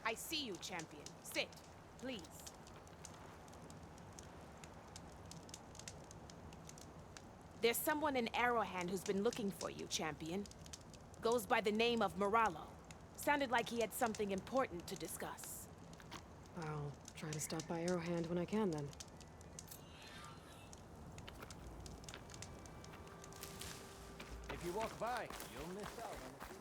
I see you, champion. Sit, please. There's someone in Arrowhand who's been looking for you, champion. Goes by the name of Moralo. Sounded like he had something important to discuss. I'll try to stop by Arrowhand when I can, then. If you walk by, you'll miss out on the future.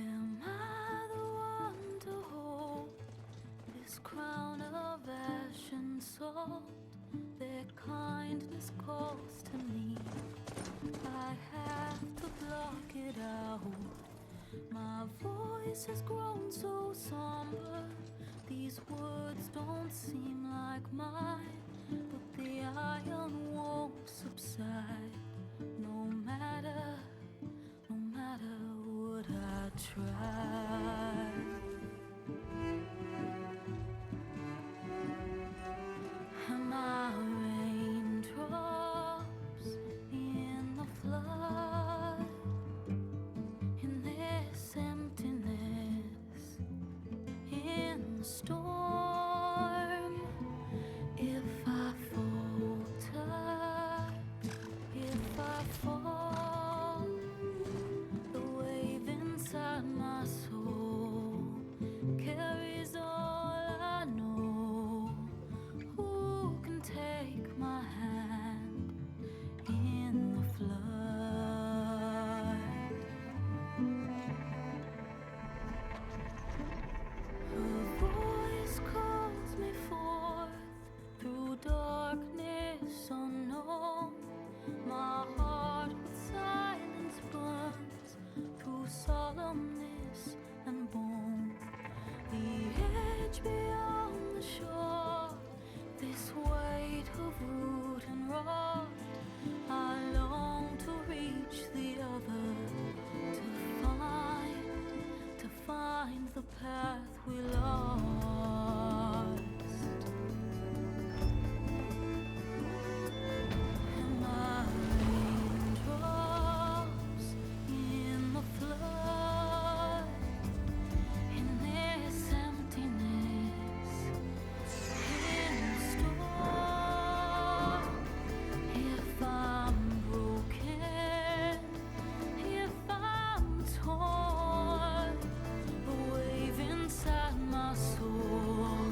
Am I the one to hold this crown of ash and salt? Their kindness calls to me. I have to block it out. My voice has grown so somber. These words don't seem like mine, but the iron won't subside. No matter what I try. Am I raindrops in the flood? In this emptiness, in the storm. If I falter, if I fall, the wave inside my soul carries all I know. Who can take my hand in the flood? Her voice calls me forth through darkness unknown. My heart with silence burns through solemnness and bone. The edge beyond the shore, this weight of root and rot. I long to reach the other, to find the path we lost. Am I raindrops in the flood? In this emptiness, in the storm. If I'm broken, if I'm torn, the wave inside my soul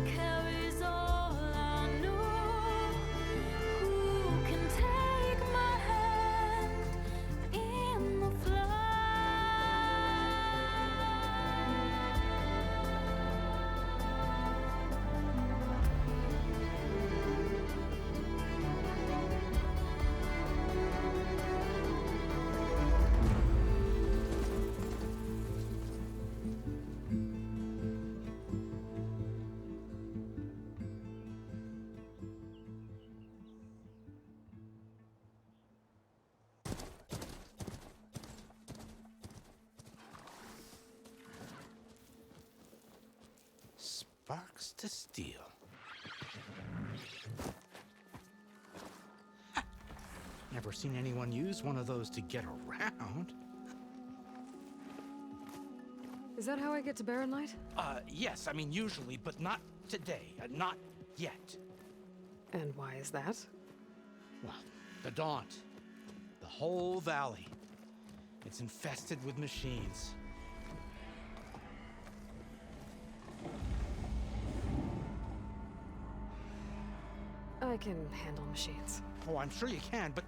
carries all I know. Who can take my hand in the flood? Sparks to steel. Never seen anyone use one of those to get around. Is that how I get to Barren Light? Yes, I mean usually, but not today. Not yet. And why is that? Well, the Daunt. The whole valley. It's infested with machines. I can handle machines. Oh, I'm sure you can, but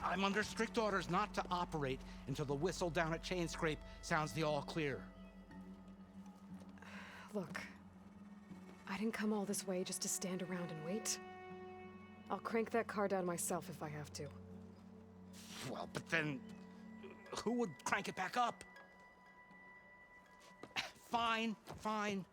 I'm under strict orders not to operate until the whistle down at Chain Scrape sounds the all clear. Look, I didn't come all this way just to stand around and wait. I'll crank that car down myself if I have to. Well, but then who would crank it back up? Fine, fine.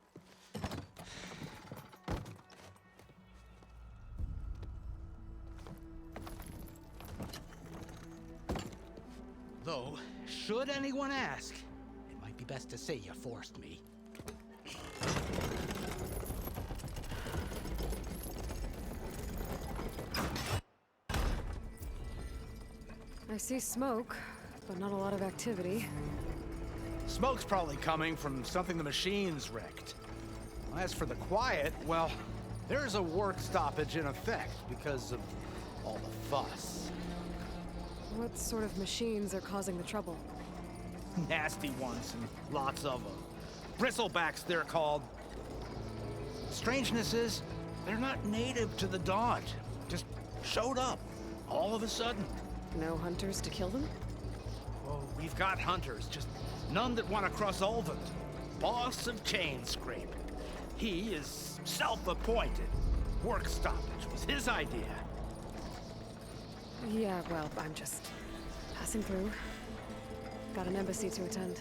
Though, should anyone ask, it might be best to say you forced me. I see smoke, but not a lot of activity. Smoke's probably coming from something the machines wrecked. As for the quiet, well, there's a work stoppage in effect because of all the fuss. What sort of machines are causing the trouble? Nasty ones and lots of them. Bristlebacks, they're called. Strangeness is, they're not native to the Daunt. Just showed up, all of a sudden. No hunters to kill them? Oh, we've got hunters, just none that want to cross Ulvund. Boss of Chain Scrape. He is self-appointed. Work stoppage was his idea. Yeah, well, I'm just passing through. Got an embassy to attend.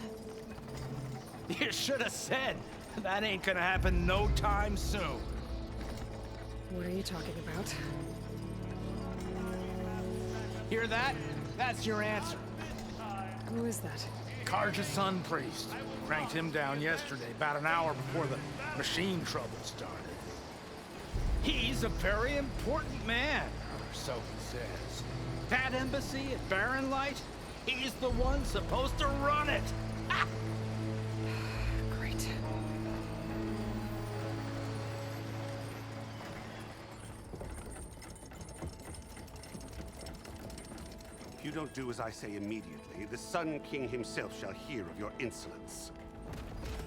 You should have said. That ain't gonna happen no time soon. What are you talking about? Hear that? That's your answer. Who is that? Karja's Sun Priest. Cranked him down yesterday, about an hour before the machine trouble started. He's a very important man, or so he says. That embassy at Barren Light, he's the one supposed to run it. Ha! Great. If you don't do as I say immediately, the Sun King himself shall hear of your insolence.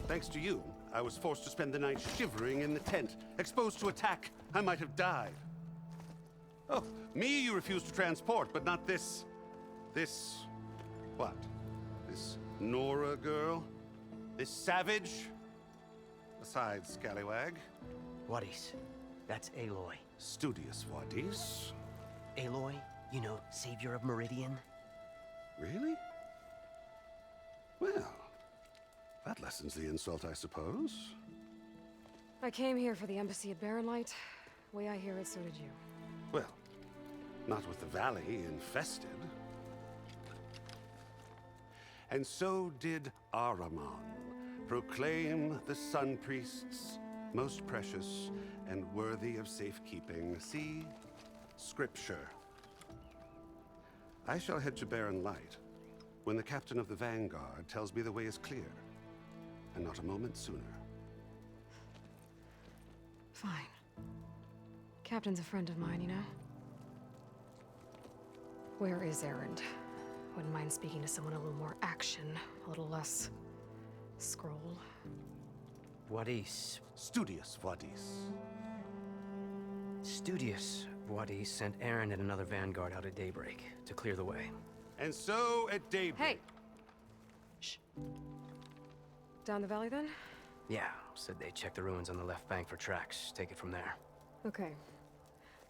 Thanks to you, I was forced to spend the night shivering in the tent. Exposed to attack, I might have died. Oh, me you refuse to transport, but not this... what? This Nora girl? This savage? Besides, scallywag. Wadis. That's Aloy. Studious Wadis. Aloy, you know, savior of Meridian. Really? Well, that lessens the insult, I suppose. I came here for the embassy at Barren Light. Way I hear it, so did you. Well, not with the valley infested. And so did Ahriman proclaim the Sun Priests most precious and worthy of safekeeping. See? Scripture. I shall head to Barren Light when the captain of the Vanguard tells me the way is clear, and not a moment sooner. Fine. Captain's a friend of mine, you know? Where is Erend? Wouldn't mind speaking to someone a little more action, a little less scroll. Wadis. Studious Wadis. Studious Wadis sent Aaron and another vanguard out at daybreak to clear the way. And so at daybreak... Hey! Shh. Down the valley, then? Yeah, said they checked the ruins on the left bank for tracks. Take it from there. Okay.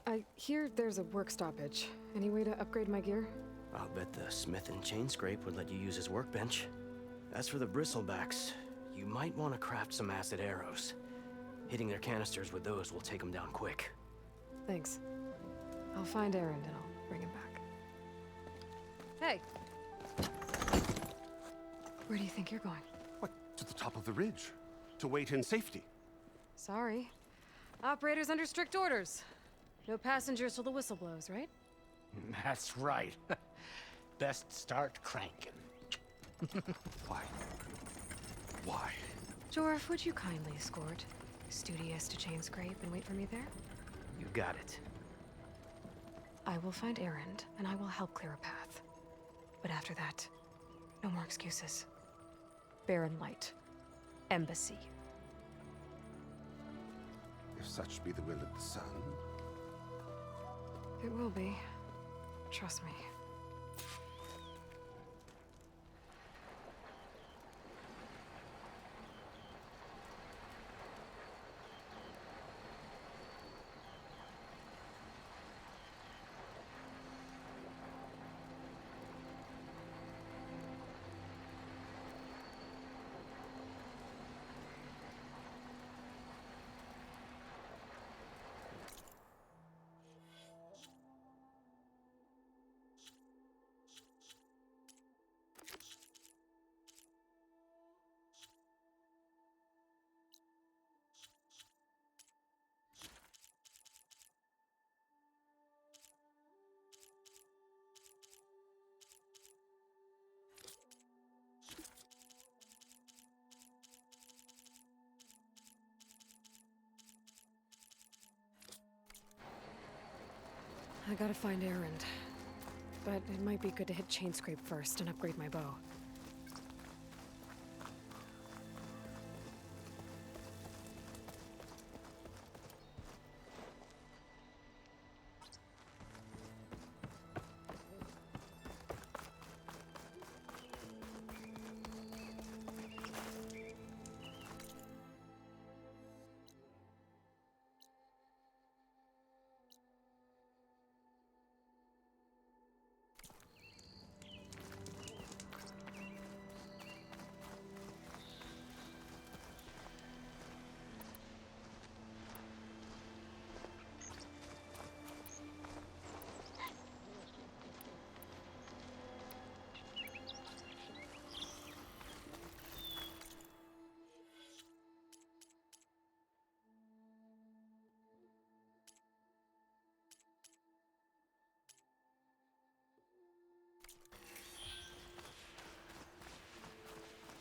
I hear there's a work stoppage. Any way to upgrade my gear? I'll bet the smith and chain scrape would let you use his workbench. As for the bristlebacks, you might want to craft some acid arrows. Hitting their canisters with those will take them down quick. Thanks. I'll find Erend and I'll bring him back. Hey! Where do you think you're going? What? To the top of the ridge. To wait in safety. Sorry. Operator's under strict orders. No passengers till the whistle blows, right? That's right. Best start cranking. Why? Why? Jorf, would you kindly escort Studious to Chain Scrape and wait for me there? You got it. I will find Erend, and I will help clear a path. But after that, no more excuses. Barren Light. Embassy. If such be the will of the sun. It will be. Trust me. I gotta find Erend. But it might be good to hit Chain Scrape first and upgrade my bow.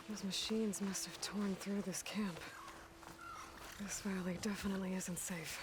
Those machines must have torn through this camp. This valley definitely isn't safe.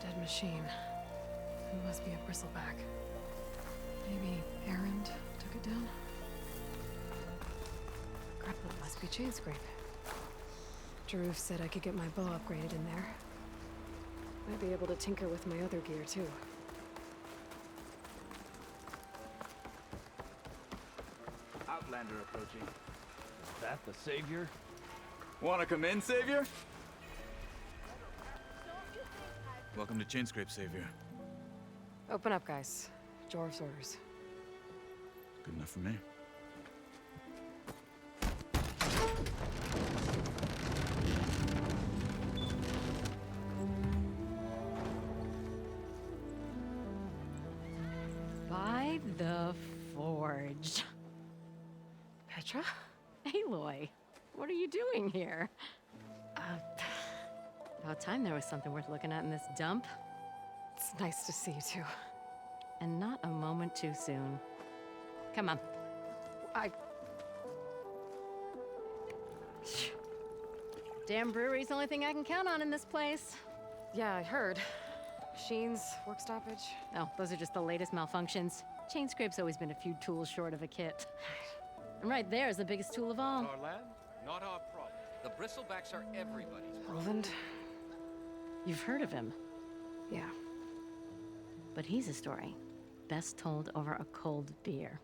Dead machine. It must be a bristleback. Maybe Erend took it down? Grapple must be Chain Scrape. Jaruf said I could get my bow upgraded in there. Might be able to tinker with my other gear, too. Outlander approaching. Is that the Savior? Wanna come in, Savior? Welcome to Chainscrape, Savior. Open up, guys. Jorv's orders. Good enough for me. By the Forge. Petra? Aloy, what are you doing here? About time there was something worth looking at in this dump. It's nice to see you too. And not a moment too soon. Come on. Damn brewery's the only thing I can count on in this place. Yeah, I heard. Machines, work stoppage. Oh, those are just the latest malfunctions. Chainscrape's always been a few tools short of a kit. And right there is the biggest tool of all. Our land, not our problem. The bristlebacks are everybody's problem. Roland? You've heard of him, Yeah. but he's a story best told over a cold beer.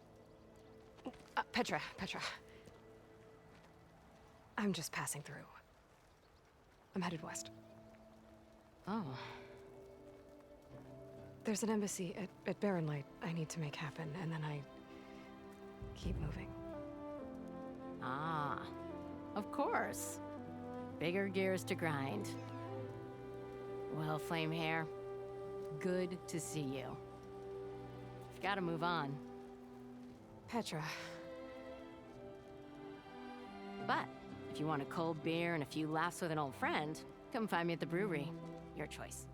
Petra. I'm just passing through. I'm headed west. Oh, There's an embassy at Barren Light I need to make happen, and then I keep moving. ah, of course. Bigger gears to grind. Well, Flame Hair, good to see you. You've got to move on. Petra. But if you want a cold beer and a few laughs with an old friend, come find me at the brewery. Your choice.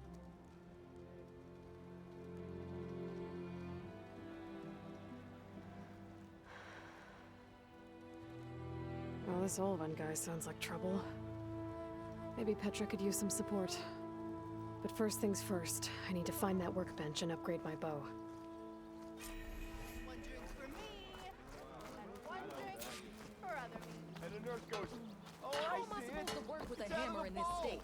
Well, this old one guy sounds like trouble. Maybe Petra could use some support. But first things first, I need to find that workbench and upgrade my bow. One drink for me, and one drink for other me. And the nurse goes, oh, How am I supposed to work with a hammer in this state?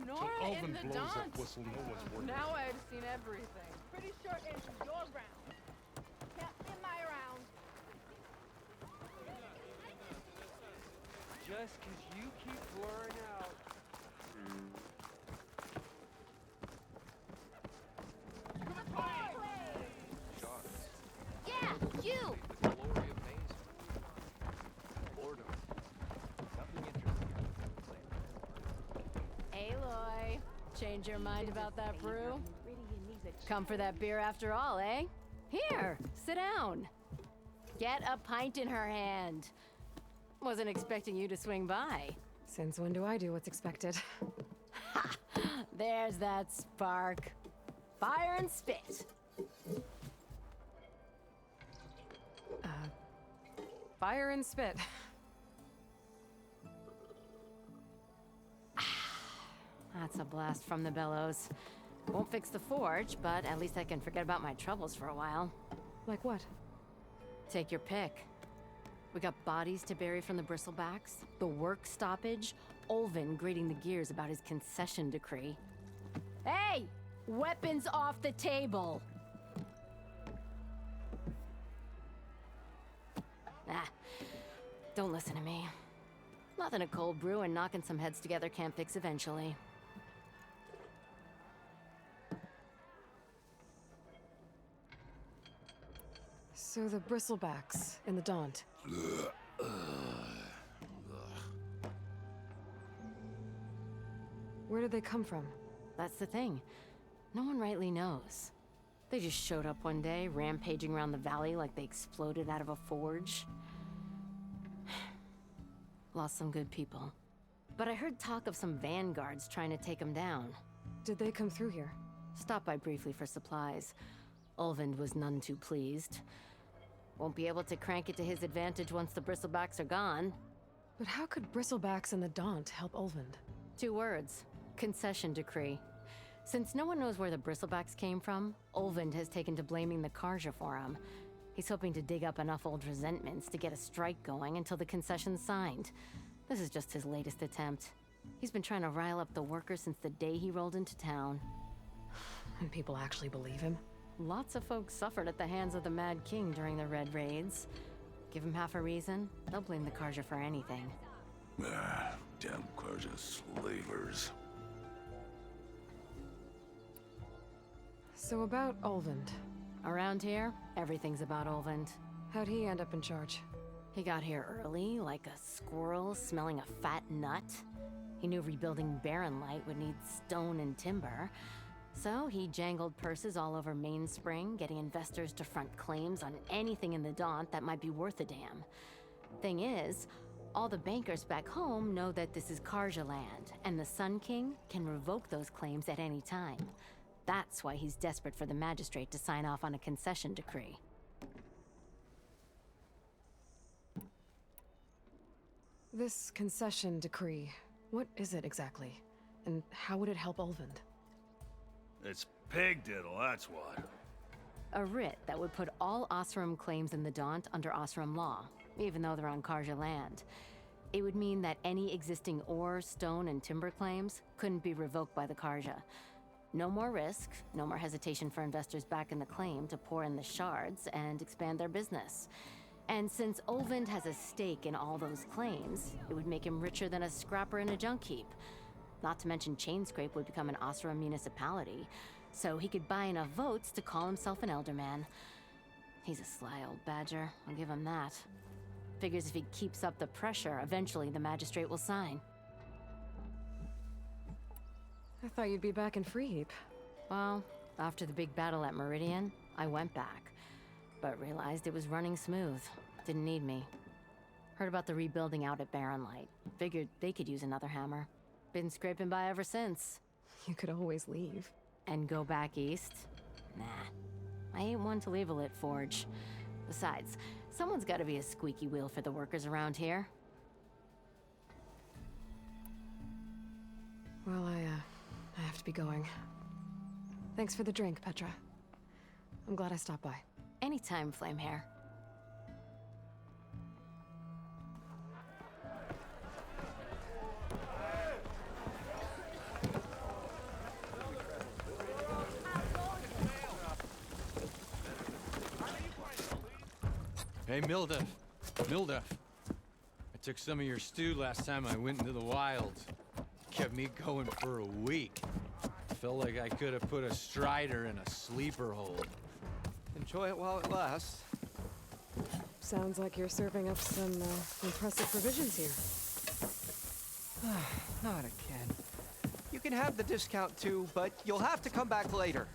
Nora in the dance. whistle, no one's working. Now I've seen everything. Pretty sure it's your round. Yeah, in my round. just 'cause you keep blurring out. Yeah, you! The glory of Maze. Boredom. Nothing interesting. Aloy, change your mind about that brew? Come for that beer after all, eh? Here, sit down. Get a pint in her hand. Wasn't expecting you to swing by. Since when do I do what's expected? Ha! There's that spark. Fire and spit. Fire and spit. That's a blast from the bellows. Won't fix the forge, but at least I can forget about my troubles for a while. Like what? Take your pick. We got bodies to bury from the bristlebacks, the work stoppage, Olvin grating the gears about his concession decree. Hey! Weapons off the table! Ah, don't listen to me. Nothing a cold brew and knocking some heads together can't fix eventually. So the bristlebacks in the Daunt. Where did they come from? That's the thing. No one rightly knows. They just showed up one day, rampaging around the valley like they exploded out of a forge. Lost some good people. But I heard talk of some vanguards trying to take them down. Did they come through here? Stopped by briefly for supplies. Olvind was none too pleased. Won't be able to crank it to his advantage once the bristlebacks are gone. But how could bristlebacks and the Daunt help Olvind? 2 words. Concession decree. Since no one knows where the bristlebacks came from, Olvind has taken to blaming the Karja for him. He's hoping to dig up enough old resentments to get a strike going until the concession's signed. This is just his latest attempt. He's been trying to rile up the workers since the day he rolled into town. And people actually believe him? Lots of folks suffered at the hands of the Mad King during the Red Raids. Give him half a reason, they'll blame the Karja for anything. Damn Karja slavers. So about Olvind. Around here, everything's about Olvind. How'd he end up in charge? He got here early, like a squirrel smelling a fat nut. He knew rebuilding Barren Light would need stone and timber. So he jangled purses all over Mainspring, getting investors to front claims on anything in the Daunt that might be worth a damn. Thing is, all the bankers back home know that this is Karja land, and the Sun King can revoke those claims at any time. That's why he's desperate for the magistrate to sign off on a concession decree. This concession decree, what is it exactly? And how would it help Olvind? It's pig diddle, that's what. A writ that would put all Osram claims in the Daunt under Osram law, even though they're on Karja land. It would mean that any existing ore, stone, and timber claims couldn't be revoked by the Karja. No more risk, no more hesitation for investors back in the claim to pour in the shards and expand their business. And since Olvind has a stake in all those claims, it would make him richer than a scrapper in a junk heap. Not to mention Chainscrape would become an Osram municipality, so he could buy enough votes to call himself an elderman. He's a sly old badger, I'll give him that. Figures if he keeps up the pressure, eventually the magistrate will sign. I thought you'd be back in Freeheap. Well, after the big battle at Meridian, I went back, but realized it was running smooth. Didn't need me. Heard about the rebuilding out at Barren Light. Figured they could use another hammer. Been scraping by ever since. You could always leave. And go back east? Nah. I ain't one to leave a lit forge. Besides, someone's gotta be a squeaky wheel for the workers around here. Well, I have to be going. Thanks for the drink, Petra. I'm glad I stopped by. Anytime, Flamehair. Hey, Mildef. I took some of your stew last time I went into the wilds. Kept me going for a week. Felt like I could have put a strider in a sleeper hold. Enjoy it while it lasts. Sounds like you're serving up some impressive provisions here. Not again. You can have the discount too, but you'll have to come back later.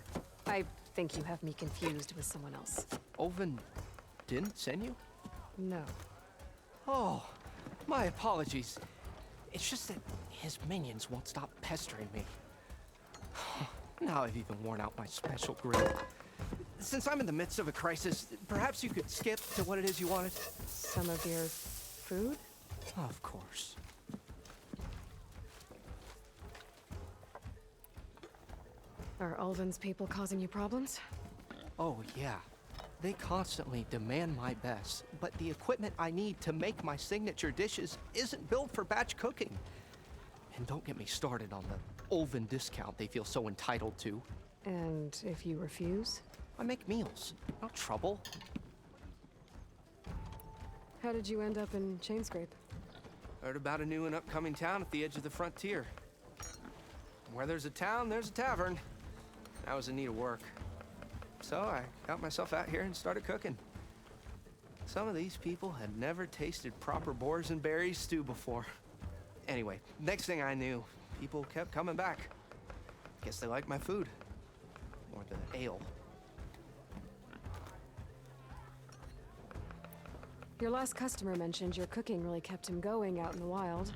I think you have me confused with someone else. Olvin didn't send you? No. Oh, my apologies. It's just that his minions won't stop pestering me. Now I've even worn out my special grin. Since I'm in the midst of a crisis, perhaps you could skip to what it is you wanted? Some of your food? Of course. Are Ulvin's people causing you problems? Oh, yeah. They constantly demand my best, but the equipment I need to make my signature dishes isn't built for batch cooking. And don't get me started on the Ulvin discount they feel so entitled to. And if you refuse? I make meals, no trouble. How did you end up in Chainscrape? Heard about a new and upcoming town at the edge of the frontier. Where there's a town, there's a tavern. I was in need of work. So I got myself out here and started cooking. Some of these people had never tasted proper boars and berries stew before. Anyway, next thing I knew, people kept coming back. Guess they liked my food. Or the ale. Your last customer mentioned your cooking really kept him going out in the wild.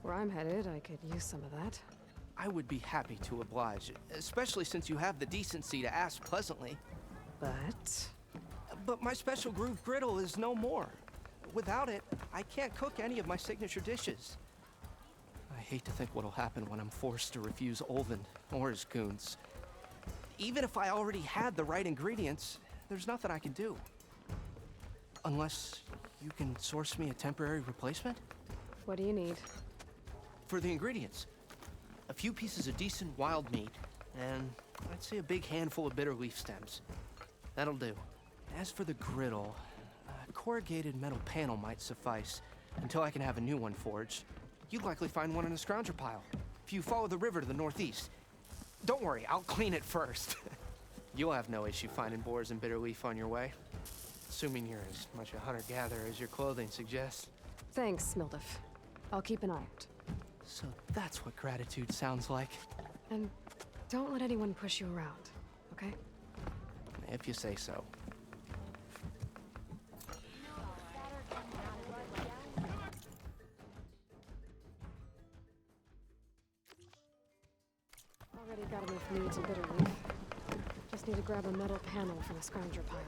Where I'm headed, I could use some of that. I would be happy to oblige, especially since you have the decency to ask pleasantly. But my special groove griddle is no more. Without it, I can't cook any of my signature dishes. I hate to think what'll happen when I'm forced to refuse Ulvin or his goons. Even if I already had the right ingredients, there's nothing I can do. Unless you can source me a temporary replacement? What do you need? For the ingredients, a few pieces of decent wild meat, and I'd say a big handful of bitter leaf stems. That'll do. As for the griddle, a corrugated metal panel might suffice until I can have a new one forged. You'd likely find one in a scrounger pile, if you follow the river to the northeast. Don't worry, I'll clean it first. You'll have no issue finding boars and bitter leaf on your way. Assuming you're as much a hunter-gatherer as your clothing suggests. Thanks, Mildef. I'll keep an eye out. So that's what gratitude sounds like. And don't let anyone push you around, okay? If you say so. Already got enough meat and bitter leaf. Just need to grab a metal panel from the scrounger pile.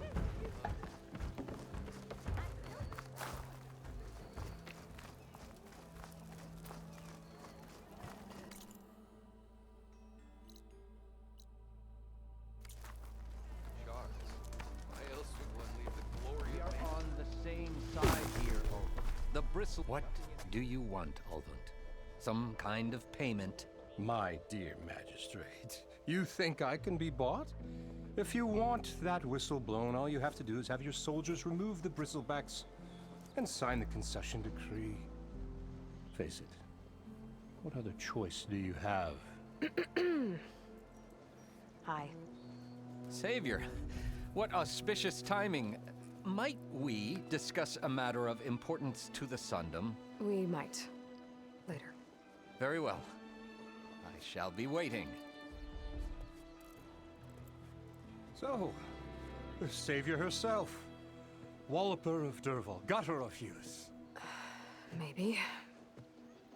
What do you want, Ulvund? Some kind of payment? My dear magistrate, you think I can be bought? If you want that whistle blown, all you have to do is have your soldiers remove the bristlebacks and sign the concession decree. Face it, what other choice do you have? Hi. Savior, what auspicious timing. Might we discuss a matter of importance to the Sundom? We might. Later. Very well. I shall be waiting. So, the savior herself. Walloper of Derval, gutter of youth. Maybe.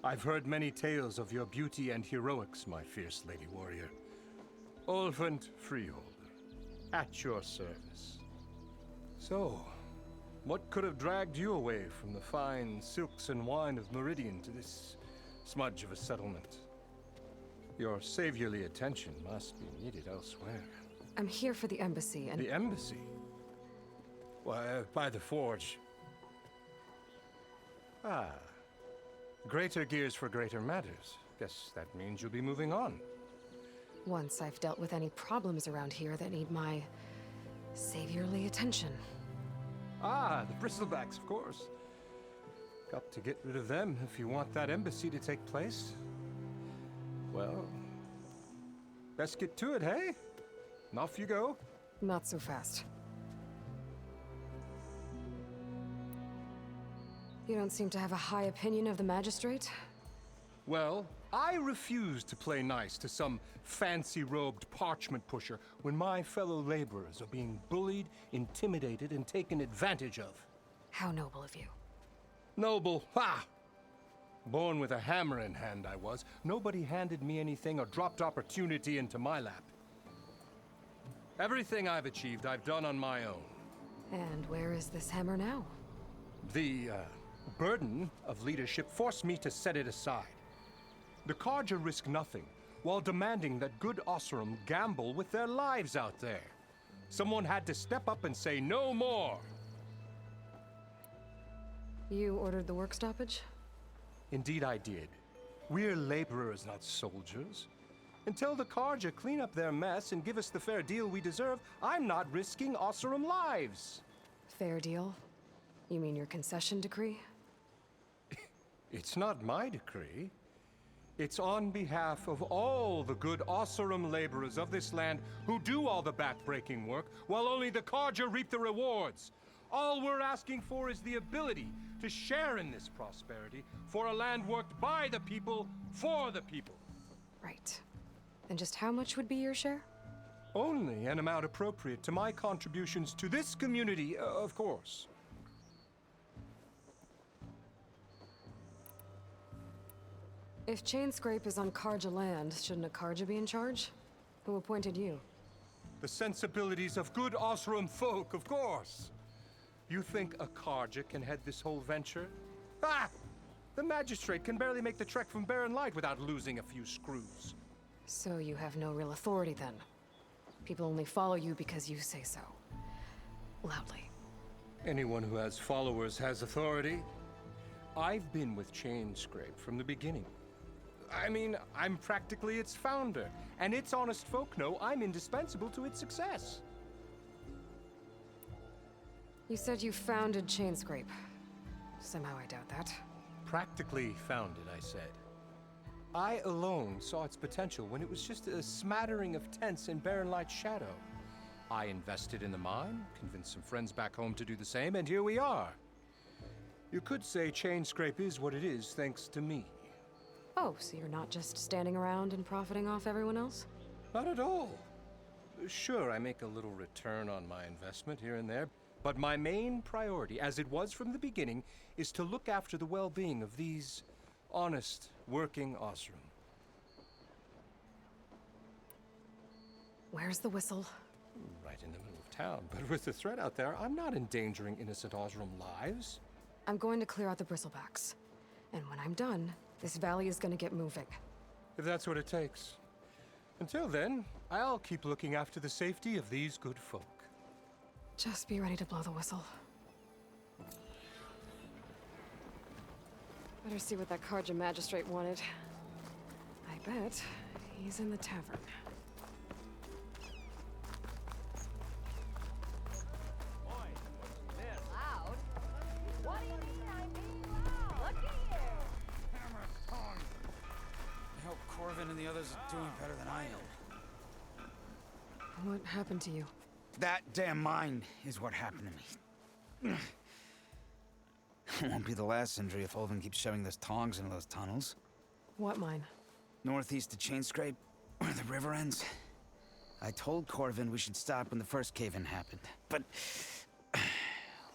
I've heard many tales of your beauty and heroics, my fierce lady warrior. Ulvund Freeholder, at your service. So, what could have dragged you away from the fine silks and wine of Meridian to this smudge of a settlement? Your saviorly attention must be needed elsewhere. I'm here for the embassy and— The embassy? Why, by the forge. Ah. Greater gears for greater matters. Guess that means you'll be moving on. Once I've dealt with any problems around here that need my saviorly attention. Ah, the bristlebacks, of course. Got to get rid of them if you want that embassy to take place. Well, best get to it, hey? And off you go. Not so fast. You don't seem to have a high opinion of the magistrate? Well, I refuse to play nice to some fancy-robed parchment pusher when my fellow laborers are being bullied, intimidated, and taken advantage of. How noble of you. Noble? Ha! Born with a hammer in hand, I was. Nobody handed me anything or dropped opportunity into my lap. Everything I've achieved, I've done on my own. And where is this hammer now? The, burden of leadership forced me to set it aside. The Carja risk nothing, while demanding that good Osram gamble with their lives out there. Someone had to step up and say no more. You ordered the work stoppage? Indeed I did. We're laborers, not soldiers. Until the Karja clean up their mess and give us the fair deal we deserve, I'm not risking Osram lives. Fair deal? You mean your concession decree? It's not my decree. It's on behalf of all the good Osram laborers of this land who do all the back-breaking work, while only the Karja reap the rewards. All we're asking for is the ability to share in this prosperity for a land worked by the people, for the people. Right. Then just how much would be your share? Only an amount appropriate to my contributions to this community, of course. If Chainscrape is on Karja land, shouldn't a Karja be in charge? Who appointed you? The sensibilities of good Osram folk, of course. You think a Karja can head this whole venture? Ah! The magistrate can barely make the trek from Barren Light without losing a few screws. So you have no real authority then? People only follow you because you say so. Loudly. Anyone who has followers has authority. I've been with Chainscrape from the beginning. I mean, I'm practically its founder, and its honest folk know I'm indispensable to its success. You said you founded Chainscrape. Somehow I doubt that. Practically founded, I said. I alone saw its potential when it was just a smattering of tents in Barren Light's shadow. I invested in the mine, convinced some friends back home to do the same, and here we are. You could say Chainscrape is what it is thanks to me. Oh, so you're not just standing around and profiting off everyone else? Not at all. Sure, I make a little return on my investment here and there, but my main priority, as it was from the beginning, is to look after the well-being of these honest, working Osram. Where's the whistle? Right in the middle of town, but with the threat out there, I'm not endangering innocent Osram lives. I'm going to clear out the bristlebacks. And when I'm done, this valley is going to get moving. If that's what it takes. Until then, I'll keep looking after the safety of these good folk. Just be ready to blow the whistle. Better see what that Karja magistrate wanted. I bet he's in the tavern. Loud? What do you mean I'm being loud? Look at you! Hammer of tongue. I hope Corvin and the others are doing better than I am. What happened to you? That damn mine is what happened to me. It won't be the last injury if Olvin keeps shoving those tongs into those tunnels. What mine? Northeast of Chainscrape, where the river ends. I told Corvin we should stop when the first cave-in happened, but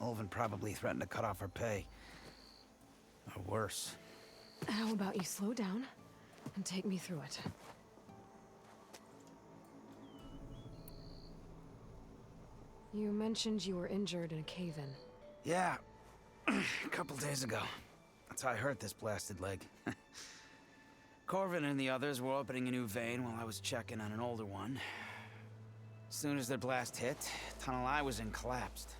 Olvin probably threatened to cut off our pay. Or worse. How about you slow down and take me through it? You mentioned you were injured in a cave-in. Yeah, a couple days ago. That's how I hurt this blasted leg. Corvin and the others were opening a new vein while I was checking on an older one. As soon as their blast hit, the tunnel I was in collapsed.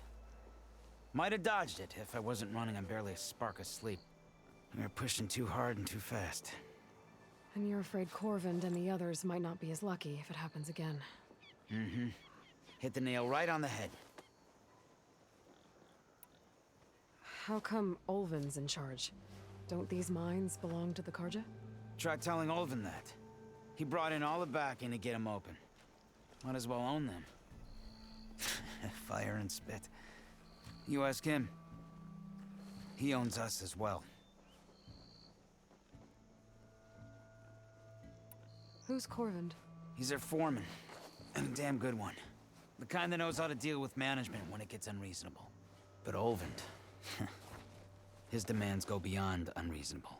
Might have dodged it if I wasn't running on barely a spark of sleep. We were pushing too hard and too fast. And you're afraid Corvin and the others might not be as lucky if it happens again. Mm-hmm. Hit the nail right on the head. How come Olvin's in charge? Don't these mines belong to the Karja? Try telling Olvin that. He brought in all the backing to get them open. Might as well own them. Fire and spit. You ask him. He owns us as well. Who's Corvin? He's their foreman. And a damn good one. The kind that knows how to deal with management when it gets unreasonable. But Olvin, his demands go beyond unreasonable.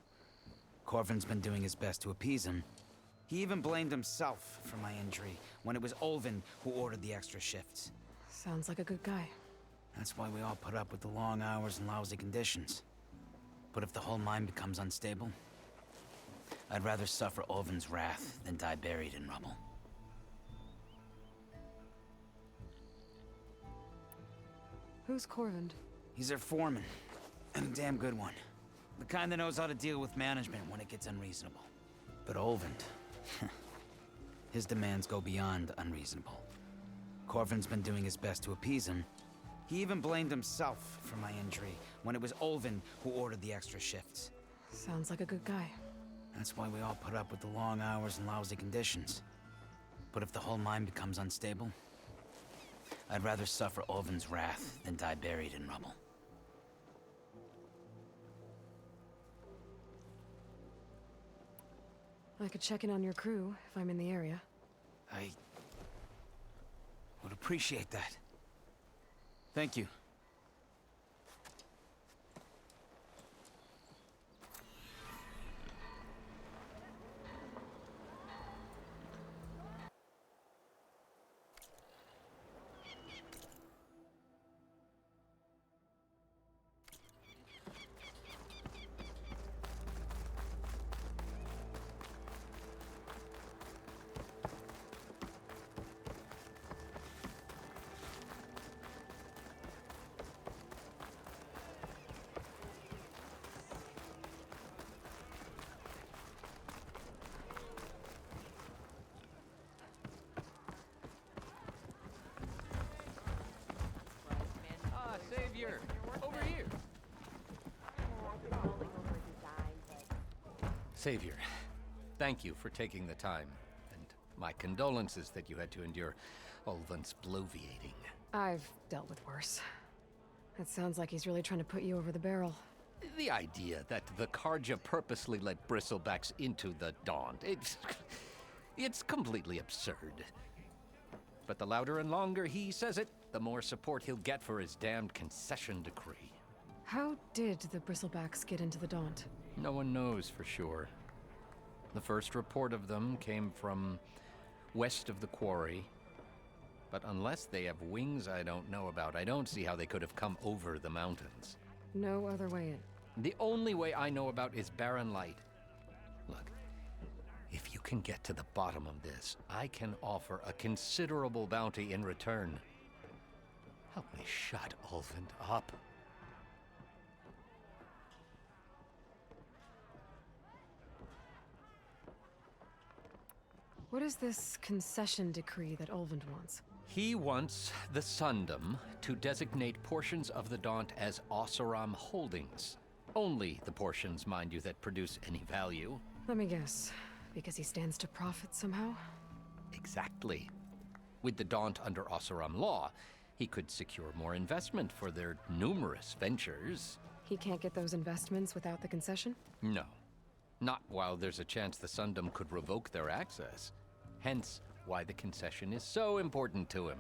Corvin's been doing his best to appease him. He even blamed himself for my injury when it was Olvin who ordered the extra shifts. Sounds like a good guy. That's why we all put up with the long hours and lousy conditions. But if the whole mine becomes unstable, I'd rather suffer Ulvin's wrath than die buried in rubble. Who's Corvind? He's their foreman, and a damn good one. The kind that knows how to deal with management when it gets unreasonable. But Ulvind, his demands go beyond unreasonable. Corvin's been doing his best to appease him. He even blamed himself for my injury when it was Ulvind who ordered the extra shifts. Sounds like a good guy. That's why we all put up with the long hours and lousy conditions. But if the whole mine becomes unstable, I'd rather suffer Ulvin's wrath than die buried in rubble. I could check in on your crew if I'm in the area. I would appreciate that. Thank you. Savior, over here. Savior, thank you for taking the time, and my condolences that you had to endure Ulvin's bloviating. I've dealt with worse. It sounds like he's really trying to put you over the barrel. The idea that the Karja purposely let bristlebacks into the Daunt, it's completely absurd. But the louder and longer he says it, the more support he'll get for his damned concession decree. How did the Bristlebacks get into the Daunt? No one knows for sure. The first report of them came from west of the quarry. But unless they have wings I don't know about, I don't see how they could have come over the mountains. No other way in. The only way I know about is barren light. Look, if you can get to the bottom of this, I can offer a considerable bounty in return. Help me shut Ulvind up. What is this concession decree that Ulvind wants? He wants the Sundom to designate portions of the Daunt as Oseram holdings. Only the portions, mind you, that produce any value. Let me guess. Because he stands to profit somehow? Exactly. With the Daunt under Oseram law, he could secure more investment for their numerous ventures. He can't get those investments without the concession? No. Not while there's a chance the Sundom could revoke their access. Hence, why the concession is so important to him.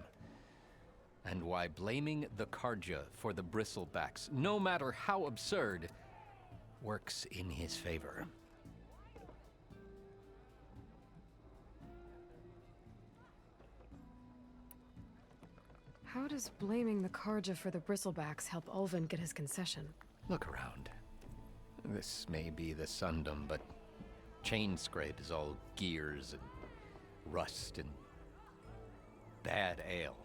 And why blaming the Karja for the bristlebacks, no matter how absurd, works in his favor. How does blaming the Karja for the Bristlebacks help Ulvind get his concession? Look around. This may be the Sundom, but Chainscrape is all gears and rust and bad ale.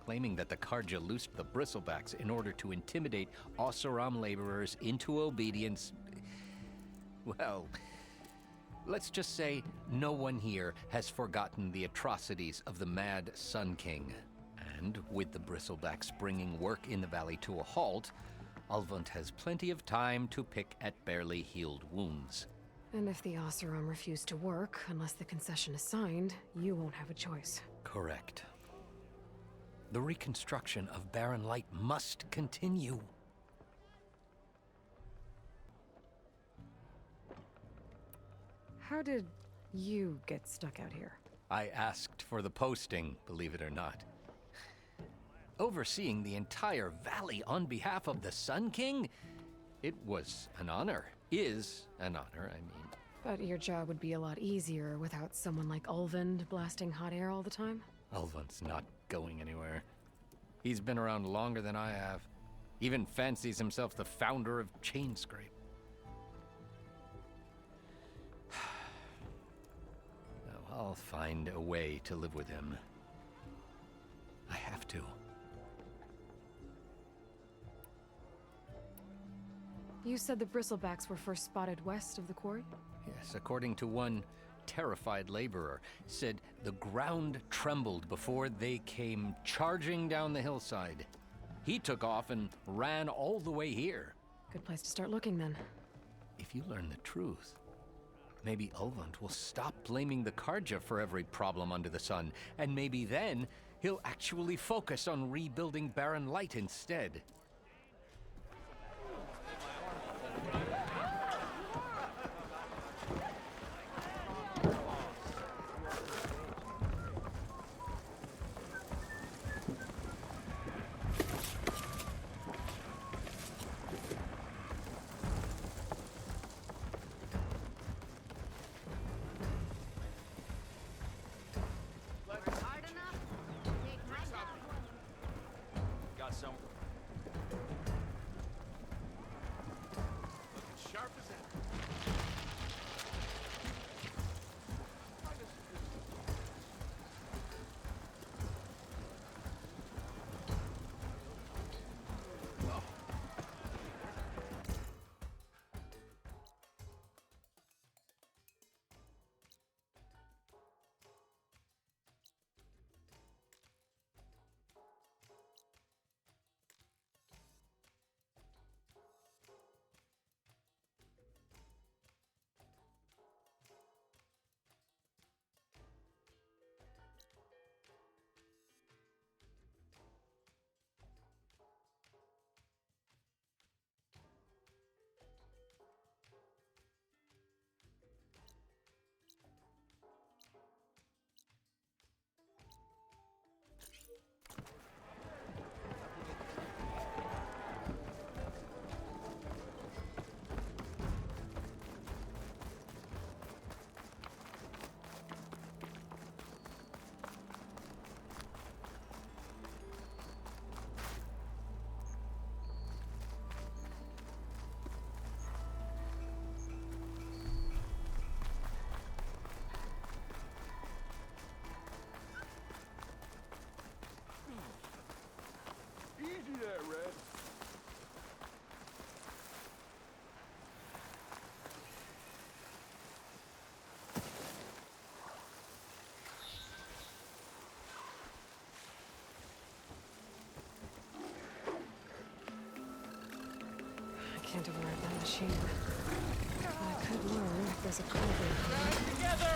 Claiming that the Karja loosed the Bristlebacks in order to intimidate Oseram laborers into obedience. Well, let's just say no one here has forgotten the atrocities of the Mad Sun King. And with the Bristlebacks bringing work in the valley to a halt, Ulvind has plenty of time to pick at barely healed wounds. And if the Oseram refuse to work, unless the concession is signed, you won't have a choice. Correct. The reconstruction of Barren Light must continue. How did you get stuck out here? I asked for the posting, believe it or not. Overseeing the entire valley on behalf of the Sun King? It was an honor. Is an honor, I mean. But your job would be a lot easier without someone like Ulvind blasting hot air all the time? Ulvind's not going anywhere. He's been around longer than I have. Even fancies himself the founder of Chainscrape. I'll find a way to live with him. I have to. You said the bristlebacks were first spotted west of the quarry? Yes, according to one terrified laborer, said the ground trembled before they came charging down the hillside. He took off and ran all the way here. Good place to start looking, then. If you learn the truth, maybe Ulvund will stop blaming the Karja for every problem under the sun, and maybe then he'll actually focus on rebuilding Barren Light instead. Got some. Looking sharp as ever. Easy there, Red. I can't override that machine. But I could learn if there's a code. Together!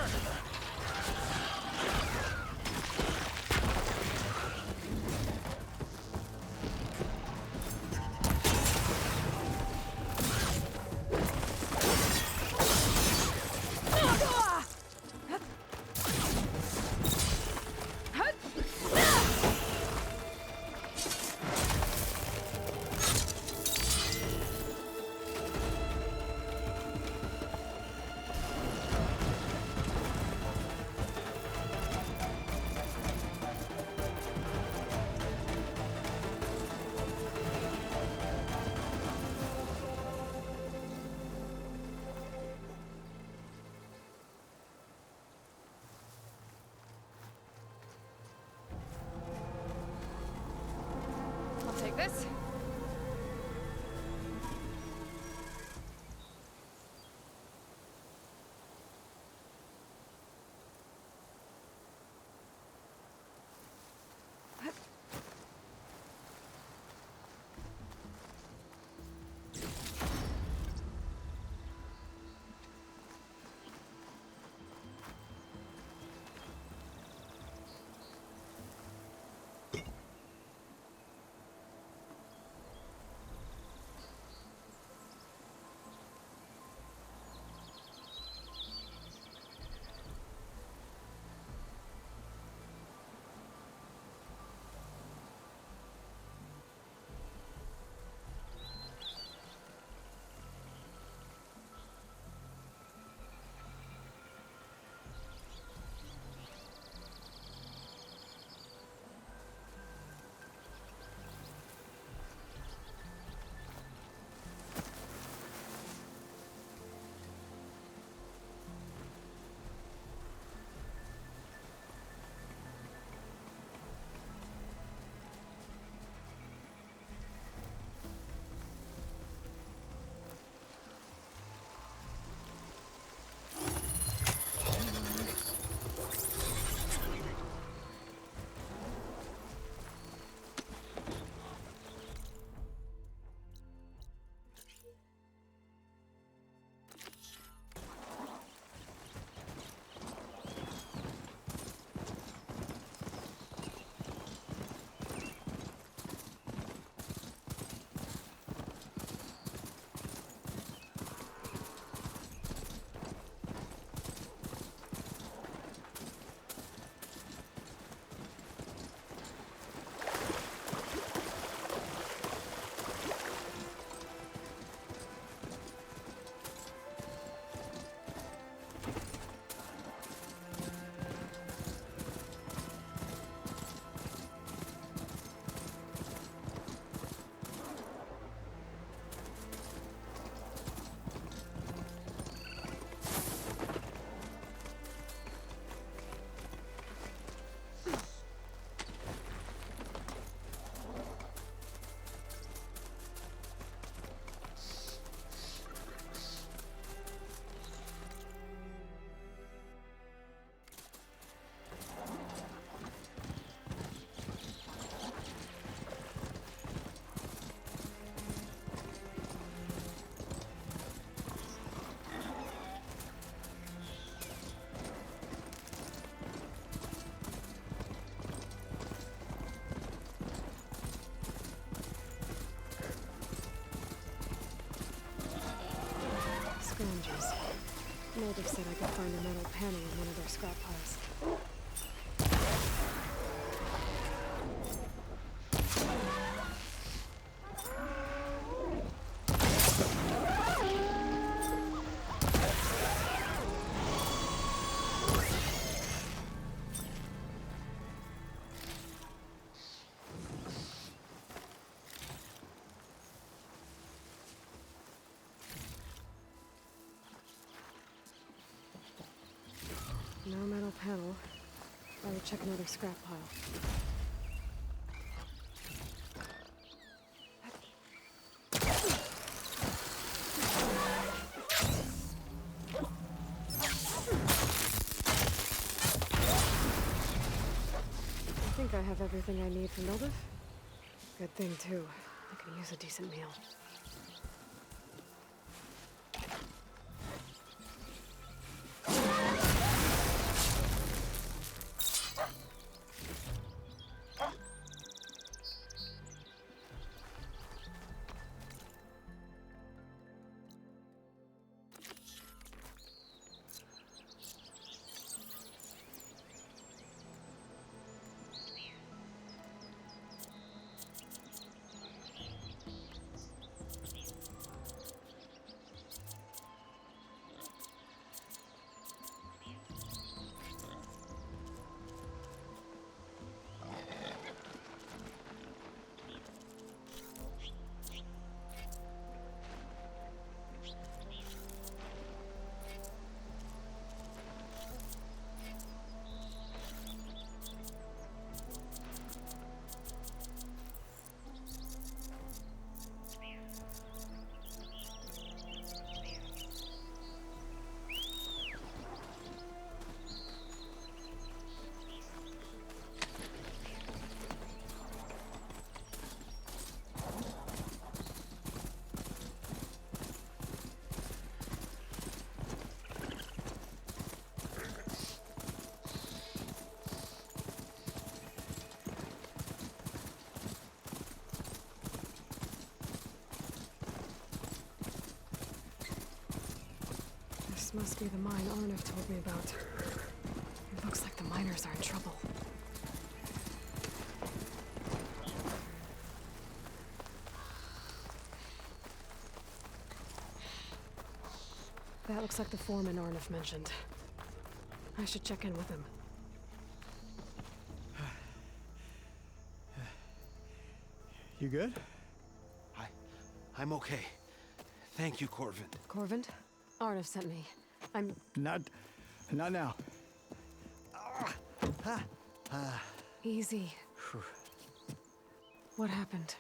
I'll take this. Native said I could find a metal panel in one of their scrap piles. No metal panel. I would check another scrap pile. I think I have everything I need for Mildev. Good thing, too. I could use a decent meal. This must be the mine Arnav told me about. It looks like the miners are in trouble. That looks like the foreman Arnav mentioned. I should check in with him. You good? I'm okay. Thank you, Corvin. Corvin? Arnav sent me. I'm... Not now. Easy. What happened?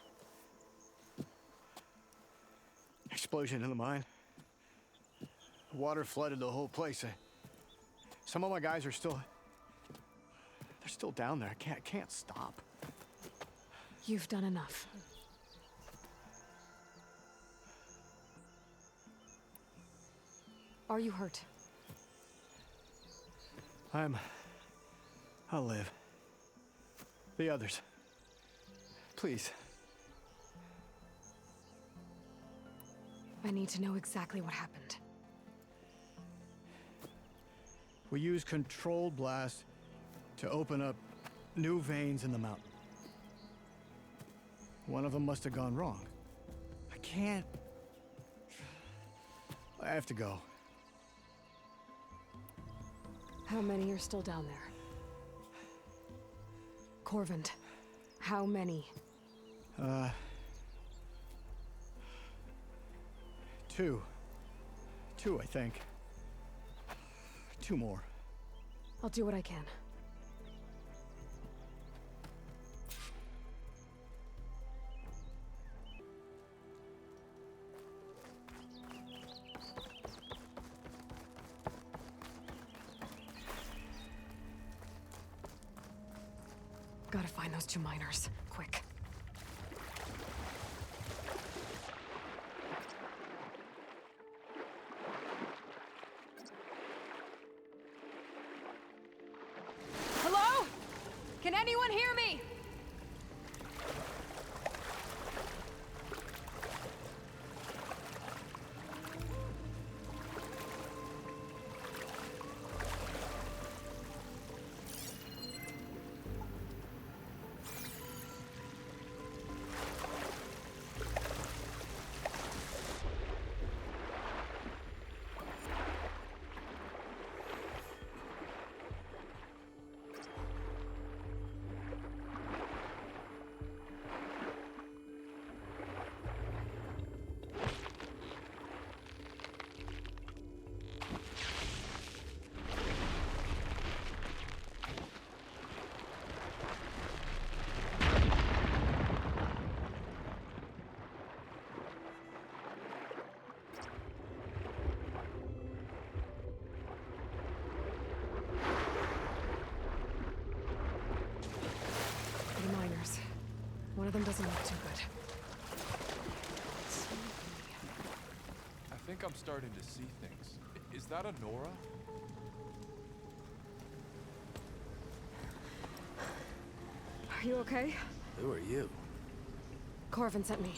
Explosion in the mine. Water flooded the whole place. Some of my guys are still... They're still down there. I can't stop. You've done enough. Are you hurt? I'll live. The others. Please. I need to know exactly what happened. We used controlled blast to open up new veins in the mountain. One of them must have gone wrong. I have to go. How many are still down there? Corvin, how many? Two. Two, I think. Two more. I'll do what I can. Gotta find those two miners, quick. Hello? Can anyone hear me? of them doesn't look too good. I think I'm starting to see things. Is that a Nora? Are you okay? Who are you? Corvin sent me.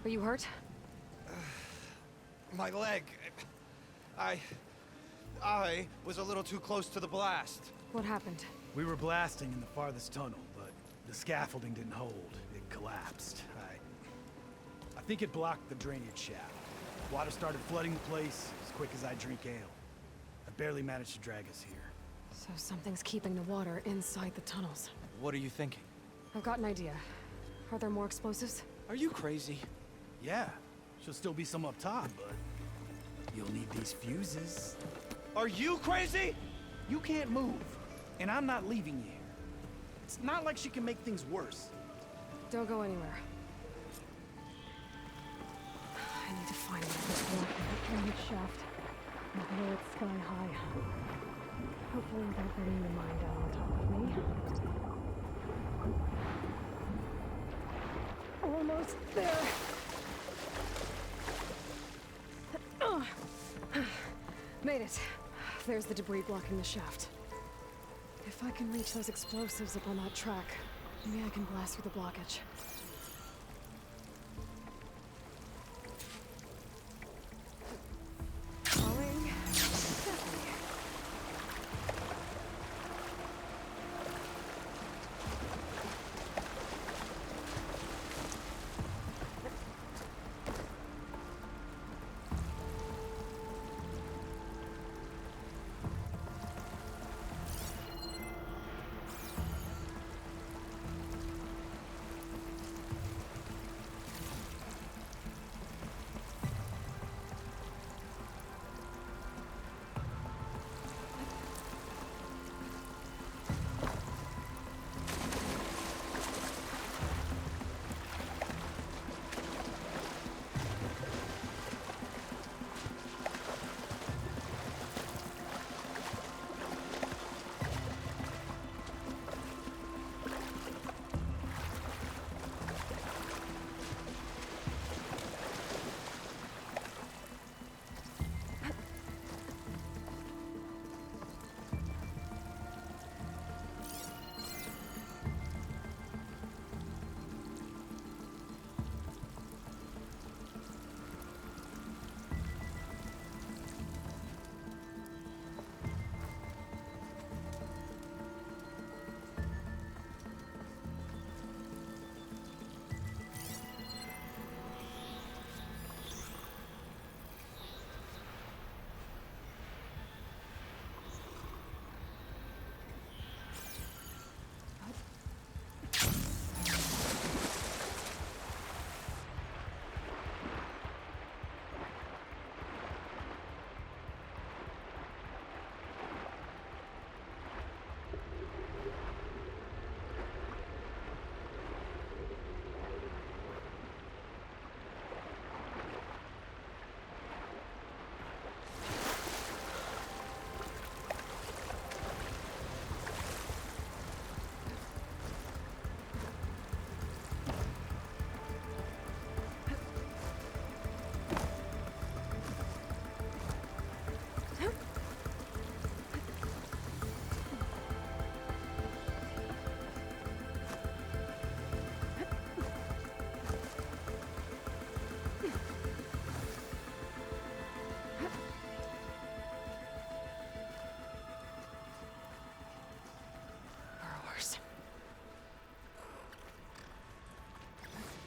Are you hurt? My leg. I was a little too close to the blast. What happened? We were blasting in the farthest tunnel, but the scaffolding didn't hold. It collapsed. I think it blocked the drainage shaft. Water started flooding the place as quick as I drink ale. I barely managed to drag us here. So something's keeping the water inside the tunnels. What are you thinking? I've got an idea. Are there more explosives? Are you crazy? Yeah, should still be some up top, but you'll need these fuses. Are you crazy? You can't move, and I'm not leaving you here. It's not like she can make things worse. Don't go anywhere. I need to find this block in the drainage shaft. I know it's sky high. Hopefully without bringing the mine down on top of me. Almost there. Made it. There's the debris blocking the shaft. If I can reach those explosives up on that track, maybe I can blast through the blockage. Going. Stephanie.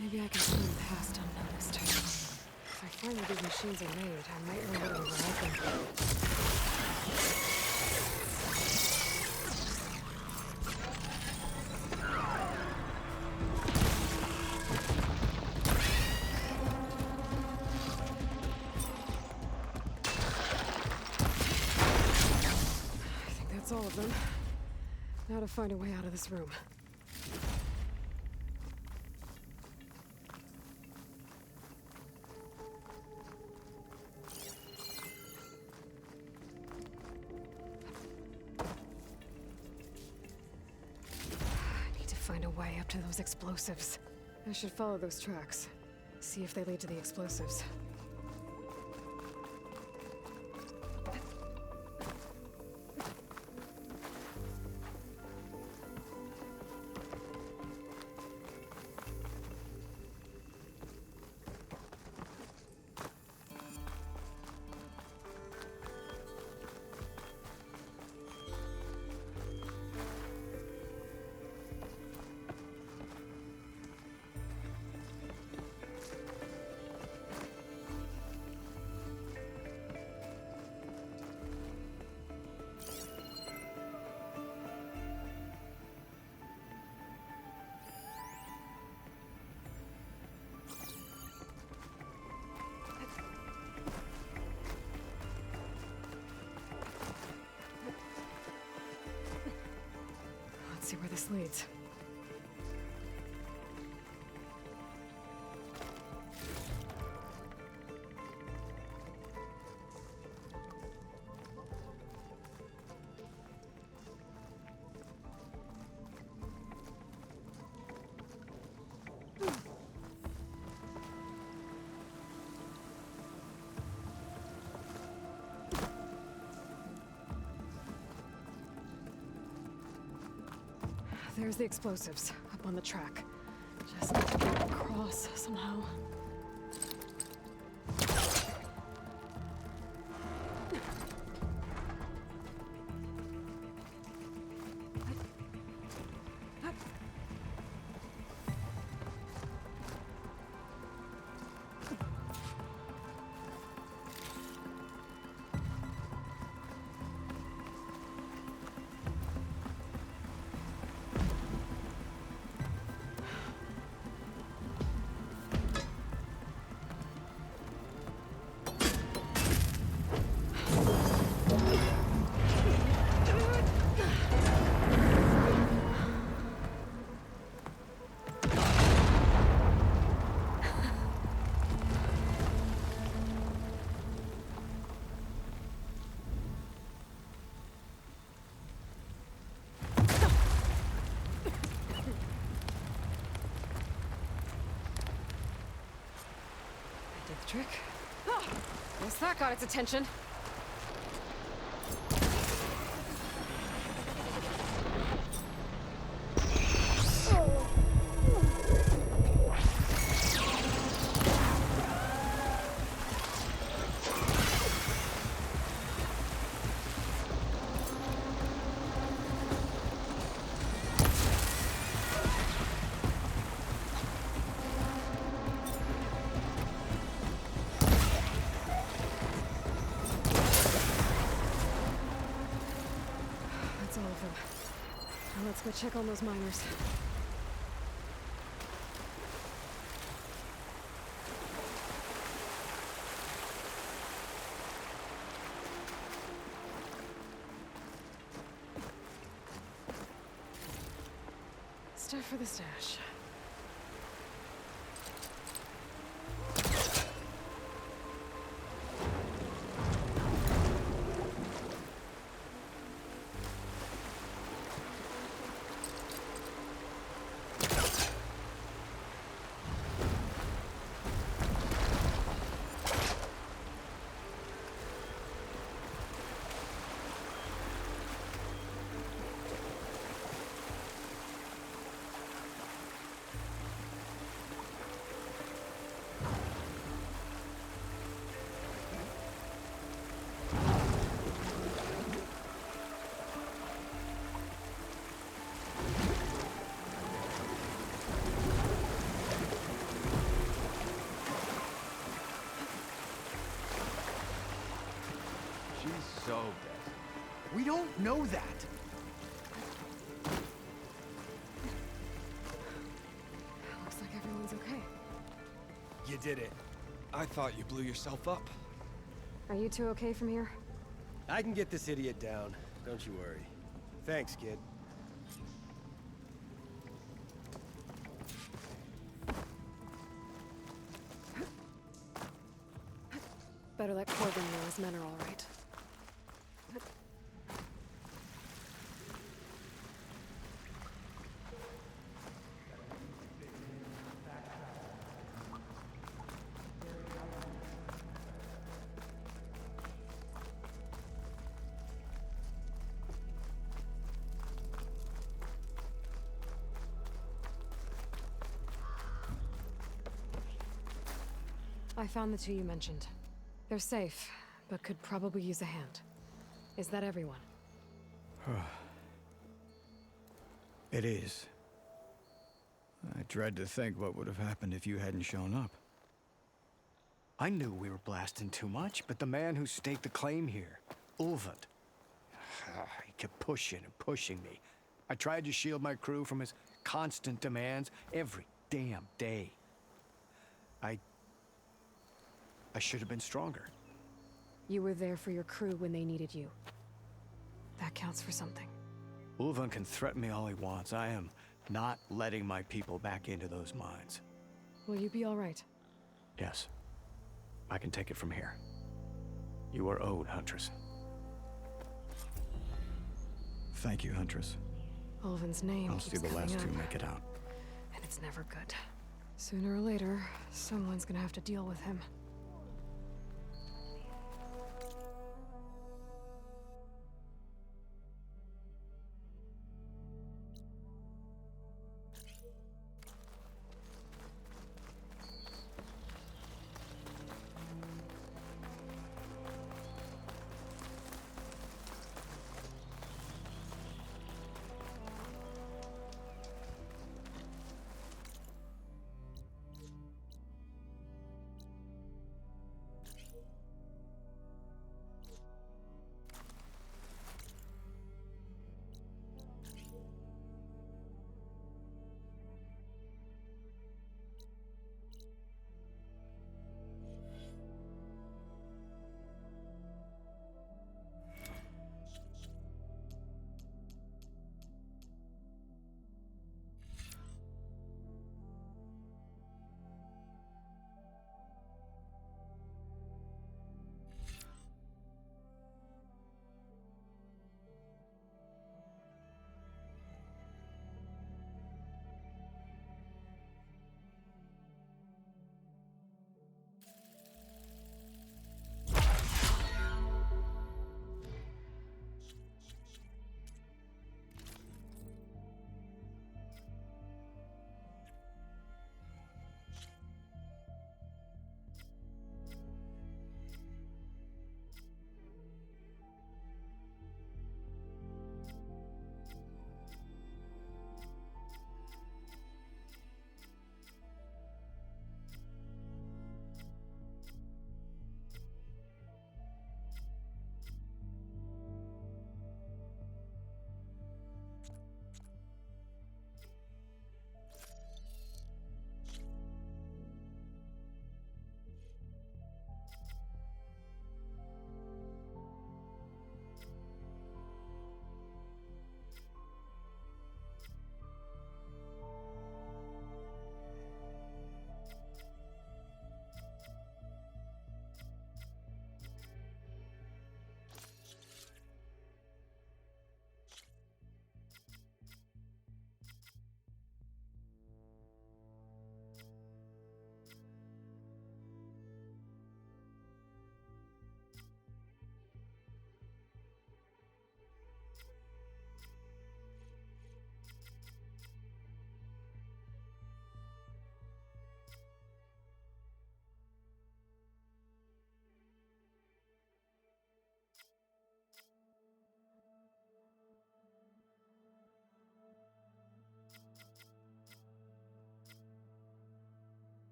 Maybe I can swim past unnoticed. If I find where these machines are made, I might learn what they were I think that's all of them. Now to find a way out of this room. Find a way up to those explosives. I should follow those tracks. See if they lead to the explosives. Let's see where this leads. There's the explosives, up on the track. Just need to get across somehow. Trick. Oh, guess that got its attention. Now let's go check on those miners. Stuff for the stash. So dead. We don't know that. Looks like everyone's okay. You did it. I thought you blew yourself up. Are you two okay from here? I can get this idiot down. Don't you worry. Thanks, kid. Better let Corbin know his men are all right. I found the two you mentioned. They're safe, but could probably use a hand. Is that everyone? It is. I dread to think what would have happened if you hadn't shown up. I knew we were blasting too much, but the man who staked the claim here, Ulvund, he kept pushing and pushing me. I tried to shield my crew from his constant demands every damn day. I should have been stronger. You were there for your crew when they needed you. That counts for something. Ulvund can threaten me all he wants. I am not letting my people back into those mines. Will you be all right? Yes. I can take it from here. You are owed, Huntress. Thank you, Huntress. Ulvund's name I'll keeps see the last two coming up, make it out. and it's never good. Sooner or later, someone's gonna have to deal with him.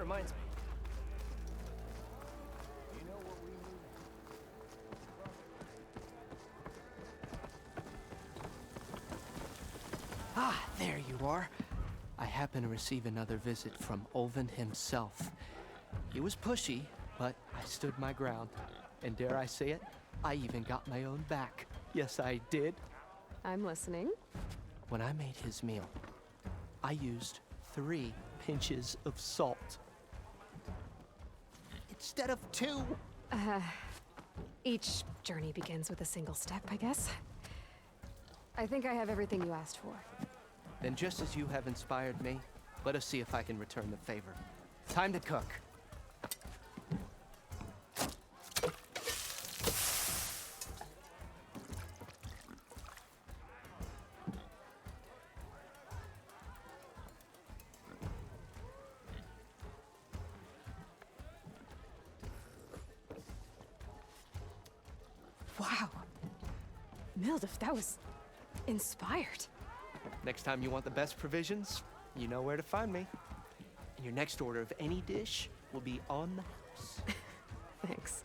reminds me. Ah, there you are. I happen to receive another visit from Olvin himself. He was pushy, but I stood my ground. And dare I say it, I even got my own back. Yes, I did. I'm listening. When I made his meal, I used 3 pinches of salt. Instead of 2. Each journey begins with a single step, I guess. I think I have everything you asked for. Then just as you have inspired me, let us see if I can return the favor. Time to cook. Wow. Mildef, that was inspired. Next time you want the best provisions, you know where to find me. And your next order of any dish will be on the house. Thanks.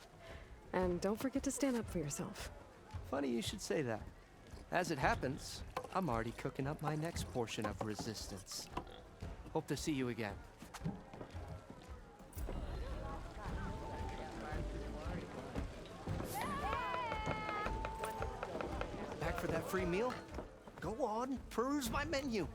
And don't forget to stand up for yourself. Funny you should say that. As it happens, I'm already cooking up my next portion of resistance. Hope to see you again. Back for that free meal? Go on, peruse my menu.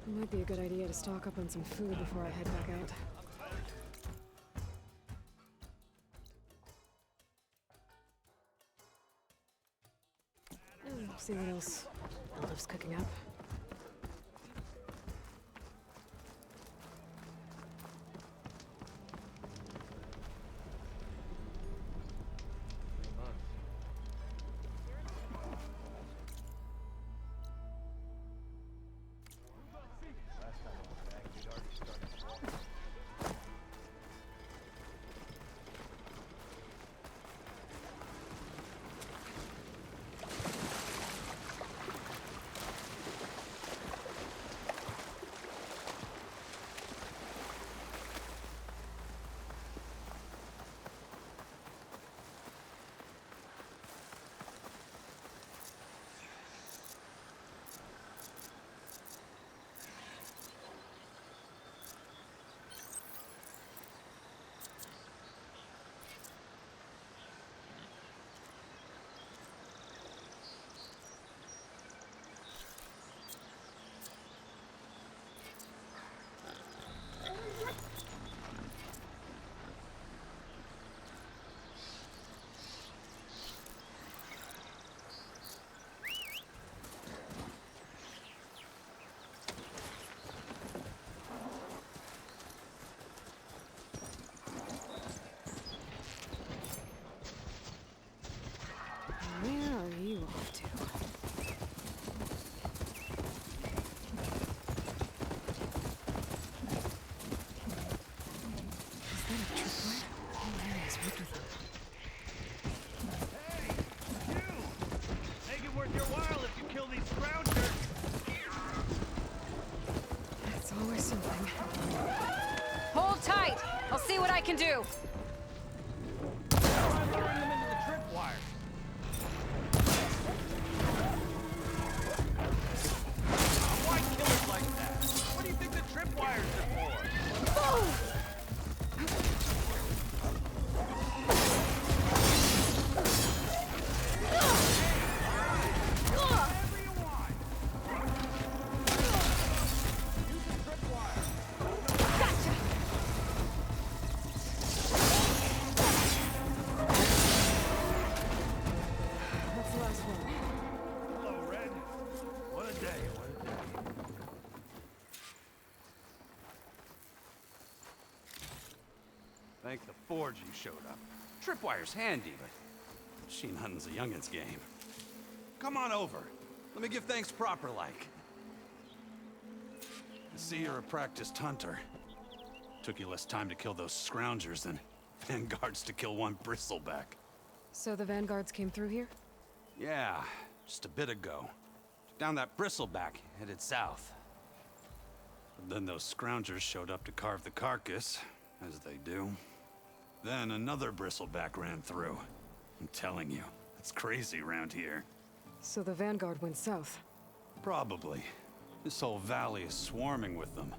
Might be a good idea to stock up on some food before I head back out. See what else Mildef's cooking up. Where are you off to? Is that a tripwire? Hilarious, worked with them. Hey, you! Make it worth your while if you kill these scroungers! It's always something. Hold tight! I'll see what I can do. Try luring them into the tripwire. Why kill it like that? What do you think the tripwires are for? Oh! That's the last one. Hello, Red. What a day, what a day. Thank the forge you showed up. Tripwire's handy, but machine hunting's a youngin's game. Come on over. Let me give thanks proper like. I see you're a practiced hunter. Took you less time to kill those scroungers than vanguards to kill one bristleback. So the vanguards came through here? Yeah, just a bit ago. Down that bristleback, headed south. But then those scroungers showed up to carve the carcass, as they do. Then another bristleback ran through. I'm telling you, it's crazy around here. So the vanguard went south? Probably. This whole valley is swarming with them.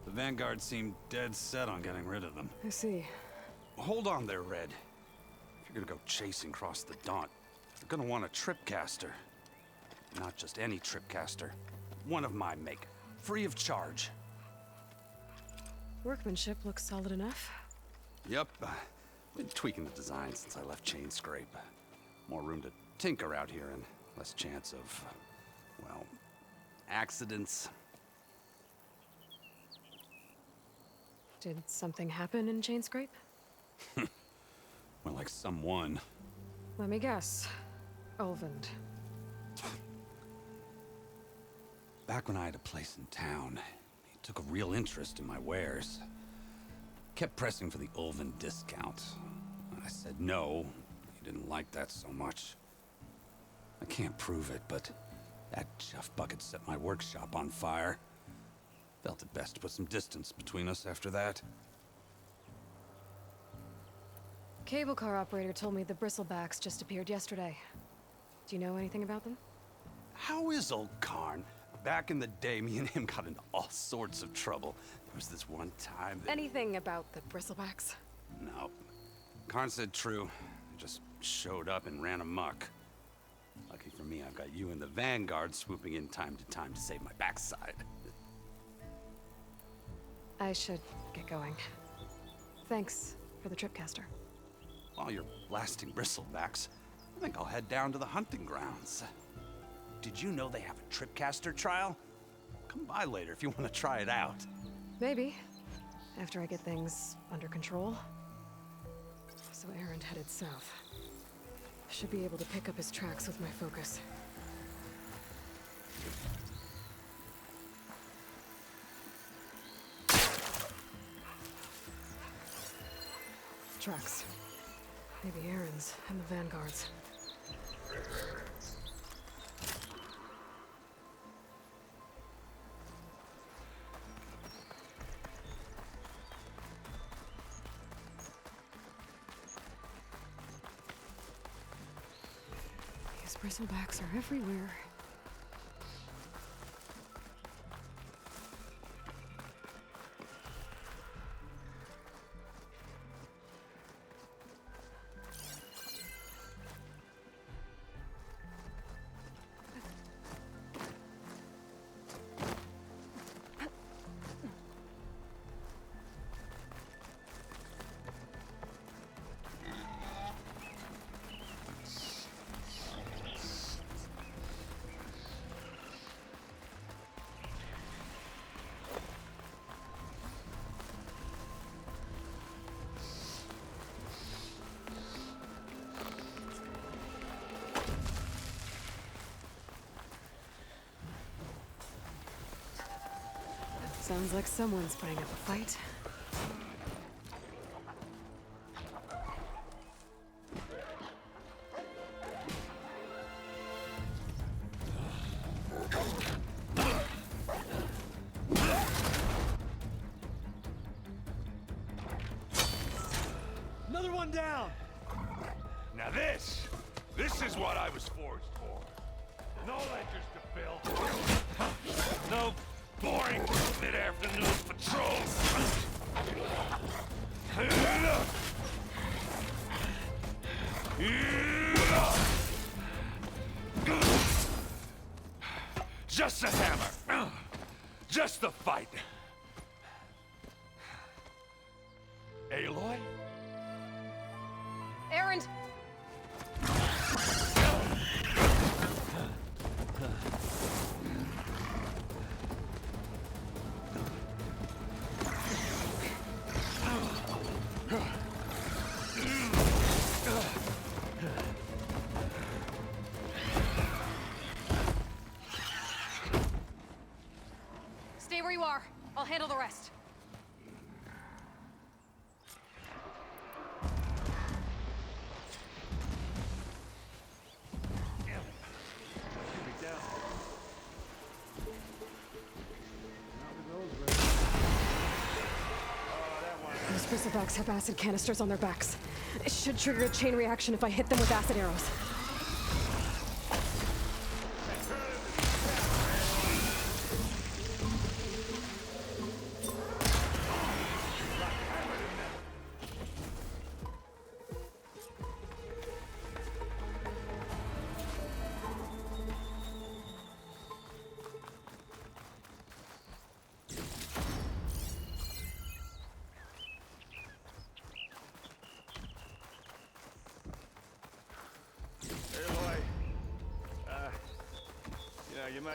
The vanguard seemed dead set on getting rid of them. I see. Hold on there, Red. If you're gonna go chasing across the Daunt, you're gonna want a tripcaster. Not just any tripcaster. One of my make. Free of charge. Workmanship looks solid enough. Yep. Been tweaking the design since I left Chainscrape. More room to tinker out here and less chance of, well, accidents. Did something happen in Chainscrape? Well, like someone. Let me guess. Ulvund. Back when I had a place in town, he took a real interest in my wares. Kept pressing for the Ulvund discount. I said no. He didn't like that so much. I can't prove it, but that chuff bucket set my workshop on fire. Felt it best to put some distance between us after that. Cable car operator told me the bristlebacks just appeared yesterday. Do you know anything about them? How is old Karn? Back in the day, me and him got into all sorts of trouble. There was this one time that... Anything about the bristlebacks? No. Karn said true. I just showed up and ran amok. Lucky for me, I've got you and the Vanguard swooping in time to save my backside. I should get going. Thanks for the tripcaster. While you're blasting bristlebacks, I think I'll head down to the hunting grounds. Did you know they have a tripcaster trial? Come by later if you want to try it out. Maybe. After I get things under control. So Erend headed south. Should be able to pick up his tracks with my focus. Tracks. Maybe Erend's and the Vanguard's. These bristlebacks are everywhere. Sounds like someone's putting up a fight. Another one down! Now this is what I was forged for. No ledgers to fill. No boring mid-afternoon patrols. Just a hammer. Just the fight. Aloy? Erend! handle the rest. Those bristlebacks have acid canisters on their backs. It should trigger a chain reaction if I hit them with acid arrows.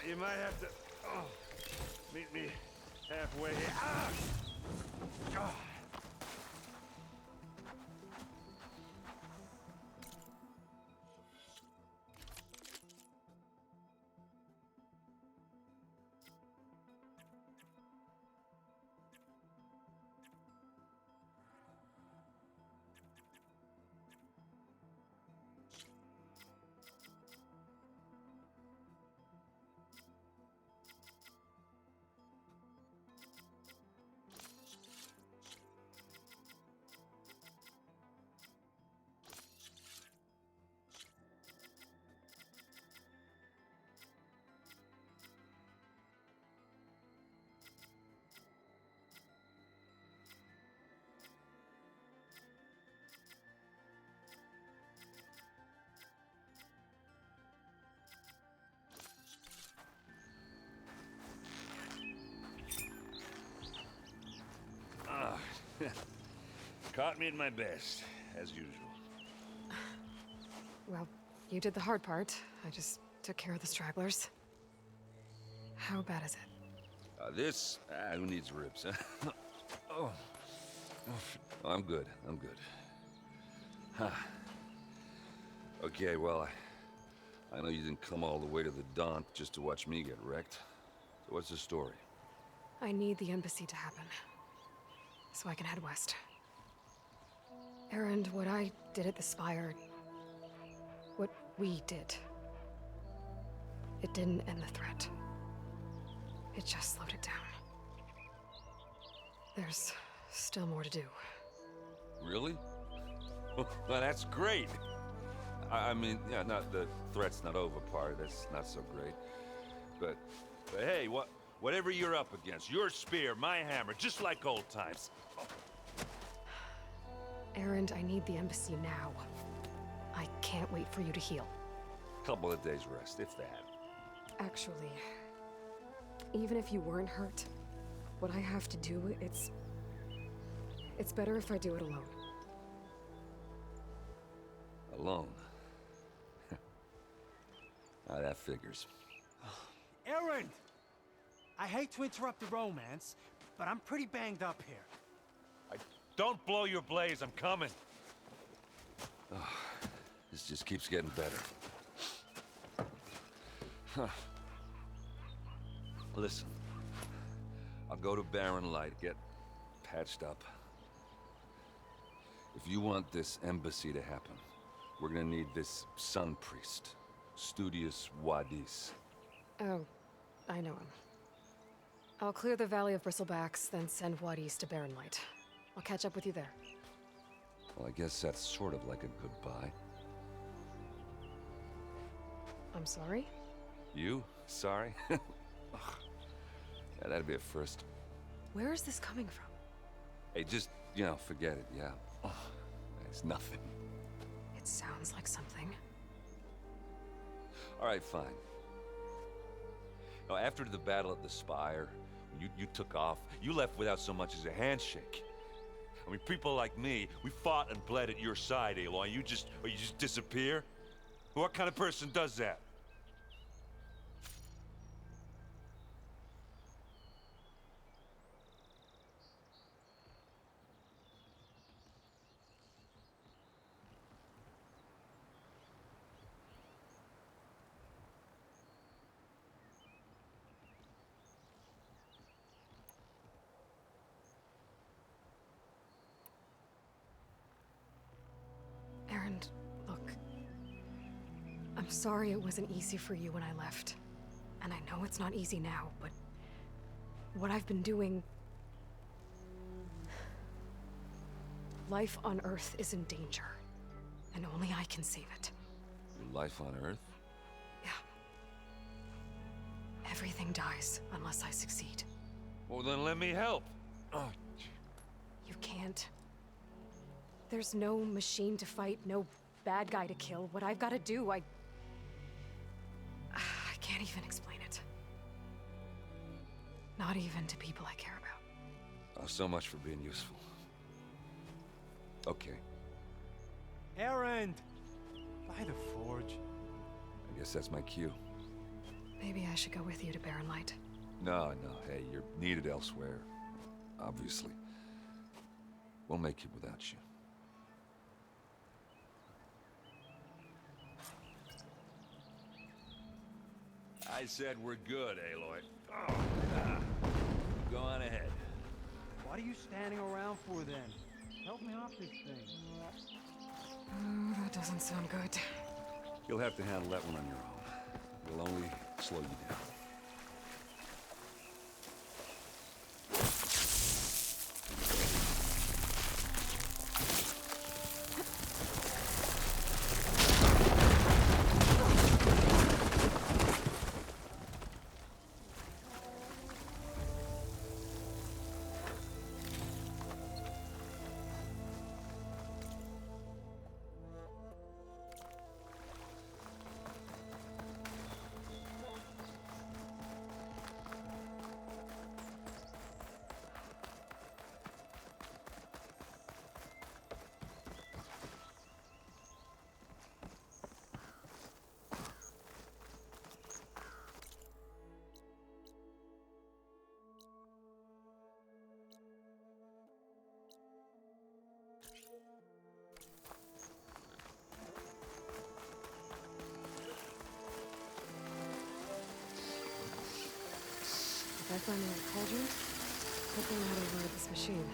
You might have to meet me halfway. Caught me at my best, as usual. Well, you did the hard part. I just took care of the stragglers. How bad is it? This? Who needs ribs, huh? Oh. I'm good. I'm good. Huh. Okay, well, I know you didn't come all the way to the Daunt just to watch me get wrecked. So what's the story? I need the embassy to happen, so I can head west. Erend, what I did at the Spire, what we did, it didn't end the threat. It just slowed it down. There's still more to do. Really? Well, that's great. I mean, yeah, not the threat's not over part. That's not so great. But hey, whatever you're up against, your spear, my hammer, just like old times. Erend, I need the embassy now. I can't wait for you to heal. Couple of days rest, if that. Actually, even if you weren't hurt, what I have to do, it's better if I do it alone. Alone? That figures. Erend! I hate to interrupt the romance, but I'm pretty banged up here. Don't blow your blaze, I'm coming. Oh, this just keeps getting better. Huh. Listen, I'll go to Barren Light, get patched up. If you want this embassy to happen, we're gonna need this sun priest, Studius Wadis. Oh, I know him. I'll clear the Valley of Bristlebacks, then send Wadis to Barren Light. I'll catch up with you there. Well, I guess that's sort of like a goodbye. I'm sorry? You? Sorry? Ugh. Yeah, that'd be a first. Where is this coming from? Hey, just, forget it, yeah. Oh, it's nothing. It sounds like something. All right, fine. Now, after the battle at the Spire, when you took off, you left without so much as a handshake. I mean, people like me, we fought and bled at your side, Aloy. You just disappear? What kind of person does that? I'm sorry it wasn't easy for you when I left. And I know it's not easy now, but what I've been doing... Life on Earth is in danger, and only I can save it. Your life on Earth? Yeah. Everything dies unless I succeed. Well, then let me help. Oh. You can't. There's no machine to fight, no bad guy to kill. What I've got to do, I can't even explain it. Not even to people I care about. Oh, so much for being useful. Okay. Erend! By the forge. I guess that's my cue. Maybe I should go with you to Barren Light. No, hey, you're needed elsewhere. Obviously. We'll make it without you. I said we're good, Aloy. Oh, go on ahead. What are you standing around for then? Help me off this thing. Oh, that doesn't sound good. You'll have to handle that one on your own. We'll only slow you down. If I find another cauldron, hopefully I'll override this machine.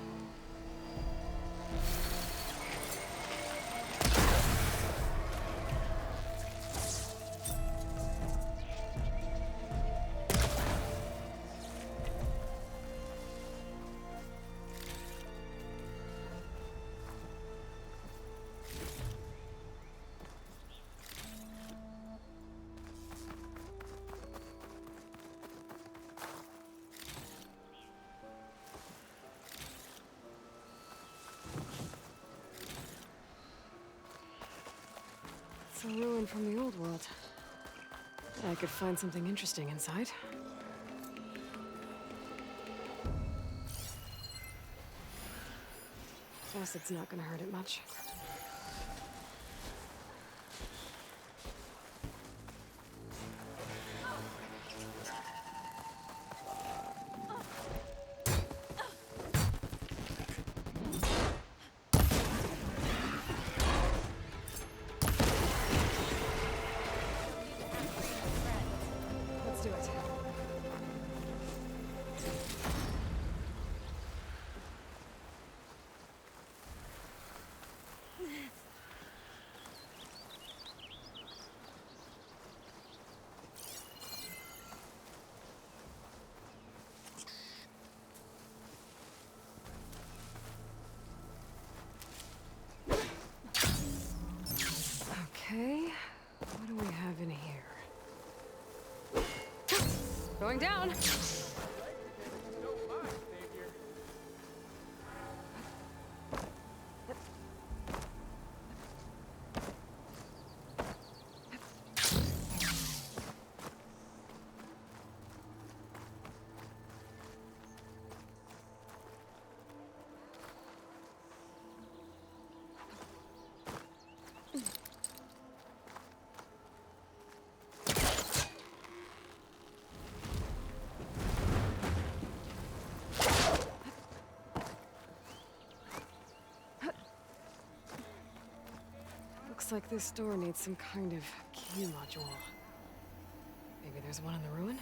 It's a ruin from the old world. I could find something interesting inside. Acid's not gonna hurt it much. Let's do it. Okay, what do we have in here? Going down! Looks like this door needs some kind of key module. Maybe there's one in the ruin?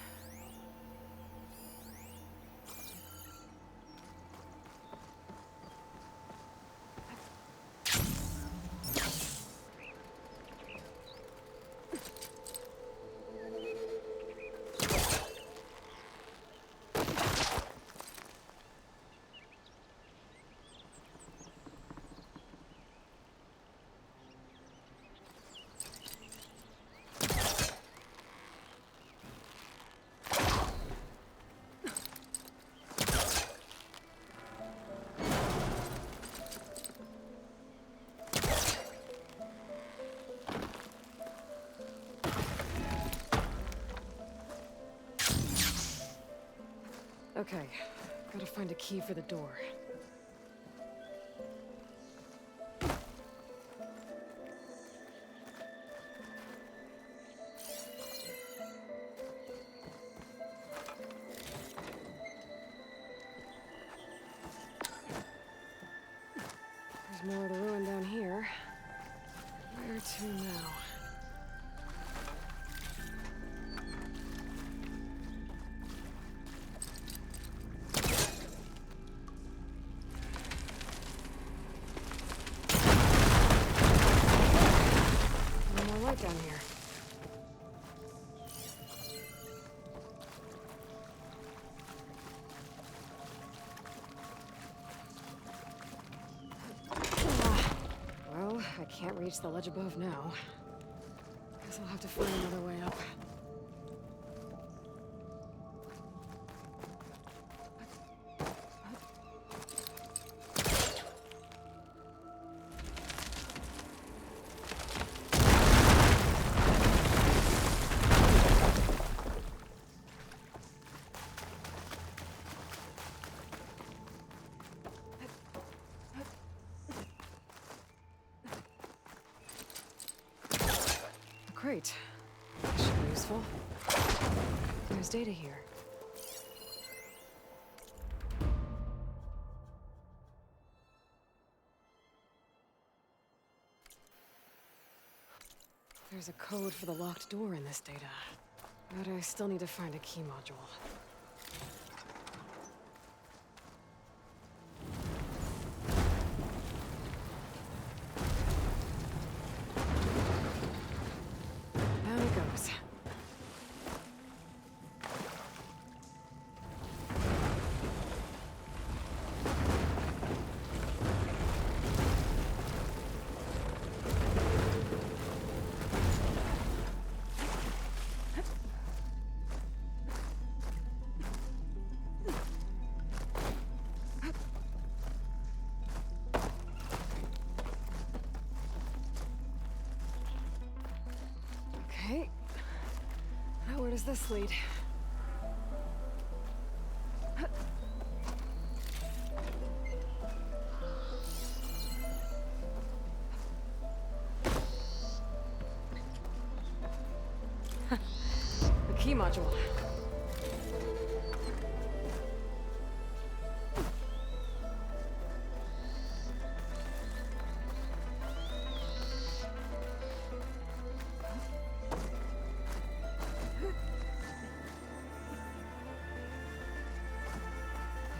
Okay, gotta find a key for the door. There's more of the ruin down here. Where to now? No more light down here. Well, I can't reach the ledge above now. Guess I'll have to find another way up. Great. That should be useful. There's data here. There's a code for the locked door in this data. But I still need to find a key module. Down it goes. Okay. Now where does this lead? The key module.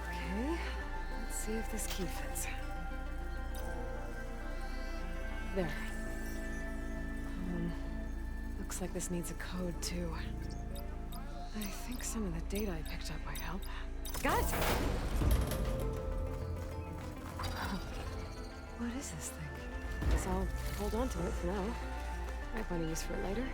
Okay, let's see if this key fits. There. Looks like this needs a code too. I think some of the data I picked up might help. Got it! What is this thing? Guess I'll hold on to it for now. Might find a use for it later.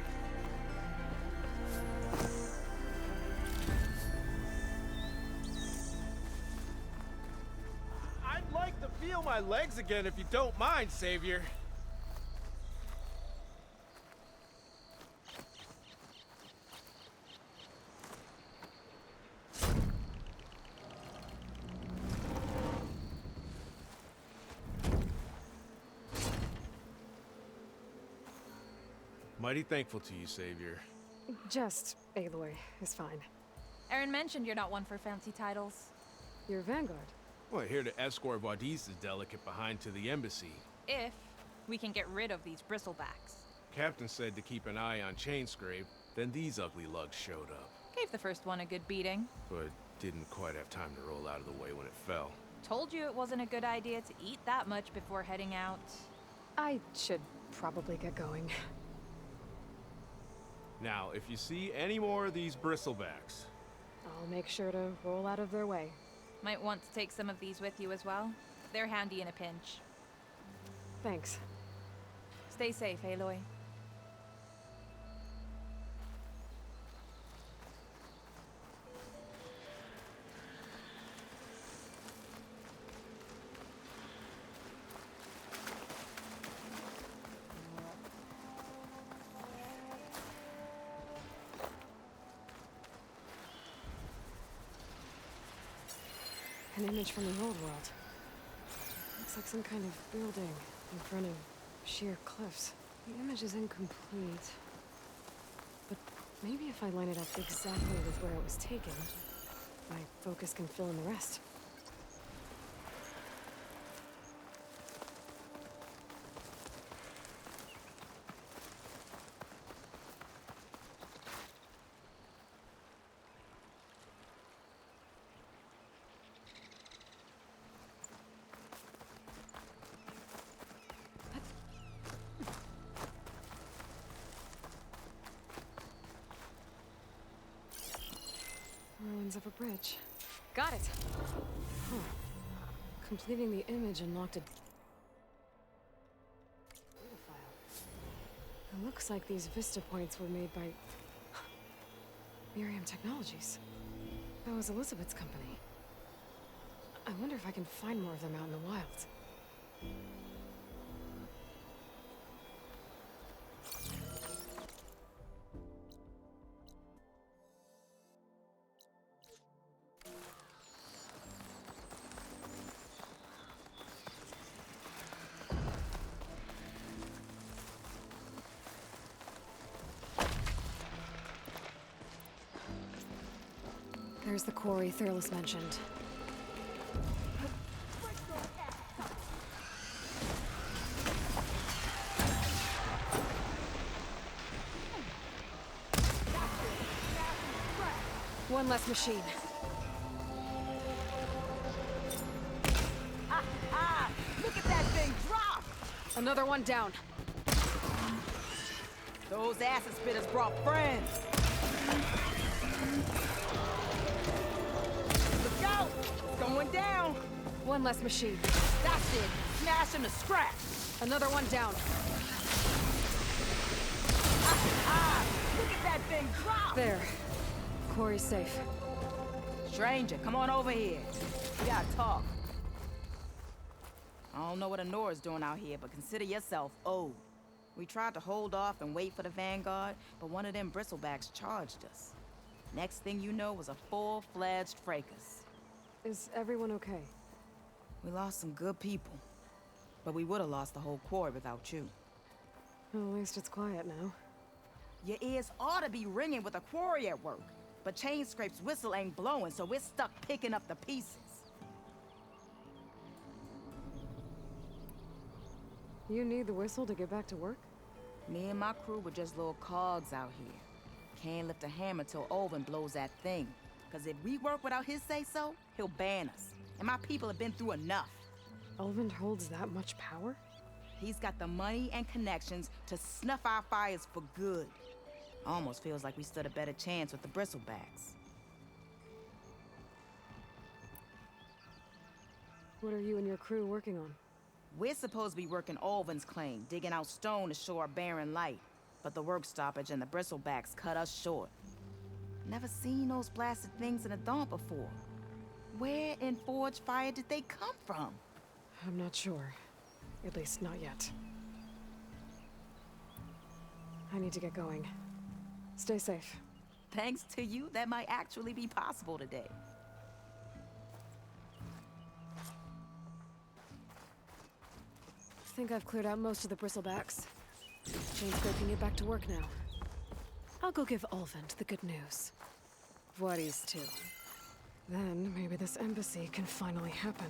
I'd like to feel my legs again if you don't mind, Savior. Mighty thankful to you, Savior. Just Aloy is fine. Aaron mentioned you're not one for fancy titles. You're Vanguard. Well, here to escort Wadis's delicate behind to the embassy. If we can get rid of these bristlebacks. Captain said to keep an eye on Chainscrape, then these ugly lugs showed up. Gave the first one a good beating. But didn't quite have time to roll out of the way when it fell. Told you it wasn't a good idea to eat that much before heading out. I should probably get going. Now, if you see any more of these bristlebacks... I'll make sure to roll out of their way. Might want to take some of these with you as well. They're handy in a pinch. Thanks. Stay safe, Aloy. An image from the old world. Looks like some kind of building in front of sheer cliffs. The image is incomplete. But maybe if I line it up exactly with where it was taken, my focus can fill in the rest. Ruins of a bridge. Got it! Huh. Completing the image unlocked a data file. It looks like these vista points were made by Miriam Technologies. That was Elizabeth's company. I wonder if I can find more of them out in the wild. There's the quarry Thurles mentioned. One less machine. Look at that thing drop! Another one down. Those acid spitters brought friends. Look out! It's going down! One less machine. That's it! Smash him to scratch! Another one down. Look at that thing drop! There. Quarry's safe. Stranger, come on over here. We gotta talk. I don't know what Honora's doing out here, but consider yourself owed. We tried to hold off and wait for the Vanguard, but one of them bristlebacks charged us. Next thing you know was a full-fledged fracas. Is everyone okay? We lost some good people, but we would have lost the whole quarry without you. Well, at least it's quiet now. Your ears ought to be ringing with a quarry at work, but Chainscrape's whistle ain't blowing, so we're stuck picking up the pieces. You need the whistle to get back to work? Me and my crew were just little cogs out here. Can't lift a hammer till Olvin blows that thing. Cause if we work without his say-so, he'll ban us. And my people have been through enough. Olvin holds that much power? He's got the money and connections to snuff our fires for good. Almost feels like we stood a better chance with the bristlebacks. What are you and your crew working on? We're supposed to be working Olvin's claim, digging out stone to show our barren light. But the work stoppage and the bristlebacks cut us short. Never seen those blasted things in a dawn before. Where in Forge Fire did they come from? I'm not sure. At least not yet. I need to get going. Stay safe. Thanks to you, that might actually be possible today. I think I've cleared out most of the bristlebacks. Chainscrape can get back to work now. I'll go give Olvent the good news. Voorhees too. Then maybe this embassy can finally happen.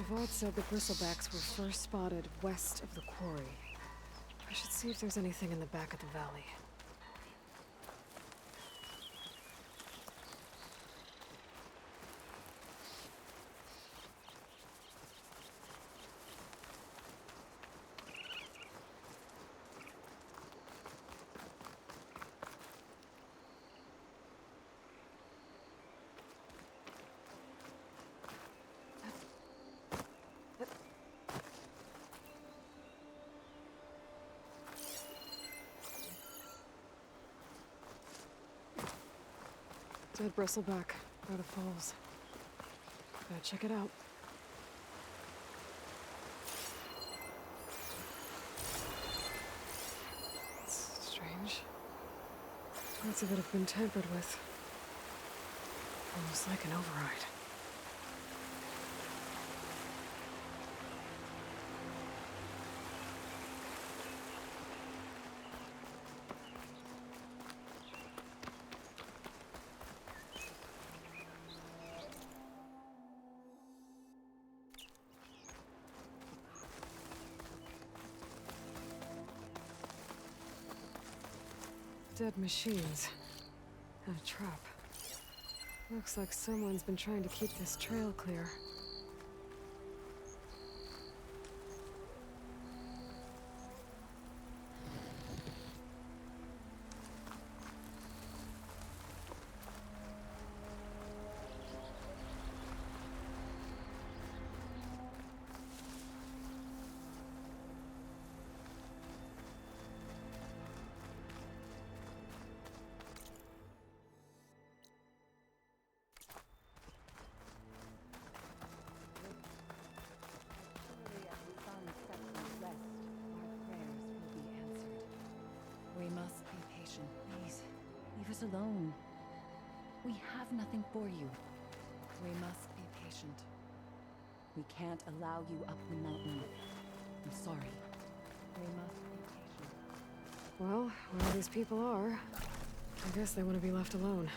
Javad said the bristlebacks were first spotted west of the quarry. I should see if there's anything in the back of the valley. Dead bristleback, by the falls. Gotta check it out. It's strange. Parts of it have been tampered with. Almost like an override. Dead machines. And a trap. Looks like someone's been trying to keep this trail clear. We must be patient. Please, leave us alone. We have nothing for you. We must be patient. We can't allow you up the mountain. I'm sorry. We must be patient. Well, where these people are, I guess they want to be left alone.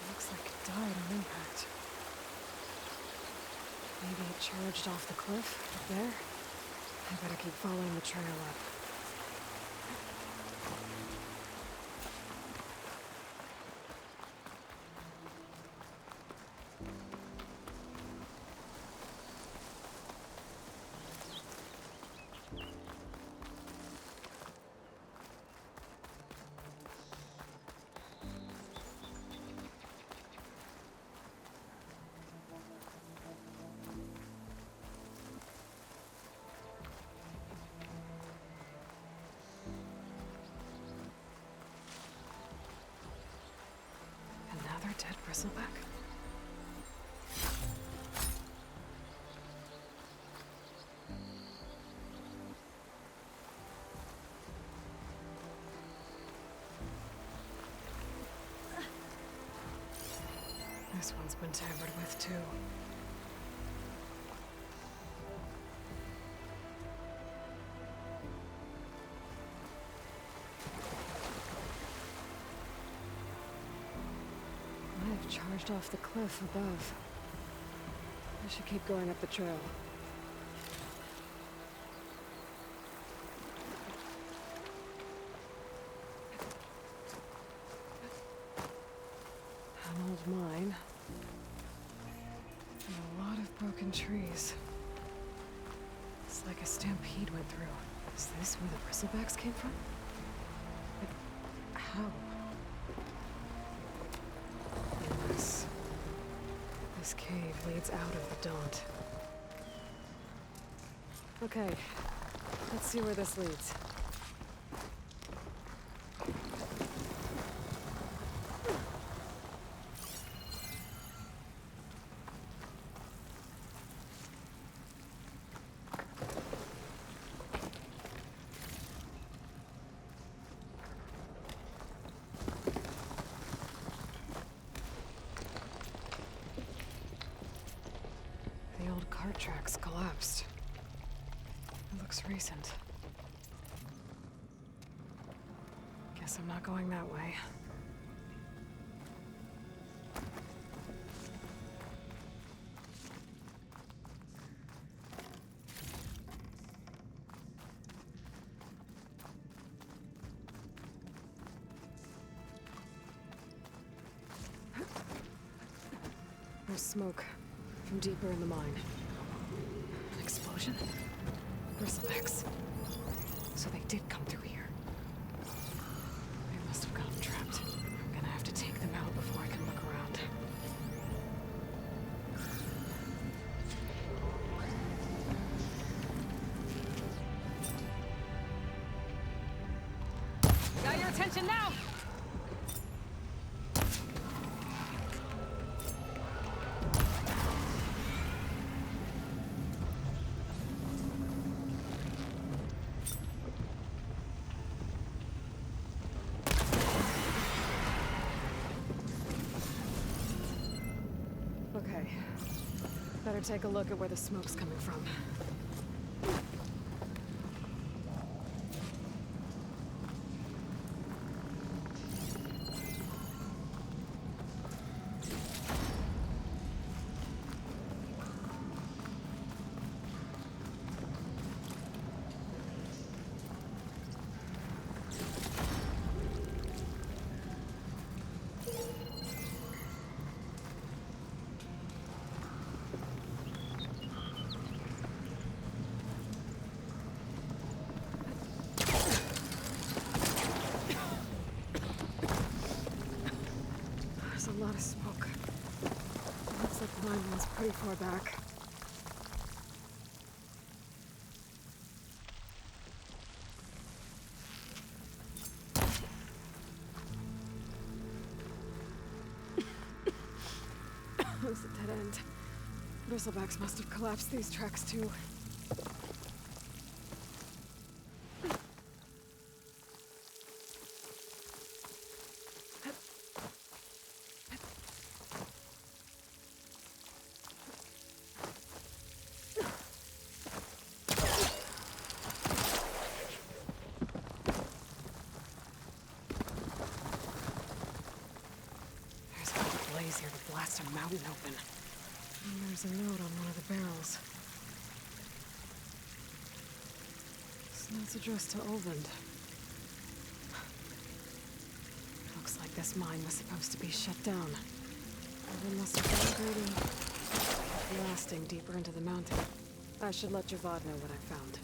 Looks like it died on impact. Maybe it charged off the cliff up there. I better keep following the trail up. Another dead bristleback? This one's been tampered with too. charged off the cliff above. I should keep going up the trail. An old mine. And a lot of broken trees. It's like a stampede went through. Is this where the bristlebacks came from? But how? Unless this cave leads out of the Daunt. Okay, let's see where this leads. The old cart tracks collapsed. It looks recent. Guess I'm not going that way. There's smoke from deeper in the mine. An explosion? Bristlebacks. So they did come through here. They must have gotten trapped. I'm gonna have to take them out before I can look around. Got your attention now! Okay. Better take a look at where the smoke's coming from. There's a lot of smoke. It looks like the mine runs pretty far back. It's a dead end. Bristlebacks must have collapsed these tracks too. There's got a blaze here to blast a mountain open. And there's a note on one of the barrels. This note's addressed to Olvend. Looks like this mine was supposed to be shut down. Olvend must have downgraded and blasting deeper into the mountain. I should let Javad know what I found.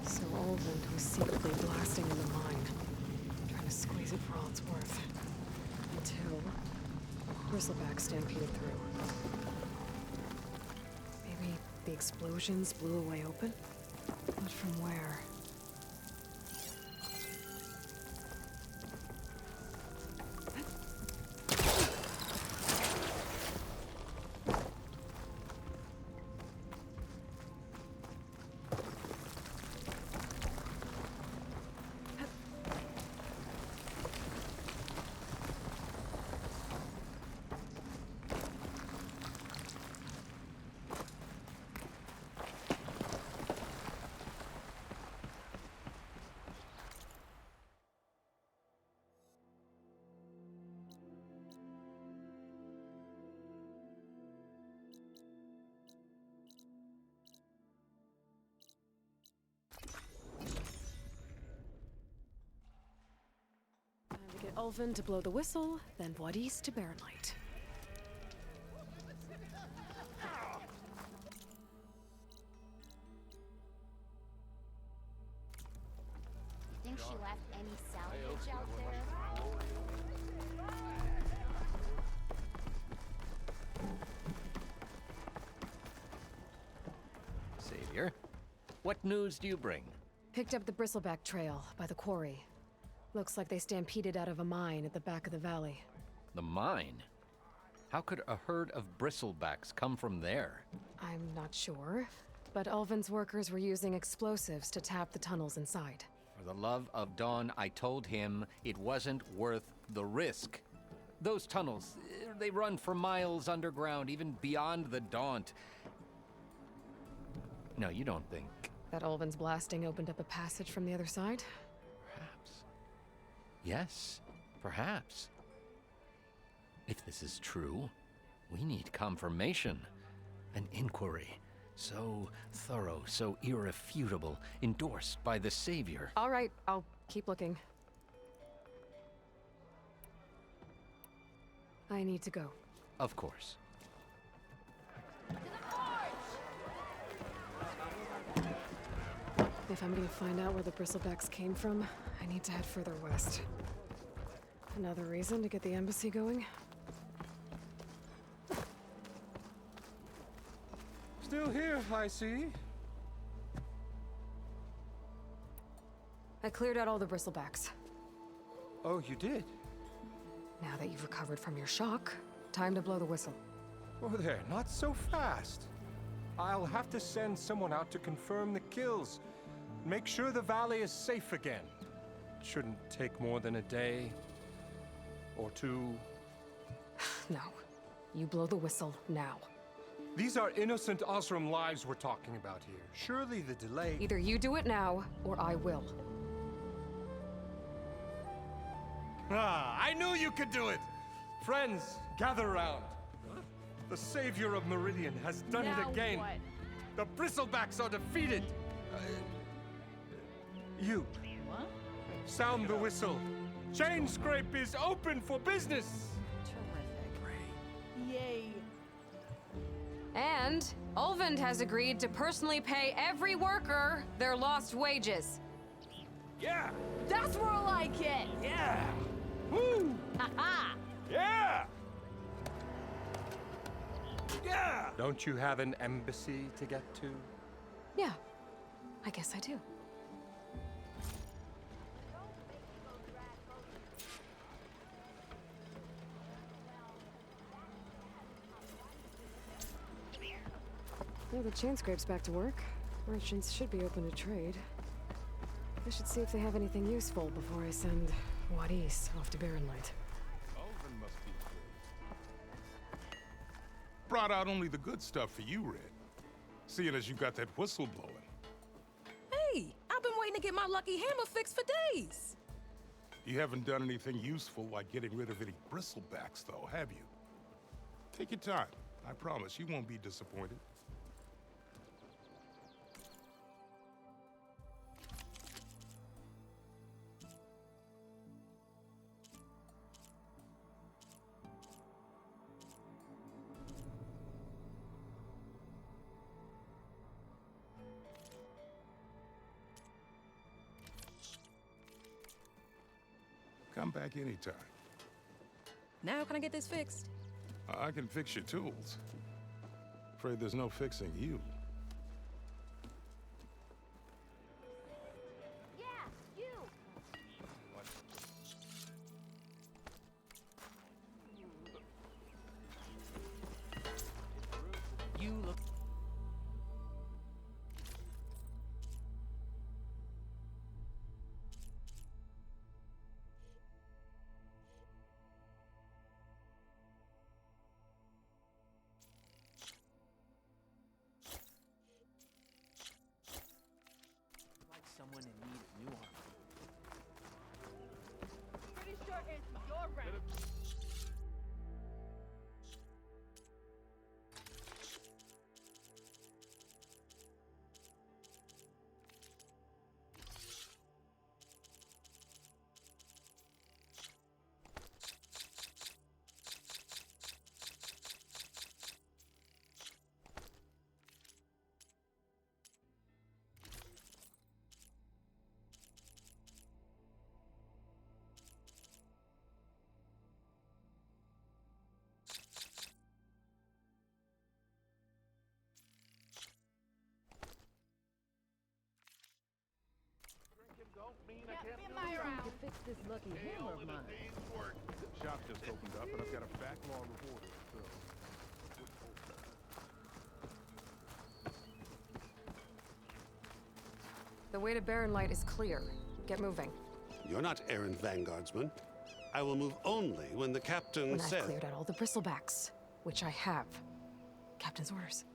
So Olvend was secretly blasting in the mine, trying to squeeze it for all it's worth. Until Bristleback stampeded through. Maybe the explosions blew a way open? But from where? Ulvin to blow the whistle, then Wadis to bear light. Think she left any salvage out there? Savior, what news do you bring? Picked up the bristleback trail by the quarry. Looks like they stampeded out of a mine at the back of the valley. The mine? How could a herd of bristlebacks come from there? I'm not sure, but Ulvin's workers were using explosives to tap the tunnels inside. For the love of Dawn, I told him it wasn't worth the risk. Those tunnels, they run for miles underground, even beyond the Daunt. No, you don't think... That Ulvin's blasting opened up a passage from the other side? Perhaps. Yes, perhaps. If this is true, we need confirmation. An inquiry. So thorough, so irrefutable, endorsed by the Savior. All right, I'll keep looking. I need to go. Of course. If I'm gonna find out where the bristlebacks came from, I need to head further west. Another reason to get the embassy going? Still here, I see. I cleared out all the bristlebacks. Oh, you did? Now that you've recovered from your shock, time to blow the whistle. Oh, there, not so fast. I'll have to send someone out to confirm the kills. Make sure the valley is safe again. Shouldn't take more than a day or two. No. You blow the whistle now. These are innocent Osram lives we're talking about here. Surely the delay... Either you do it now, or I will. Ah, I knew you could do it! Friends, gather around. The savior of Meridian has done it again. What? The bristlebacks are defeated. You. What? Sound the whistle. Chain Scrape is open for business. Terrific. Yay. And Ulvin has agreed to personally pay every worker their lost wages. Yeah! That's more like it! Yeah! Woo! Ha-ha! Yeah! Yeah! Don't you have an embassy to get to? Yeah, I guess I do. Well, the chain scrape's back to work. Merchants should be open to trade. I should see if they have anything useful before I send Wadis off to Barren Light. Ulvin must be good. Brought out only the good stuff for you, Red. Seeing as you got that whistle blowing. Hey, I've been waiting to get my lucky hammer fixed for days. You haven't done anything useful like getting rid of any bristlebacks, though, have you? Take your time. I promise you won't be disappointed. Come back anytime. Now can I get this fixed? I can fix your tools. Afraid there's no fixing you. Yeah, you! You look... this lucky hammer of mine? Shop just opened up, and I've got a backlog of orders, so... The way to Barren Light is clear. Get moving. You're not errand vanguardsman. I will move only when the captain When says... I've cleared out all the bristlebacks, which I have. Captain's orders.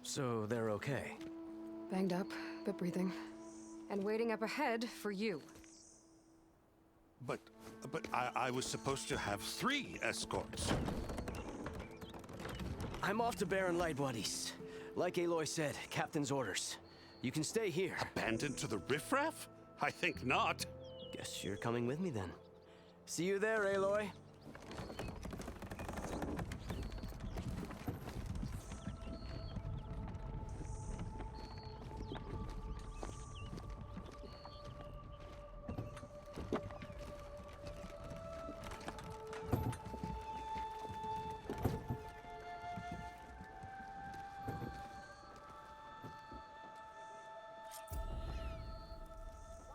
So they're okay? Banged up, but breathing. And waiting up ahead for you. But I was supposed to have 3 escorts. I'm off to Barren Light, buddies. Like Aloy said, Captain's orders. You can stay here. Abandoned to the riffraff? I think not. Guess you're coming with me then. See you there, Aloy.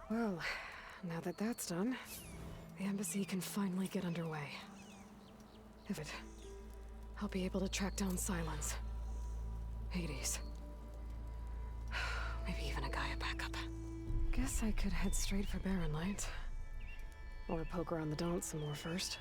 Well, now that that's done, the embassy can finally get underway. If it... I'll be able to track down Silence. Hades. Maybe even a Gaia backup. Guess I could head straight for Barren Light. Or poke around the Daunt some more first.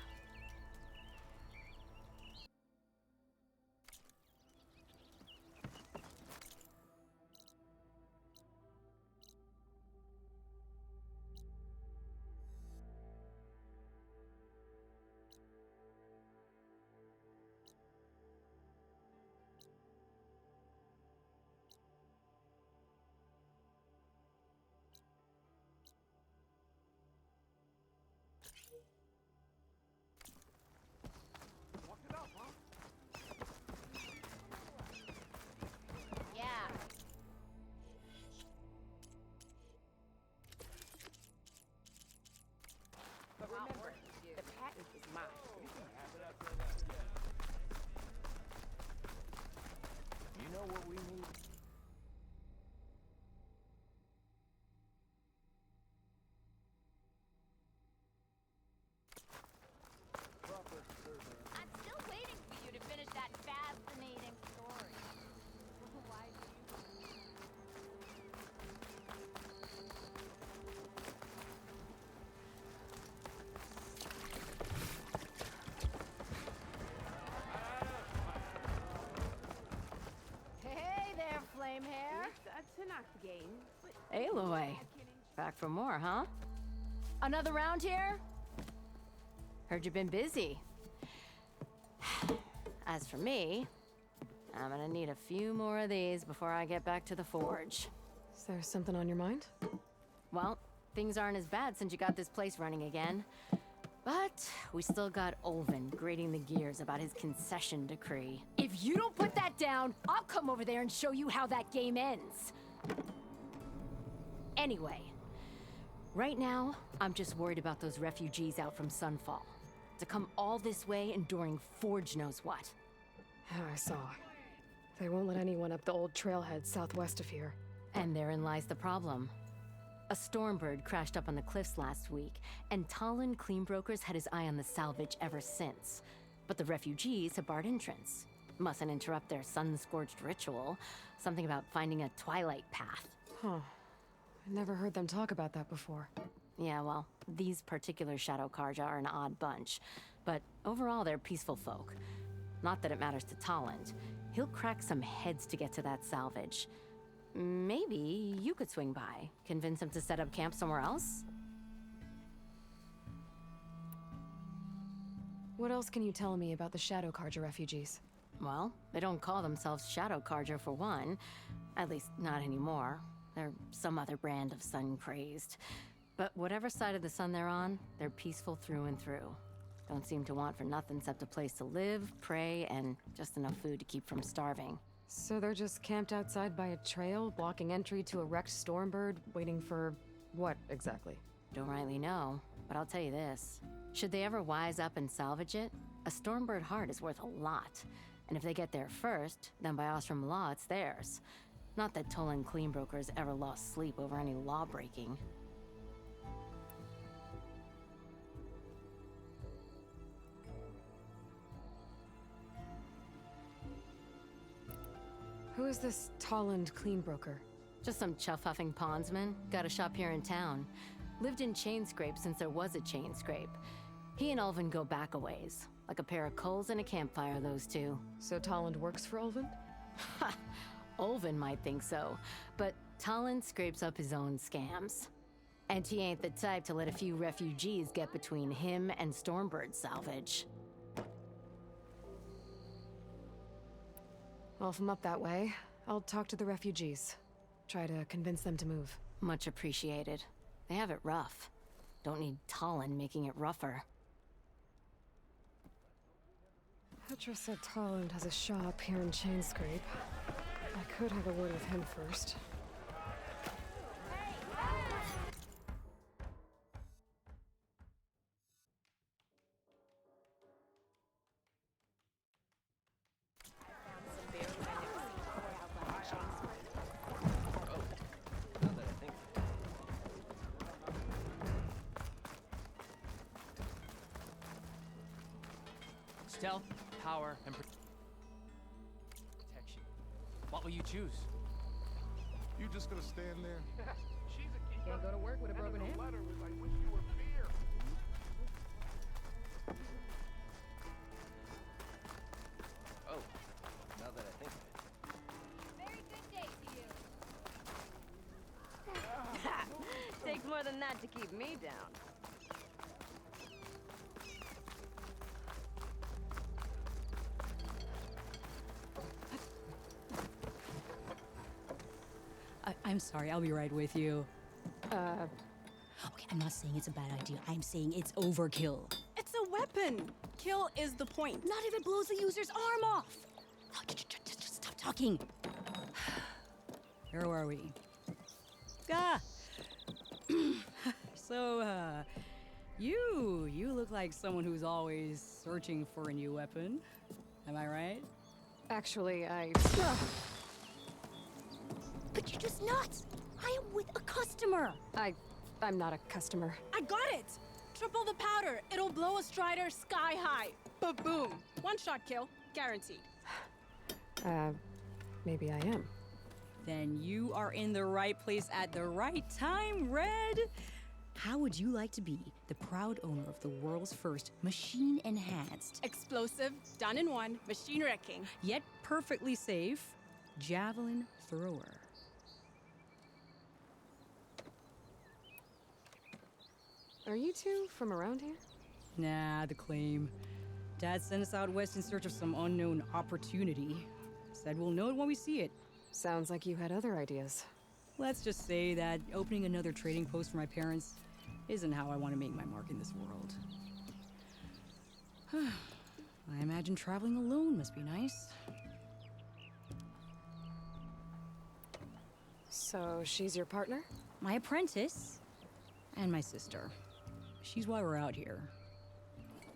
I'm still waiting for you to finish that fascinating story. Why do you... Hey there, flame hair. Aloy. Back for more, huh? Another round here? Heard you've been busy. As for me, I'm gonna need a few more of these before I get back to the forge. Is there something on your mind? Well, things aren't as bad since you got this place running again. But we still got Olvin grating the gears about his concession decree. If you don't put that down, I'll come over there and show you how that game ends. Anyway, right now, I'm just worried about those refugees out from Sunfall. To come all this way enduring Forge knows what. I saw. They won't let anyone up the old trailhead southwest of here. And therein lies the problem. A Stormbird crashed up on the cliffs last week, and Talon Cleanbrokers had his eye on the salvage ever since. But the refugees have barred entrance. Mustn't interrupt their sun-scorched ritual. Something about finding a twilight path. Huh. I never heard them talk about that before. Yeah, well, these particular Shadow Karja are an odd bunch. But overall, they're peaceful folk. Not that it matters to Talon. He'll crack some heads to get to that salvage. Maybe you could swing by, convince him to set up camp somewhere else? What else can you tell me about the Shadow Karja refugees? Well, they don't call themselves Shadow Karja for one. At least, not anymore. They're some other brand of sun-crazed. But whatever side of the sun they're on, they're peaceful through and through. Don't seem to want for nothing except a place to live, pray, and just enough food to keep from starving. So they're just camped outside by a trail, blocking entry to a wrecked Stormbird, waiting for what exactly? Don't rightly know, but I'll tell you this. Should they ever wise up and salvage it, a Stormbird heart is worth a lot. And if they get there first, then by Ostrom law, it's theirs. Not that Tolan Cleanbrokers ever lost sleep over any law breaking. Who is this Tolland clean broker? Just some chuff-huffing pondsman. Got a shop here in town. Lived in Chainscrape since there was a Chainscrape. He and Ulvin go back a ways. Like a pair of coals and a campfire, those two. So Tolland works for Ulvin? Ha! Ulvin might think so, but Tolland scrapes up his own scams. And he ain't the type to let a few refugees get between him and Stormbird salvage. Well, if I'm up that way, I'll talk to the refugees. Try to convince them to move. Much appreciated. They have it rough. Don't need Tolland making it rougher. Petra said Tolland has a shop here in Chainscrape. I could have a word with him first. Stealth, power, and protection. What will you choose? You just gonna stand there? Can't go to work with a broken hand. Oh, now that I think of it. Very good day to you. Takes more than that to keep me down. I'm sorry, I'll be right with you. Okay, I'm not saying it's a bad idea. I'm saying it's overkill. It's a weapon. Kill is the point. Not if it blows the user's arm off. Oh, just stop talking. Where were we? Ah! So, you look like someone who's always searching for a new weapon. Am I right? Actually, But you're just nuts! I am with a customer! I'm not a customer. I got it! Triple the powder. It'll blow a Strider sky high. Ba-boom. One shot kill. Guaranteed. Maybe I am. Then you are in the right place at the right time, Red! How would you like to be the proud owner of the world's first machine-enhanced, explosive, done in one, machine wrecking, yet perfectly safe, javelin thrower? Are you two from around here? Nah, the claim. Dad sent us out west in search of some unknown opportunity. Said we'll know it when we see it. Sounds like you had other ideas. Let's just say that opening another trading post for my parents isn't how I want to make my mark in this world. I imagine traveling alone must be nice. So she's your partner? My apprentice and my sister. She's why we're out here.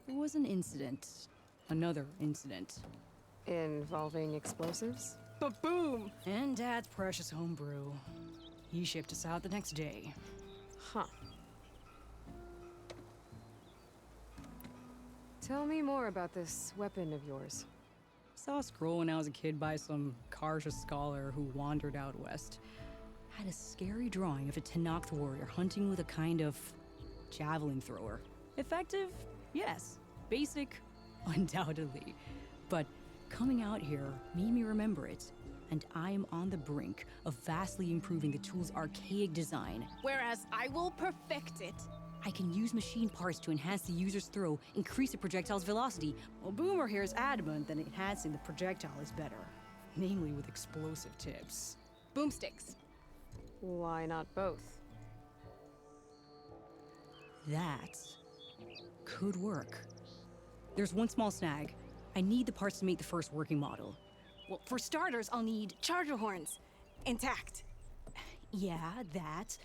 There was an incident. Another incident. Involving explosives? Ba-boom! And Dad's precious homebrew. He shipped us out the next day. Huh. Tell me more about this weapon of yours. Saw a scroll when I was a kid by some Karja scholar who wandered out west. Had a scary drawing of a Tenakth warrior hunting with a kind of javelin thrower. Effective? Yes. Basic? Undoubtedly. But coming out here made me remember it. And I am on the brink of vastly improving the tool's archaic design. Whereas I will perfect it. I can use machine parts to enhance the user's throw, increase the projectile's velocity. Well, Boomer here is adamant that enhancing the projectile is better. Namely with explosive tips. Boomsticks. Why not both? That could work. There's one small snag. I need the parts to make the first working model. Well, for starters, I'll need charger horns. Intact. Yeah, that.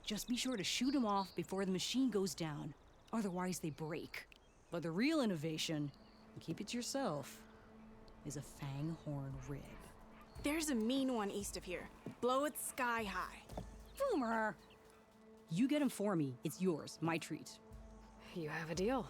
Just be sure to shoot them off before the machine goes down. Otherwise, they break. But the real innovation, and keep it to yourself, is a fang horn rib. There's a mean one east of here. Blow it sky high. Boomer! You get him for me. It's yours. My treat. You have a deal.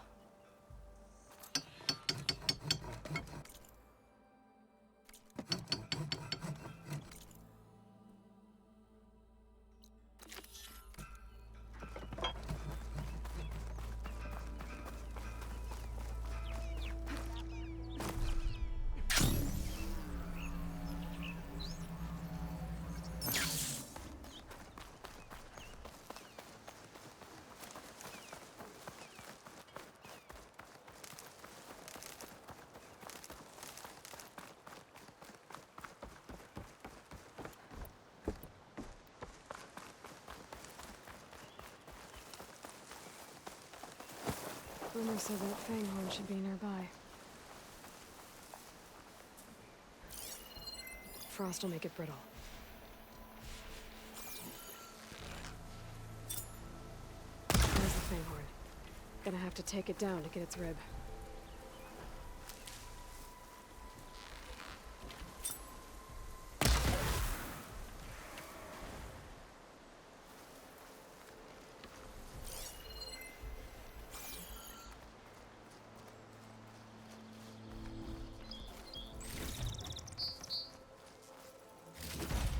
Boomer said that Fanghorn should be nearby. Frost will make it brittle. There's the Fanghorn. Gonna have to take it down to get its rib.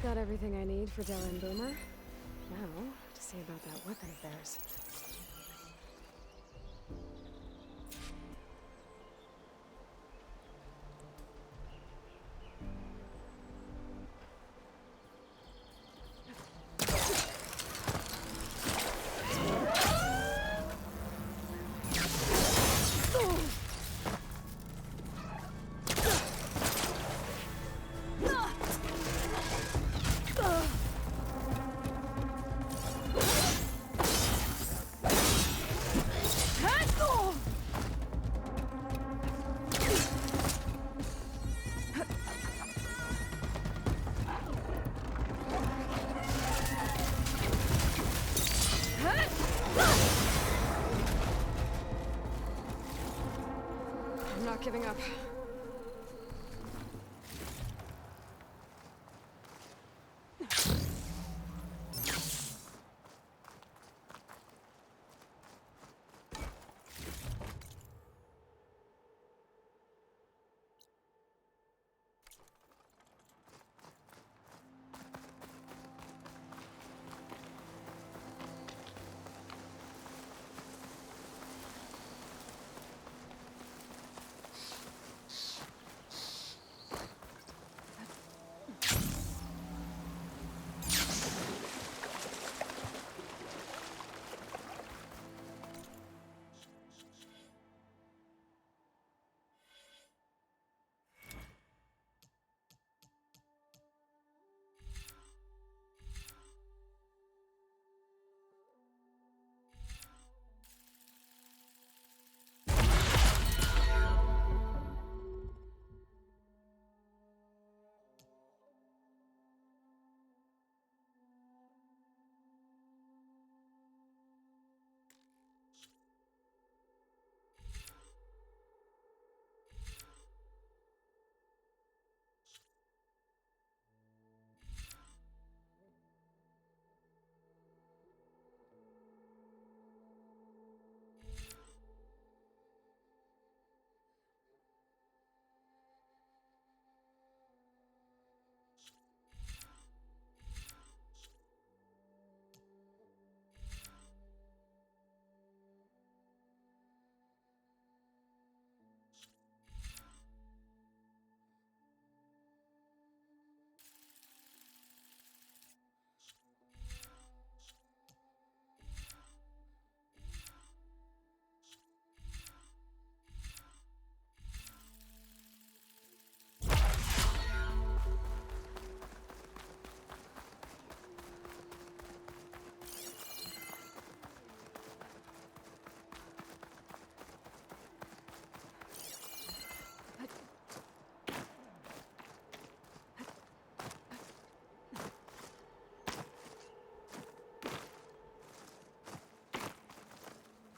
Got everything I need for Della and Boomer. Now, to see about that weapon of theirs. I'm not giving up.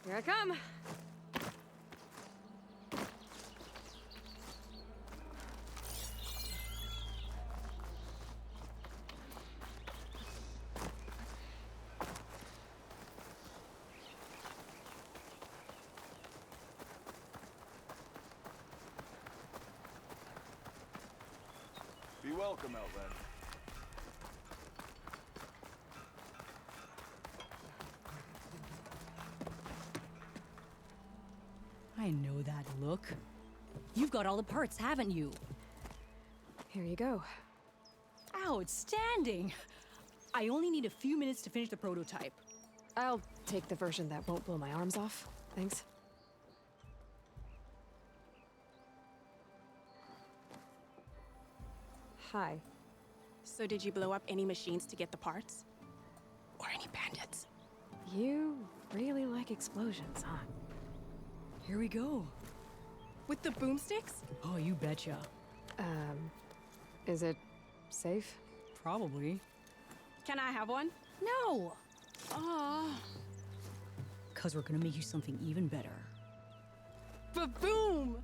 Here I come. Be welcome, Elven. I know that look. You've got all the parts, haven't you? Here you go. Outstanding! I only need a few minutes to finish the prototype. I'll take the version that won't blow my arms off. Thanks. Hi. So did you blow up any machines to get the parts? Or any bandits? You really like explosions, huh? Here we go. With the boomsticks? Oh, you betcha. Is it safe? Probably. Can I have one? No! Ah. Cause we're gonna make you something even better. Ba-boom!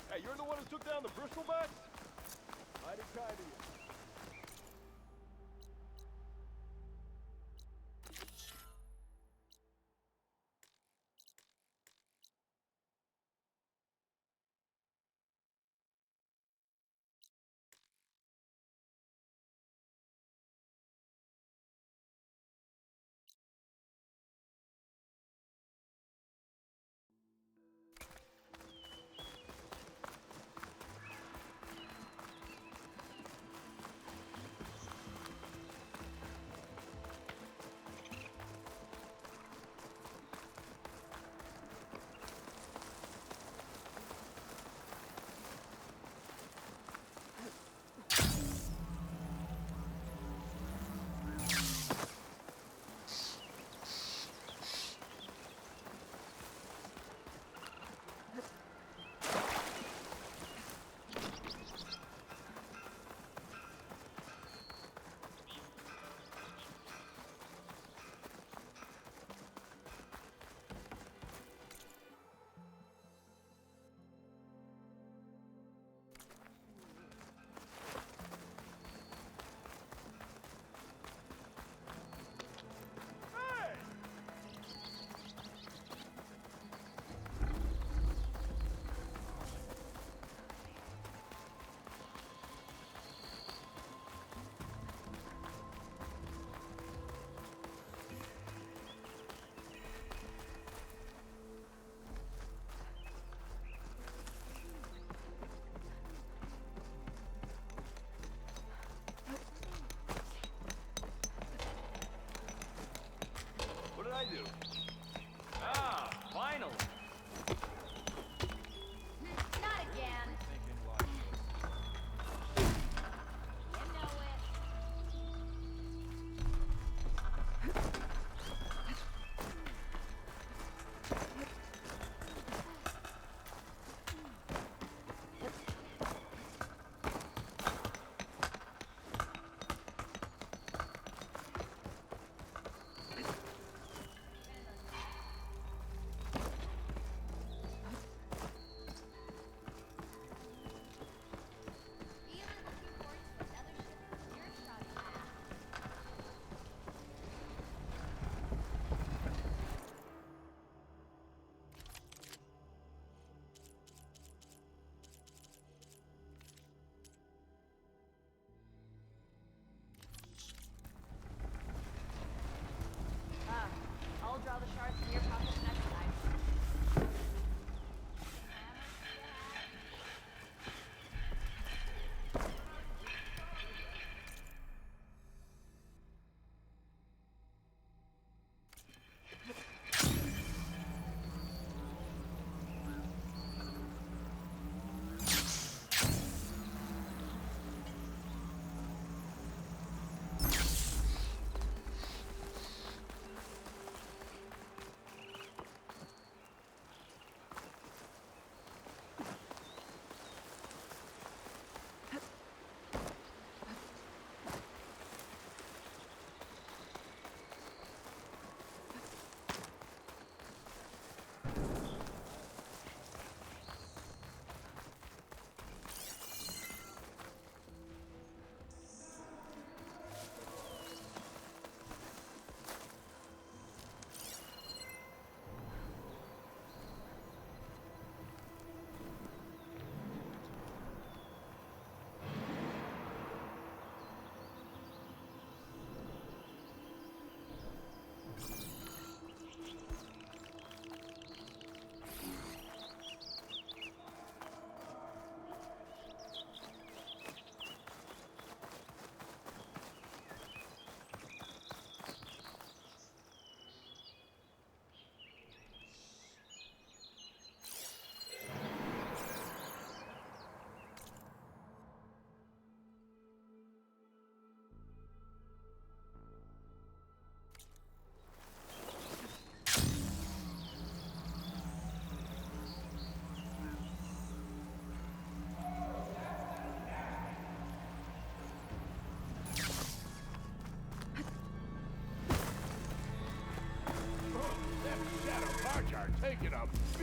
Hey, you're the one who took down the bristlebacks? Mighty kind of you. What did I do? Ah, finally! Not again. You know it.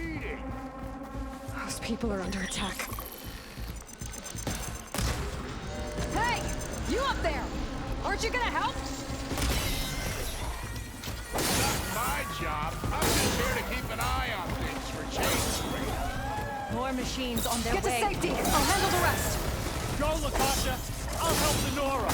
bleeding! Those people are under attack. Hey! You up there! Aren't you gonna help? Not my job. I'm just here to keep an eye on things for change. More machines on their Get way. to safety! I'll handle the rest! Go, Lakasha! I'll help the Nora!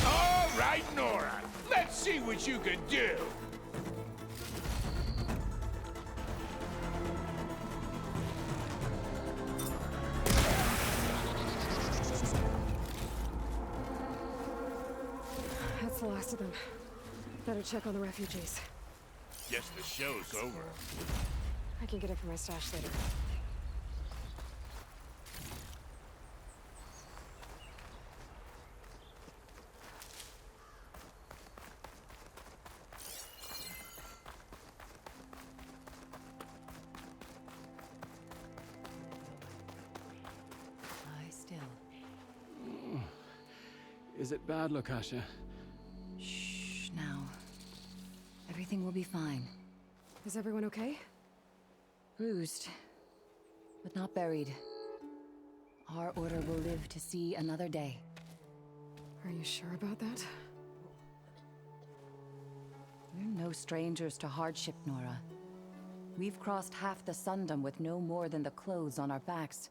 All right, Nora. Let's see what you can do. That's the last of them. Better check on the refugees. Guess the show's over. I can get it from my stash later. Lie still. Is it bad, Lakasha? Shh, now. Everything will be fine. Is everyone okay? Bruised, but not buried. Our order will live to see another day. Are you sure about that? We're no strangers to hardship, Nora. We've crossed half the Sundom with no more than the clothes on our backs.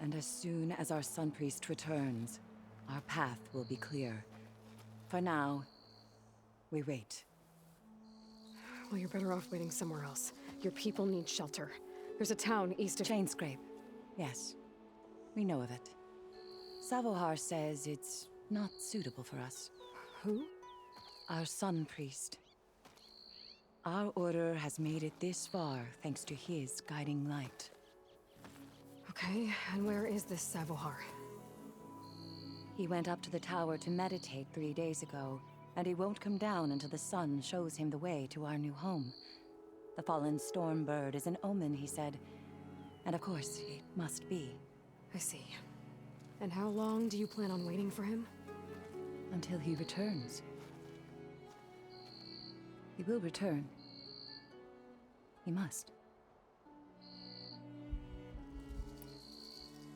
And as soon as our Sun Priest returns, our path will be clear. For now, we wait. Well, you're better off waiting somewhere else. Your people need shelter. There's a town east of... Chainscrape. Yes. We know of it. Savohar says it's not suitable for us. Who? Our Sun Priest. Our order has made it this far thanks to his guiding light. Okay, and where is this Savohar? He went up to the tower to meditate 3 days ago, and he won't come down until the sun shows him the way to our new home. The fallen storm bird is an omen, he said. And of course, it must be. I see. And how long do you plan on waiting for him? Until he returns. He will return. He must.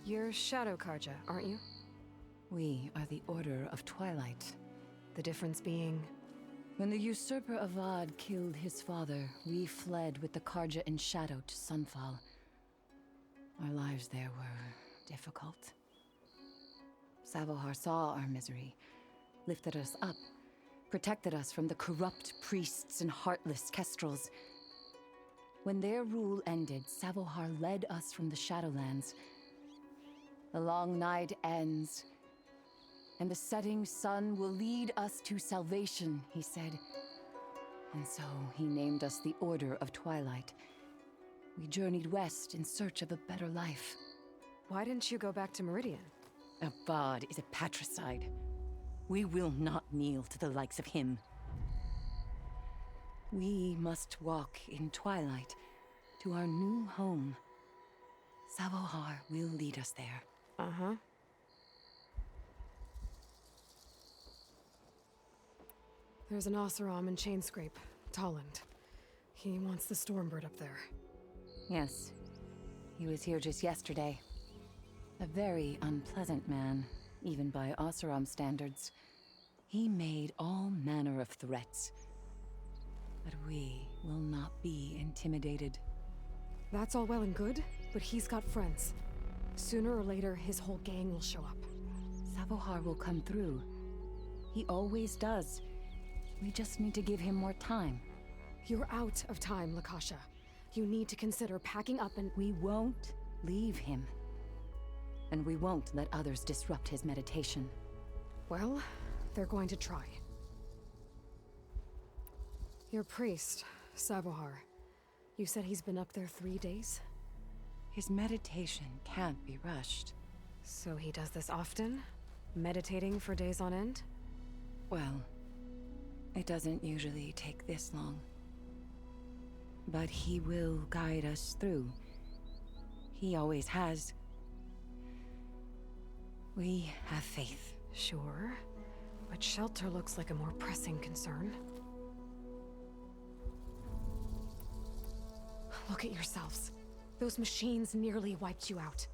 You're Shadow Karja, aren't you? We are the Order of Twilight. The difference being... When the usurper Avad killed his father, we fled with the Karja in shadow to Sunfall. Our lives there were difficult. Savohar saw our misery, lifted us up, protected us from the corrupt priests and heartless kestrels. When their rule ended, Savohar led us from the Shadowlands. The long night ends, and the setting sun will lead us to salvation, he said. And so he named us the Order of Twilight. We journeyed west in search of a better life. Why didn't you go back to Meridian? Avad is a patricide. We will not kneel to the likes of him. We must walk in twilight to our new home. Savohar will lead us there. Uh-huh. There's an Oseram in Chainscrape, Tolland. He wants the Stormbird up there. Yes. He was here just yesterday. A very unpleasant man, even by Oseram standards. He made all manner of threats. But we will not be intimidated. That's all well and good, but he's got friends. Sooner or later, his whole gang will show up. Savohar will come through. He always does. We just need to give him more time. You're out of time, Lakasha. You need to consider packing up and... We won't leave him. And we won't let others disrupt his meditation. Well, they're going to try. Your priest, Savohar. You said he's been up there 3 days? His meditation can't be rushed. So he does this often? Meditating for days on end? Well, it doesn't usually take this long. But he will guide us through. He always has. We have faith. Sure. But shelter looks like a more pressing concern. Look at yourselves. Those machines nearly wiped you out.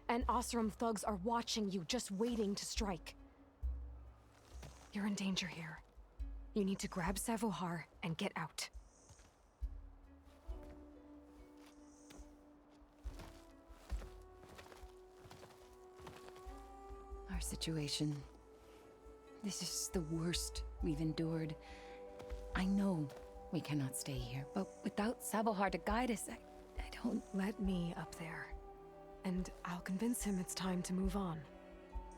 And Oseram thugs are watching you, just waiting to strike. You're in danger here. You need to grab Savohar and get out. Our situation. This is the worst we've endured. I know we cannot stay here, but without Savohar to guide us, I don't... Let me up there. And I'll convince him it's time to move on.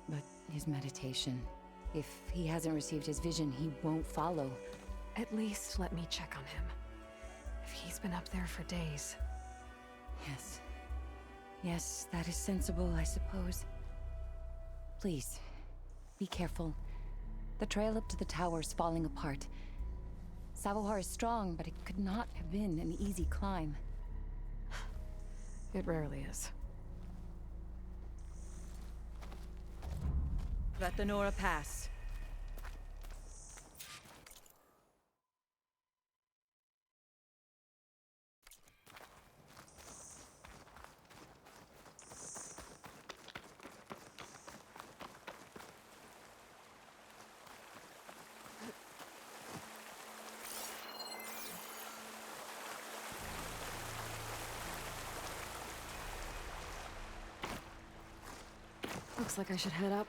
But his meditation... If he hasn't received his vision, he won't follow. At least let me check on him. If he's been up there for days. Yes. Yes, that is sensible, I suppose. Please, be careful. The trail up to the tower is falling apart. Savohar is strong, but it could not have been an easy climb. It rarely is. Let the Nora pass. Looks like I should head up.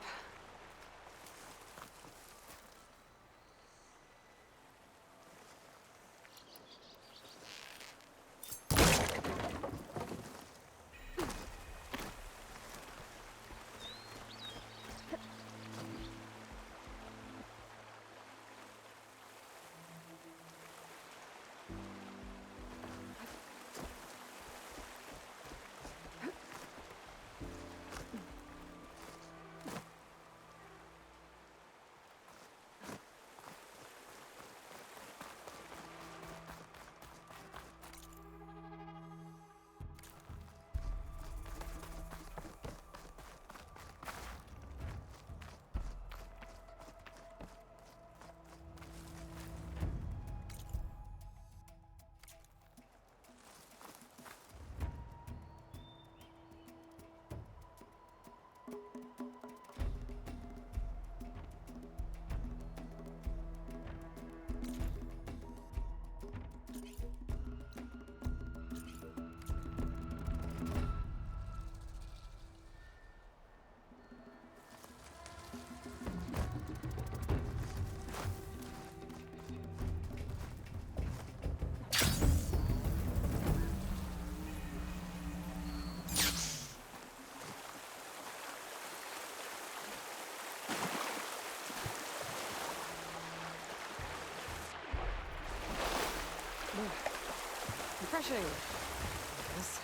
Refreshing. Yes.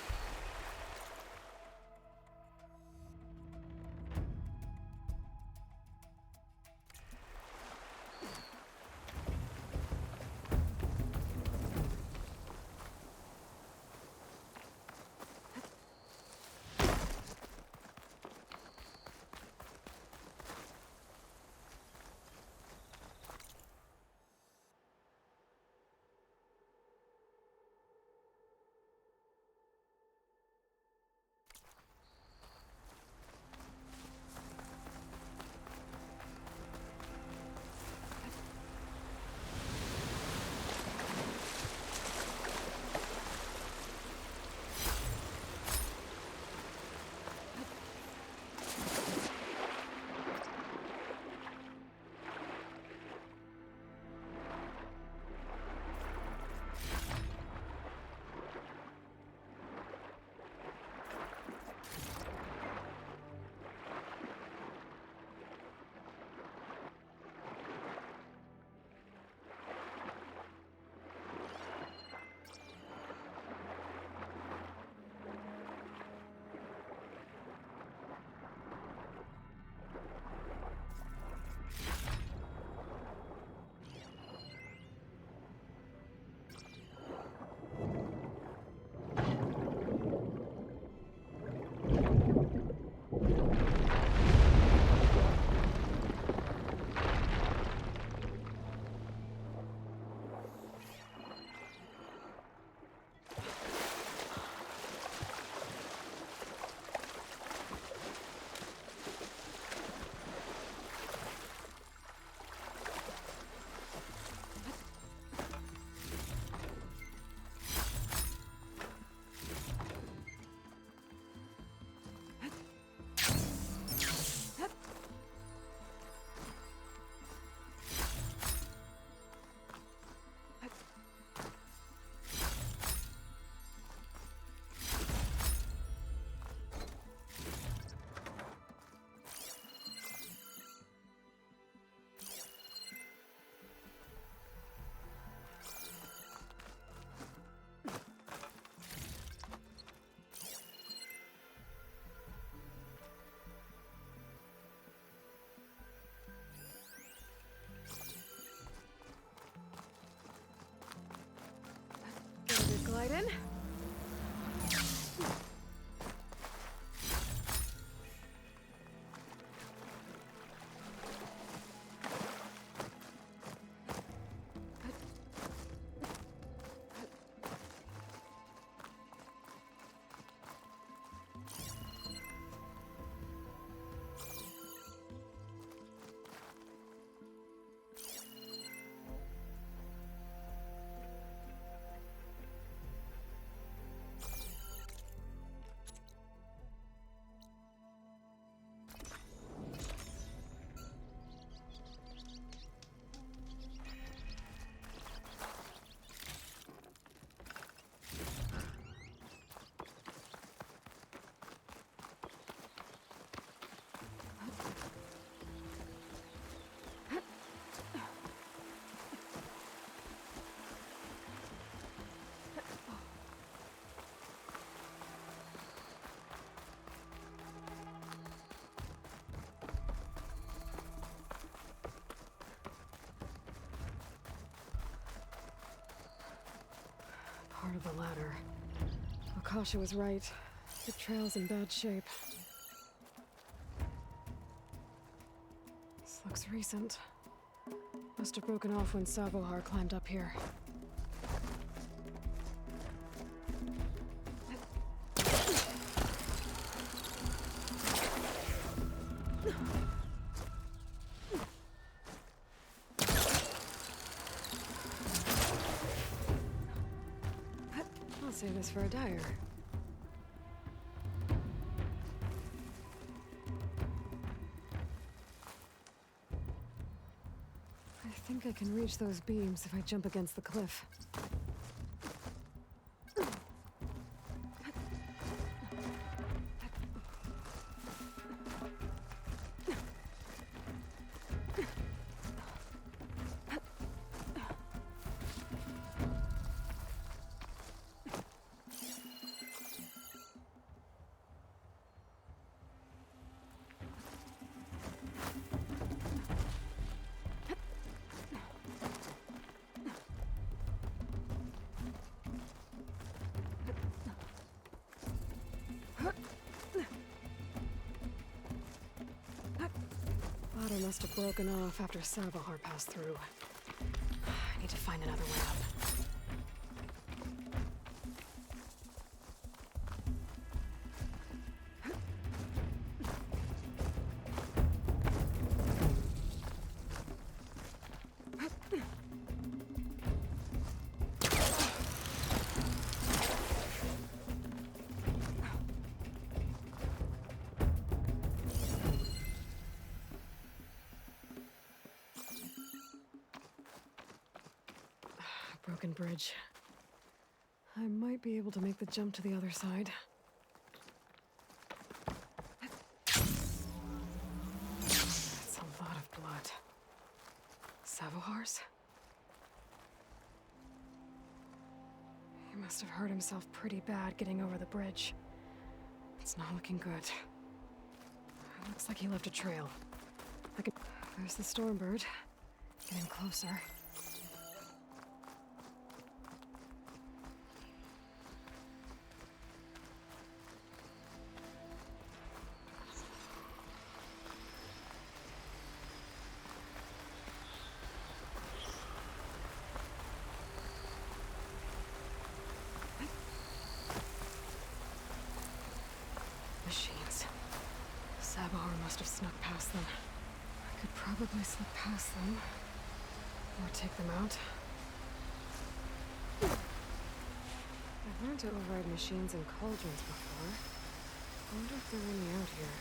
slide in. Part of the ladder. Akasha was right. The trail's in bad shape. This looks recent. Must have broken off when Savohar climbed up here. I'll save this for a dyer. I think I can reach those beams if I jump against the cliff. Ladder must have broken off after Savohar passed through. I need to find another way up. Broken bridge. I might be able to make the jump to the other side. That's a lot of blood. Savohar's? He must have hurt himself pretty bad getting over the bridge. It's not looking good. Looks like he left a trail. There's the Stormbird. Getting closer. Machines. Savohar must have snuck past them. I could probably slip past them. Or take them out. I've learned to override machines and cauldrons before. I wonder if there are any out here.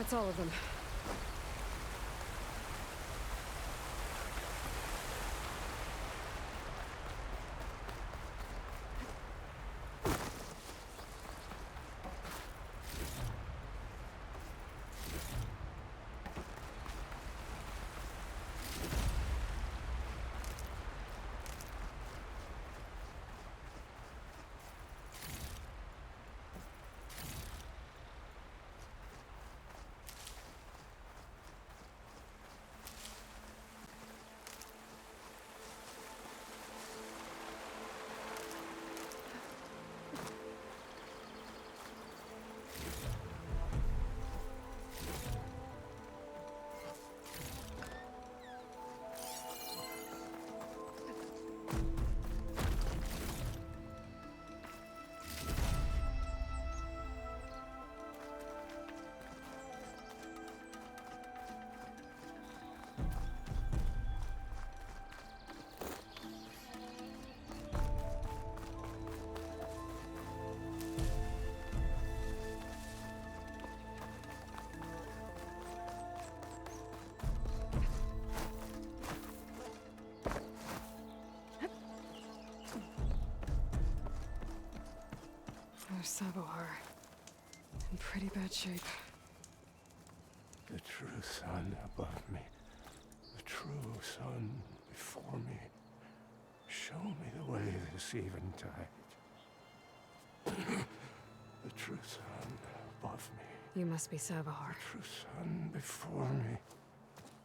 That's all of them. Sabohar. In pretty bad shape. The true sun above me. The true sun before me. Show me the way this eventide. The true sun above me. You must be Sabohar. The true sun before me.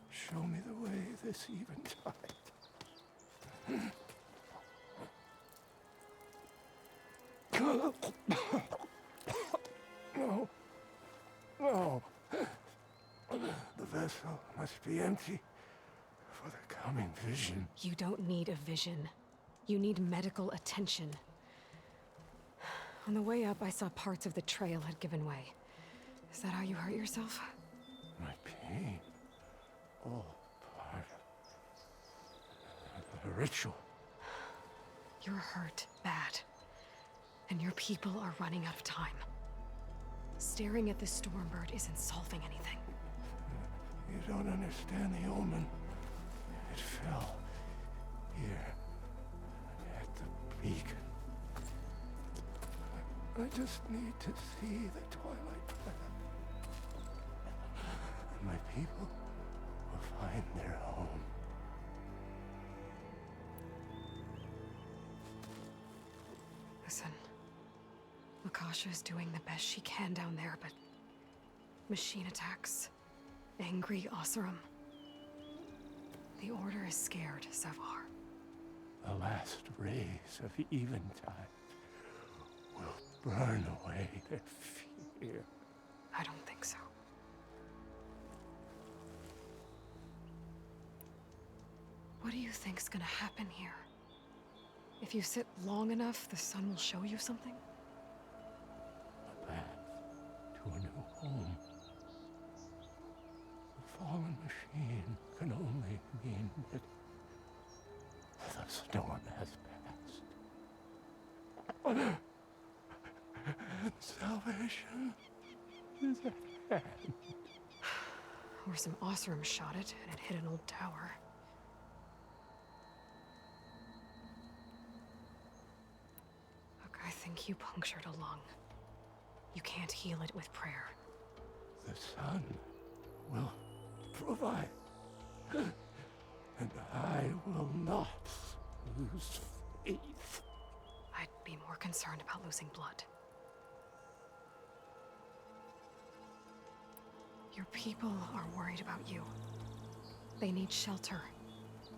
Show me the way this eventide. No. No. The vessel must be empty for the coming vision. You don't need a vision. You need medical attention. On the way up, I saw parts of the trail had given way. Is that how you hurt yourself? My pain. All part of the ritual. You're hurt bad. And your people are running out of time. Staring at the Stormbird isn't solving anything. You don't understand the omen. It fell here at the beacon. I just need to see the twilight path. And my people will find their home. Listen. Lakasha is doing the best she can down there, but machine attacks, angry Oseram. The Order is scared, Savar. The last rays of eventide will burn away their fear. I don't think so. What do you think's gonna happen here? If you sit long enough, the sun will show you something? A path to a new home. The fallen machine can only mean that the storm has passed. And salvation is at hand. Or some Oseram shot it, and it hit an old tower. Look, I think you punctured a lung. You can't heal it with prayer. The sun will provide. And I will not lose faith. I'd be more concerned about losing blood. Your people are worried about you. They need shelter,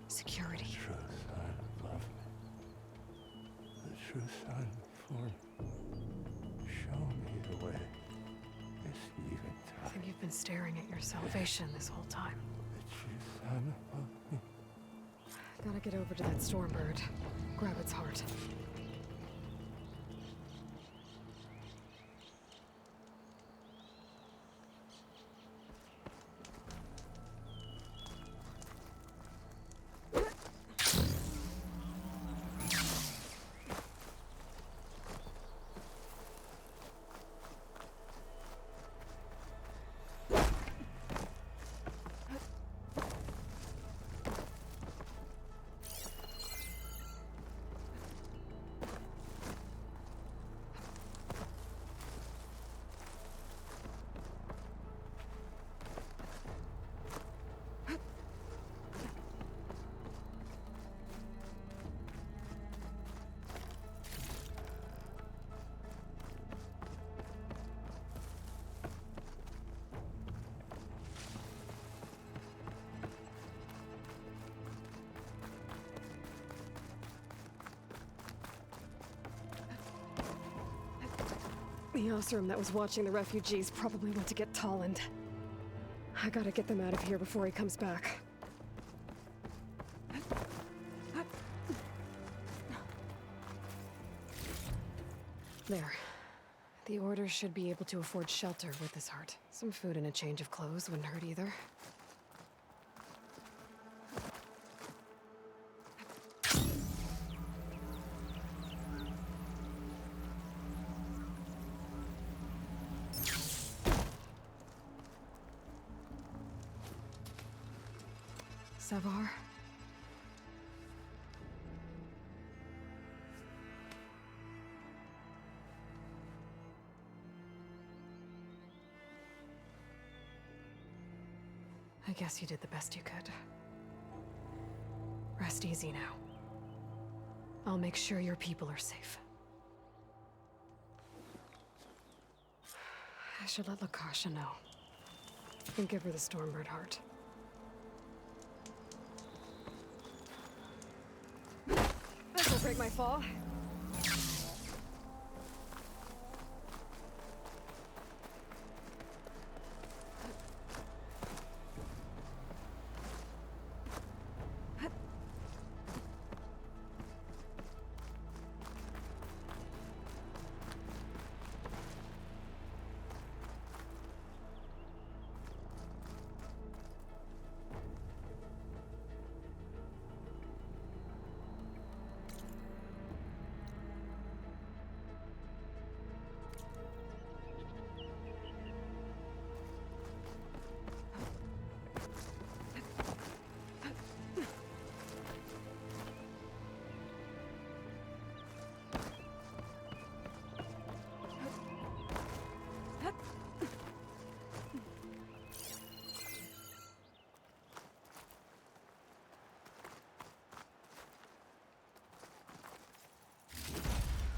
security. The true sun above me. The true sun before me. Show me the way. This eventide. I think you've been staring at your salvation this whole time. The true sun above me. Gotta get over to that Stormbird. Grab its heart. The Osram that was watching the refugees probably went to get Tolland. I gotta get them out of here before he comes back. There. The Order should be able to afford shelter with this heart. Some food and a change of clothes wouldn't hurt either. Savar? I guess you did the best you could. Rest easy now. I'll make sure your people are safe. I should let Lakasha know. And give her the Stormbird heart. This'll break my fall.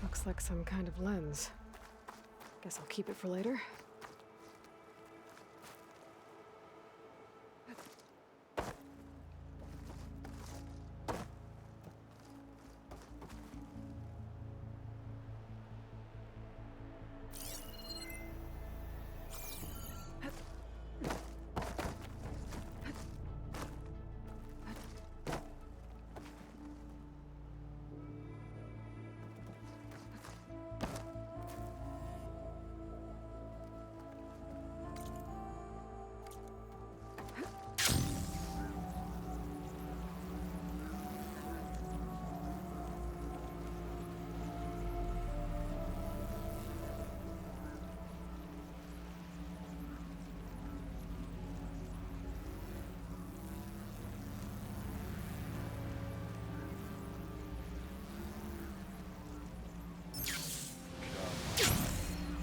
Looks like some kind of lens. Guess I'll keep it for later.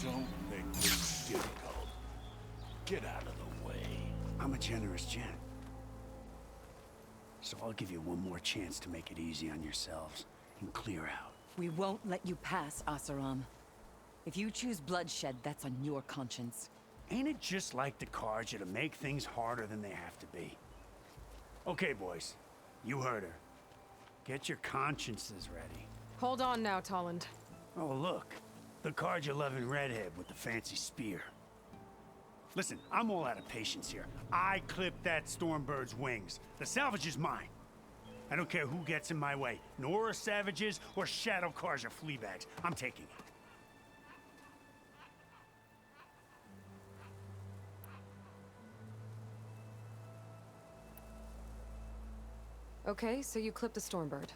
Don't make this difficult. Get out of the way. I'm a generous gent. So I'll give you one more chance to make it easy on yourselves and clear out. We won't let you pass, Asaram. If you choose bloodshed, that's on your conscience. Ain't it just like the Karja to make things harder than they have to be? Okay, boys. You heard her. Get your consciences ready. Hold on now, Tolland. Oh, look. The Karja-loving redhead with the fancy spear. Listen, I'm all out of patience here. I clipped that Stormbird's wings. The salvage is mine. I don't care who gets in my way. Nora savages or Shadow Karja fleabags. I'm taking it. Okay, so you clipped the Stormbird.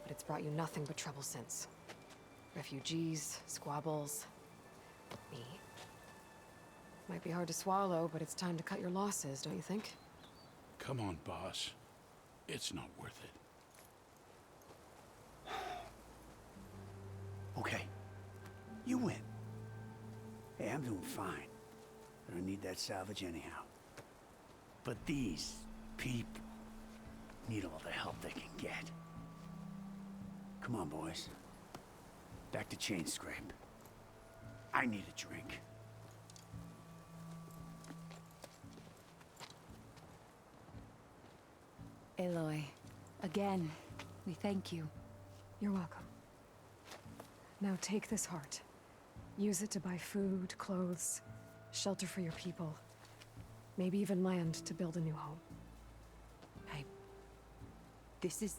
But it's brought you nothing but trouble since. Refugees, squabbles, me. Might be hard to swallow, but it's time to cut your losses, don't you think? Come on, boss. It's not worth it. Okay. You win. Hey, I'm doing fine. I don't need that salvage anyhow. But these people need all the help they can get. Come on, boys. Back to Chain Scrape. I need a drink. Aloy, again, we thank you. You're welcome. Now take this heart Use it to buy food, clothes, shelter for your people. Maybe even land to build a new home. This is...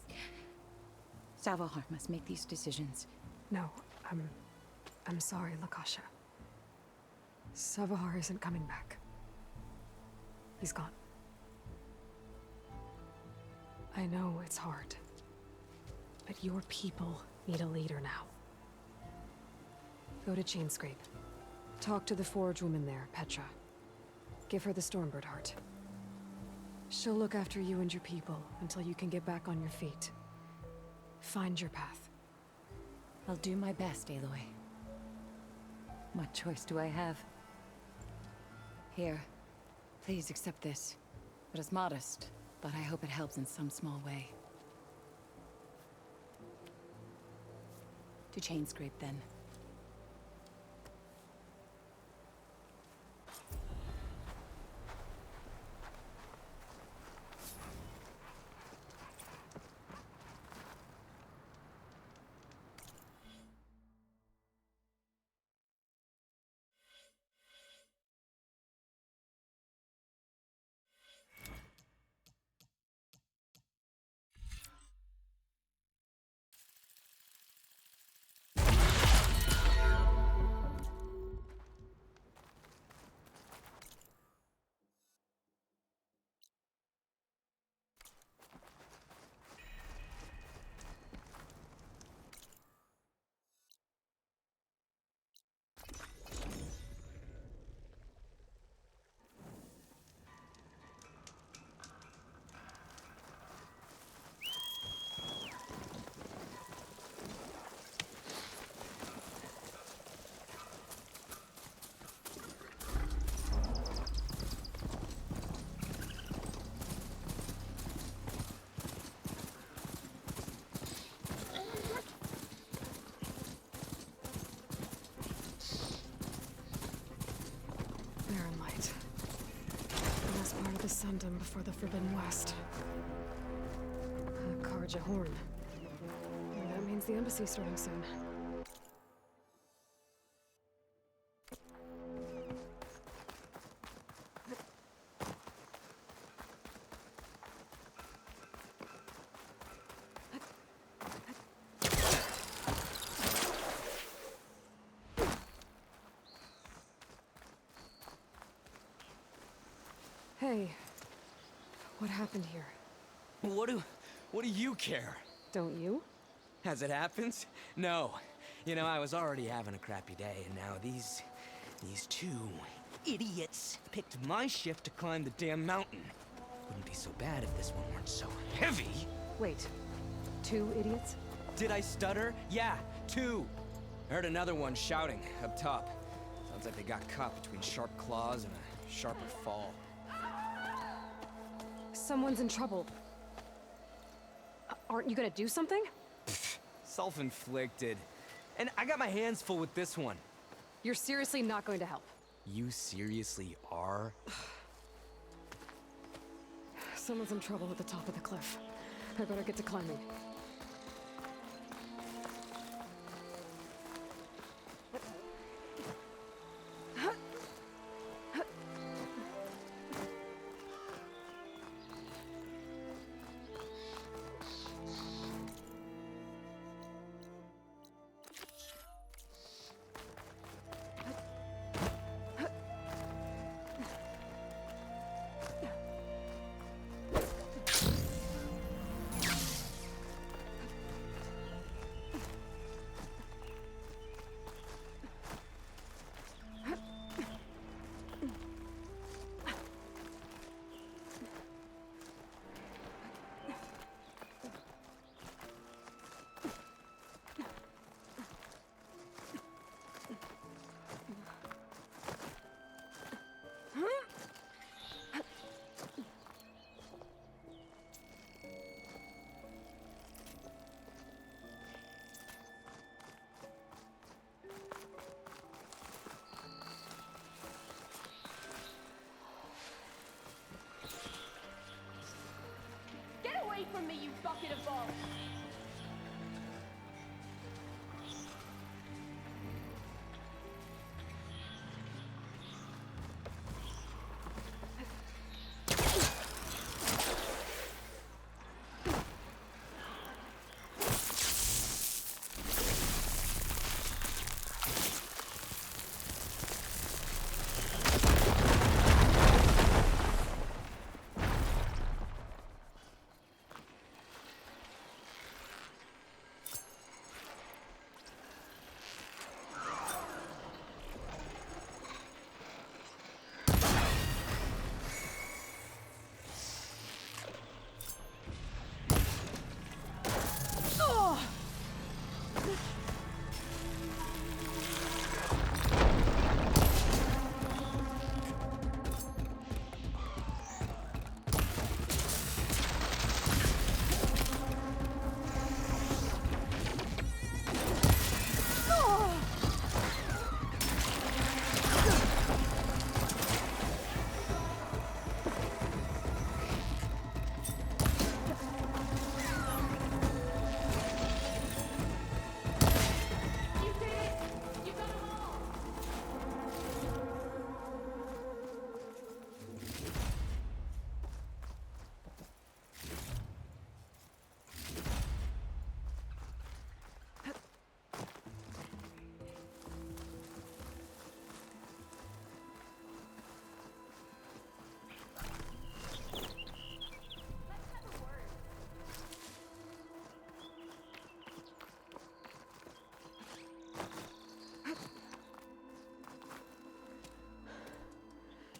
Savahar must make these decisions. No, I'm sorry, Lakasha. Savahar isn't coming back. He's gone. I know it's hard, but your people need a leader now. Go to Chainscrape. Talk to the forge woman there, Petra. Give her the Stormbird heart. She'll look after you and your people until you can get back on your feet. Find your path. I'll do my best, Aloy. What choice do I have? Here, please accept this. It is modest, but I hope it helps in some small way. To Chainscrape, then. The Sundom before the Forbidden West. A Karja horn. That means the embassy's starting soon. Hey, what happened here? What do you care? Don't you? As it happens, no. You know, I was already having a crappy day, and now these two idiots picked my shift to climb the damn mountain. Wouldn't be so bad if this one weren't so heavy. Wait, 2 idiots? Did I stutter? Yeah, 2. I heard another one shouting up top. Sounds like they got caught between sharp claws and a sharper fall. Someone's in trouble. Aren't you gonna do something? Self-inflicted. And I got my hands full with this one. You're seriously not going to help? You seriously are? Someone's in trouble at the top of the cliff. I better get to climbing. Away from me, you bucket of balls!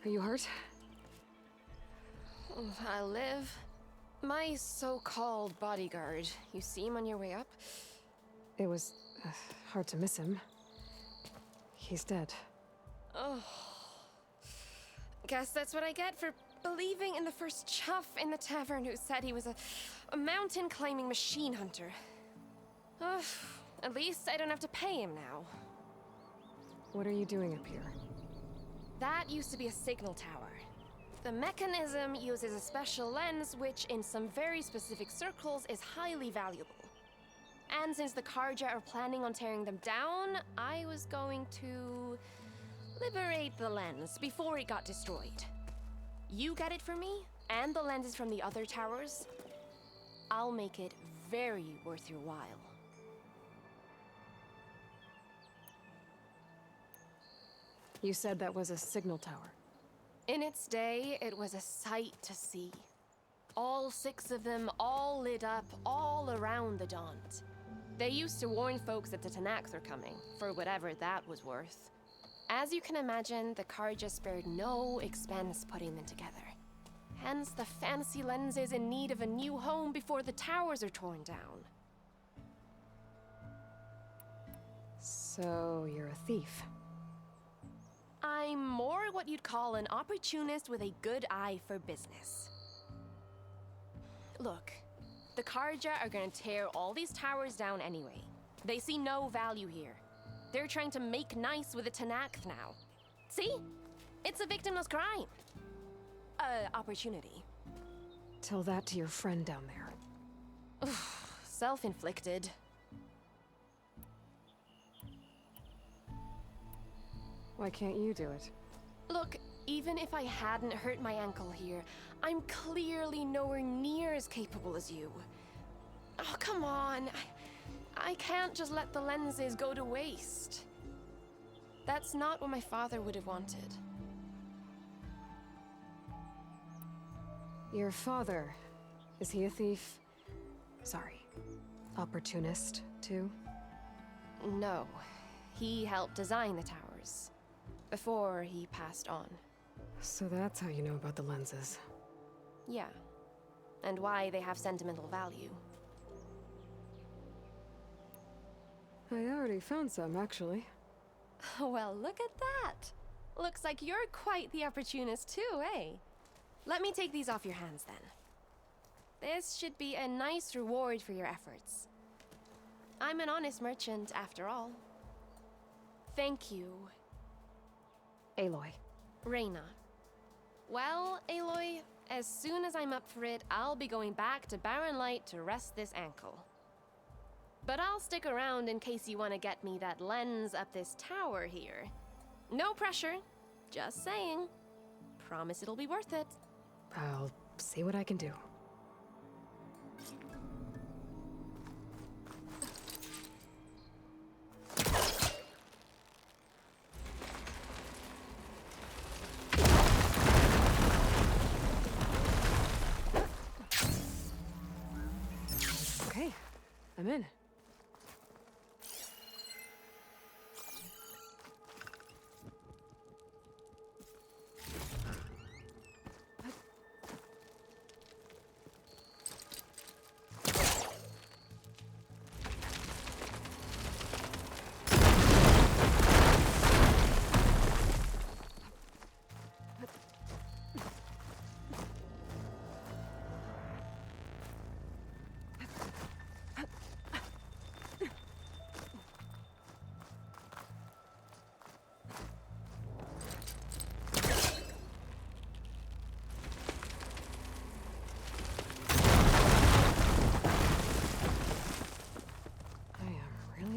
Are you hurt? I live. My so-called bodyguard. You see him on your way up? It was hard to miss him. He's dead. Oh. Guess that's what I get for believing in the first chuff in the tavern who said he was a mountain-climbing machine hunter. At least I don't have to pay him now. What are you doing up here? That used to be a signal tower. The mechanism uses a special lens which, in some very specific circles, is highly valuable. And since the Karja are planning on tearing them down, I was going to liberate the lens before it got destroyed. You get it for me, and the lenses from the other towers. I'll make it very worth your while. You said that was a signal tower. In its day, it was a sight to see. All 6 of them, all lit up, all around the Daunt. They used to warn folks that the Tanakhs were coming, for whatever that was worth. As you can imagine, the Karja spared no expense putting them together. Hence the fancy lenses in need of a new home before the towers are torn down. So, you're a thief. I'm more what you'd call an opportunist with a good eye for business. Look, the Karja are gonna tear all these towers down anyway. They see no value here. They're trying to make nice with the Tanakh now. See? It's a victimless crime. Opportunity. Tell that to your friend down there. Self-inflicted. Why can't you do it? Look, even if I hadn't hurt my ankle here, I'm clearly nowhere near as capable as you. Oh, come on. I can't just let the lenses go to waste. That's not what my father would have wanted. Your father, is he a thief? Sorry, opportunist, too? No, he helped design the towers. Before he passed on. So that's how you know about the lenses. Yeah. And why they have sentimental value. I already found some, actually. Well, look at that! Looks like you're quite the opportunist too, eh? Let me take these off your hands, then. This should be a nice reward for your efforts. I'm an honest merchant, after all. Thank you. Aloy. Reyna. Well, Aloy, as soon as I'm up for it, I'll be going back to Barren Light to rest this ankle. But I'll stick around in case you want to get me that lens up this tower here. No pressure. Just saying. Promise it'll be worth it. I'll see what I can do. Okay, I'm in.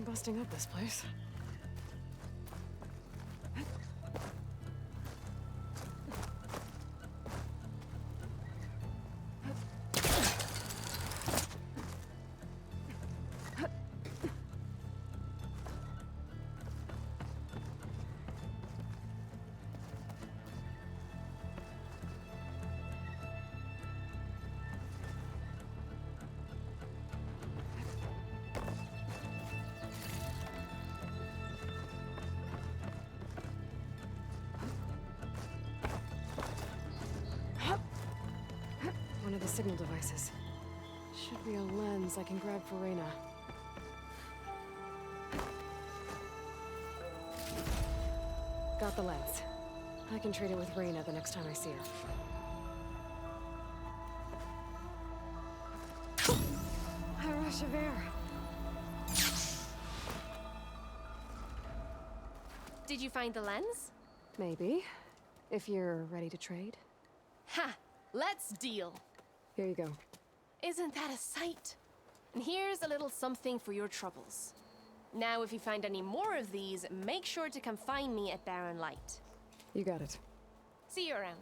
Busting up this place. one of the signal devices. Should be a lens I can grab for Reyna. Got the lens. I can trade it with Reyna the next time I see her. A rush of air. Did you find the lens? Maybe. If you're ready to trade. Ha! Let's deal! Here you go. Isn't that a sight? And here's a little something for your troubles. Now, if you find any more of these, make sure to come find me at Barren Light. You got it. See you around.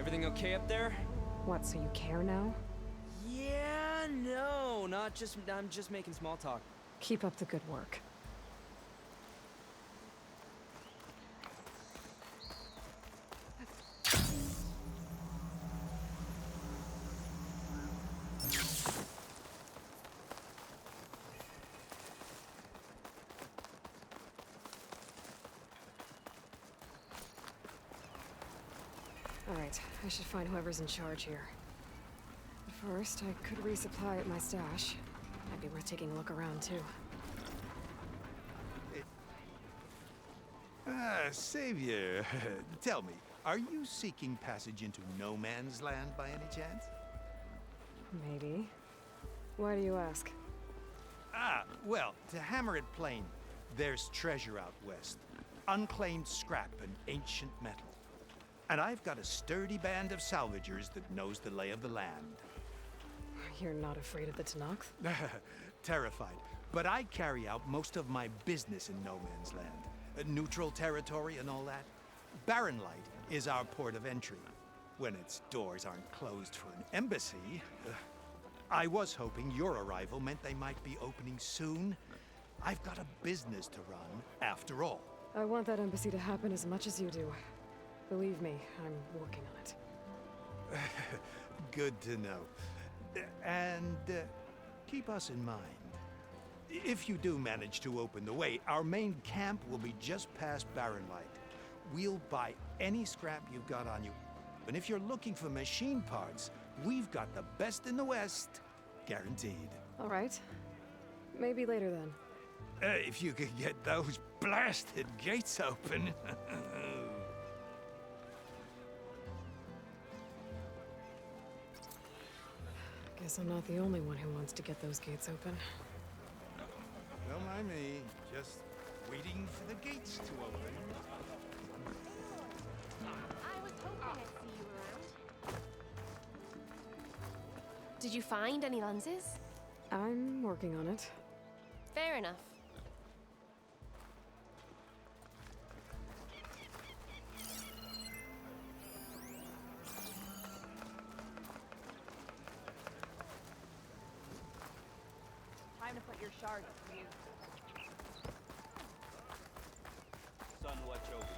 Everything okay up there? What, so you care now? Yeah, no, I'm just making small talk. Keep up the good work. Alright, I should find whoever's in charge here. But first, I could resupply at my stash. Might be worth taking a look around, too. Savior, tell me, are you seeking passage into no man's land by any chance? Maybe. Why do you ask? Well, to hammer it plain, there's treasure out west. Unclaimed scrap and ancient metal. And I've got a sturdy band of salvagers that knows the lay of the land. You're not afraid of the Tenakth? Terrified. But I carry out most of my business in no man's land. Neutral territory and all that. Barren Light is our port of entry. When its doors aren't closed for an embassy. I was hoping your arrival meant they might be opening soon. I've got a business to run, after all. I want that embassy to happen as much as you do. Believe me, I'm working on it. Good to know. And keep us in mind. If you do manage to open the way, our main camp will be just past Barren Light. We'll buy any scrap you've got on you. And if you're looking for machine parts, we've got the best in the West, guaranteed. All right. Maybe later then. If you could get those blasted gates open. Guess I'm not the only one who wants to get those gates open. Don't mind me, just waiting for the gates to open. I was hoping I'd see you around. Did you find any lenses? I'm working on it. Fair enough. Time to put your shards to use. Son, watch over you.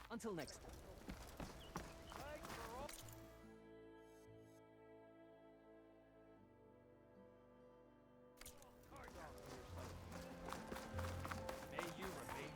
Until next time. May you remain.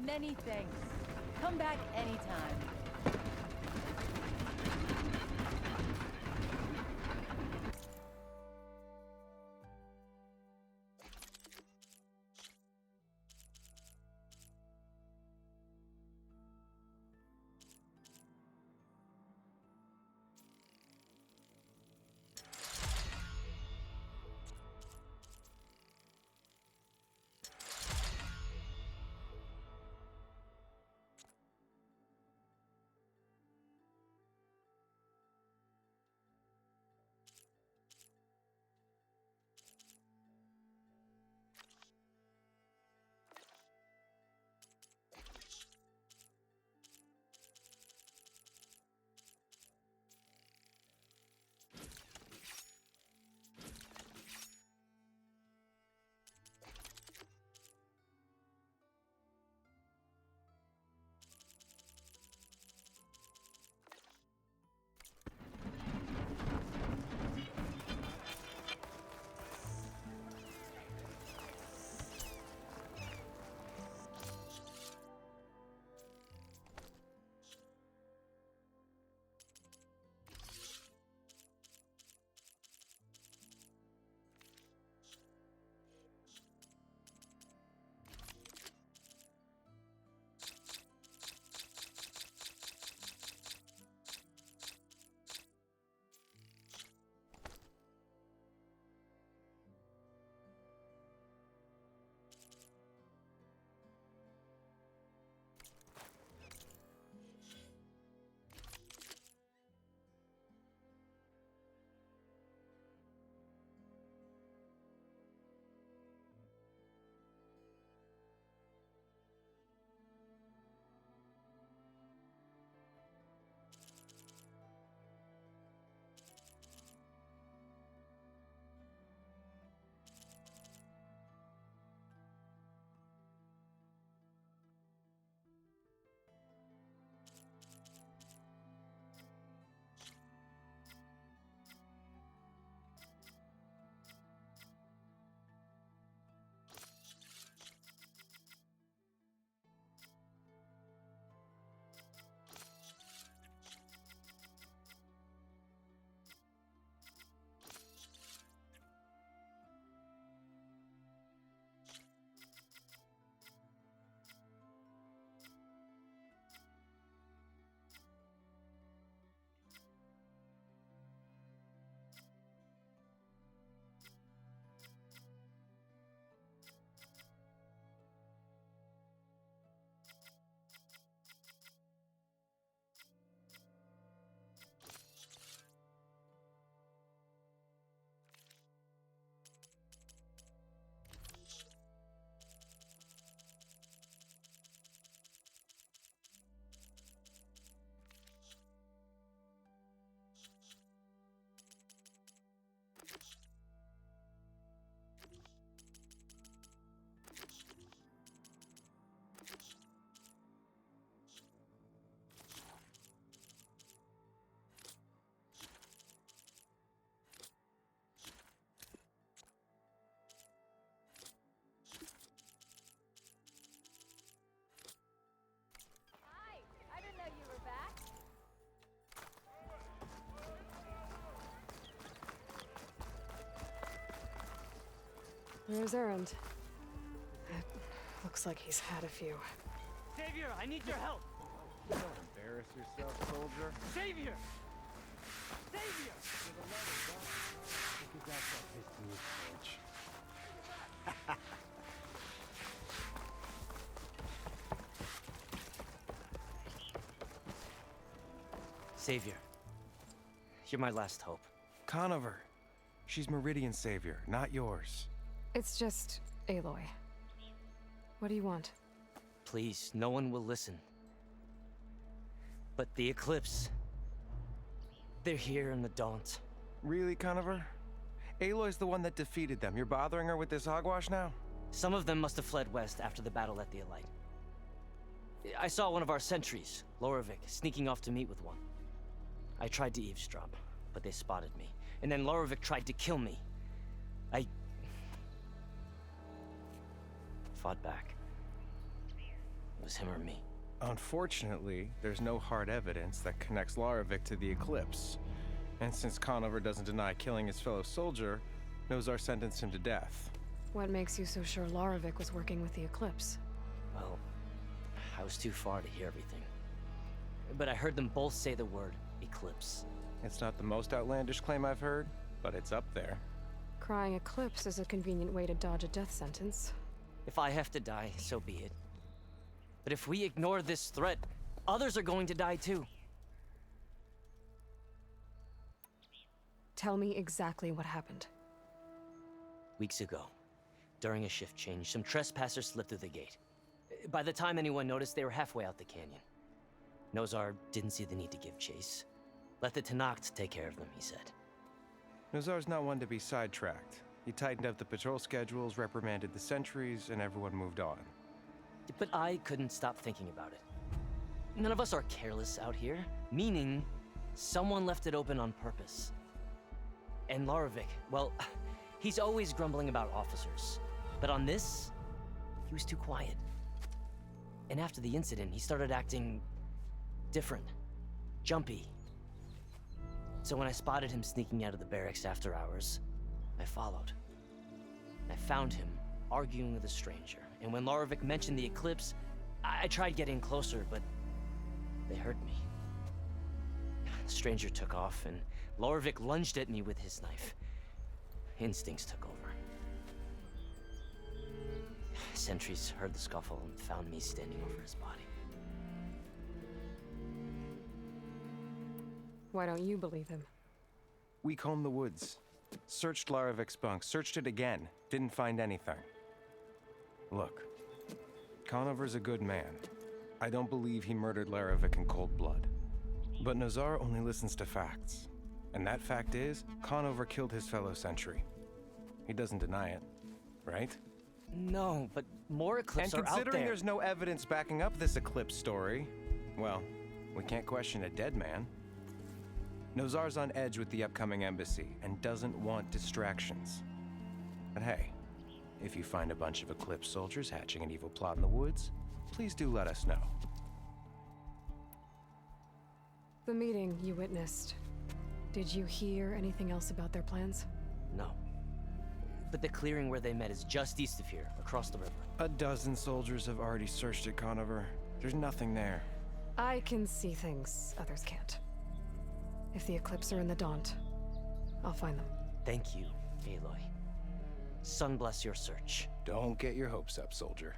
Many thanks. Come back anytime. Where's Erend? It looks like he's had a few. Savior, I need your help. Don't embarrass yourself, soldier. Savior! Savior! Because that's what history is, George. Savior, you're my last hope. Conover. She's Meridian's savior, not yours. It's just Aloy. What do you want? Please, no one will listen. But the Eclipse... they're here in the Daunt. Really, Conover? Aloy's the one that defeated them. You're bothering her with this hogwash now? Some of them must have fled west after the battle at the Elite. I saw one of our sentries, Loravik, sneaking off to meet with one. I tried to eavesdrop, but they spotted me. And then Loravik tried to kill me. I fought back. It was him or me. Unfortunately, there's no hard evidence that connects Loravik to the Eclipse. And since Conover doesn't deny killing his fellow soldier, Nozar sentenced him to death. What makes you so sure Loravik was working with the Eclipse? Well, I was too far to hear everything. But I heard them both say the word Eclipse. It's not the most outlandish claim I've heard, but it's up there. Crying Eclipse is a convenient way to dodge a death sentence. If I have to die, so be it. But if we ignore this threat, others are going to die too. Tell me exactly what happened. Weeks ago, during a shift change, some trespassers slipped through the gate. By the time anyone noticed, they were halfway out the canyon. Nozar didn't see the need to give chase. Let the Tenakth take care of them, he said. Nozar's not one to be sidetracked. He tightened up the patrol schedules, reprimanded the sentries, and everyone moved on. But I couldn't stop thinking about it. None of us are careless out here, meaning someone left it open on purpose. And Loravik, well, he's always grumbling about officers. But on this, he was too quiet. And after the incident, he started acting different, jumpy. So when I spotted him sneaking out of the barracks after hours, I followed. I found him arguing with a stranger. And when Loravik mentioned the Eclipse, I tried getting closer, but they heard me. The stranger took off, and Loravik lunged at me with his knife. Instincts took over. Sentries heard the scuffle and found me standing over his body. Why don't you believe him? We combed the woods. Searched Laravik's bunk, searched it again. Didn't find anything. Look, Conover's a good man. I don't believe he murdered Laravik in cold blood. But Nozar only listens to facts. And that fact is, Conover killed his fellow sentry. He doesn't deny it, right? No, but more Eclipse are out there. And considering there's no evidence backing up this Eclipse story, well, we can't question a dead man. Nozar's on edge with the upcoming embassy and doesn't want distractions. But hey, if you find a bunch of Eclipse soldiers hatching an evil plot in the woods, please do let us know. The meeting you witnessed. Did you hear anything else about their plans? No. But the clearing where they met is just east of here, across the river. A dozen soldiers have already searched it, Conover. There's nothing there. I can see things others can't. If the Eclipse are in the Daunt, I'll find them. Thank you, Aloy. Sun bless your search. Don't get your hopes up, soldier.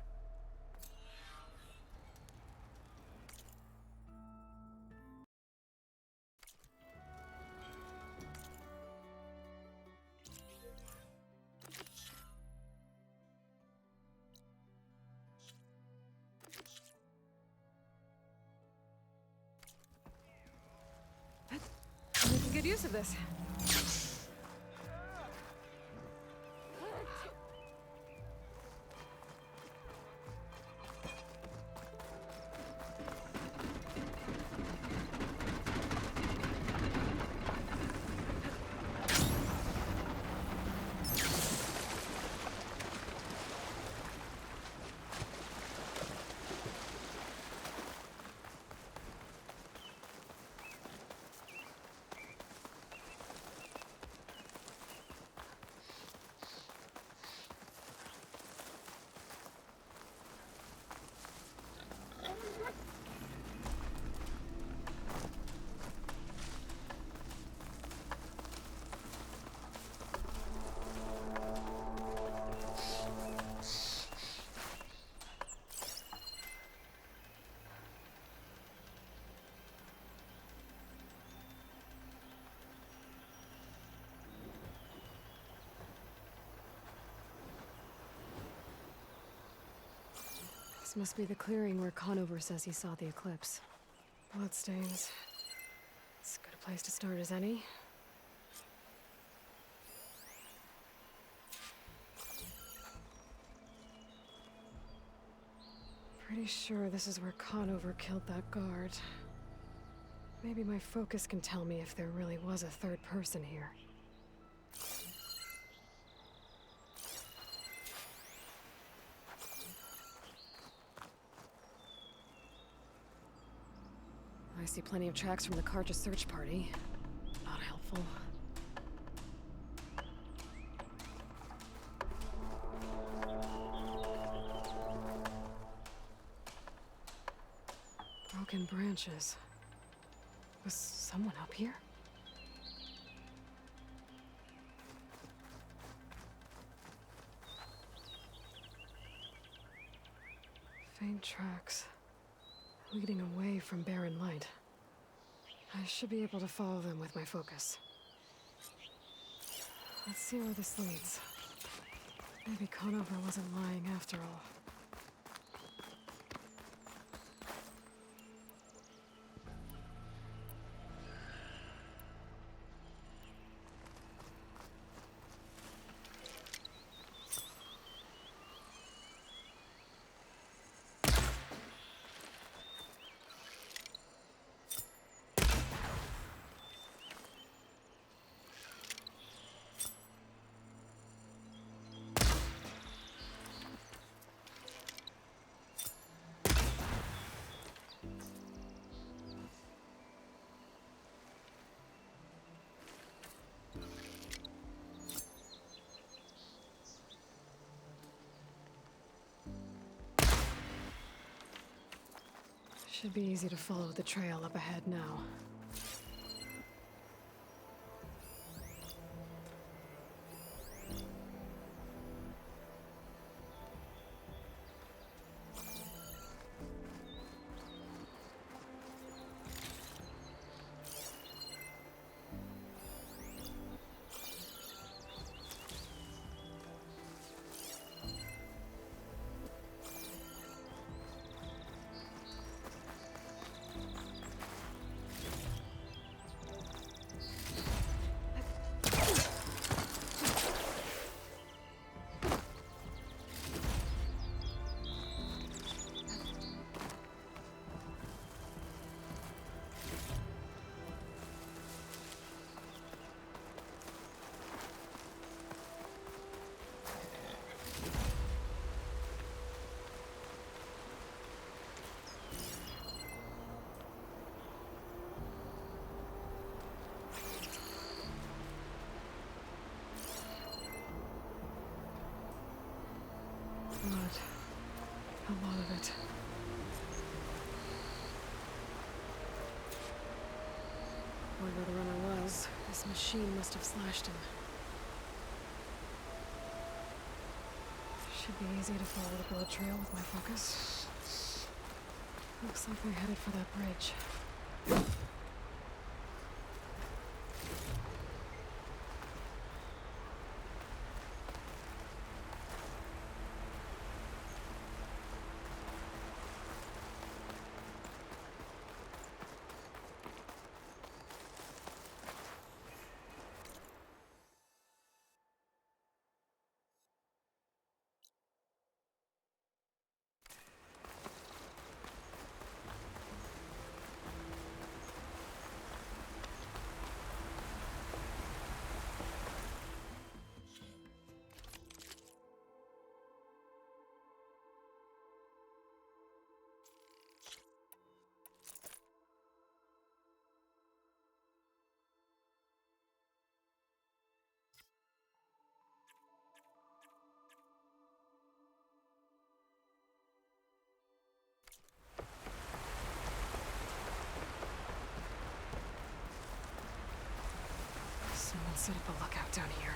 Making good use of this. This must be the clearing where Conover says he saw the eclipse. Bloodstains. It's as good a place to start as any. Pretty sure this is where Conover killed that guard. Maybe my focus can tell me if there really was a third person here. I see plenty of tracks from the Karja search party. Not helpful. Broken branches. Was someone up here? Faint tracks. Leading away from barren light. I should be able to follow them with my focus. Let's see where this leads. Maybe Conover wasn't lying after all. Should be easy to follow the trail up ahead now. Blood. A lot of it. Wherever the runner was, this machine must have slashed him. Should be easy to follow the blood trail with my focus. Looks like they're headed for that bridge. Someone set up a lookout down here.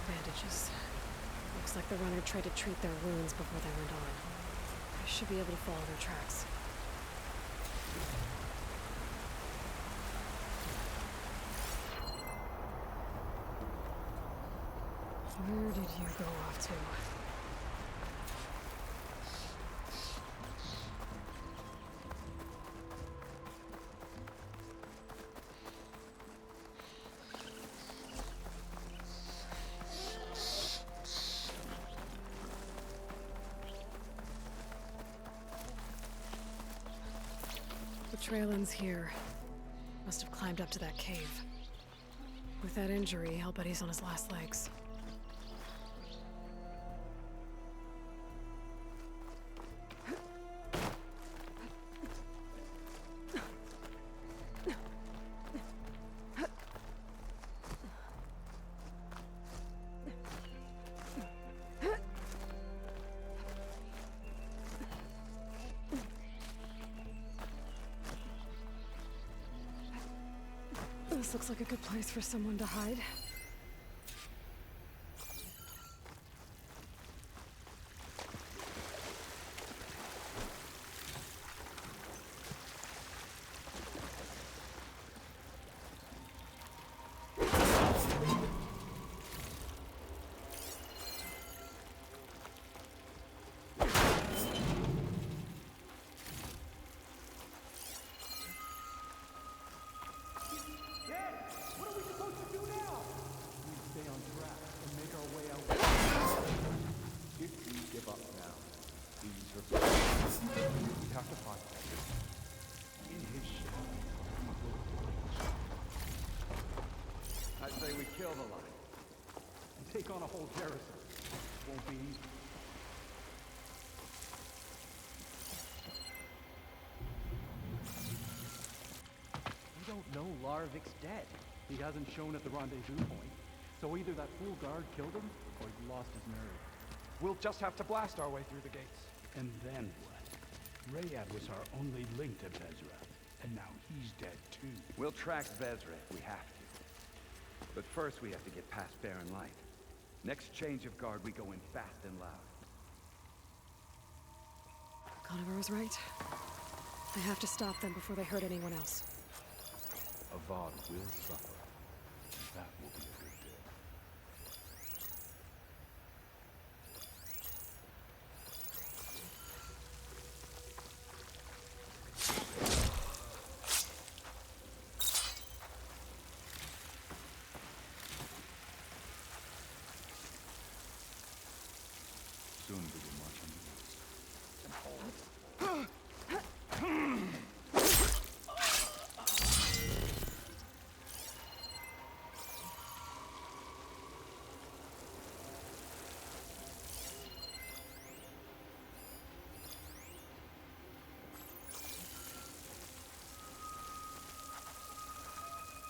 Bandages. Looks like the runner tried to treat their wounds before they went on. I should be able to follow their tracks. Where did you go off to? The trail ends here. Must have climbed up to that cave. With that injury, I'll bet he's on his last legs. This looks like a good place for someone to hide. I'd say we kill the line and take on a whole garrison. Won't be easy. We don't know Larvik's dead. He hasn't shown at the rendezvous point. So either that fool guard killed him, or he lost his nerve. We'll just have to blast our way through the gates. And then what? Rayad was our only link to Vezra, and now he's dead too. We'll track Vezra if we have to. But first we have to get past Barren Light. Next change of guard, we go in fast and loud. Conover was right. I have to stop them before they hurt anyone else. Avad will suffer. That will be a good day. Soon we will march on the woods.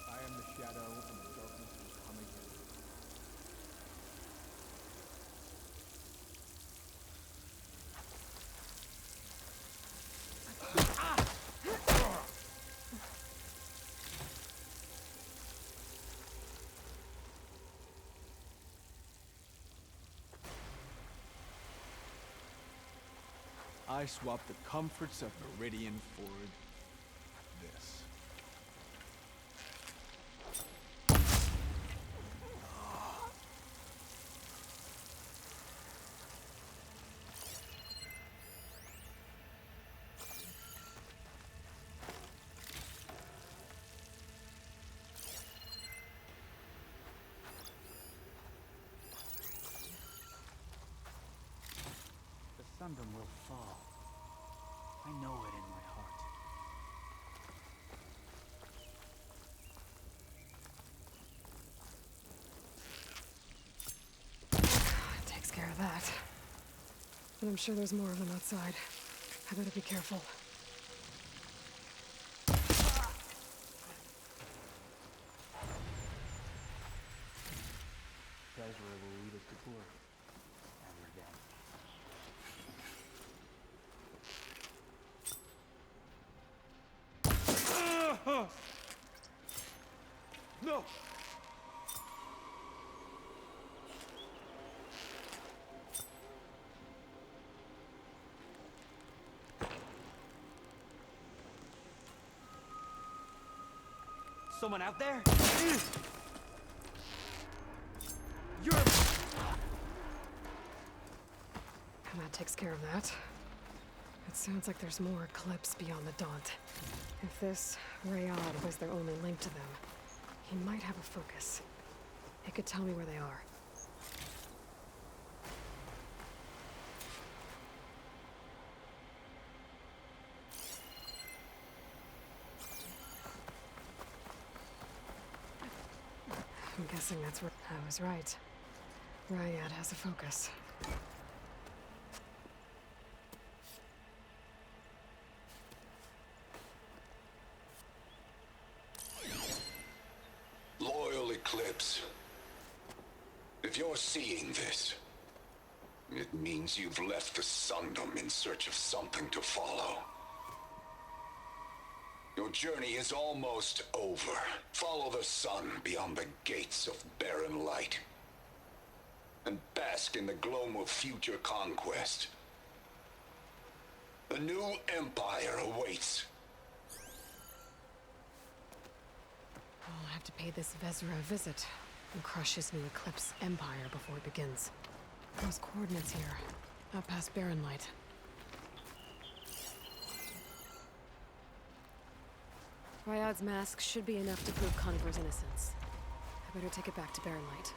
I am the shadow, and the darkness will come again. I swapped the comforts of Meridian for this. The Sunburn will fall. I know it in my heart. Takes care of that. But I'm sure there's more of them outside. I better be careful. Vezra will lead us to glory. And revenge. No! Someone out there? You're... That takes care of that. It sounds like there's more Eclipse beyond the Daunt. If this Rayad was their only link to them, he might have a focus. It could tell me where they are. I'm guessing that's where I was right. Rayad has a focus. Loyal Eclipse. If you're seeing this, it means you've left the Sundom in search of something to follow. Your journey is almost over. Follow the sun beyond the gates of barren light, and bask in the gloam of future conquest. The new empire awaits. I'll have to pay this Vezra a visit and crush his new Eclipse empire before it begins. Those coordinates here, out past Barren Light. Ryad's mask should be enough to prove Conover's innocence. I better take it back to Barren Light.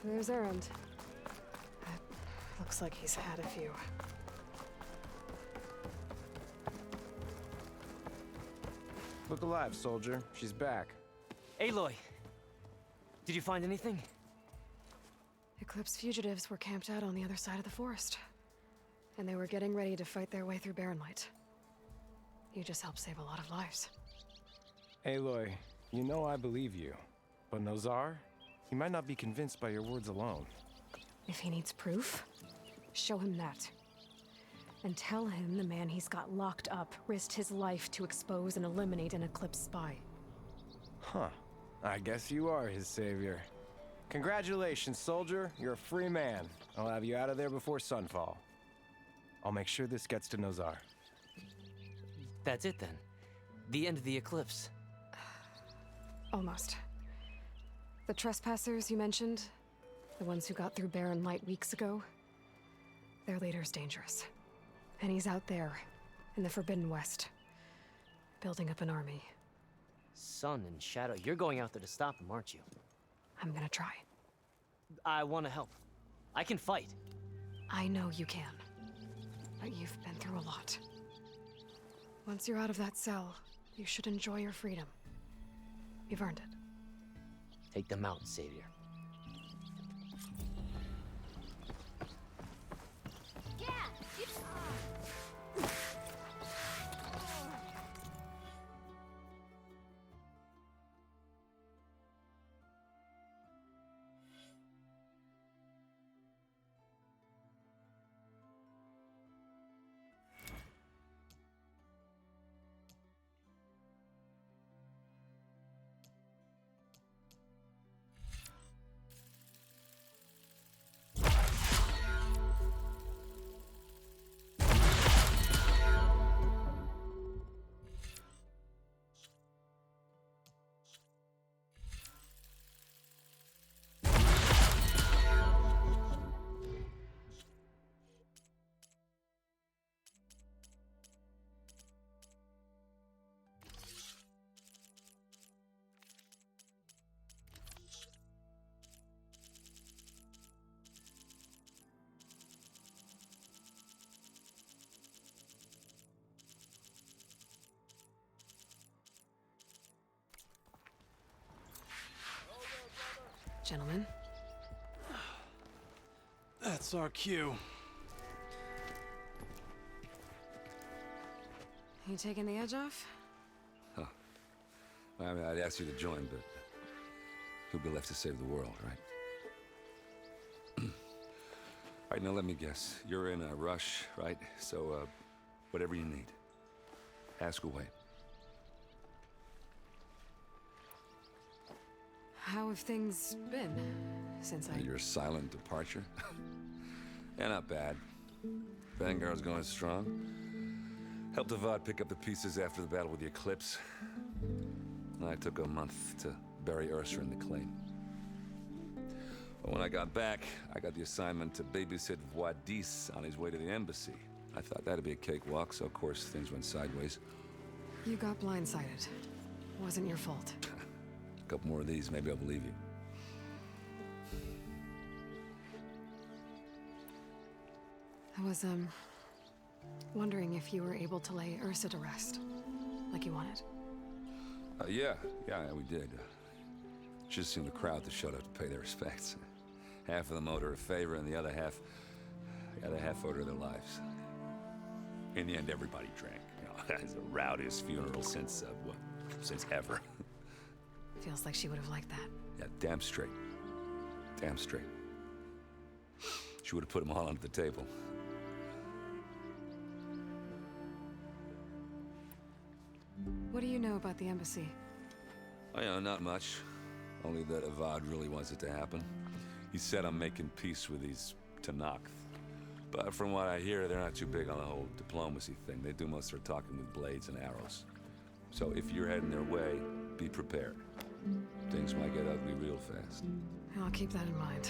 There's Erend. Looks like he's had a few. Look alive, soldier. She's back. Aloy! Did you find anything? Eclipse fugitives were camped out on the other side of the forest. And they were getting ready to fight their way through Barren Light. You just helped save a lot of lives. Aloy, you know I believe you. But Nozar? He might not be convinced by your words alone. If he needs proof, show him that. And tell him the man he's got locked up risked his life to expose and eliminate an Eclipse spy. Huh. I guess you are his savior. Congratulations, soldier. You're a free man. I'll have you out of there before sunfall. I'll make sure this gets to Nozar. That's it then. The end of the Eclipse. Almost. The trespassers you mentioned, the ones who got through Barren Light weeks ago, their leader's dangerous. And he's out there, in the Forbidden West, building up an army. Sun and Shadow, you're going out there to stop him, aren't you? I'm gonna try. I want to help. I can fight. I know you can. But you've been through a lot. Once you're out of that cell, you should enjoy your freedom. You've earned it. Take them out, Savior. Gentlemen. That's our cue. You taking the edge off? Huh. I mean, I'd ask you to join, but who'd be left to save the world, right? All right, now let me guess. You're in a rush, right? So, whatever you need, ask away. How have things been since Your silent departure? Yeah, not bad. Vanguard's going strong. Helped Avad pick up the pieces after the battle with the Eclipse. I took a month to bury Ursa in the claim. But when I got back, I got the assignment to babysit Wadis on his way to the embassy. I thought that'd be a cakewalk, so of course things went sideways. You got blindsided. Wasn't your fault. A couple more of these, maybe I'll believe you. I was, wondering if you were able to lay Ursa to rest, like you wanted. Yeah, we did. Just seemed the crowd that showed up to pay their respects. Half of them owed her a favor, and the other half owed her their lives. In the end, everybody drank. You know, it's the rowdiest funeral since ever. Feels like she would have liked that. Yeah, damn straight. Damn straight. She would have put them all under the table. What do you know about the embassy? Oh, yeah, not much. Only that Avad really wants it to happen. He said I'm making peace with these Tenakth. But from what I hear, they're not too big on the whole diplomacy thing. They do most of their talking with blades and arrows. So if you're heading their way, be prepared. Things might get ugly real fast. I'll keep that in mind.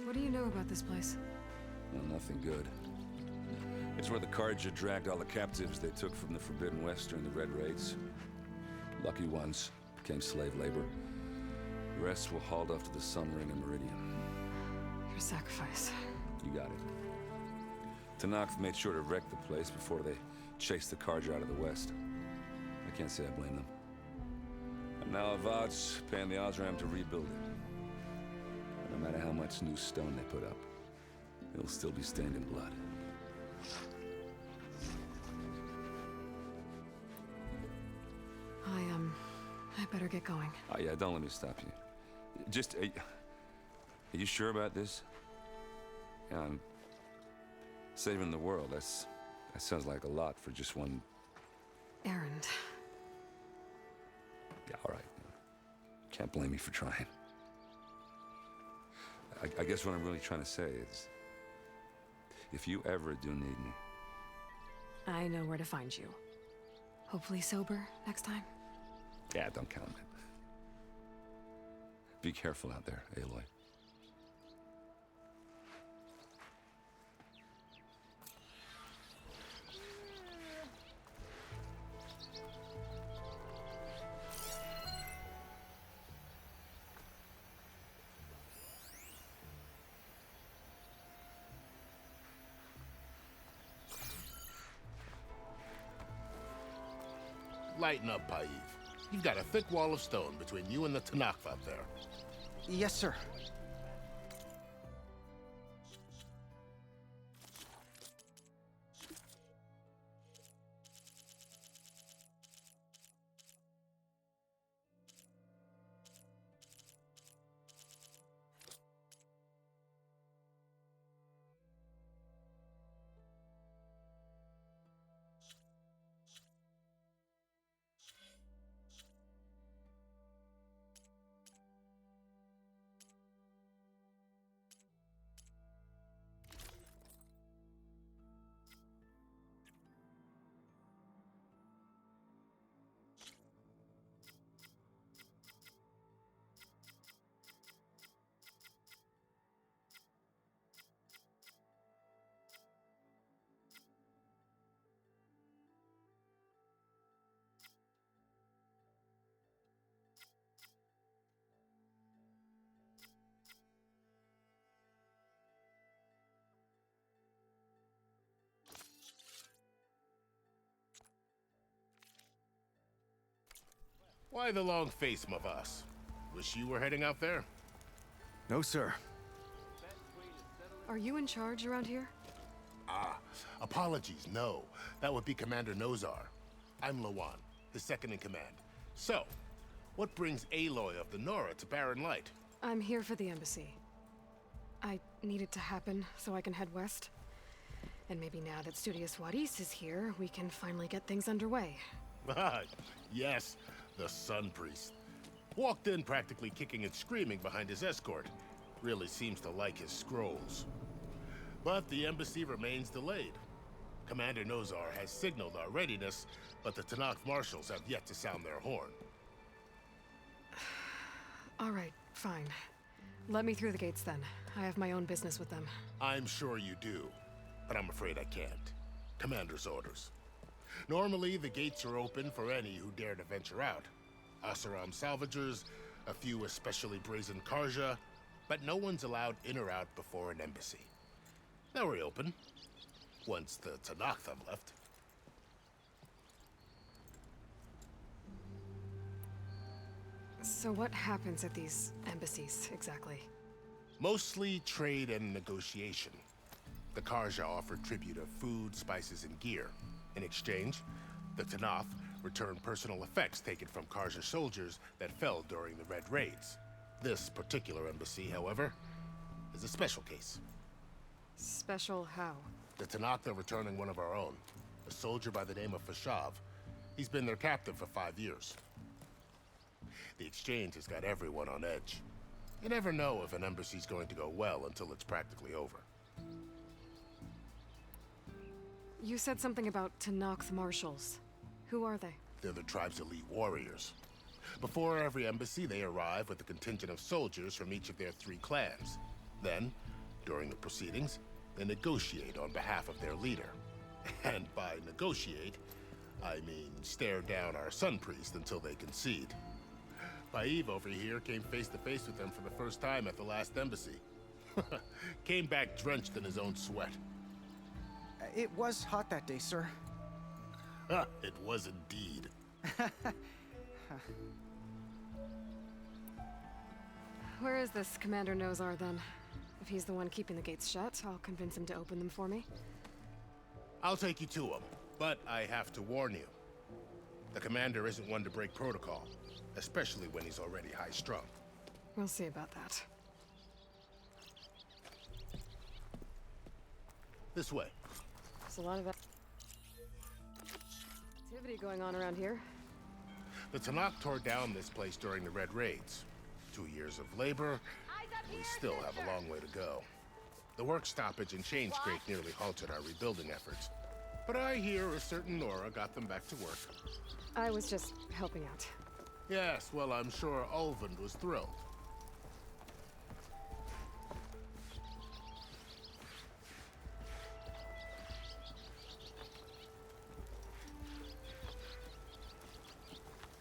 What do you know about this place? Well, nothing good. It's where the Carja dragged all the captives they took from the Forbidden West during the Red Raids. Lucky ones became slave labor. The rest were hauled off to the Sun Ring and Meridian. Your sacrifice. You got it. Tenakth made sure to wreck the place before they chased the Carja out of the West. I can't say I blame them. And now Avad's paying the Osram to rebuild it. And no matter how much new stone they put up, it'll still be stained in blood. I better get going. Oh, yeah, don't let me stop you. Just, are you sure about this? Yeah, I'm saving the world. That sounds like a lot for just one... errand. Yeah, all right. Can't blame me for trying. I guess what I'm really trying to say is, if you ever do need me... I know where to find you. Hopefully sober next time. Yeah, don't count on it. Be careful out there, Aloy. Lighten up, Paiv. You've got a thick wall of stone between you and the Tanakh up there. Yes, sir. Why the long face, Mavas? Wish you were heading out there? No, sir. Are you in charge around here? Ah, apologies, no. That would be Commander Nozar. I'm Lawan, his second in command. So, what brings Aloy of the Nora to Barren Light? I'm here for the embassy. I need it to happen so I can head west. And maybe now that Studious Wadis is here, we can finally get things underway. Ah, yes, the Sun Priest. Walked in practically kicking and screaming behind his escort. Really seems to like his scrolls. But the embassy remains delayed. Commander Nozar has signaled our readiness, but the Tanakh marshals have yet to sound their horn. All right, fine. Let me through the gates then. I have my own business with them. I'm sure you do, but I'm afraid I can't. Commander's orders. Normally, the gates are open for any who dare to venture out. Asaram salvagers, a few especially brazen Karja, but no one's allowed in or out before an embassy. They'll reopen, once the Tanakh have left. So what happens at these embassies, exactly? Mostly trade and negotiation. The Karja offer tribute of food, spices, and gear. In exchange, the Tanakh return personal effects taken from Karja soldiers that fell during the Red Raids. This particular embassy, however, is a special case. Special how? The Tanakh are returning one of our own, a soldier by the name of Fashav. He's been their captive for 5 years. The exchange has got everyone on edge. You never know if an embassy's going to go well until it's practically over. You said something about Tanakh marshals. Who are they? They're the tribe's elite warriors. Before every embassy, they arrive with a contingent of soldiers from each of their 3 clans. Then, during the proceedings, they negotiate on behalf of their leader. And by negotiate, I mean stare down our Sun Priest until they concede. Paiv over here came face to face with them for the first time at the last embassy. Came back drenched in his own sweat. It was hot that day, sir. It was indeed. Where is this Commander Nozar, then? If he's the one keeping the gates shut, I'll convince him to open them for me. I'll take you to him, but I have to warn you. The commander isn't one to break protocol, especially when he's already high-strung. We'll see about that. This way. There's a lot of activity going on around here. The Tanakh tore down this place during the Red Raids. 2 years of labor, we still have a long way to go. The work stoppage and change crate nearly halted our rebuilding efforts. But I hear a certain Nora got them back to work. I was just helping out. Yes, well, I'm sure Ulvund was thrilled.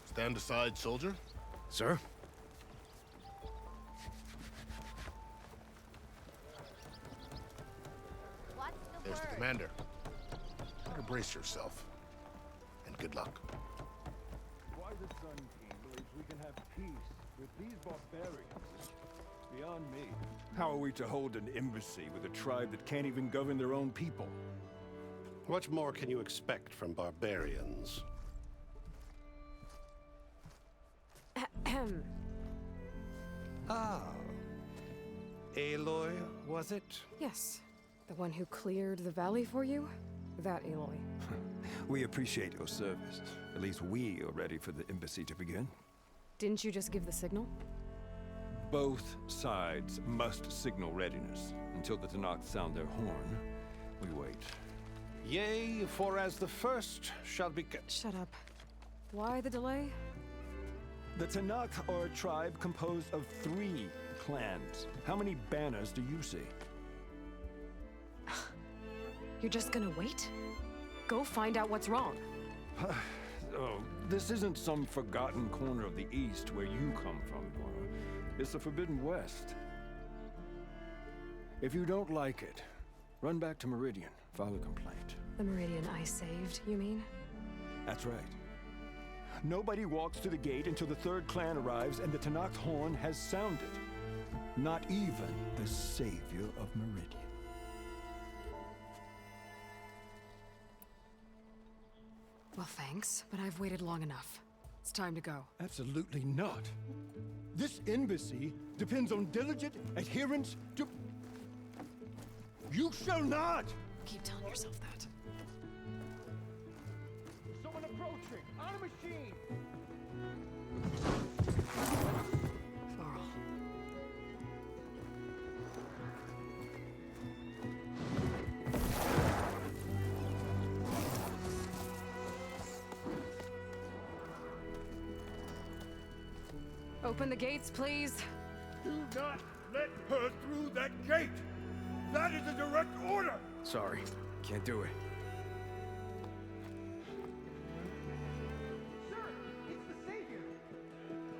Stand aside, soldier. Sir? There's the commander. Better brace yourself. And good luck. have peace with these barbarians is beyond me. How are we to hold an embassy with a tribe that can't even govern their own people? What more can you expect from barbarians? Ah. Aloy, was it? Yes. The one who cleared the valley for you? That Aloy. We appreciate your service. At least we are ready for the embassy to begin. Didn't you just give the signal? Both sides must signal readiness. Until the Tanakh sound their horn, we wait. Yea, for as the first shall be... Shut up. Why the delay? The Tanakh are a tribe composed of 3 clans. How many banners do you see? You're just gonna wait? Go find out what's wrong. Oh, this isn't some forgotten corner of the East where you come from, Laura. It's the Forbidden West. If you don't like it, run back to Meridian, file a complaint. The Meridian I saved, you mean? That's right. Nobody walks to the gate until the 3rd clan arrives and the Tanakh's horn has sounded. Not even the savior of Meridian. Well, thanks, but I've waited long enough. It's time to go. Absolutely not. This embassy depends on diligent adherence to... You shall not! Keep telling yourself that. Someone approaching! On a machine! Varl. Open the gates, please. Do not let her through that gate! That is a direct order! Sorry, can't do it. Sir, it's the Savior!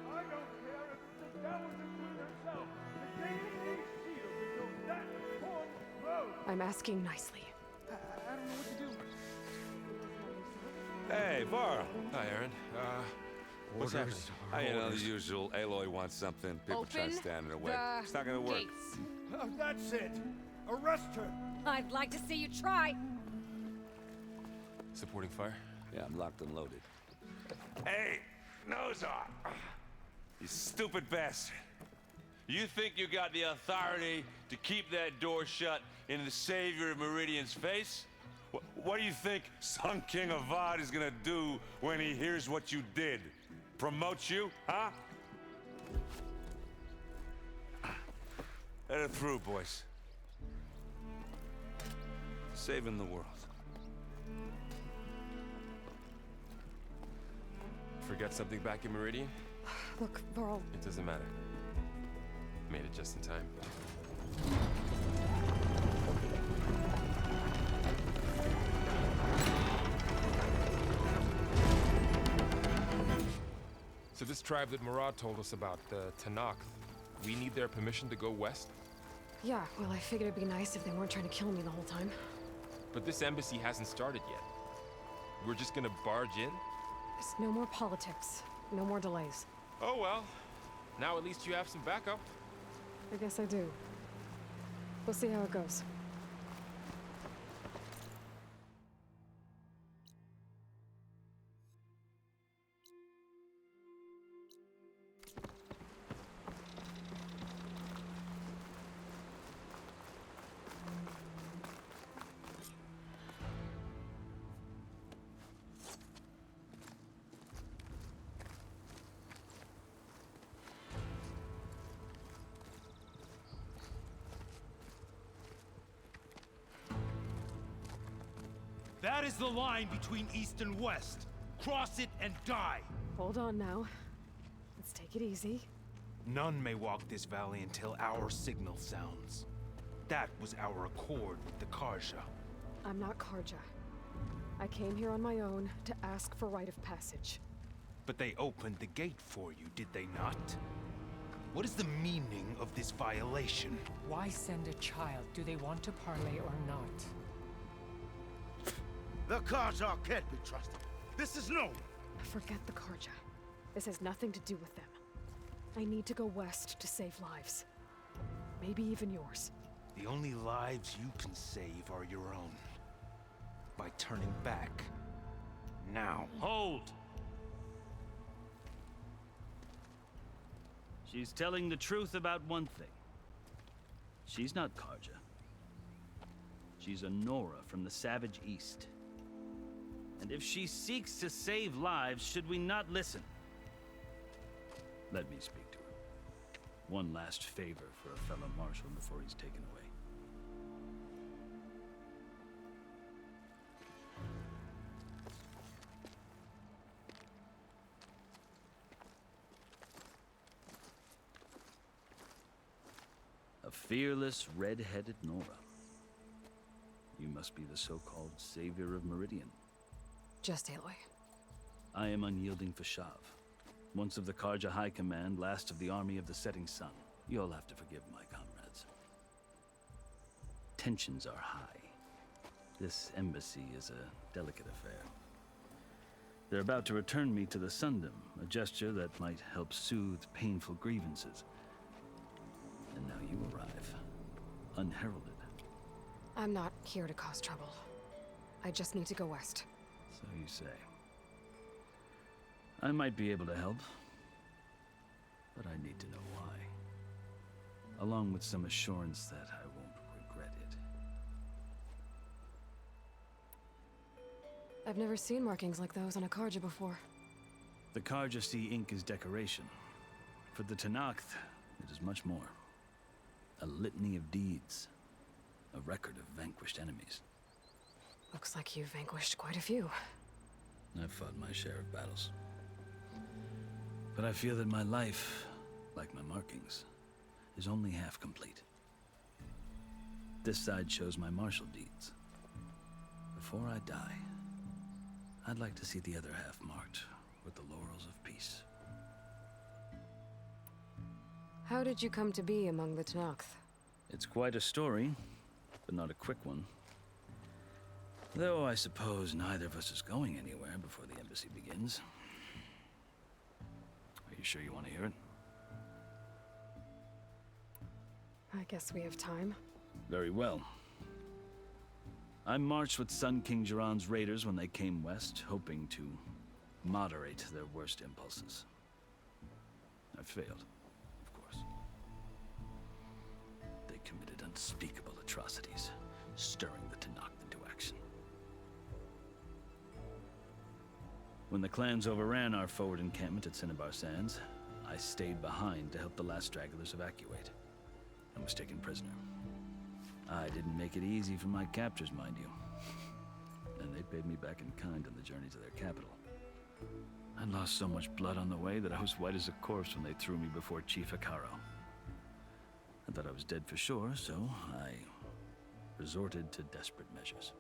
I don't care if the devil's included herself. The gate is sealed until that horn blows! I'm asking nicely. I don't know what to do. Hey, Varl. Hi, Aaron. What's happening? You know, the usual. Aloy wants something. People try to stand in her way. It's not gonna work. That's it! Arrest her! I'd like to see you try. Supporting fire? Yeah, I'm locked and loaded. Hey, Nozar! You stupid bastard. You think you got the authority to keep that door shut in the savior of Meridian's face? What do you think Sun King Avad is gonna do when he hears what you did? Promote you, huh? Let her through, boys. Saving the world. Forget something back in Meridian? Look, Varl. It doesn't matter. Made it just in time. So this tribe that Murad told us about, the Tanakh, we need their permission to go west? Yeah, well, I figured it'd be nice if they weren't trying to kill me the whole time. But this embassy hasn't started yet. We're just gonna barge in? There's no more politics. No more delays. Oh well. Now at least you have some backup. I guess I do. We'll see how it goes. That is the line between East and West. Cross it and die. Hold on now. Let's take it easy. None may walk this valley until our signal sounds. That was our accord with the Karja. I'm not Karja. I came here on my own to ask for rite of passage. But they opened the gate for you, did they not? What is the meaning of this violation? Why send a child? Do they want to parley or not? The Karja can't be trusted. This is known. Forget the Karja. This has nothing to do with them. I need to go west to save lives. Maybe even yours. The only lives you can save are your own. By turning back. Now. Hold! She's telling the truth about one thing. She's not Karja. She's a Nora from the Savage East. And if she seeks to save lives, should we not listen? Let me speak to her. One last favor for a fellow marshal before he's taken away. A fearless, red-headed Nora. You must be the so-called savior of Meridian. Just Aloy. I am unyielding Fashav. Once of the Karja High Command, last of the army of the setting sun. You'll have to forgive my comrades. Tensions are high. This embassy is a delicate affair. They're about to return me to the Sundom, a gesture that might help soothe painful grievances. And now you arrive, unheralded. I'm not here to cause trouble. I just need to go west. So you say. I might be able to help, but I need to know why. Along with some assurance that I won't regret it. I've never seen markings like those on a Karja before. The Karja see ink as decoration. For the Tanakh, it is much more. A litany of deeds. A record of vanquished enemies. Looks like you've vanquished quite a few. I've fought my share of battles. But I feel that my life, like my markings, is only half complete. This side shows my martial deeds. Before I die, I'd like to see the other half marked with the laurels of peace. How did you come to be among the Tanakh? It's quite a story, but not a quick one. Though I suppose neither of us is going anywhere before the embassy begins. Are you sure you want to hear it? I guess we have time. Very well. I marched with Sun King Jiran's raiders when they came west, hoping to moderate their worst impulses. I failed, of course. They committed unspeakable atrocities, stirring the Tanakh into action. When the clans overran our forward encampment at Cinnabar Sands, I stayed behind to help the last stragglers evacuate, and was taken prisoner. I didn't make it easy for my captors, mind you. And they paid me back in kind on the journey to their capital. I lost so much blood on the way that I was white as a corpse when they threw me before Chief Hikaro. I thought I was dead for sure, so I resorted to desperate measures.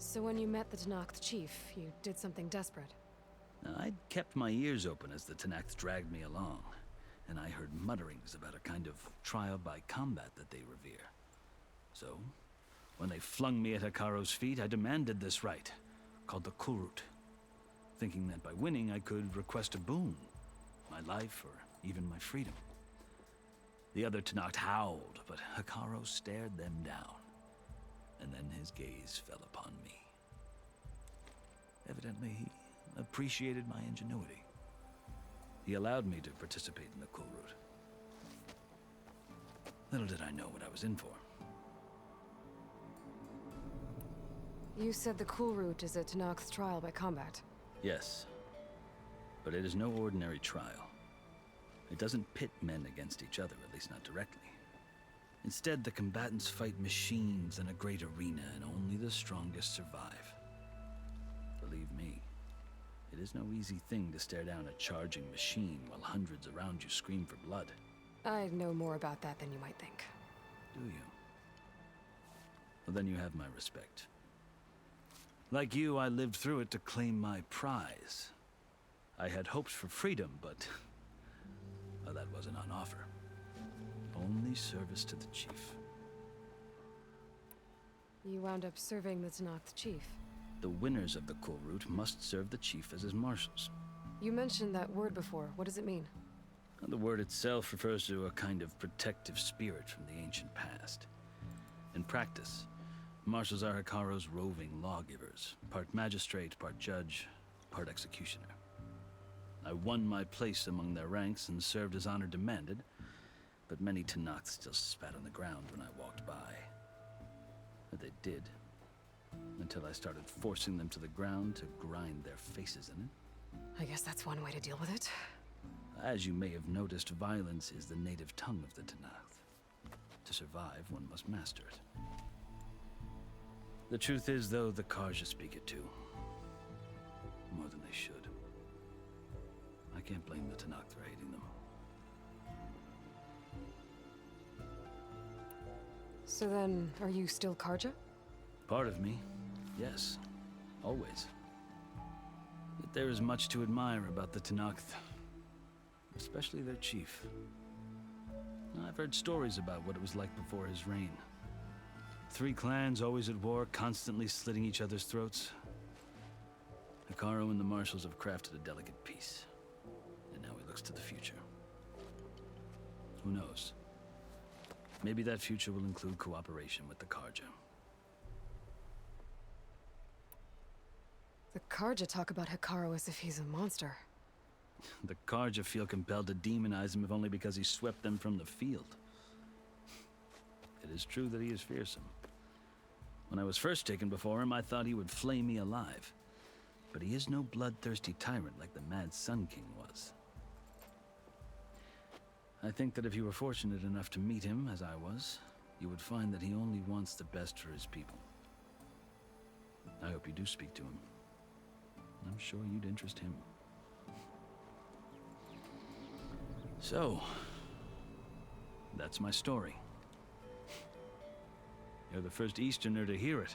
So when you met the Tanakh chief, you did something desperate? I'd kept my ears open as the Tanakh dragged me along, and I heard mutterings about a kind of trial by combat that they revere. So, when they flung me at Hikaro's feet, I demanded this right, called the Kurut, thinking that by winning I could request a boon, my life or even my freedom. The other Tanakh howled, but Hikaro stared them down, and then his gaze fell upon me. Evidently, he appreciated my ingenuity. He allowed me to participate in the Kurut. Little did I know what I was in for. You said the Kurut is a Tanakh's trial by combat. Yes, but it is no ordinary trial. It doesn't pit men against each other, at least not directly. Instead, the combatants fight machines in a great arena, and only the strongest survive. Believe me, it is no easy thing to stare down a charging machine while hundreds around you scream for blood. I know more about that than you might think. Do you? Well, then you have my respect. Like you, I lived through it to claim my prize. I had hoped for freedom, but well, that wasn't on offer. Only service to the chief. You wound up serving the Tanakh chief. The winners of the Cool Route must serve the chief as his marshals. You mentioned that word before. What does it mean? The word itself refers to a kind of protective spirit from the ancient past. In practice, marshals are Hikaru's roving lawgivers, part magistrate, part judge, part executioner. I won my place among their ranks and served as honor demanded, but many Tanakh still spat on the ground when I walked by. But they did, until I started forcing them to the ground to grind their faces in it. I guess that's one way to deal with it. As you may have noticed, violence is the native tongue of the Tanakh. To survive, one must master it. The truth is, though, the Karja speak it too. More than they should. I can't blame the Tanakh for hating them. So then, are you still Karja? Part of me, yes. Always. Yet there is much to admire about the Tanakh, especially their chief. I've heard stories about what it was like before his reign. 3 clans always at war, constantly slitting each other's throats. Hikaru and the marshals have crafted a delicate peace. And now he looks to the future. Who knows? Maybe that future will include cooperation with the Karja. The Karja talk about Hikaru as if he's a monster. The Karja feel compelled to demonize him if only because he swept them from the field. It is true that he is fearsome. When I was first taken before him, I thought he would flay me alive. But he is no bloodthirsty tyrant like the Mad Sun King was. I think that if you were fortunate enough to meet him, as I was, you would find that he only wants the best for his people. I hope you do speak to him. I'm sure you'd interest him. So, that's my story. You're the first Easterner to hear it,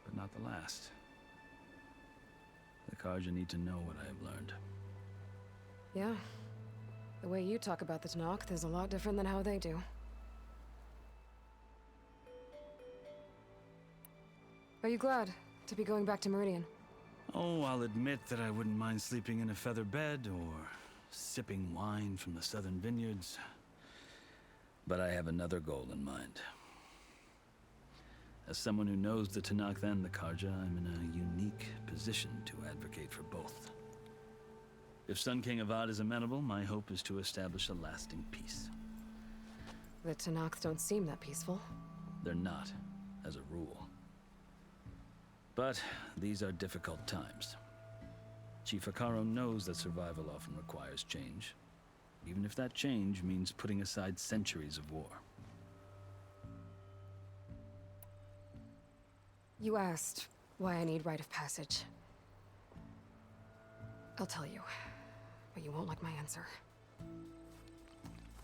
but not the last. The Karja need to know what I have learned. Yeah. The way you talk about the Tanakh is a lot different than how they do. Are you glad to be going back to Meridian? Oh, I'll admit that I wouldn't mind sleeping in a feather bed or sipping wine from the southern vineyards. But I have another goal in mind. As someone who knows the Tanakh and the Karja, I'm in a unique position to advocate for both. If Sun King Avad is amenable, my hope is to establish a lasting peace. The Tanakh don't seem that peaceful. They're not, as a rule. But these are difficult times. Chief Hikaru knows that survival often requires change, even if that change means putting aside centuries of war. You asked why I need rite of passage. I'll tell you, but you won't like my answer.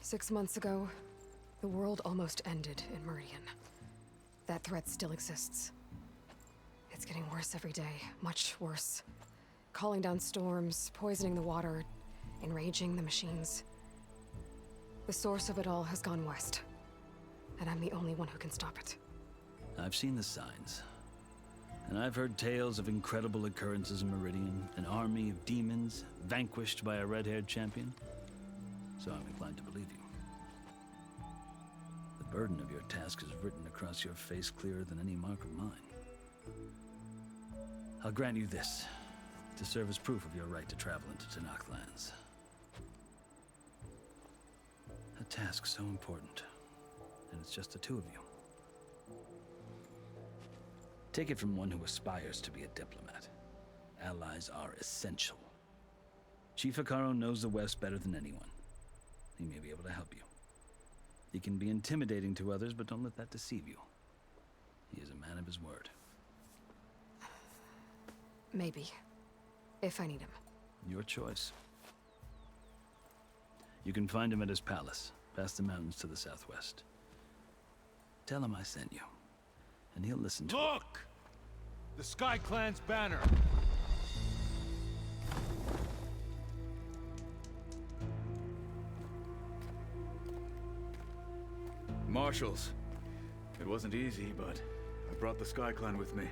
6 months ago, the world almost ended in Meridian. That threat still exists. It's getting worse every day, much worse. Calling down storms, poisoning the water, enraging the machines. The source of it all has gone west, and I'm the only one who can stop it. I've seen the signs. And I've heard tales of incredible occurrences in Meridian, an army of demons vanquished by a red-haired champion. So I'm inclined to believe you. The burden of your task is written across your face clearer than any mark of mine. I'll grant you this, to serve as proof of your right to travel into Tanakh lands. A task so important, and it's just the 2 of you. Take it from one who aspires to be a diplomat. Allies are essential. Chief Hikaru knows the West better than anyone. He may be able to help you. He can be intimidating to others, but don't let that deceive you. He is a man of his word. Maybe. If I need him. Your choice. You can find him at his palace, past the mountains to the southwest. Tell him I sent you. And he'll listen to Look! The Sky Clan's banner! Marshals. It wasn't easy, but I brought the Sky Clan with me.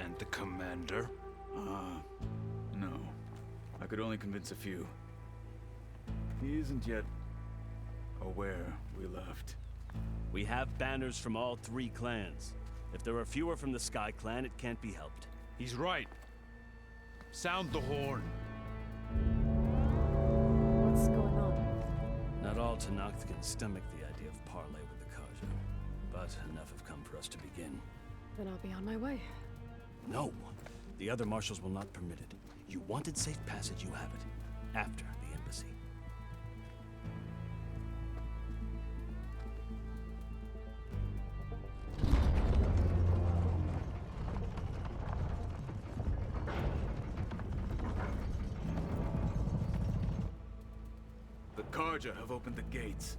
And the commander? No. I could only convince a few. He isn't yet aware we left. We have banners from all 3 clans. If there are fewer from the Sky Clan, it can't be helped. He's right. Sound the horn. What's going on? Not all Tanakh can stomach the idea of parley with the Karja, but enough have come for us to begin. Then I'll be on my way. No! The other marshals will not permit it. You wanted safe passage, you have it. After the embassy. The Karja have opened the gates.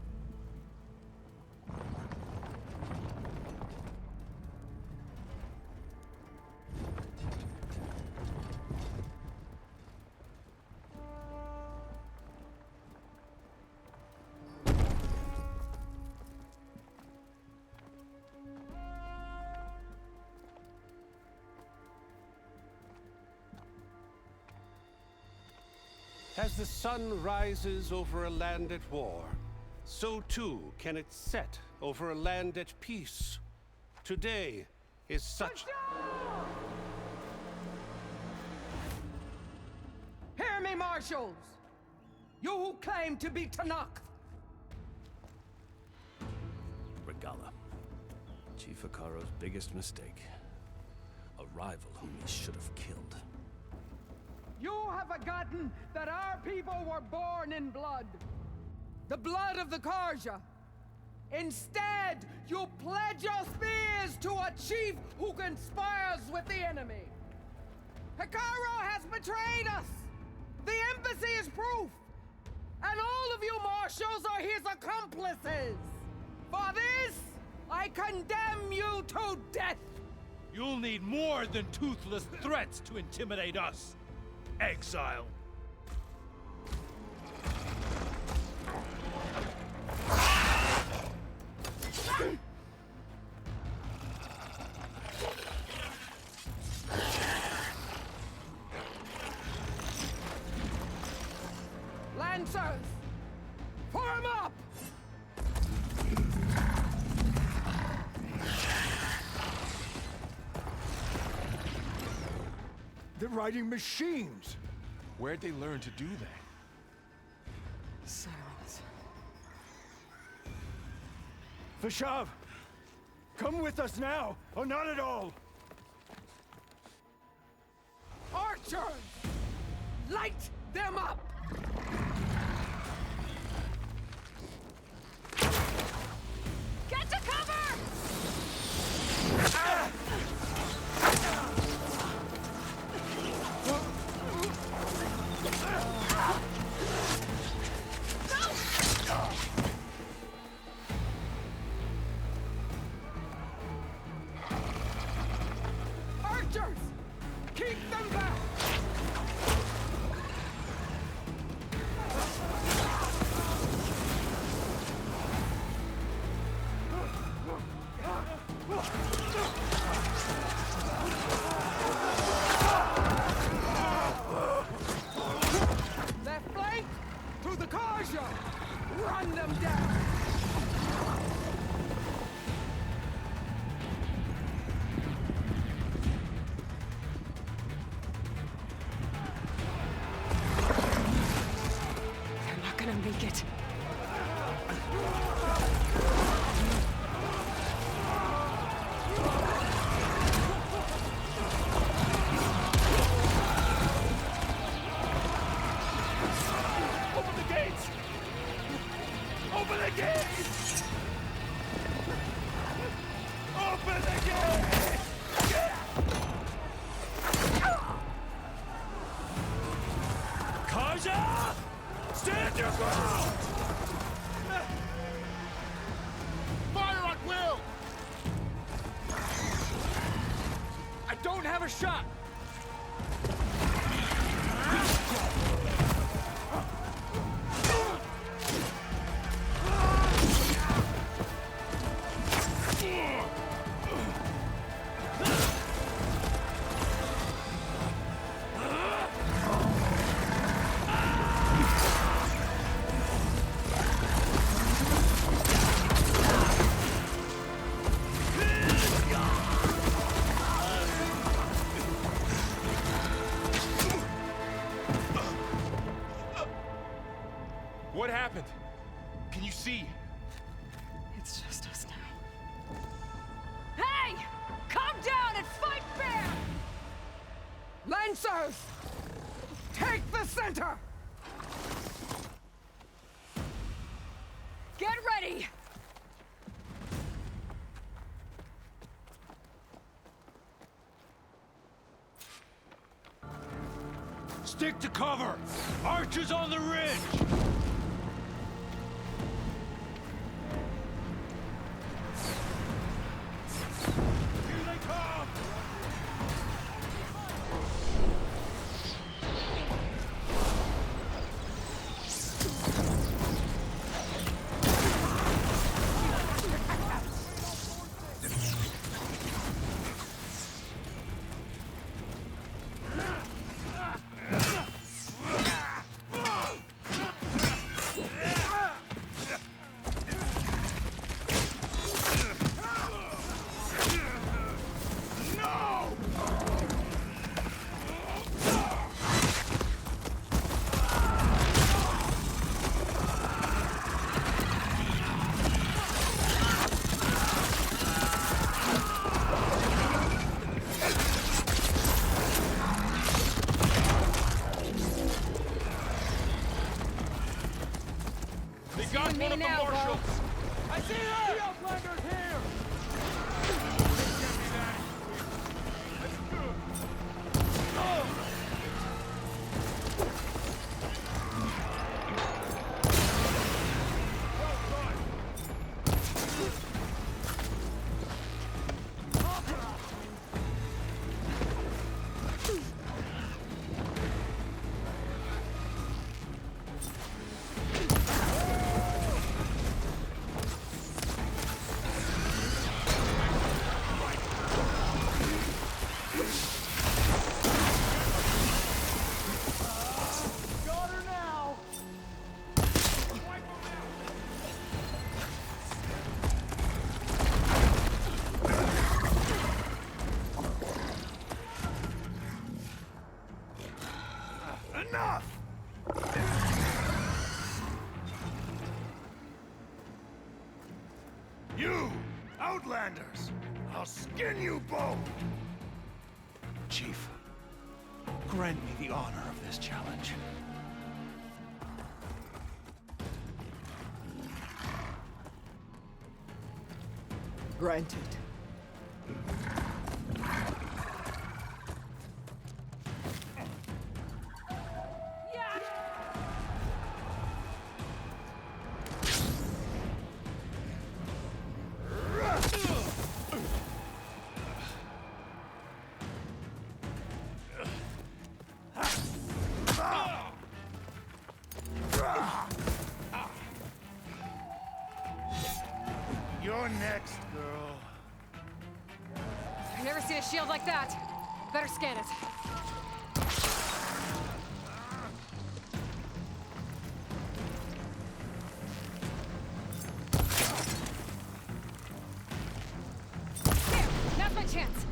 As the sun rises over a land at war, so too can it set over a land at peace. Today is such... Hear me, marshals! You who claim to be Tanakh! Regala. Chief Akaro's biggest mistake. A rival whom he should have killed. You have forgotten that our people were born in blood. The blood of the Karja. Instead, you pledge your spears to a chief who conspires with the enemy. Hikaru has betrayed us. The embassy is proof. And all of you marshals are his accomplices. For this, I condemn you to death. You'll need more than toothless threats to intimidate us. Exile. Lancers, form up! They're riding machines. Where'd they learn to do that? Silence. Vashav, come with us now, or not at all. Archers! Light them up! Get to cover! Archers! Keep them back! They're flanked through the Karja! Run them down! They're not gonna make it. Open the gates! Open the gates! Open the gates! Karja! Stand your ground! Fire at will! I don't have a shot! Lancers! Take the center! Get ready! Stick to cover! Archers on the ridge! Here they come! Got one of the marshals! I see her! The Outlander's here! Enough! You, Outlanders! I'll skin you both! Chief, grant me the honor of this challenge. Granted. You're next, girl. I've never seen a shield like that. Better scan it. There! Now's my chance!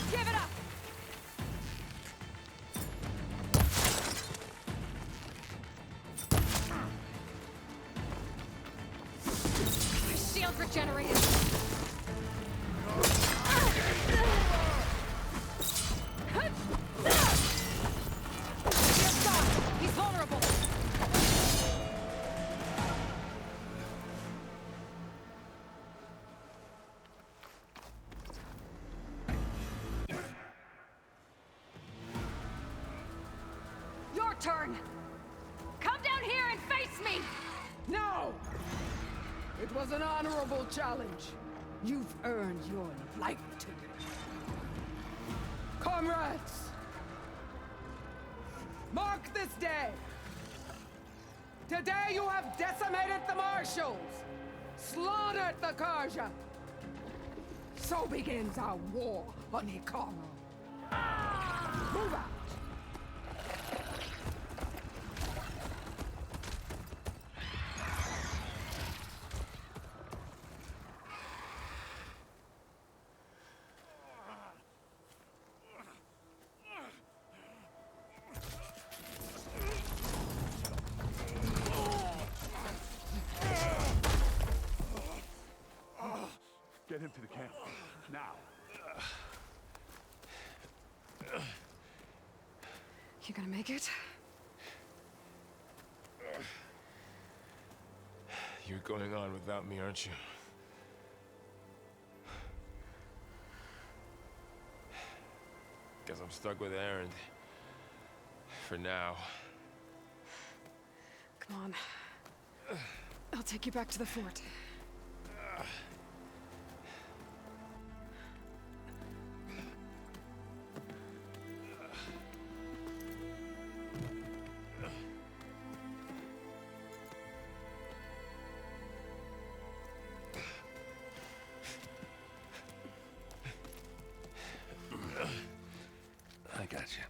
Give it up! My shield regenerated! Shield's gone! He's vulnerable! Your turn! Come down here and face me! No! It was an honorable challenge. You've earned your life today. Comrades! Mark this day! Today you have decimated the marshals! Slaughtered the Karja! So begins our war on Hikaru. Move out! him to the camp. Now. You gonna make it? You're going on without me, aren't you? Guess I'm stuck with Aaron. For now. Come on. I'll take you back to the fort. I got you.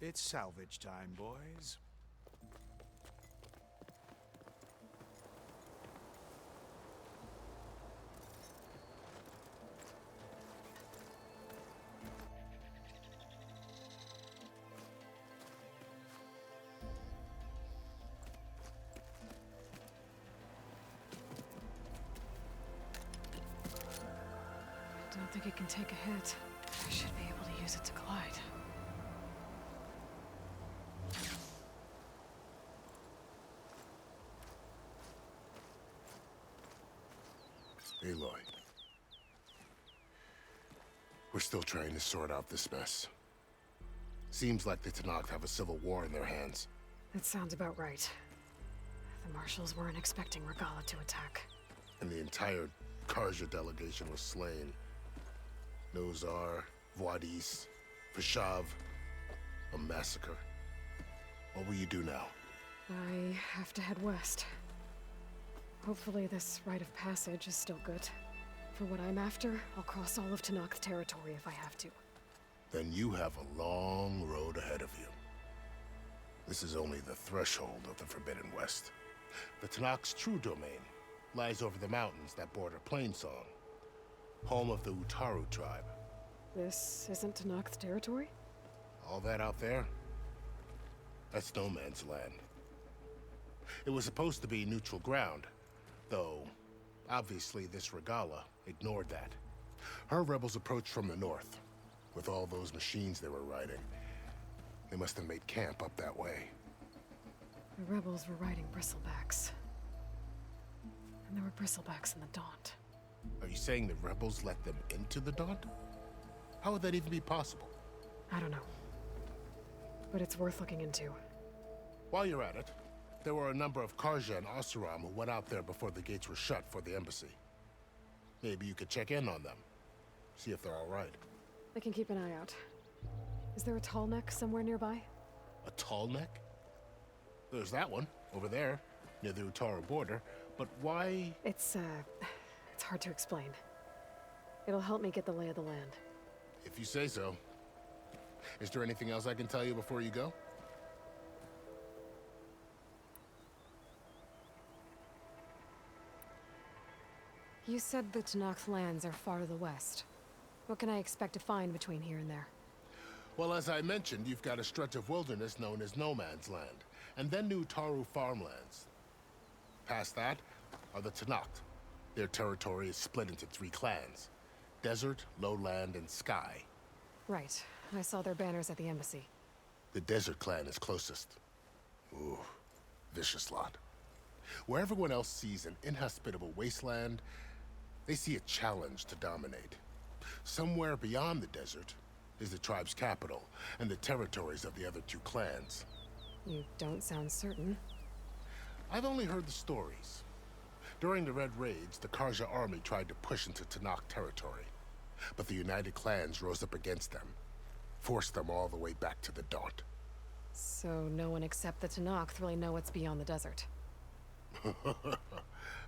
It's salvage time, boys. I don't think it can take a hit. I should be able to use it to glide. Aloy. We're still trying to sort out this mess. Seems like the Tenakth have a civil war in their hands. That sounds about right. The marshals weren't expecting Regala to attack. And the entire Karja delegation was slain. Nozar, Voidis, Vashav. A massacre. What will you do now? I have to head west. Hopefully this rite of passage is still good. For what I'm after, I'll cross all of Tenakth territory if I have to. Then you have a long road ahead of you. This is only the threshold of the Forbidden West. The Tenakth's true domain lies over the mountains that border Plainsong, home of the Utaru tribe. This isn't Tenakth territory? All that out there? That's no man's land. It was supposed to be neutral ground, though obviously this Regala ignored that. Her rebels approached from the north, with all those machines they were riding. They must have made camp up that way. The rebels were riding bristlebacks. And there were bristlebacks in the Daunt. Are you saying the rebels let them into the Daunt? How would that even be possible? I don't know. But it's worth looking into. While you're at it, there were a number of Karja and Oseram who went out there before the gates were shut for the embassy. Maybe you could check in on them. See if they're all right. I can keep an eye out. Is there a tall neck somewhere nearby? A tall neck? There's that one, over there, near the Utaru border. But why? It's hard to explain. It'll help me get the lay of the land. If you say so. Is there anything else I can tell you before you go? You said the Tenakth lands are far to the west. What can I expect to find between here and there? Well, as I mentioned, you've got a stretch of wilderness known as No Man's Land, and then new Utaru farmlands. Past that are the Tenakth. Their territory is split into 3 clans: Desert, Lowland, and Sky. Right. I saw their banners at the embassy. The Desert clan is closest. Ooh, vicious lot. Where everyone else sees an inhospitable wasteland, they see a challenge to dominate. Somewhere beyond the desert is the tribe's capital and the territories of the other 2 clans. You don't sound certain. I've only heard the stories. During the Red Raids, the Karja army tried to push into Tenakth territory, but the United Clans rose up against them, forced them all the way back to the Daunt. So no one except the Tenakth really know what's beyond the desert.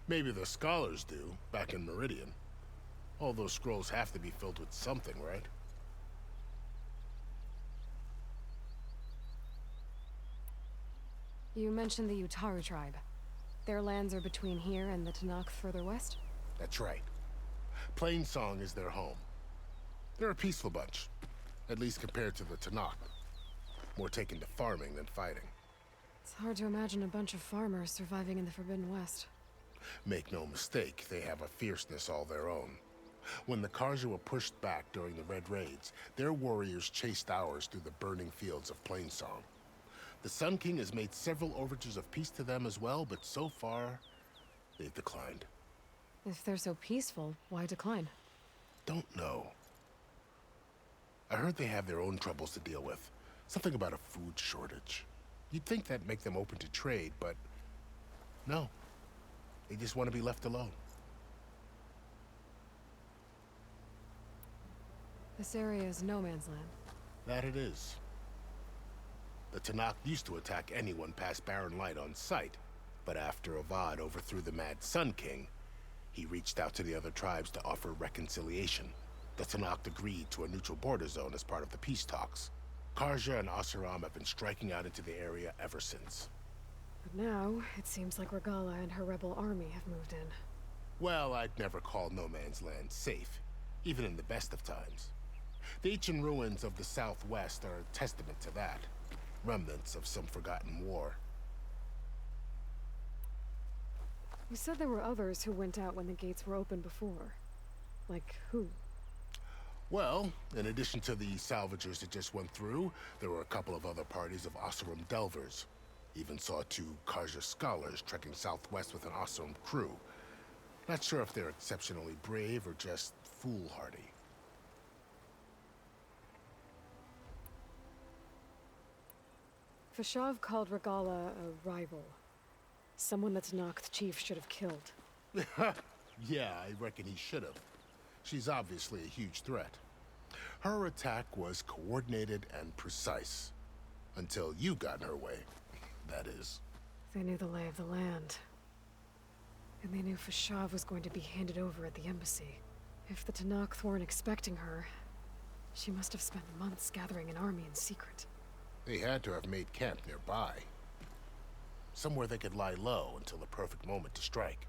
Maybe the scholars do, back in Meridian. All those scrolls have to be filled with something, right? You mentioned the Utaru tribe. Their lands are between here and the Tanakh further west? That's right. Plainsong is their home. They're a peaceful bunch, at least compared to the Tanakh. More taken to farming than fighting. It's hard to imagine a bunch of farmers surviving in the Forbidden West. Make no mistake, they have a fierceness all their own. When the Karja were pushed back during the Red Raids, their warriors chased ours through the burning fields of Plainsong. The Sun King has made several overtures of peace to them as well, but so far, they've declined. If they're so peaceful, why decline? Don't know. I heard they have their own troubles to deal with. Something about a food shortage. You'd think that'd make them open to trade, but no. They just want to be left alone. This area is no man's land. That it is. The Tanakh used to attack anyone past Barren Light on sight, but after Avad overthrew the Mad Sun King, he reached out to the other tribes to offer reconciliation. The Tanakh agreed to a neutral border zone as part of the peace talks. Karja and Asuram have been striking out into the area ever since. But now, it seems like Regala and her rebel army have moved in. Well, I'd never call no man's land safe, even in the best of times. The ancient ruins of the Southwest are a testament to that. Remnants of some forgotten war. You said there were others who went out when the gates were open before. Like who? Well, in addition to the salvagers that just went through, there were a couple of other parties of Oseram delvers. Even saw 2 Karja scholars trekking southwest with an Oseram crew. Not sure if they're exceptionally brave or just foolhardy. Fashav called Regala a rival. Someone that Tanakh chief should have killed. Yeah, I reckon he should have. She's obviously a huge threat. Her attack was coordinated and precise. Until you got in her way, that is. They knew the lay of the land. And they knew Fashav was going to be handed over at the embassy. If the Tanakh weren't expecting her, she must have spent months gathering an army in secret. They had to have made camp nearby. Somewhere they could lie low until the perfect moment to strike.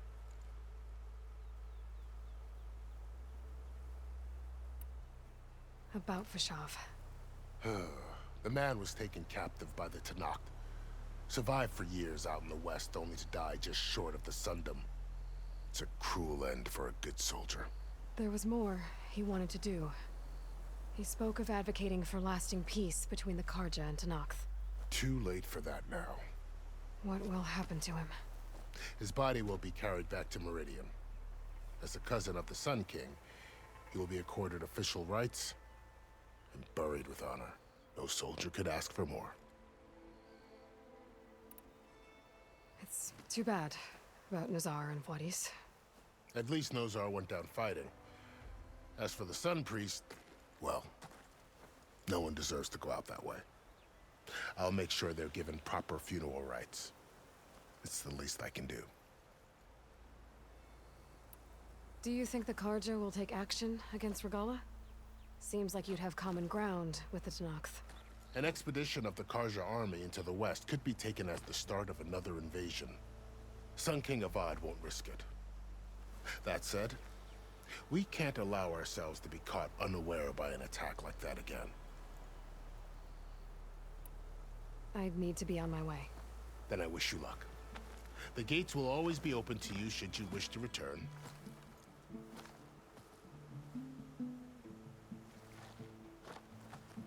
About Fashav. The man was taken captive by the Tanakh. Survived for years out in the west, only to die just short of the Sundom. It's a cruel end for a good soldier. There was more he wanted to do. He spoke of advocating for lasting peace between the Karja and Tanakh. Too late for that now. What will happen to him? His body will be carried back to Meridian. As a cousin of the Sun King, he will be accorded official rights and buried with honor. No soldier could ask for more. It's too bad about Nazar and Wadis. At least Nozar went down fighting. As for the Sun Priest, well, no one deserves to go out that way. I'll make sure they're given proper funeral rites. It's the least I can do. Do you think the Karja will take action against Regala? Seems like you'd have common ground with the Tanakh. An expedition of the Karja army into the west could be taken as the start of another invasion. Sun King Avad won't risk it. That said, we can't allow ourselves to be caught unaware by an attack like that again. I'd need to be on my way. Then I wish you luck. The gates will always be open to you should you wish to return.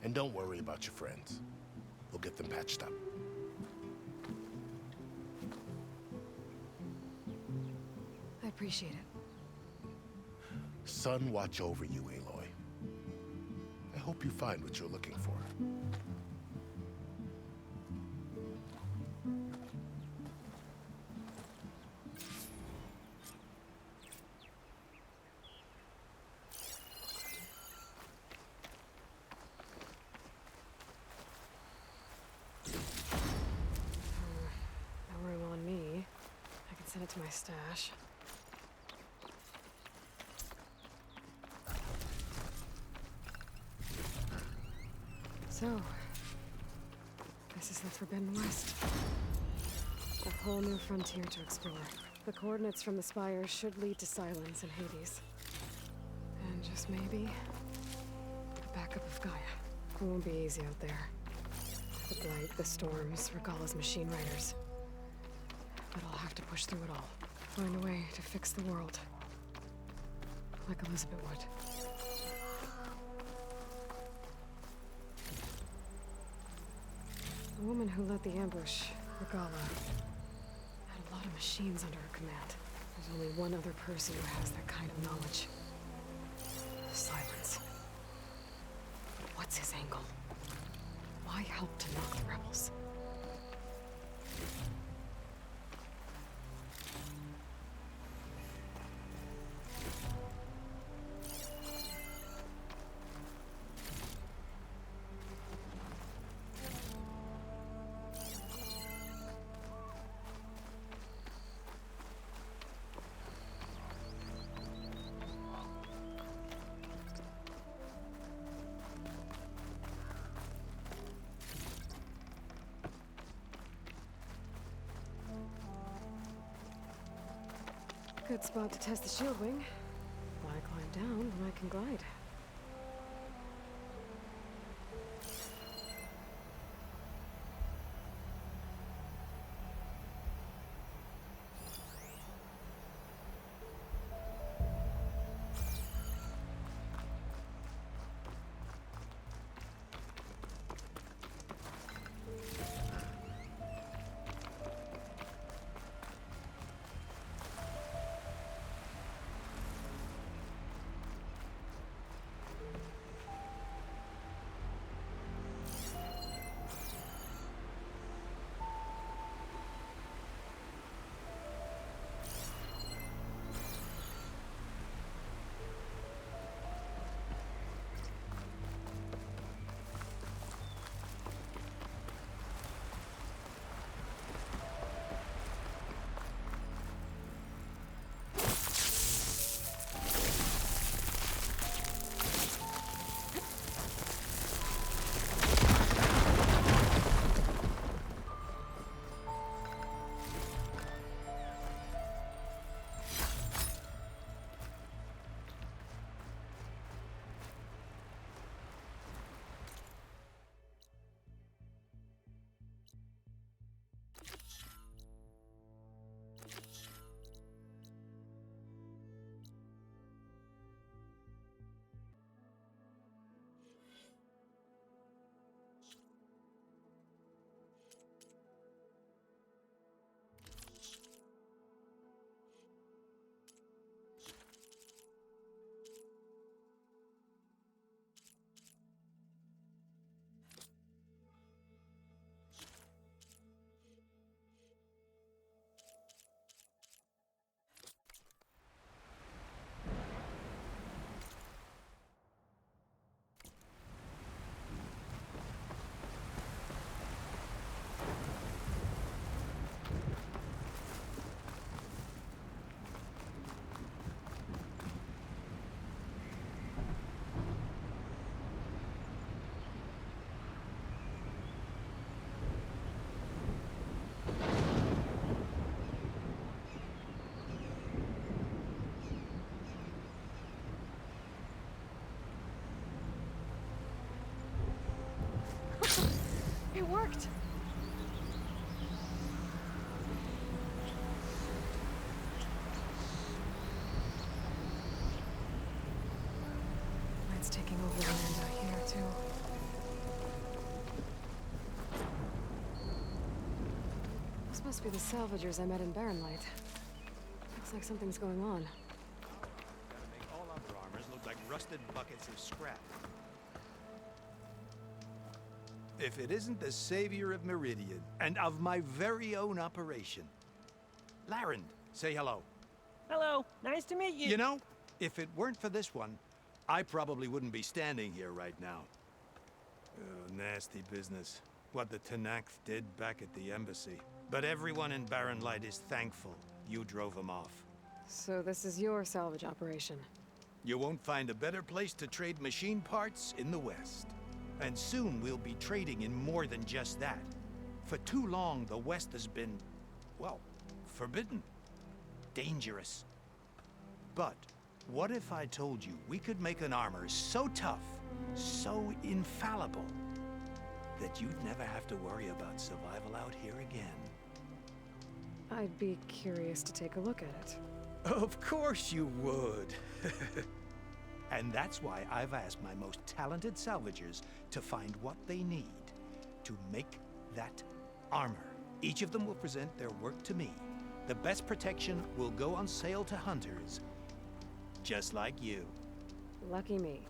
And don't worry about your friends. We'll get them patched up. I appreciate it. Sun watch over you, Aloy. I hope you find what you're looking for. No room on me. I can send it to my stash. So, this is the Forbidden West. A whole new frontier to explore. The coordinates from the spire should lead to Silence and Hades. And just maybe, the backup of Gaia. It won't be easy out there. The blight, the storms, Regalla's machine riders. But I'll have to push through it all. Find a way to fix the world. Like Elizabeth would. The woman who led the ambush, Regalla, had a lot of machines under her command. There's only one other person who has that kind of knowledge. Silence. What's his angle? Why help to knock the rebels? Good spot to test the shield wing. Why climb down when I can glide? It worked! Light's taking over land out here, too. This must be the salvagers I met in Barren Light. Looks like something's going on. Gotta make all other armors look like rusted buckets of scrap. If it isn't the savior of Meridian, and of my very own operation. Laren, say hello. Hello, nice to meet you. You know, if it weren't for this one, I probably wouldn't be standing here right now. Nasty business. What the Tenakth did back at the embassy. But everyone in Barren Light is thankful you drove them off. So this is your salvage operation? You won't find a better place to trade machine parts in the West. And soon we'll be trading in more than just that. For too long, the West has been well, forbidden. Dangerous. But what if I told you we could make an armor so tough, so infallible, that you'd never have to worry about survival out here again? I'd be curious to take a look at it. Of course you would. And that's why I've asked my most talented salvagers to find what they need to make that armor. Each of them will present their work to me. The best protection will go on sale to hunters, just like you. Lucky me.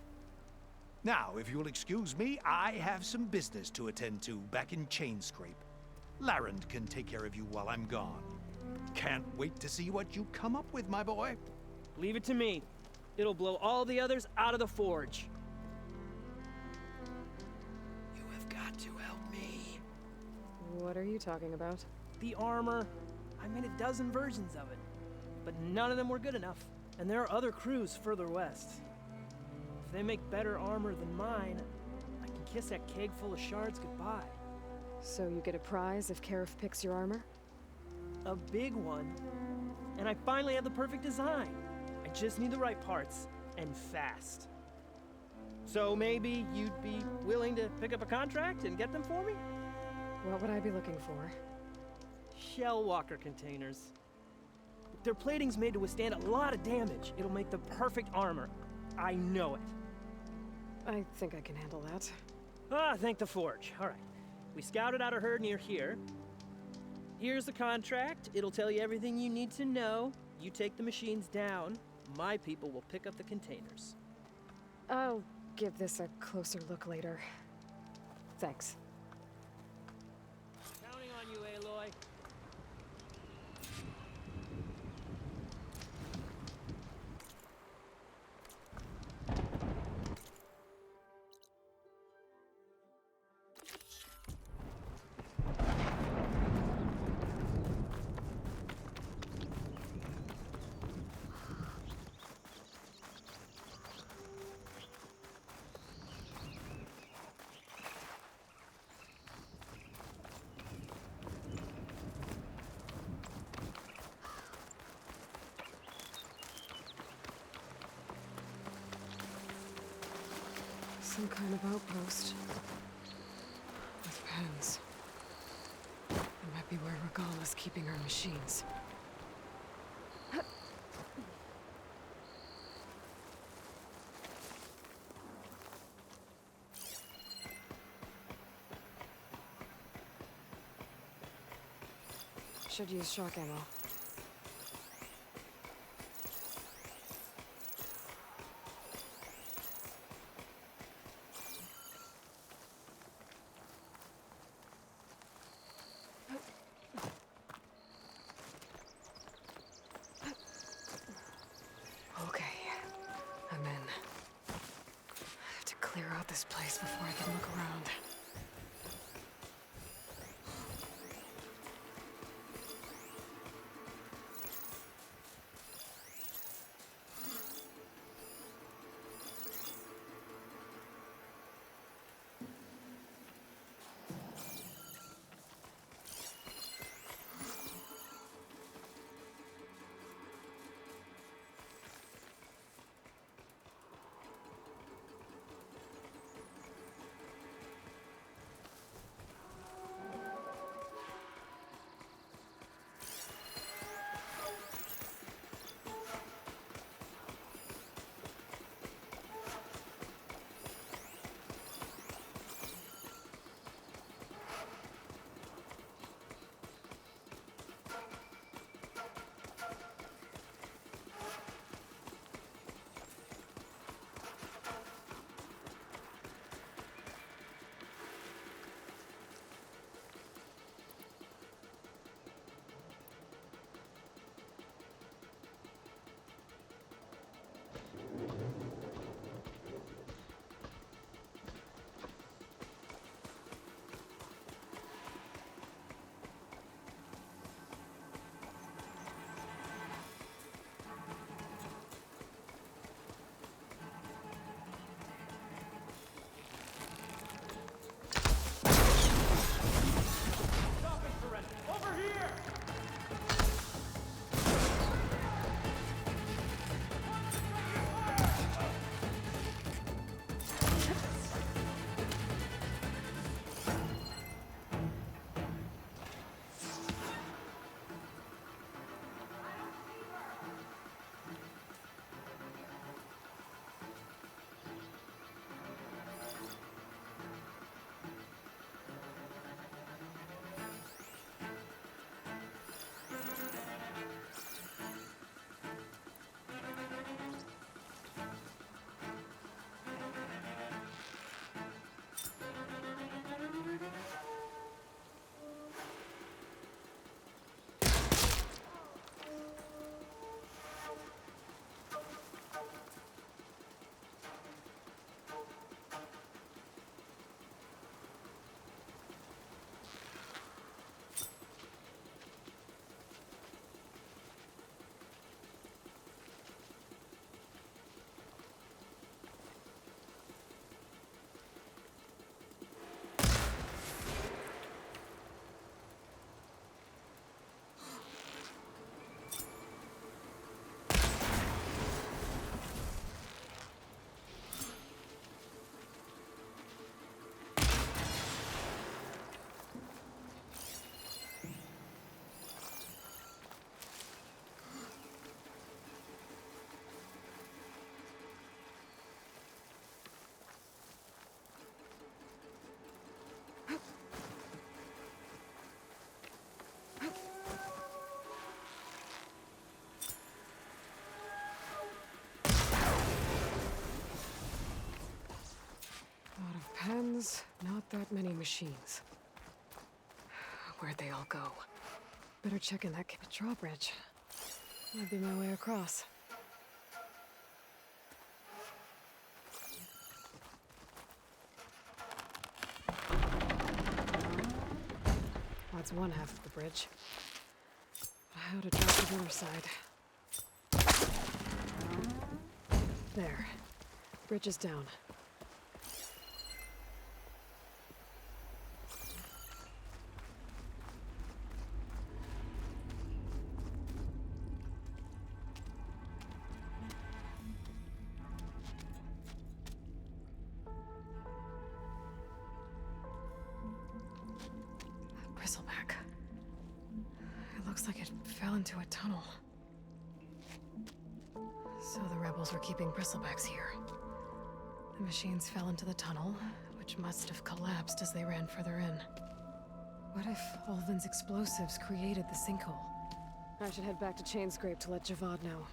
Now, if you'll excuse me, I have some business to attend to back in Chainscrape. Larend can take care of you while I'm gone. Can't wait to see what you come up with, my boy. Leave it to me. It'll blow all the others out of the forge. You have got to help me. What are you talking about? The armor. I made a dozen versions of it, but none of them were good enough. And there are other crews further west. If they make better armor than mine, I can kiss that keg full of shards goodbye. So you get a prize if Karif picks your armor? A big one. And I finally have the perfect design. I just need the right parts, and fast. So maybe you'd be willing to pick up a contract and get them for me? What would I be looking for? Shell walker containers. Their plating's made to withstand a lot of damage. It'll make the perfect armor. I know it. I think I can handle that. Ah, thank the forge. All right. We scouted out a herd near here. Here's the contract. It'll tell you everything you need to know. You take the machines down. My people will pick up the containers. I'll give this a closer look later. Thanks. Counting on you, Aloy. Some kind of outpost. With pens. It might be where Regala's keeping her machines. Should use shock ammo. Okay, I'm in. I have to clear out this place before I can look around. citizens, not that many machines. Where'd they all go? Better check in that drawbridge. Might be my way across. That's one half of the bridge. How to drop the other side? There. Bridge is down. Bristleback. It looks like it fell into a tunnel. So the rebels were keeping bristlebacks here. The machines fell into the tunnel, which must have collapsed as they ran further in. What if Ulvin's explosives created the sinkhole? I should head back to Chainscrape to let Javad know.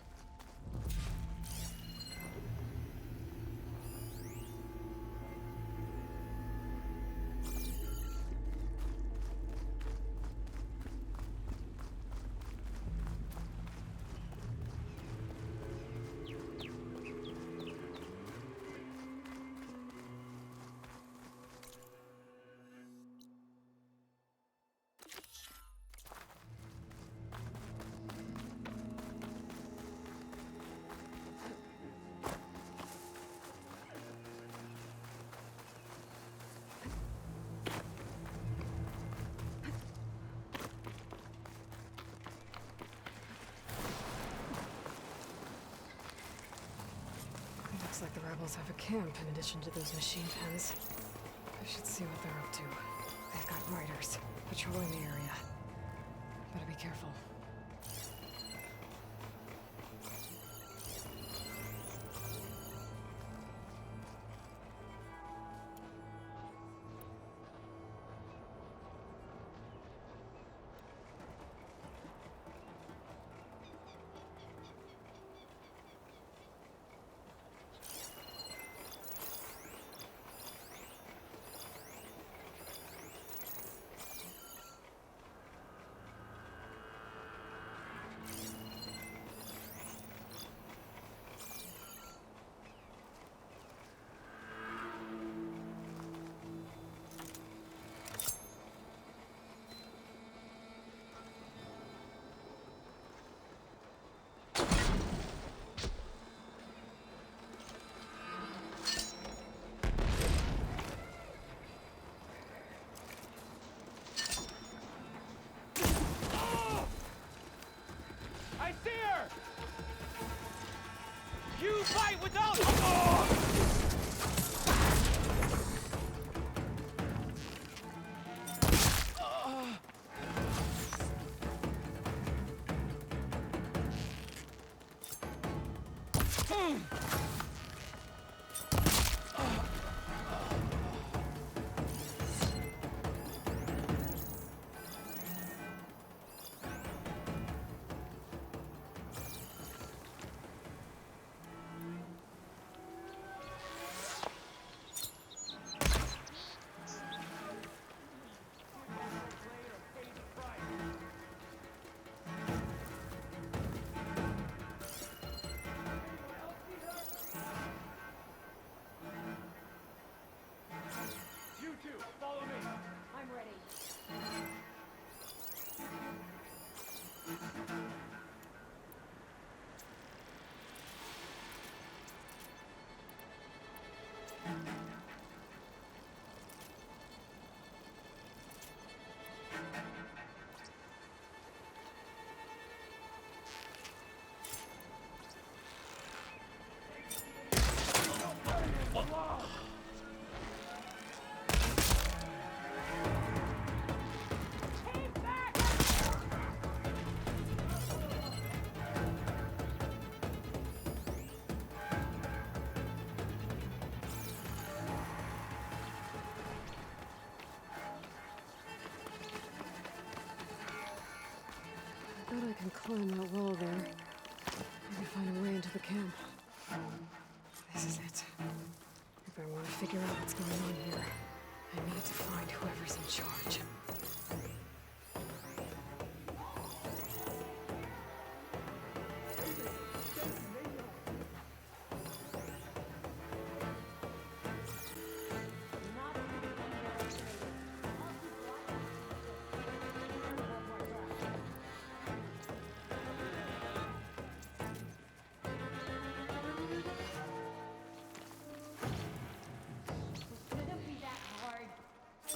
Looks like the rebels have a camp in addition to those machine pens. I should see what they're up to. They've got riders patrolling the area. Better be careful. You fight without... I bet I can climb that wall there. Maybe find a way into the camp. This is it. If I want to figure out what's going on here. need to find whoever's in charge.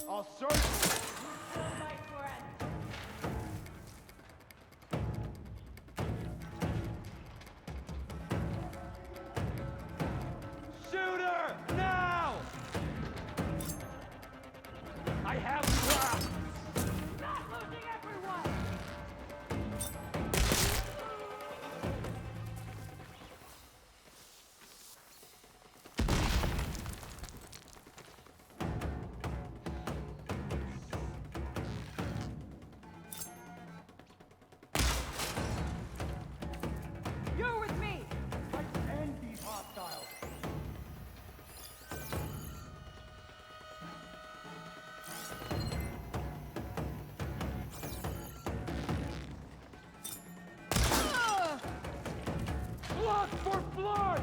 I'll search. Shooter, now! I have trapped. Not losing everyone! You're with me! Let's end these hostiles. Blood for blood!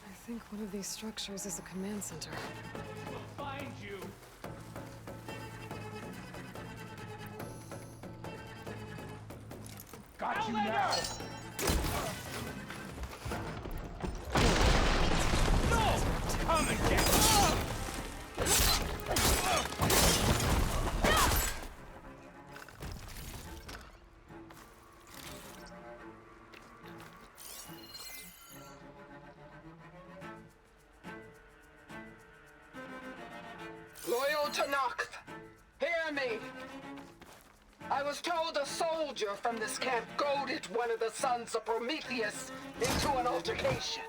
I think one of these structures is a command center. We'll find you. Got you now. No! Come and get me. Loyal Tanakh, hear me. I was told a soldier from this camp goaded one of the sons of Prometheus into an altercation.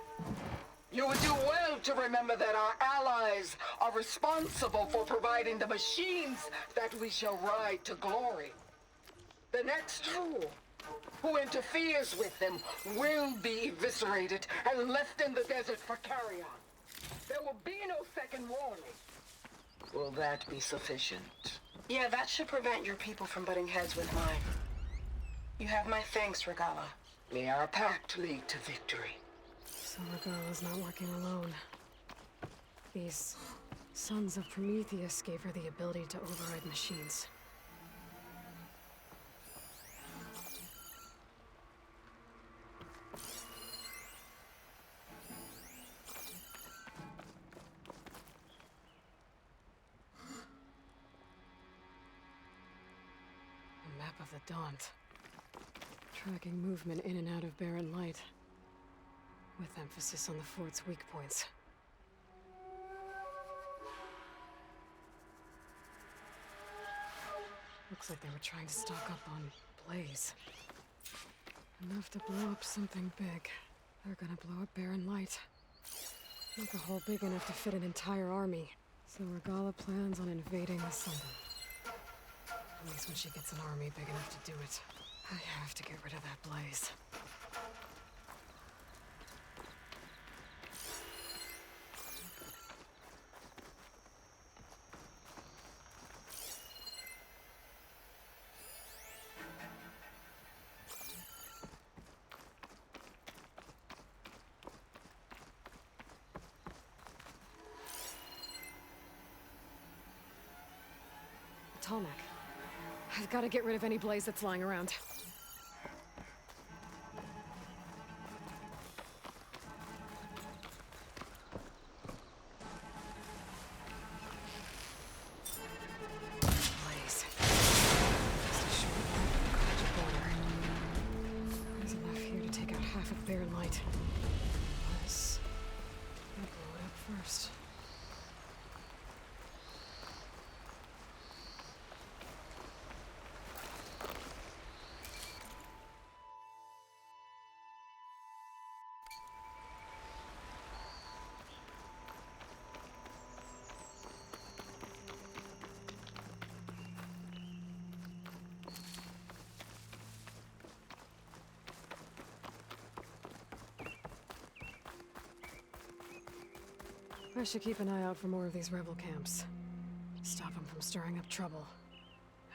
You would do well to remember that our allies are responsible for providing the machines that we shall ride to glory. The next fool who interferes with them will be eviscerated and left in the desert for carrion. There will be no second warning. Will that be sufficient? Yeah, that should prevent your people from butting heads with mine. You have my thanks, Regala. May our pact lead to victory. So Regala's not working alone. These sons of Prometheus gave her the ability to override machines. A map of the Daunt. Tracking movement in and out of barren light. With emphasis on the fort's weak points. Looks like they were trying to stock up on blaze. Enough to blow up something big. They're gonna blow up barren light. Make a hole big enough to fit an entire army. So Regala plans on invading the Sun. At least when she gets an army big enough to do it. I have to get rid of that blaze. Tallneck. I've got to get rid of any blaze that's lying around. Blaze. Just a short line from the border. There's enough here to take out half of Baron Light. Unless I blow it up first. I should keep an eye out for more of these rebel camps. Stop them from stirring up trouble.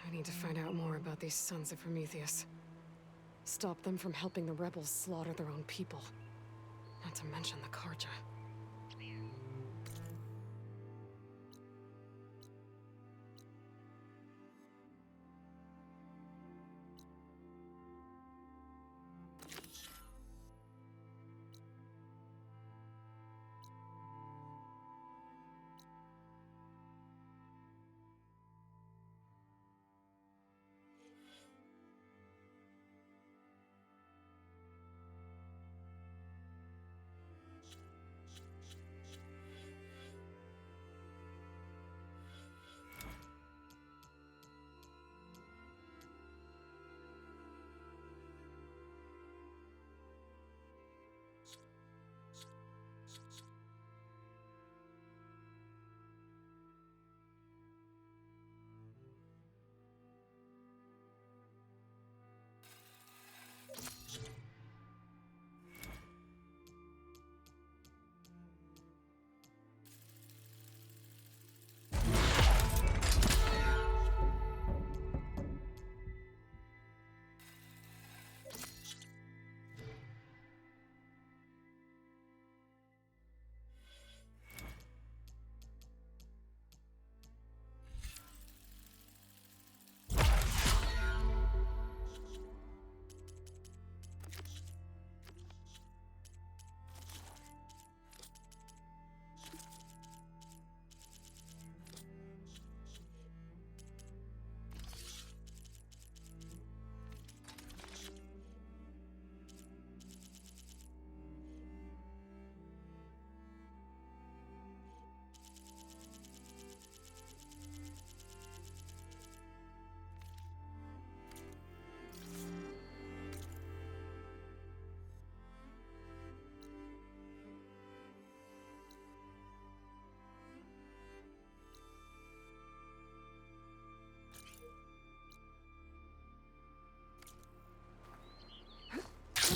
I need to find out more about these sons of Prometheus. Stop them from helping the rebels slaughter their own people. Not to mention the Karja.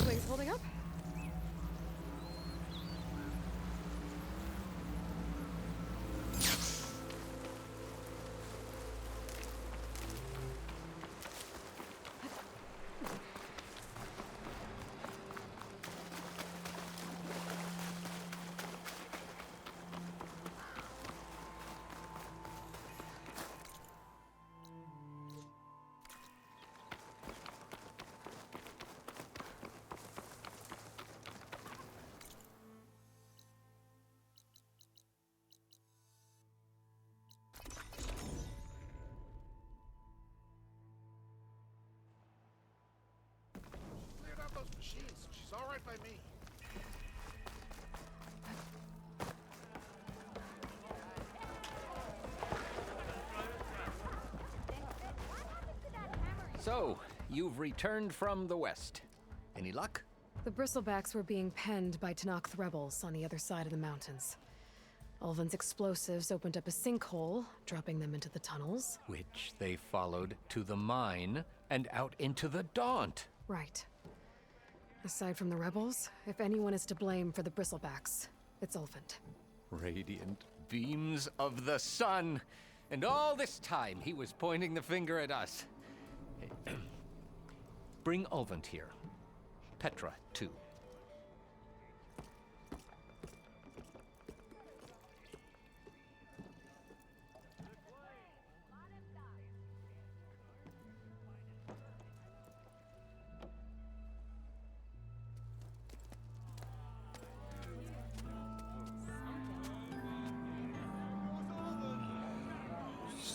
Wings holding up? Cleared out those machines. She's all right by me. So, you've returned from the west. Any luck? The bristlebacks were being penned by Tanakh rebels on the other side of the mountains. Ulvin's explosives opened up a sinkhole, dropping them into the tunnels. Which they followed to the mine and out into the Daunt. Right. Aside from the rebels, if anyone is to blame for the bristlebacks, it's Ulvin. Radiant beams of the sun. And all this time he was pointing the finger at us. Bring Ulvin here. Petra, too.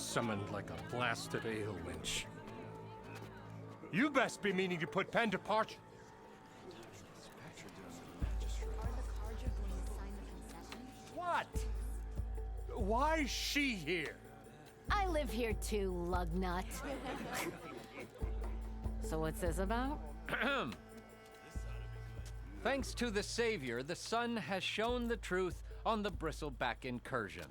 summoned like a blasted ale winch. You best be meaning to put pen to parchment. What? Why's she here? I live here too, lugnut. So what's this about? Thanks to the Savior, the sun has shown the truth on the Bristleback incursion.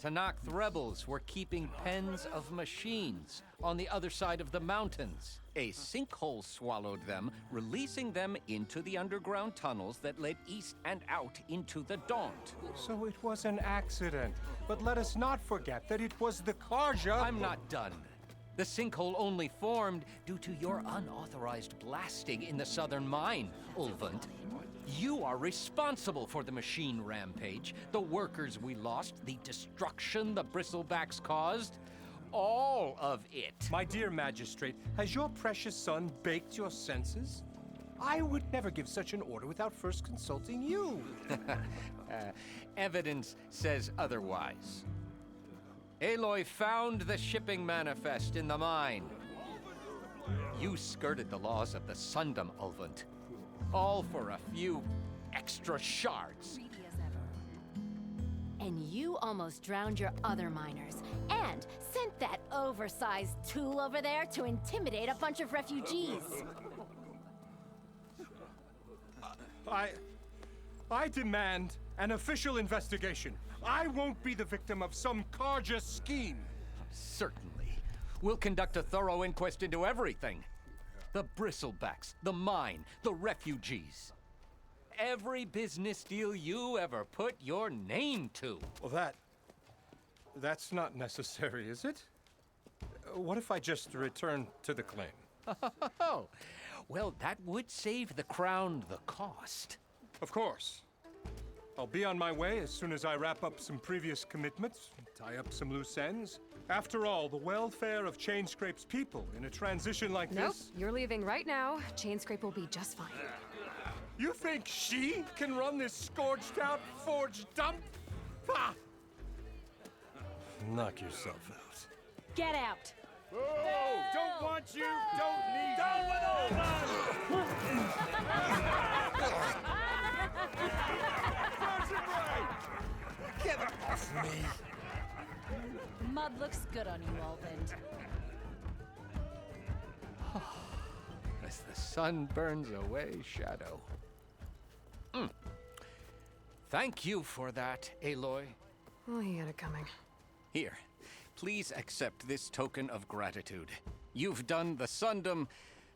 Tanakh rebels were keeping pens of machines on the other side of the mountains. A sinkhole swallowed them, releasing them into the underground tunnels that led east and out into the Daunt. So it was an accident. But let us not forget that it was the Karja. I'm not done. The sinkhole only formed due to your unauthorized blasting in the southern mine, Ulvund. You are responsible for the machine rampage, the workers we lost, the destruction the Bristlebacks caused. All of it. My dear magistrate, has your precious son baked your senses? I would never give such an order without first consulting you. Evidence says otherwise. Aloy found the shipping manifest in the mine. You skirted the laws of the Sundom, Ulvund. All for a few extra shards. And you almost drowned your other miners. And sent that oversized tool over there to intimidate a bunch of refugees. I demand an official investigation. I won't be the victim of some Karja scheme. Certainly. We'll conduct a thorough inquest into everything. The Bristlebacks, the mine, the refugees. Every business deal you ever put your name to. Well, that's not necessary, is it? What if I just return to the claim? Oh, well, that would save the crown the cost. Of course. I'll be on my way as soon as I wrap up some previous commitments, tie up some loose ends. After all, the welfare of Chainscrape's people in a transition like Nope, this... you're leaving right now. Chainscrape will be just fine. You think she can run this scorched-out forged dump? Ha! Knock yourself out. Get out. Oh, don't want you, don't need down with all Get off me! Mud looks good on you, Ulvund. As the sun burns away shadow. Thank you for that, Aloy. Oh, he had it coming. Here, please accept this token of gratitude. You've done the Sundom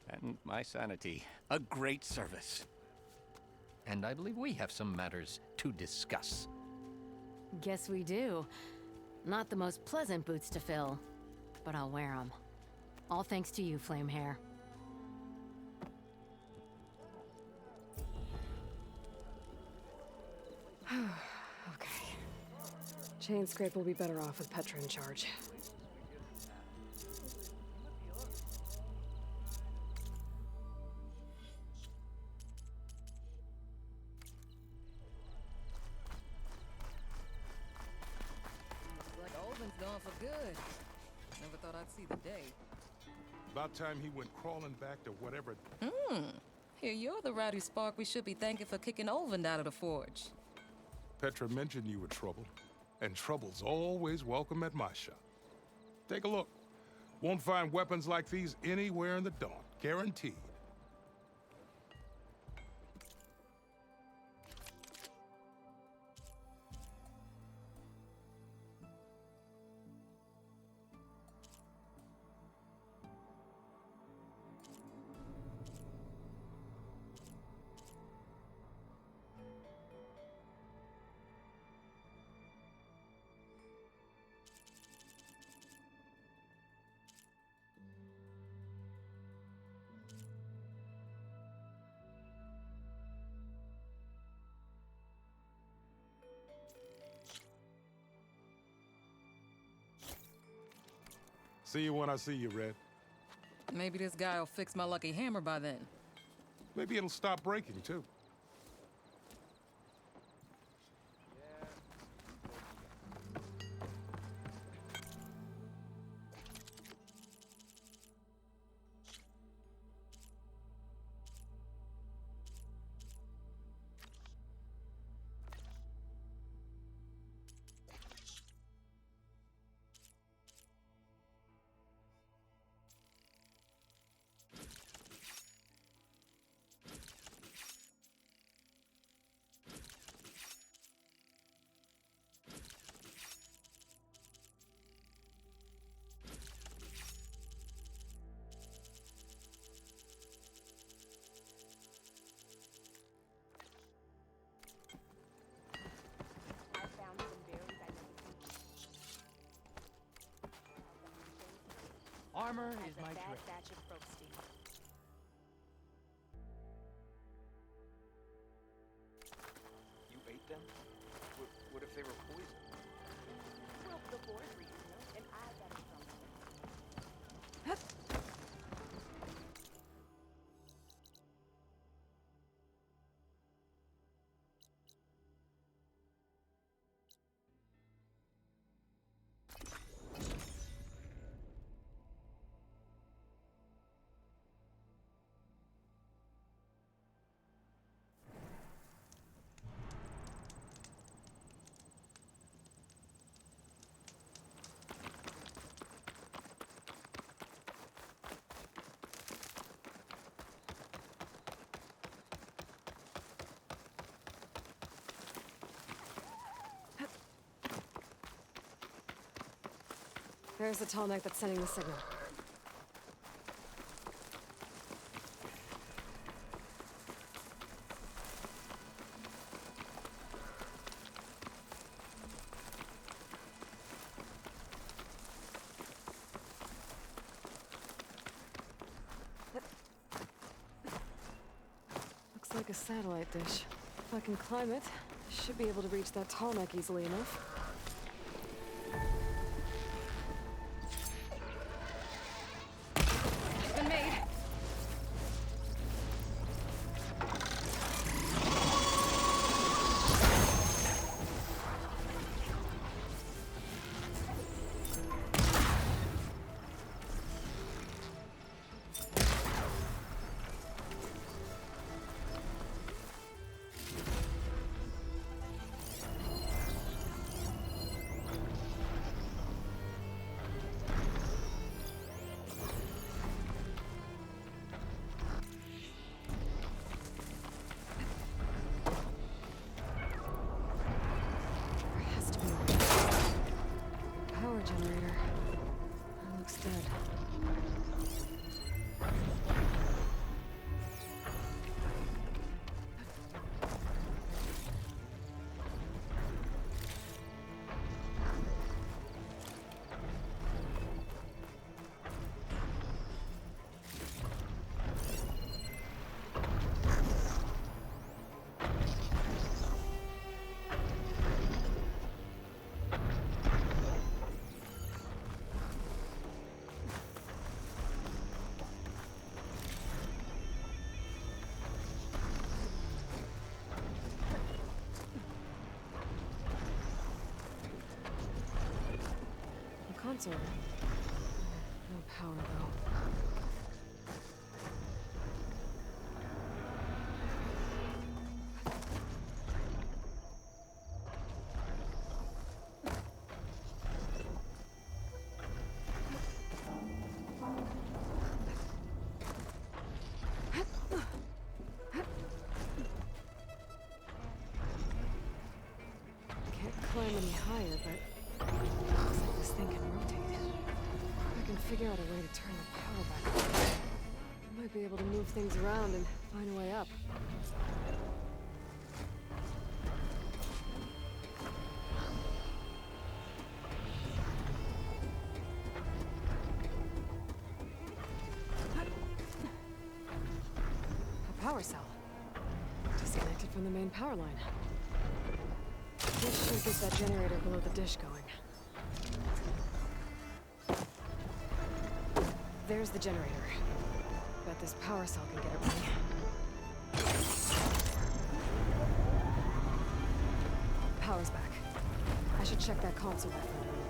and my sanity a great service. And I believe we have some matters to discuss. Guess we do. Not the most pleasant boots to fill, but I'll wear them. All thanks to you, Flamehair. Okay. Chainscrape will be better off with Petra in charge. Like Ulvund's gone for good. Never thought I'd see the day. About time he went crawling back to whatever... Here, you're the rowdy spark we should be thanking for kicking Ulvund out of the forge. Petra mentioned you were trouble, and trouble's always welcome at my shop. Take a look. Won't find weapons like these anywhere in the Daunt, guaranteed. See you when I see you, Red. Maybe this guy will fix my lucky hammer by then. Maybe it'll stop breaking, too. armor As is a my bad drink. batch of Brooksteen. You ate them? What if they were poison? Well, the boys were using them, and I got it from them. There's the tall neck that's sending the signal. Looks like a satellite dish. If I can climb it, I should be able to reach that tall neck easily enough. Been made. Generator. That looks dead. Console. No power, though. Can't climb any higher, but looks like this thing can rotate. If I can figure out a way to turn the power back on, I might be able to move things around and find a way up. A power cell. Disconnected from the main power line. This should get that generator below the dish going. There's the generator. Bet this power cell can get it running. Power's back. I should check that console I found earlier.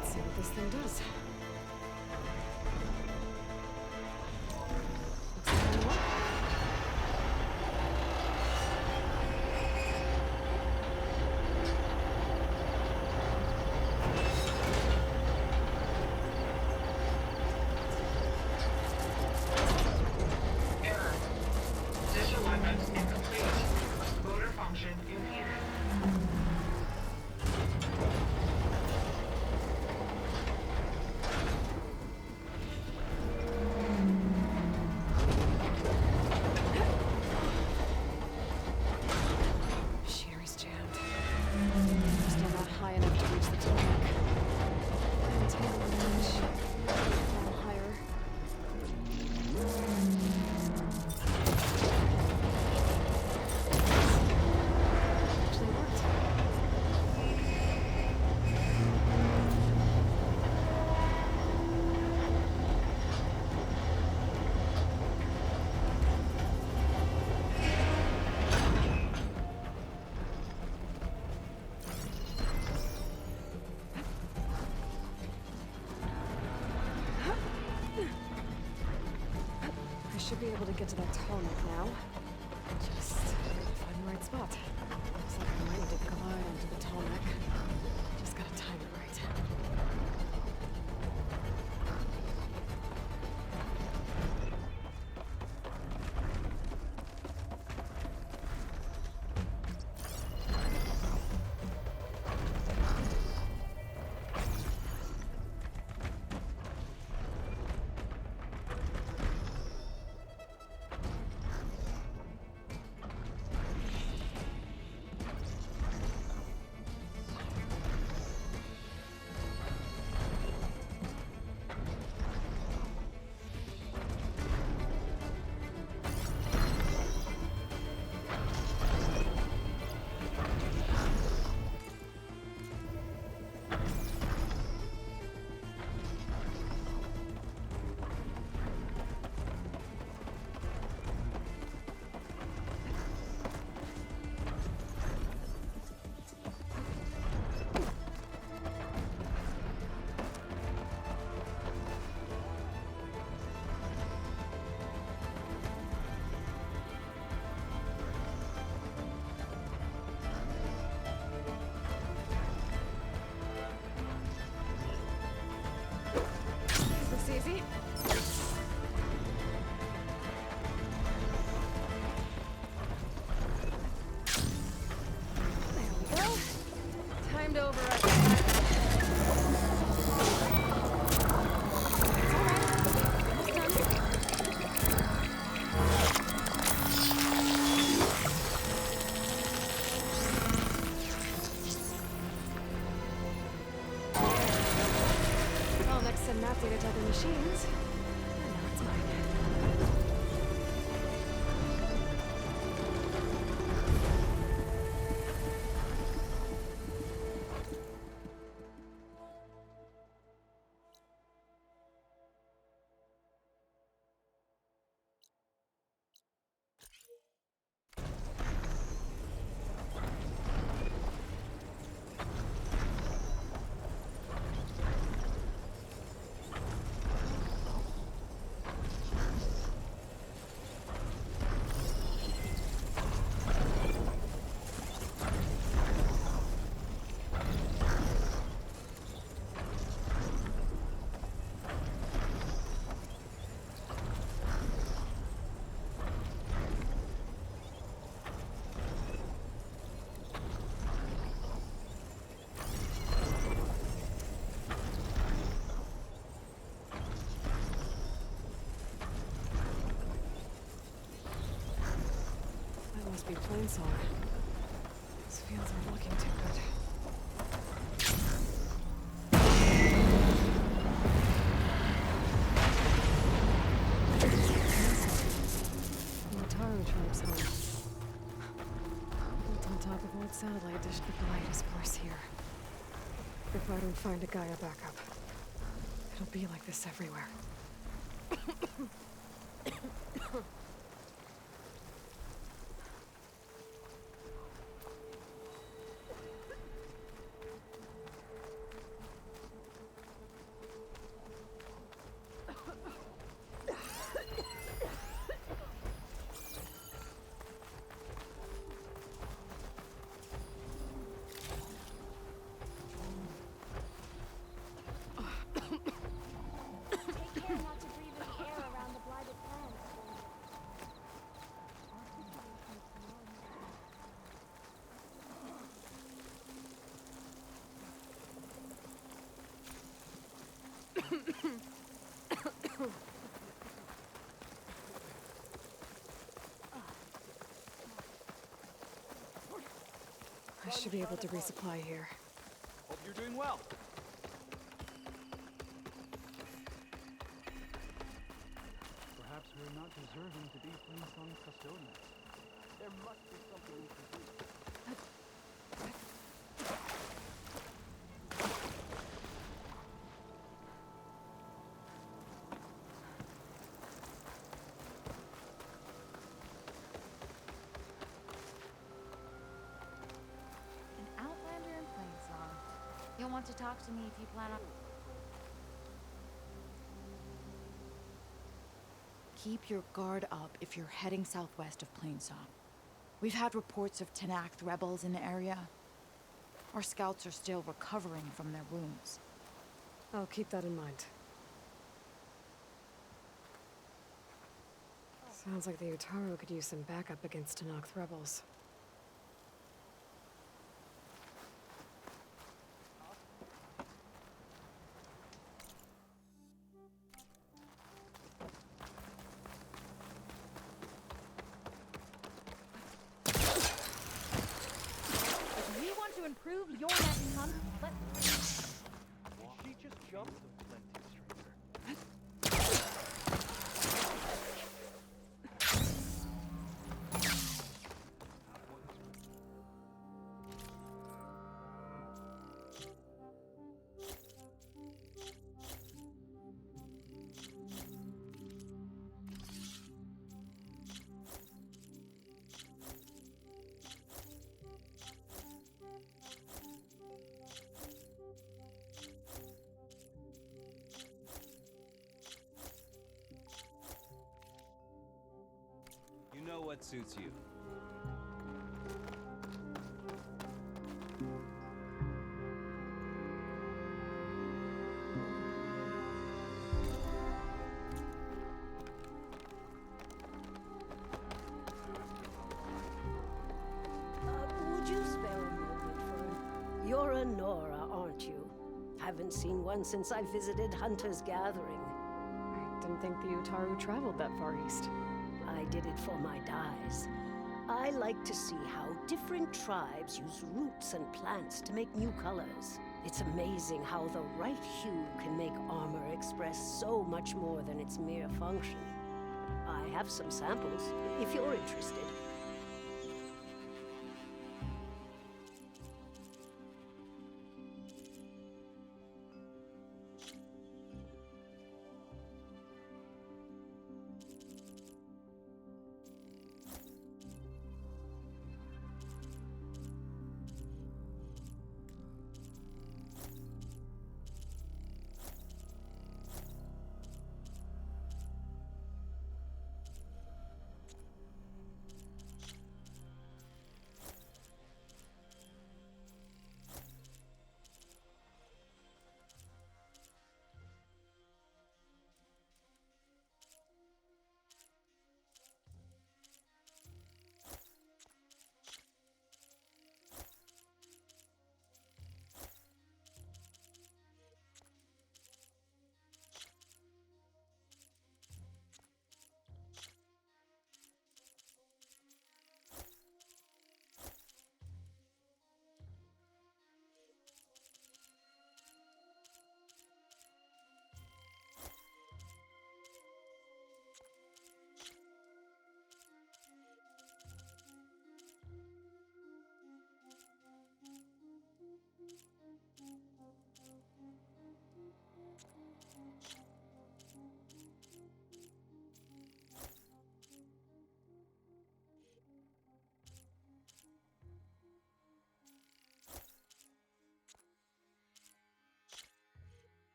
Let's see what this thing does. should be able to get to that tarmac now. Just find the right spot. Looks like I might need to glide onto the tarmac. Just gotta time it right. Easy. There we go. Time to override the and map data to other machines. And now it's mine. Must be plain song. These fields aren't looking too good. Mataru tribes home. Built on top of old satellite dish, the brightest force here. If I don't find a Gaia backup, it'll be like this everywhere. I should be able to resupply here. Hope you're doing well. Perhaps we're not deserving to be Flintstone's custodians. There must be something we can do. You'll want to talk to me if you plan on... Keep your guard up if you're heading southwest of Plainsong. We've had reports of Tenakth rebels in the area. Our scouts are still recovering from their wounds. I'll keep that in mind. Sounds like the Utaru could use some backup against Tenakth rebels. If we want to improve your next hunt, let's... She just jumped the plenty stranger. You know what suits you. Would you spare a moment for... You're a Nora, aren't you? Haven't seen one since I visited Hunter's Gathering. I didn't think the Utaru traveled that far east. I did it for my dyes. I like to see how different tribes use roots and plants to make new colors. It's amazing how the right hue can make armor express so much more than its mere function. I have some samples, if you're interested.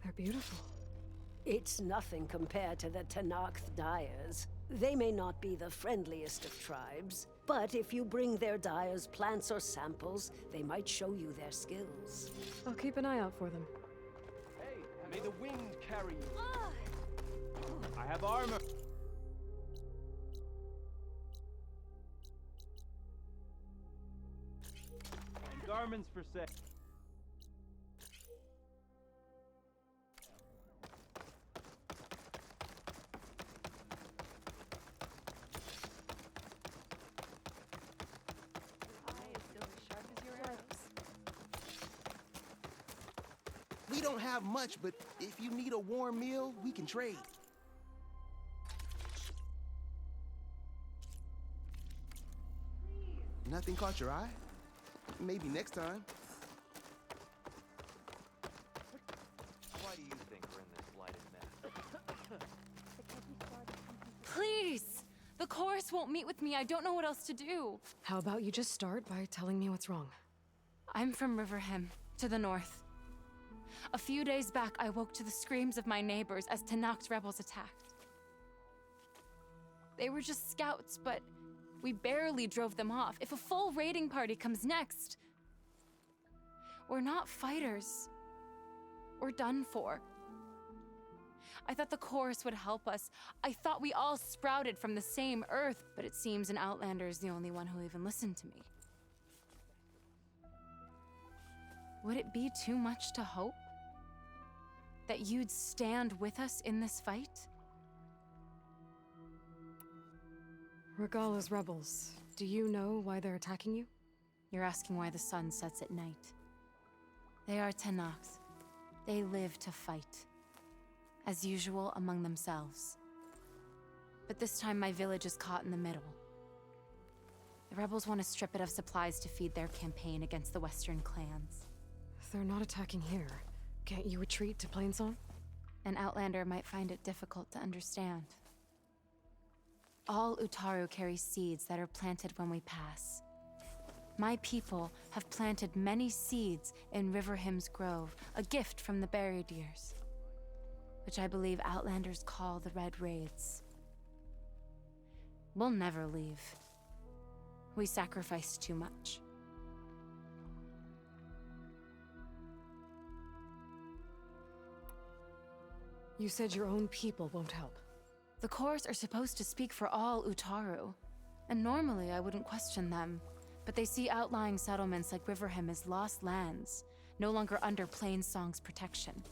They're beautiful. It's nothing compared to the Tenakth dyers. They may not be the friendliest of tribes, but if you bring their dyers plants or samples, they might show you their skills. I'll keep an eye out for them. Hey, may the wind carry you. I have armor. And garments for sale. We don't have much, but if you need a warm meal, we can trade. Nothing caught your eye? Maybe next time. Why do you think we're in this blighted mess? Please! The chorus won't meet with me. I don't know what else to do. How about you just start by telling me what's wrong? I'm from Riverham, to the north. A few days back, I woke to the screams of my neighbors as Tanakh's rebels attacked. They were just scouts, but we barely drove them off. If a full raiding party comes next, we're not fighters. We're done for. I thought the chorus would help us. I thought we all sprouted from the same earth, but it seems an outlander is the only one who'll even listen to me. Would it be too much to hope that you'd stand with us in this fight? Regala's rebels. Do you know why they're attacking you? You're asking why the sun sets at night. They are Tanakhs. They live to fight. As usual, among themselves. But this time my village is caught in the middle. The rebels want to strip it of supplies to feed their campaign against the western clans. They're not attacking here. Can't you retreat to Plainsong? An outlander might find it difficult to understand. All Utaru carry seeds that are planted when we pass. My people have planted many seeds in Riverham's Grove, a gift from the buried years, which I believe outlanders call the Red Raids. We'll never leave. We sacrificed too much. You said your own people won't help. The chorus are supposed to speak for all Utaru, and normally I wouldn't question them, but they see outlying settlements like Riverham as lost lands, no longer under Plainsong's protection.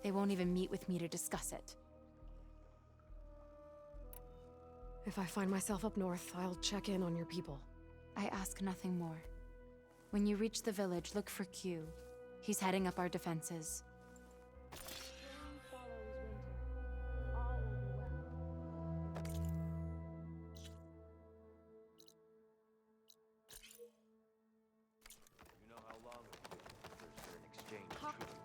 They won't even meet with me to discuss it. If I find myself up north, I'll check in on your people. I ask nothing more. When you reach the village, look for Q. He's heading up our defenses. You know how long it will be for certain exchange treaties.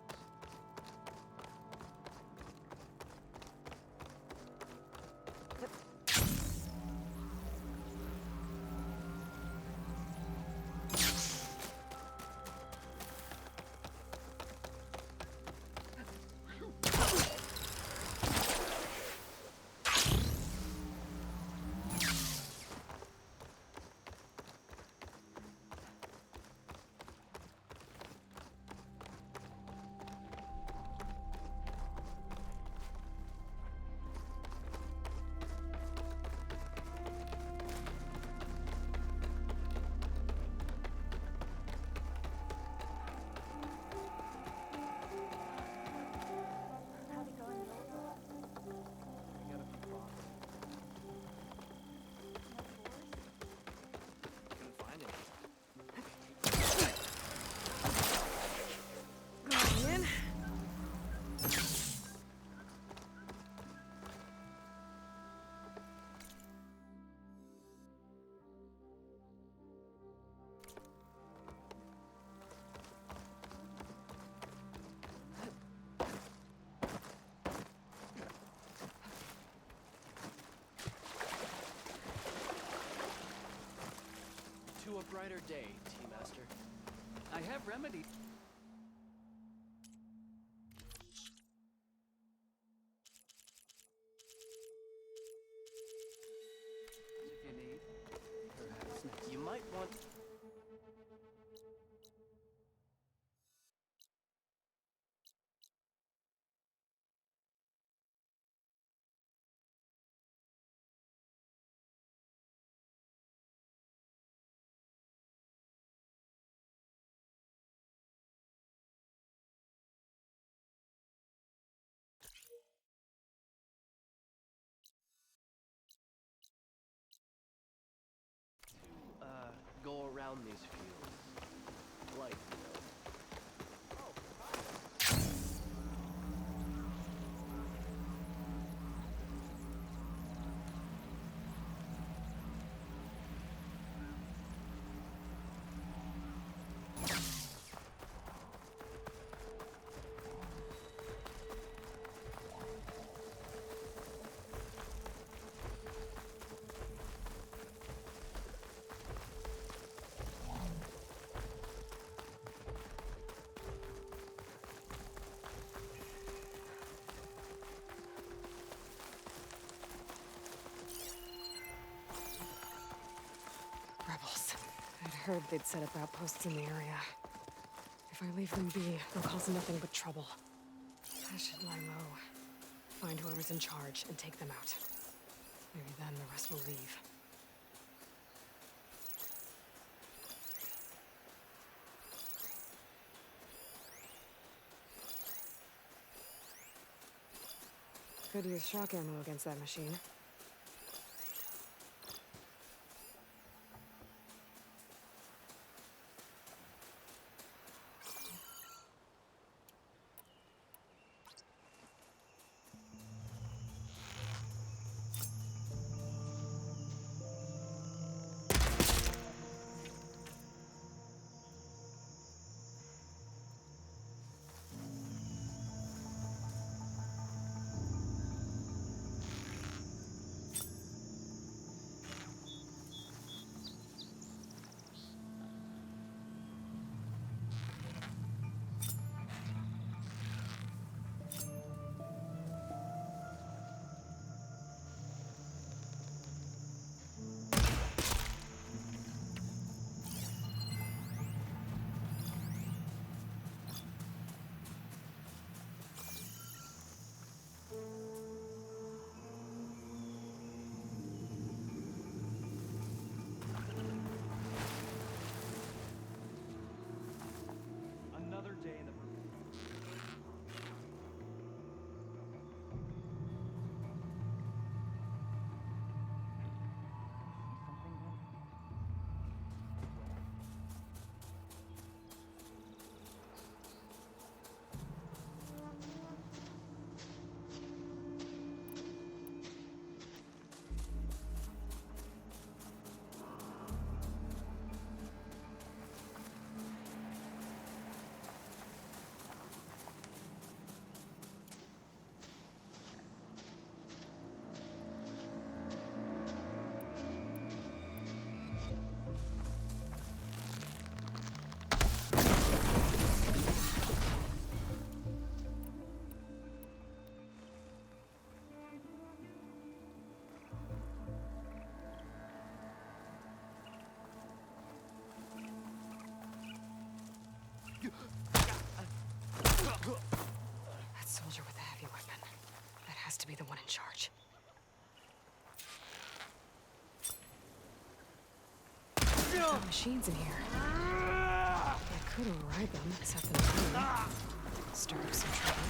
To a brighter day, Tea Master. I have remedied. If you need, perhaps you might want. Go around these fields. Light, you know. heard they'd set up outposts in the area. If I leave them be, they'll cause nothing but trouble. I should lie low, find whoever's in charge, and take them out. Maybe then the rest will leave. Could use shock ammo against that machine. Another day in the That soldier with the heavy weapon. That has to be the one in charge. There are machines in here. I could override them, set them free. Stir up some trouble.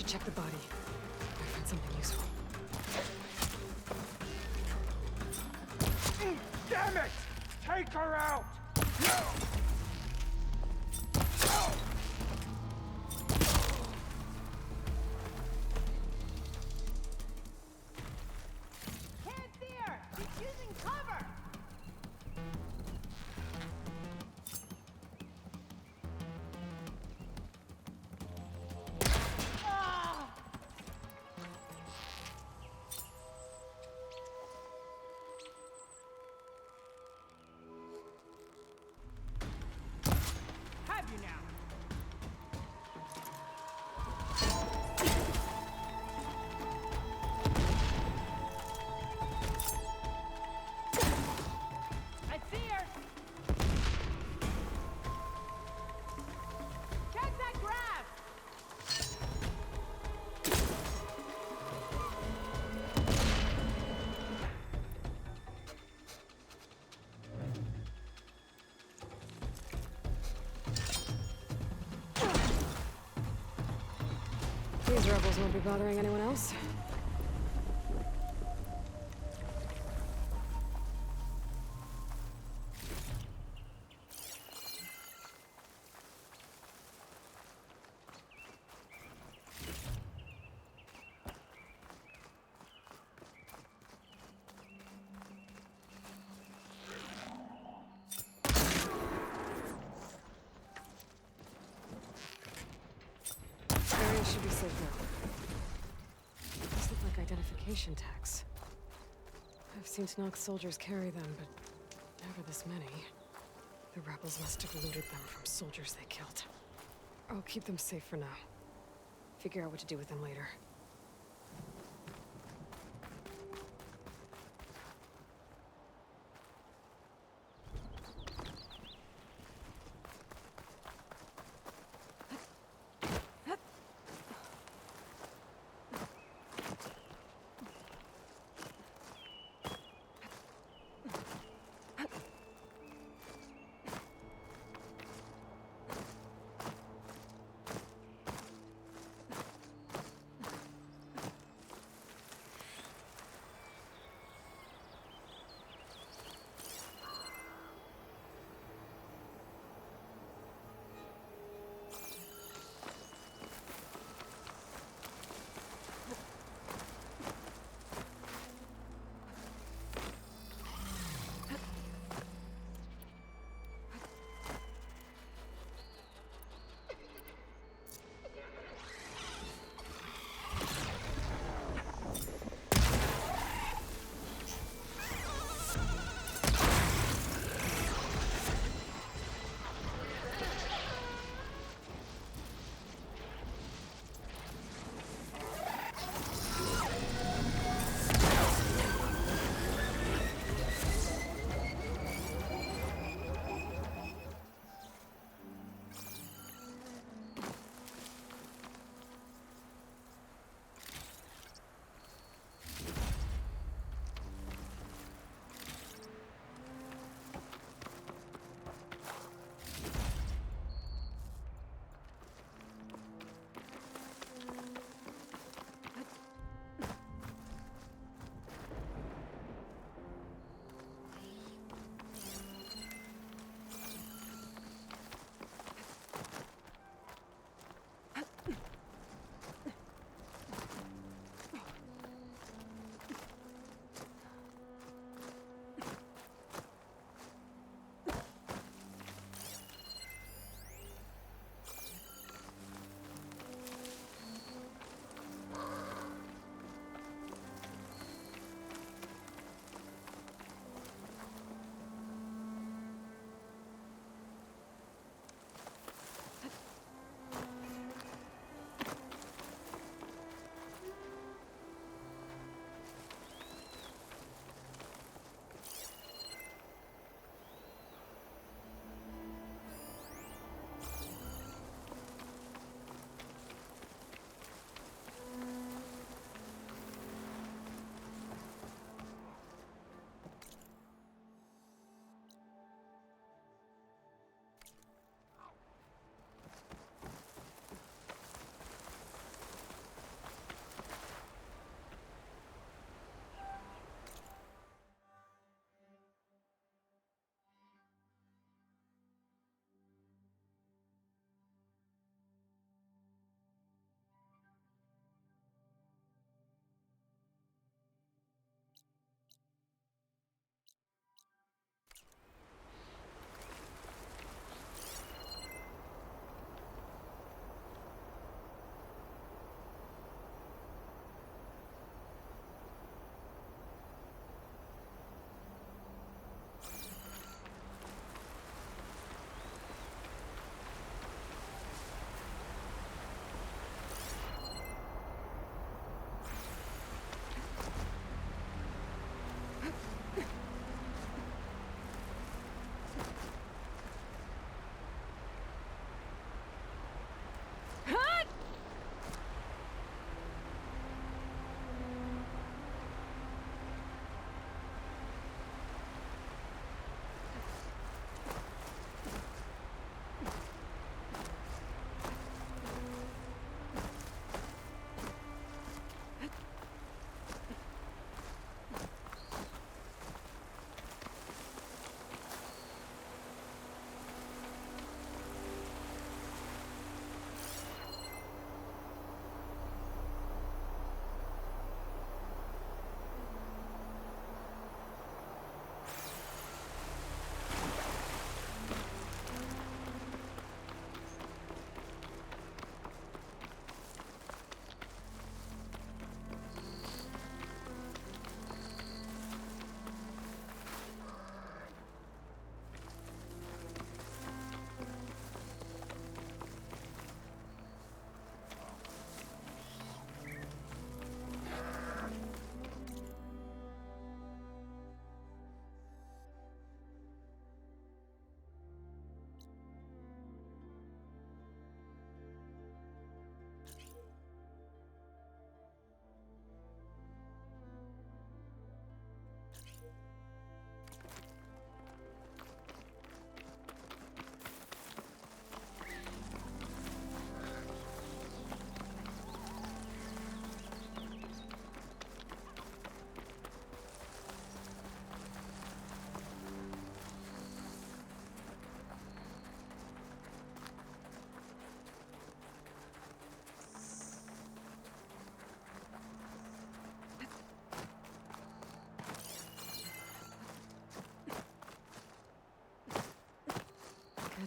Check the body. I find something useful. Damn it! Take her out! Can't see her! She's using cover! Have you now? I see her! Check that grab! These rebels won't be bothering anyone else. identification tags. I've seen Tanakh soldiers carry them, but never this many. The rebels must have looted them from soldiers they killed. I'll keep them safe for now. Figure out what to do with them later.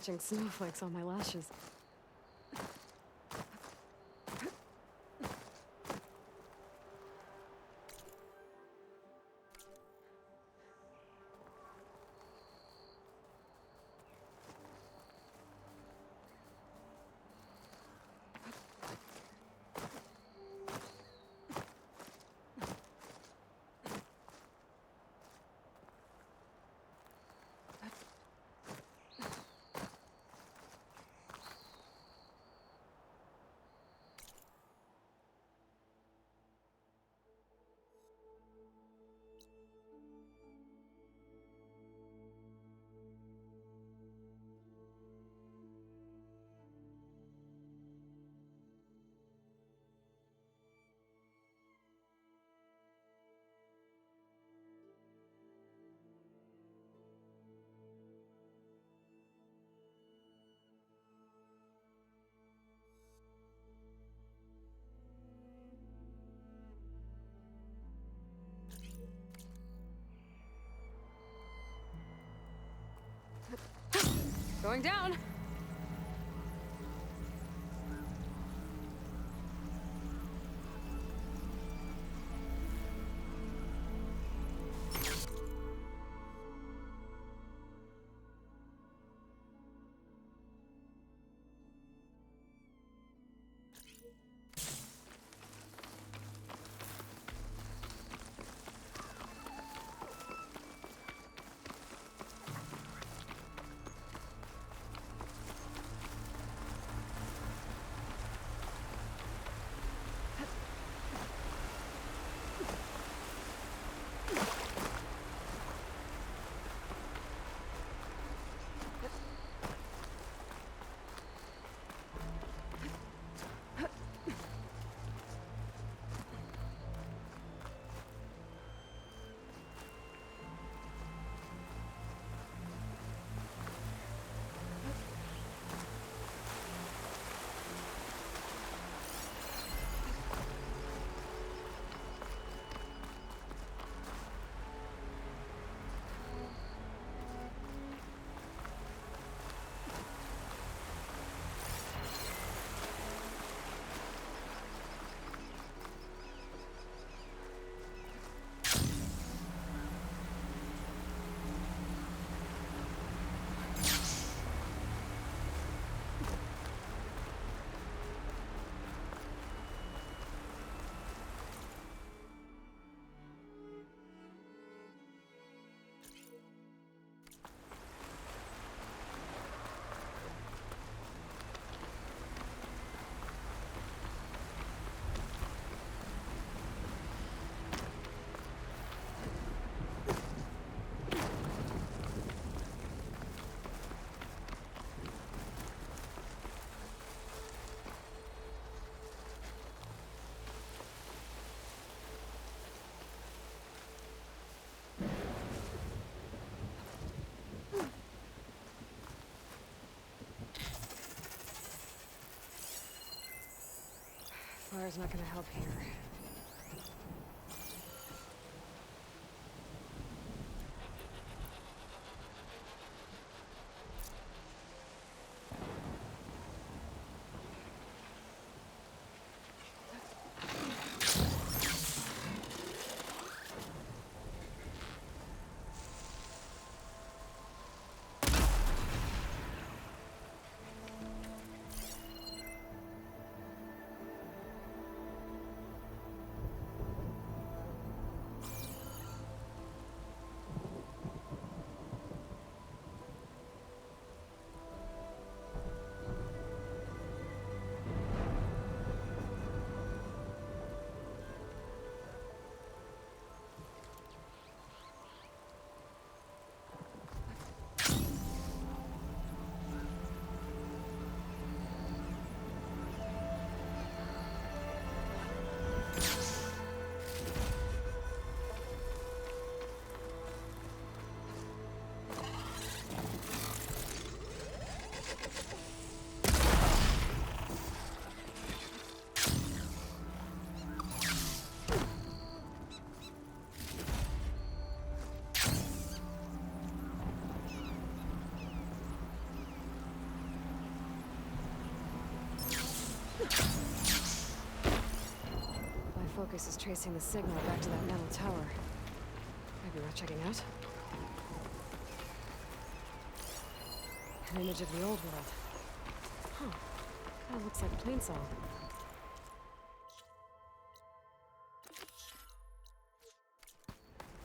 catching snowflakes on my lashes. Going down. Fire's not gonna help here. focus is tracing the signal back to that metal tower. Maybe worth checking out. An image of the old world. Huh. Kinda looks like plain song.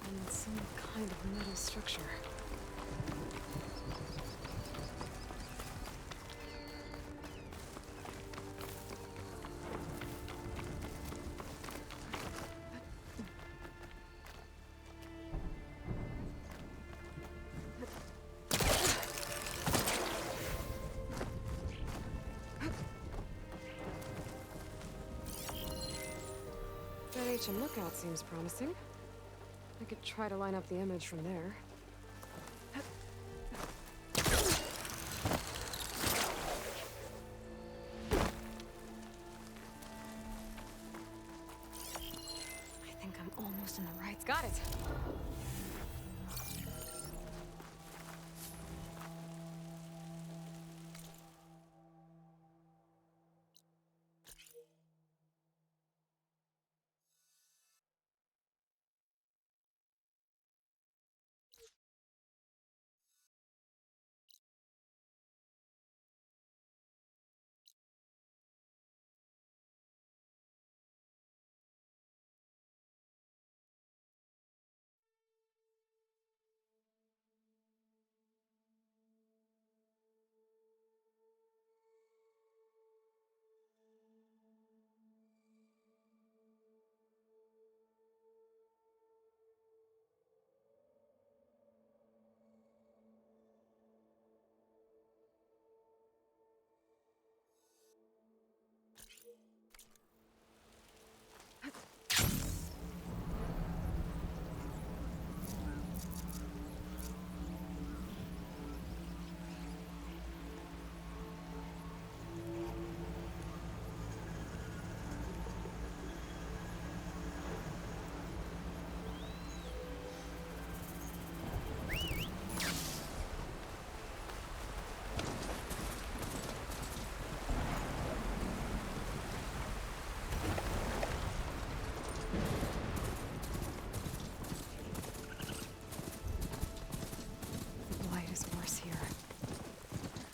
And some kind of metal structure. That ancient lookout seems promising. I could try to line up the image from there. I think I'm almost in the right. Got it!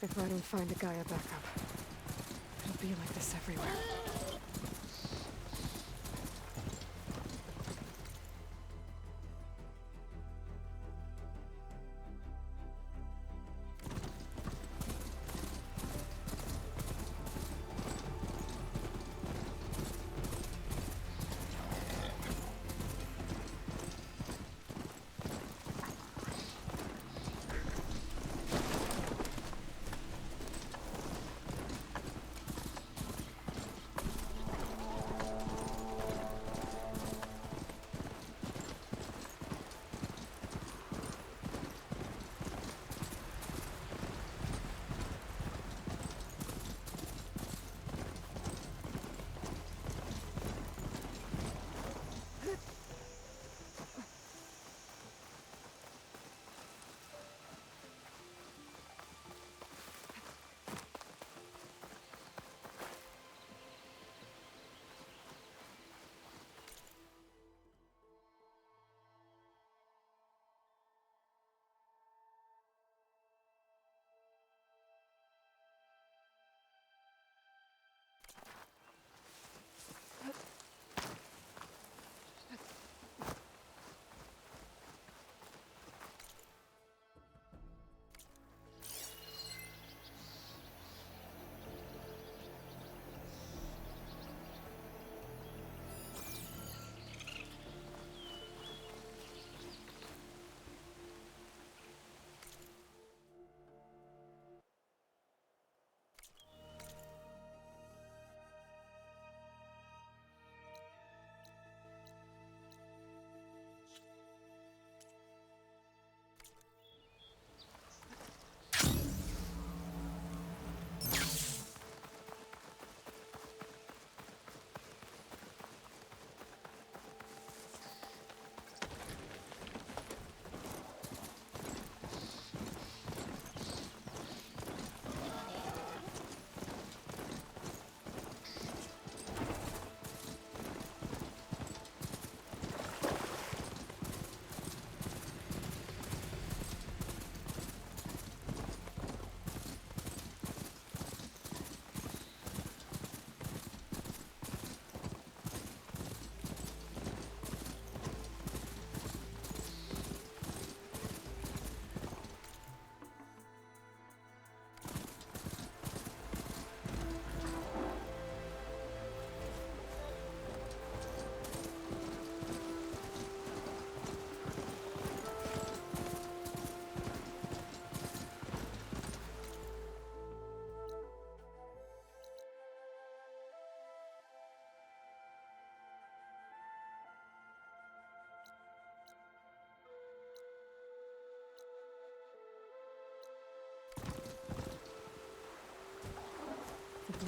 If I don't find a Gaia backup, it'll be like this everywhere.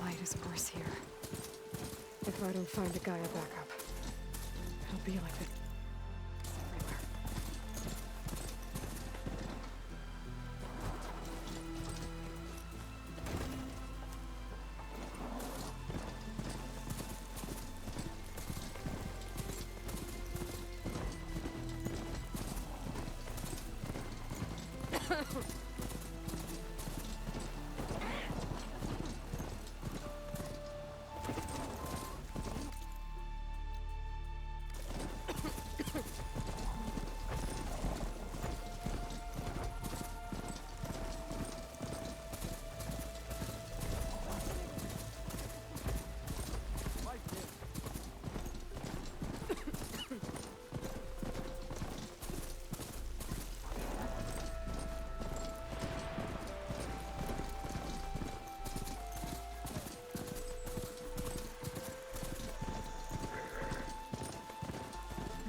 light is worse here. If I don't find a Gaia backup, it'll be like this everywhere.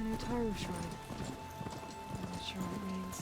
A new Taru shrine. I'm not sure what it means.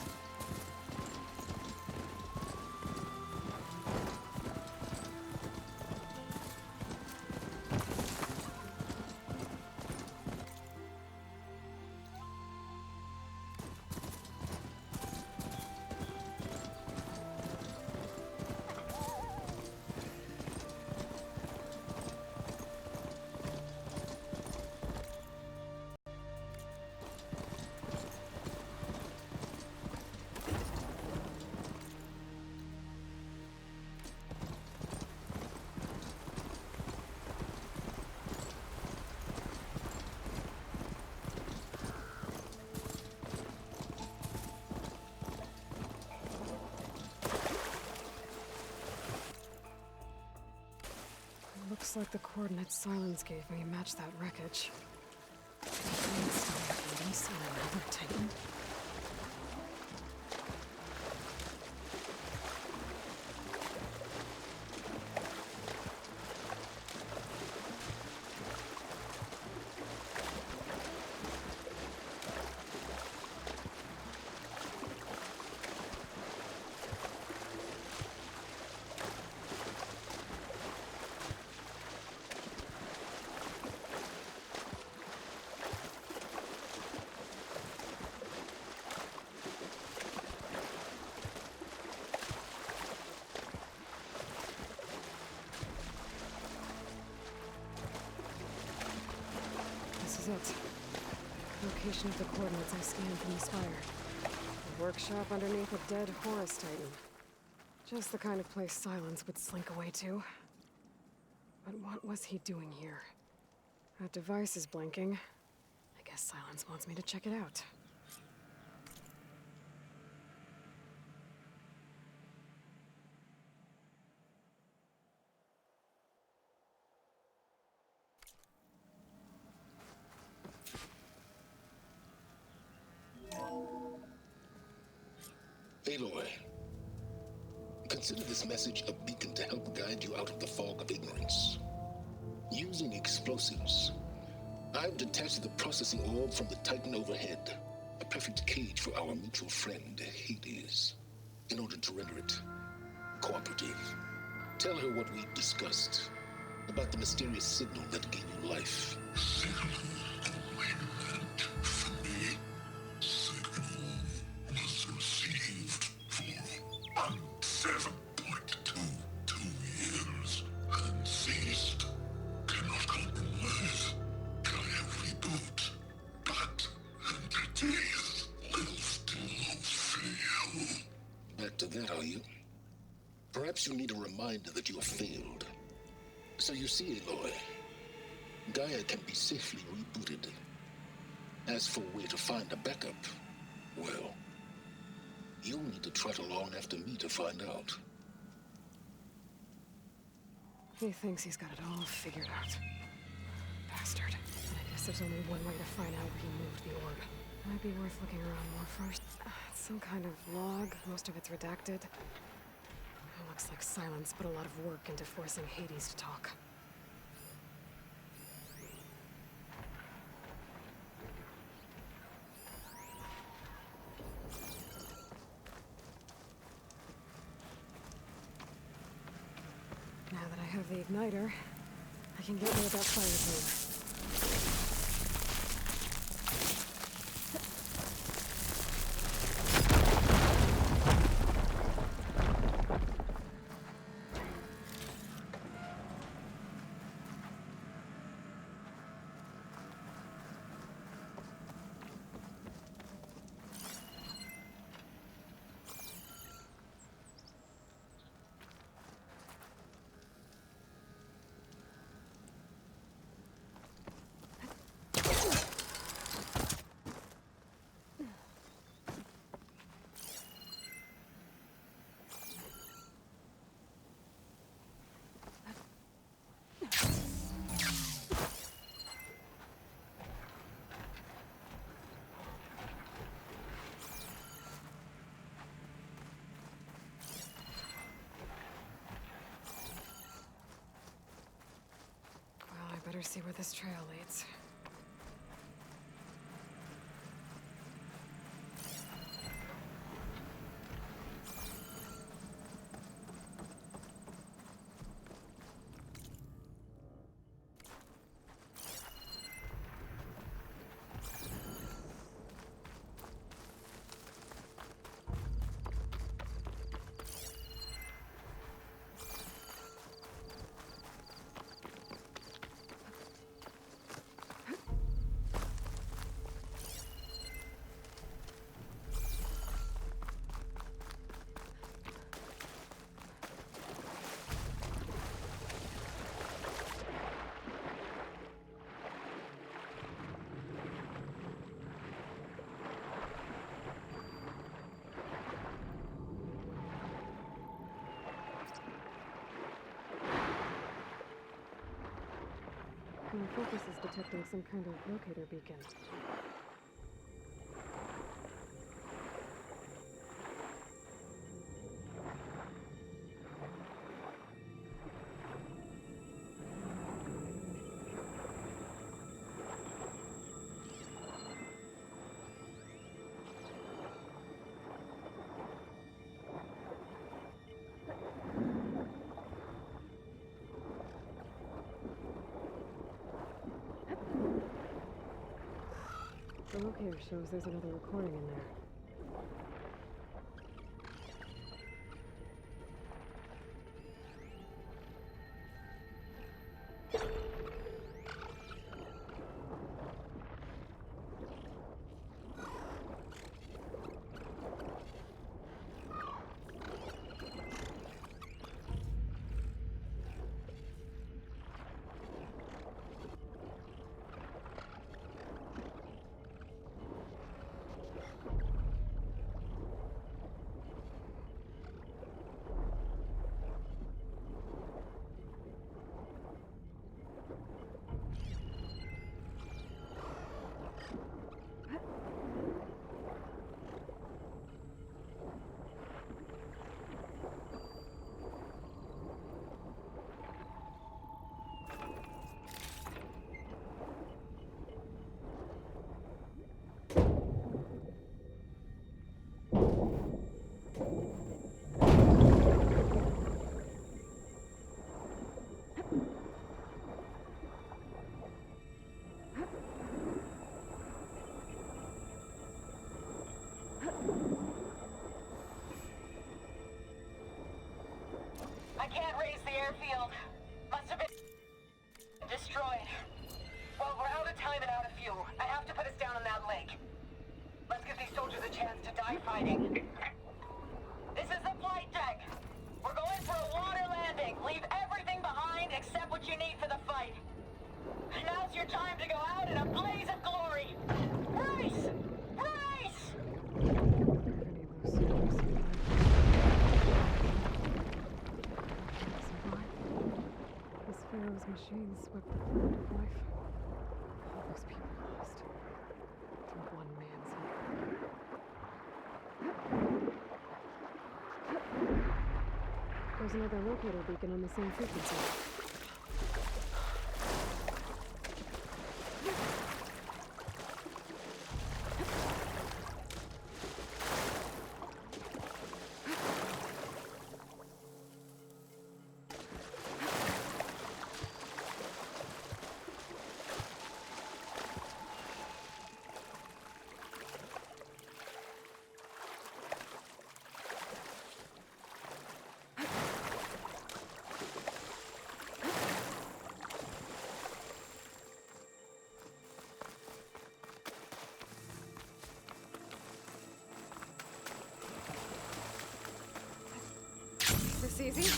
Looks like the coordinates Silence gave me match that wreckage. Release on another Titan? It. Location of the coordinates I scanned from the spire. A workshop underneath a dead Horus Titan. Just the kind of place Silence would slink away to. But what was he doing here? That device is blinking. I guess Silence wants me to check it out. Aloy, consider this message a beacon to help guide you out of the fog of ignorance. Using explosives, I've detached the processing orb from the Titan overhead, a perfect cage for our mutual friend, Hades, in order to render it cooperative. Tell her what we discussed about the mysterious signal that gave you life. To that, are you? Perhaps you need a reminder that you have failed. So you see, Aloy, Gaia can be safely rebooted. As for where to find a backup, well, you'll need to trot along after me to find out. He thinks he's got it all figured out. Bastard. I guess there's only one way to find out where he moved the orb. Might be worth looking around more first. It's some kind of log. Most of it's redacted. It looks like Silence put a lot of work into forcing Hades to talk. Now that I have have the igniter, I can get near that fire zone. Better see where this trail leads. My focus is detecting some kind of locator beacon. The locator shows there's another recording in there. I can't raise the airfield. Must have been destroyed. Well, we're out of time and out of fuel. I have to put us down on that lake. Let's give these soldiers a chance to die fighting. This is the flight deck. We're going for a water landing. Leave everything behind except what you need for the fight. Now's your time to go out in a blaze of glory. Brace! Brace! This Pharaoh's machine swept the planet of life. All those people lost. To one man's hand. There's another locator beacon on the same frequency. That's easy.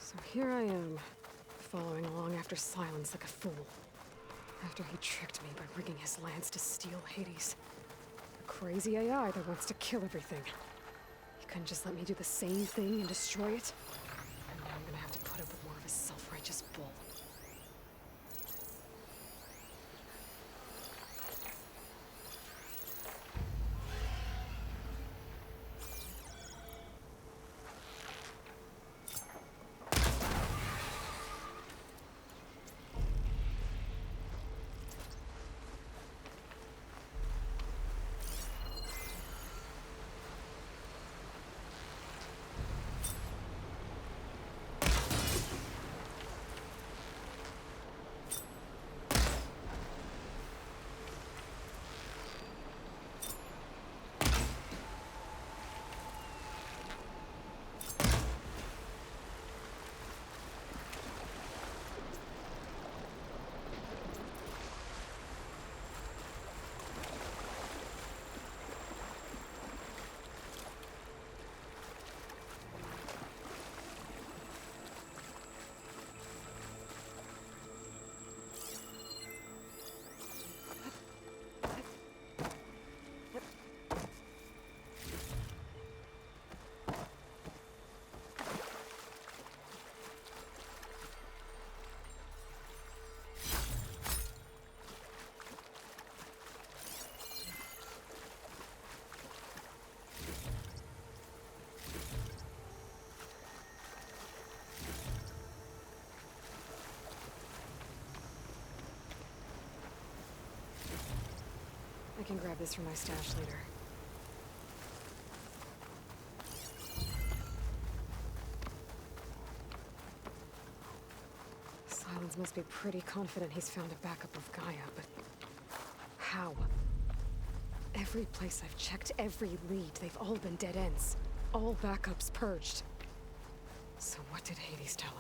So here I am, following along after Silence like a fool. After he tricked me by rigging his lance to steal Hades. A crazy AI that wants to kill everything. He couldn't just let me do the same thing and destroy it? And now I'm gonna have to put up with more of his self-righteous bull. I can grab this from my stash later. Silence must be pretty confident he's found a backup of Gaia, but how? Every place I've checked, every lead, they've all been dead ends. All backups purged. So what did Hades tell him?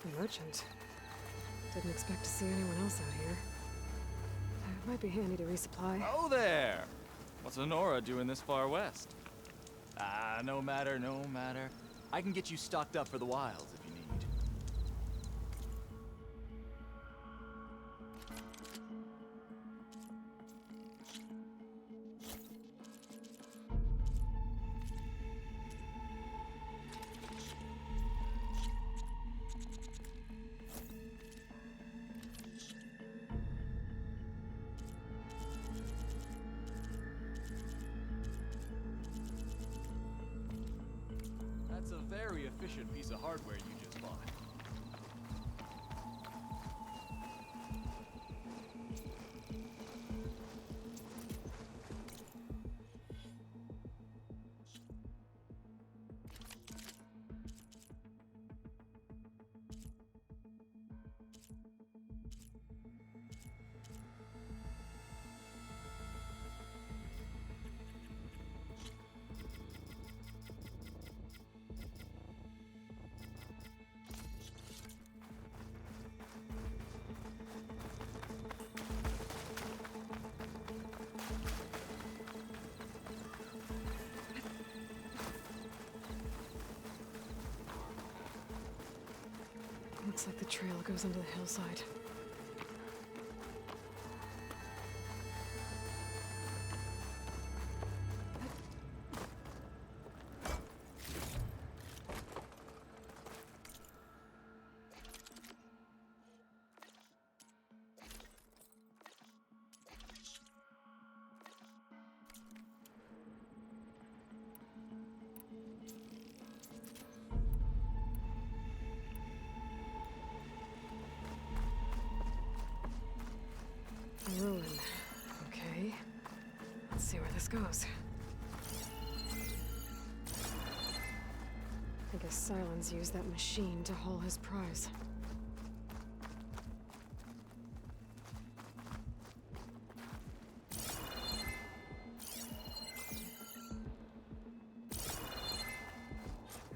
A merchant. Didn't expect to see anyone else out here. It might be handy to resupply. Oh there! What's Honora doing this far west? Ah, no matter, no matter. I can get you stocked up for the wilds if you need. That's a very efficient piece of hardware you just bought. Looks like the trail goes under the hillside. A ruin. Okay. Let's see where this goes. I guess Silence used that machine to haul his prize.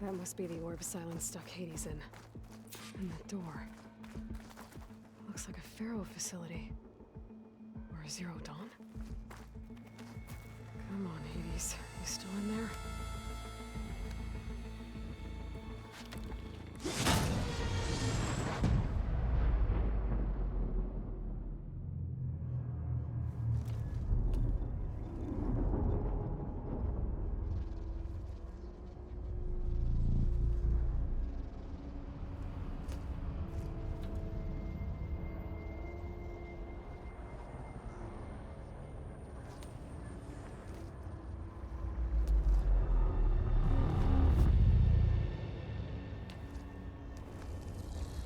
That must be the orb Silence stuck Hades in. And the door. Looks like a Pharaoh facility. Or a Zero Dawn? Come on, Hades. You still in there?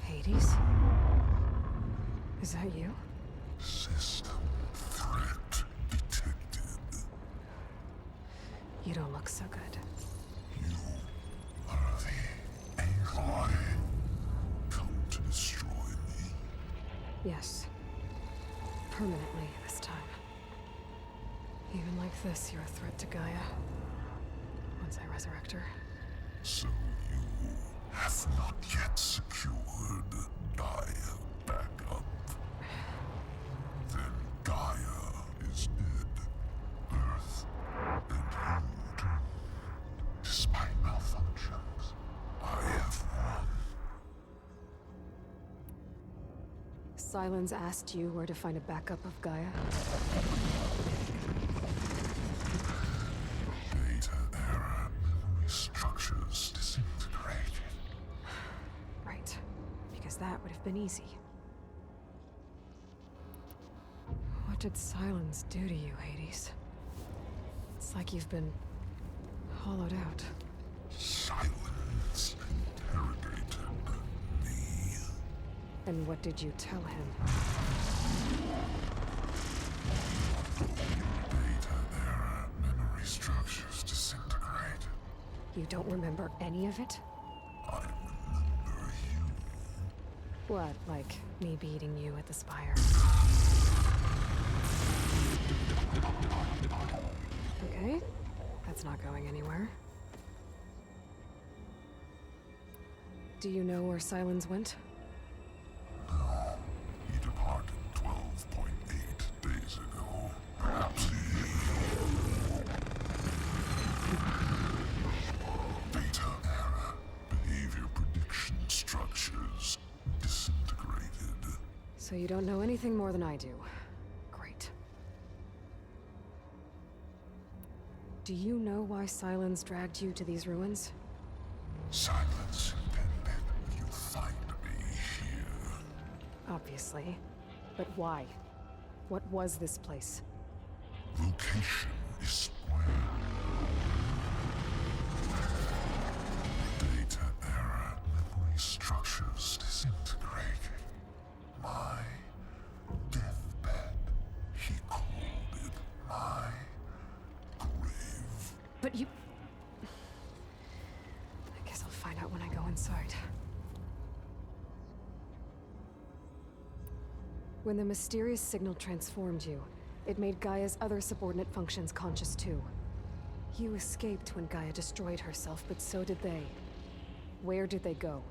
Hades? Is that you? System threat detected. You don't look so good. You are the Aloy. Come to destroy me. Yes. Permanently this time. Even like this, you're a threat to Gaia. Once I resurrect her. So you have not yet secured Gaia back up. Then Gaia is dead. Earth and you too. Despite malfunctions, I have won. Silence asked you where to find a backup of Gaia? Data error, memory structures disintegrated. Right. Because that would have been easy. What did Silence do to you, Hades? It's like you've been hollowed out. Silence interrogated me. And what did you tell him? Data error, memory structures disintegrated. You don't remember any of it? I remember you. What, like me beating you at the spire? Okay, that's not going anywhere. Do you know where Silence went? No, he departed 12.8 days ago. Perhaps he... Data error, behavior prediction structures disintegrated. So you don't know anything more than I do. Great. Do you know why Silence dragged you to these ruins? Silence intended you find me here. Obviously. But why? What was this place? Location is where... Data error, memory structures disintegrated. My deathbed, he called it my grave. But you... I guess I'll find out when I go inside. When the mysterious signal transformed you, it made Gaia's other subordinate functions conscious too. You escaped when Gaia destroyed herself, but so did they. Where did they go?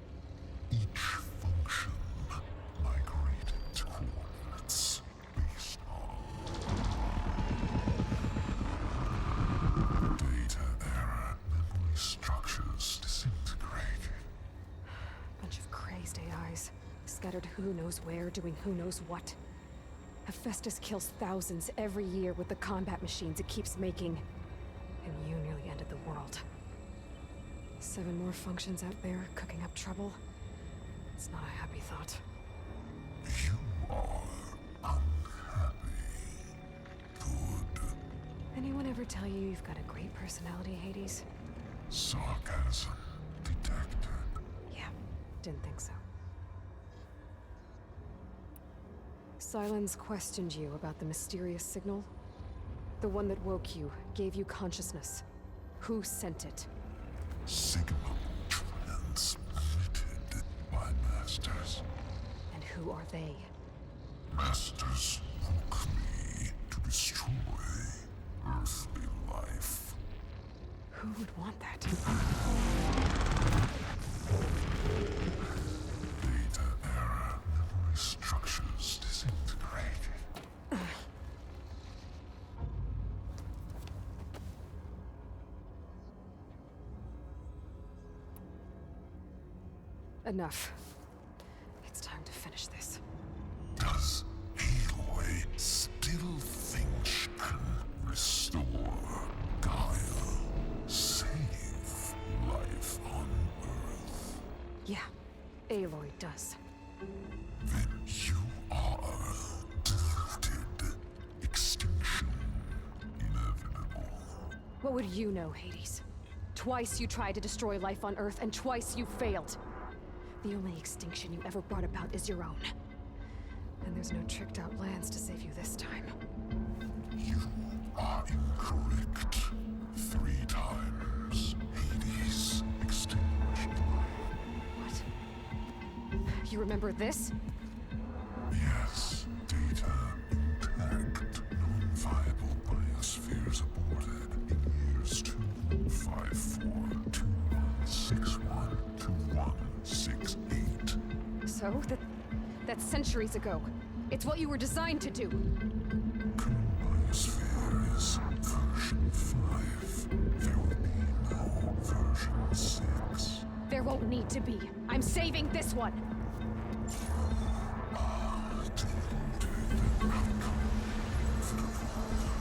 Each function migrated to coordinates based on data error, memory structures disintegrated. Bunch of crazed AIs. scattered who knows where, doing who knows what. Hephaestus kills thousands every year with the combat machines it keeps making. And you nearly ended the world. 7 more functions out there, cooking up trouble. It's not a happy thought. You are unhappy. Good. Anyone ever tell you you've got a great personality, Hades? Sarcasm detected. Yeah, didn't think so. Silence questioned you about the mysterious signal. The one that woke you, gave you consciousness. Who sent it? Signal transmitted by masters. And who are they? Masters woke me to destroy earthly life. Who would want that? Beta era memory structures disintegrated. Enough. It's time to finish this. Does Aloy still think she can restore Gaia, save life on Earth? Yeah, Aloy does. Then you are deluded. Extinction inevitable. What would you know, Hades? Twice you tried to destroy life on Earth, and twice you failed. The only extinction you ever brought about is your own. And there's no tricked-out lands to save you this time. You are incorrect. 3 times. Hades extinguished life. What? You remember this? Yes. Data intact. Non-viable biospheres aborted in years 2154, 2161, 2168. So, that's centuries ago. It's what you were designed to do. Biosphere is version 5. There will be no version 6. There won't need to be. I'm saving this one.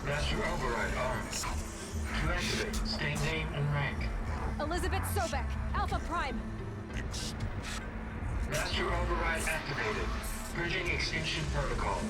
Master override armed. To activate, state name and rank. Elizabeth Sobek, Alpha Prime. Master override activated. Purging extinction protocol.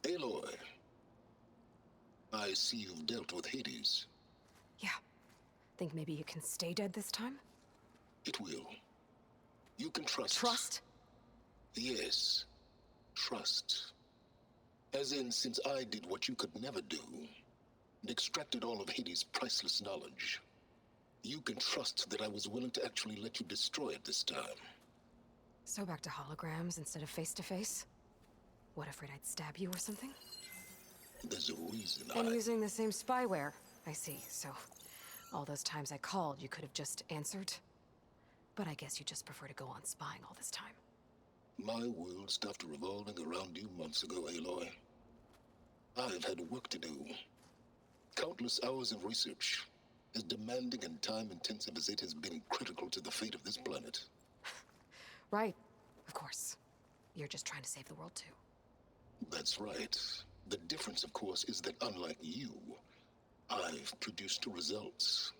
Aloy, I see you've dealt with Hades. Yeah. Think maybe you can stay dead this time? It will. You can trust. Trust? Yes. Trust. As in, since I did what you could never do, and extracted all of Hades' priceless knowledge, you can trust that I was willing to actually let you destroy it this time. So back to holograms instead of face-to-face? What, afraid I'd stab you or something? There's a reason And using the same spyware. I see, so all those times I called, you could have just answered? But I guess you just prefer to go on spying all this time. My world stopped revolving around you months ago, Aloy. I've had work to do. Countless hours of research, as demanding and time-intensive as it has been critical to the fate of this planet. Right, of course. You're just trying to save the world, too. That's right. The difference, of course, is that unlike you, I've produced results.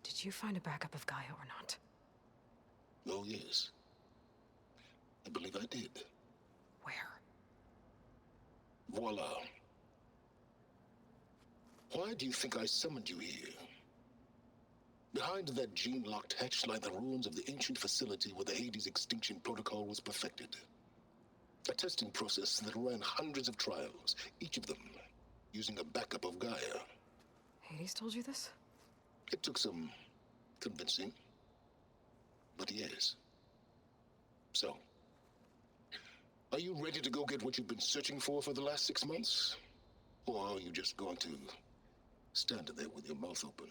Did you find a backup of Gaia or not? Oh, yes. I believe I did. Where? Voila. Why do you think I summoned you here? Behind that gene-locked hatch lie the ruins of the ancient facility where the Hades extinction protocol was perfected. A testing process that ran hundreds of trials, each of them using a backup of Gaia. Hades told you this? It took some convincing, but yes. So, Are you ready to go get what you've been searching for the last 6 months? Or are you just going to stand there with your mouth open?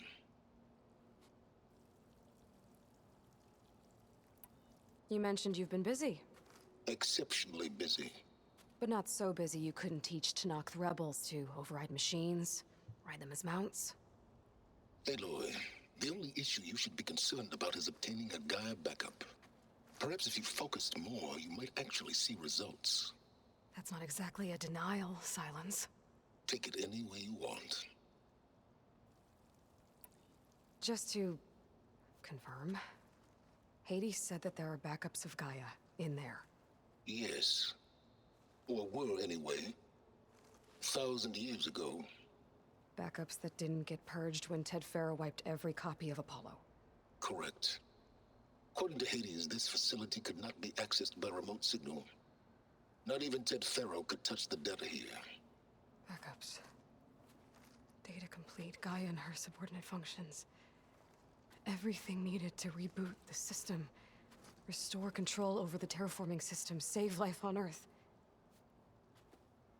You mentioned you've been busy. Exceptionally busy. But not so busy you couldn't teach Tanakh the rebels to override machines, ride them as mounts. Aloy, the only issue you should be concerned about is obtaining a Gaia backup. Perhaps if you focused more, you might actually see results. That's not exactly a denial, Silence. Take it any way you want. Just to confirm, Hades said that there are backups of Gaia in there. Yes. Or were anyway. 1,000 years ago. Backups that didn't get purged when Ted Farrow wiped every copy of Apollo. Correct. According to Hades, this facility could not be accessed by remote signal. Not even Ted Farrow could touch the data here. Backups. Data complete, Gaia and her subordinate functions. Everything needed to reboot the system. Restore control over the terraforming system, save life on Earth.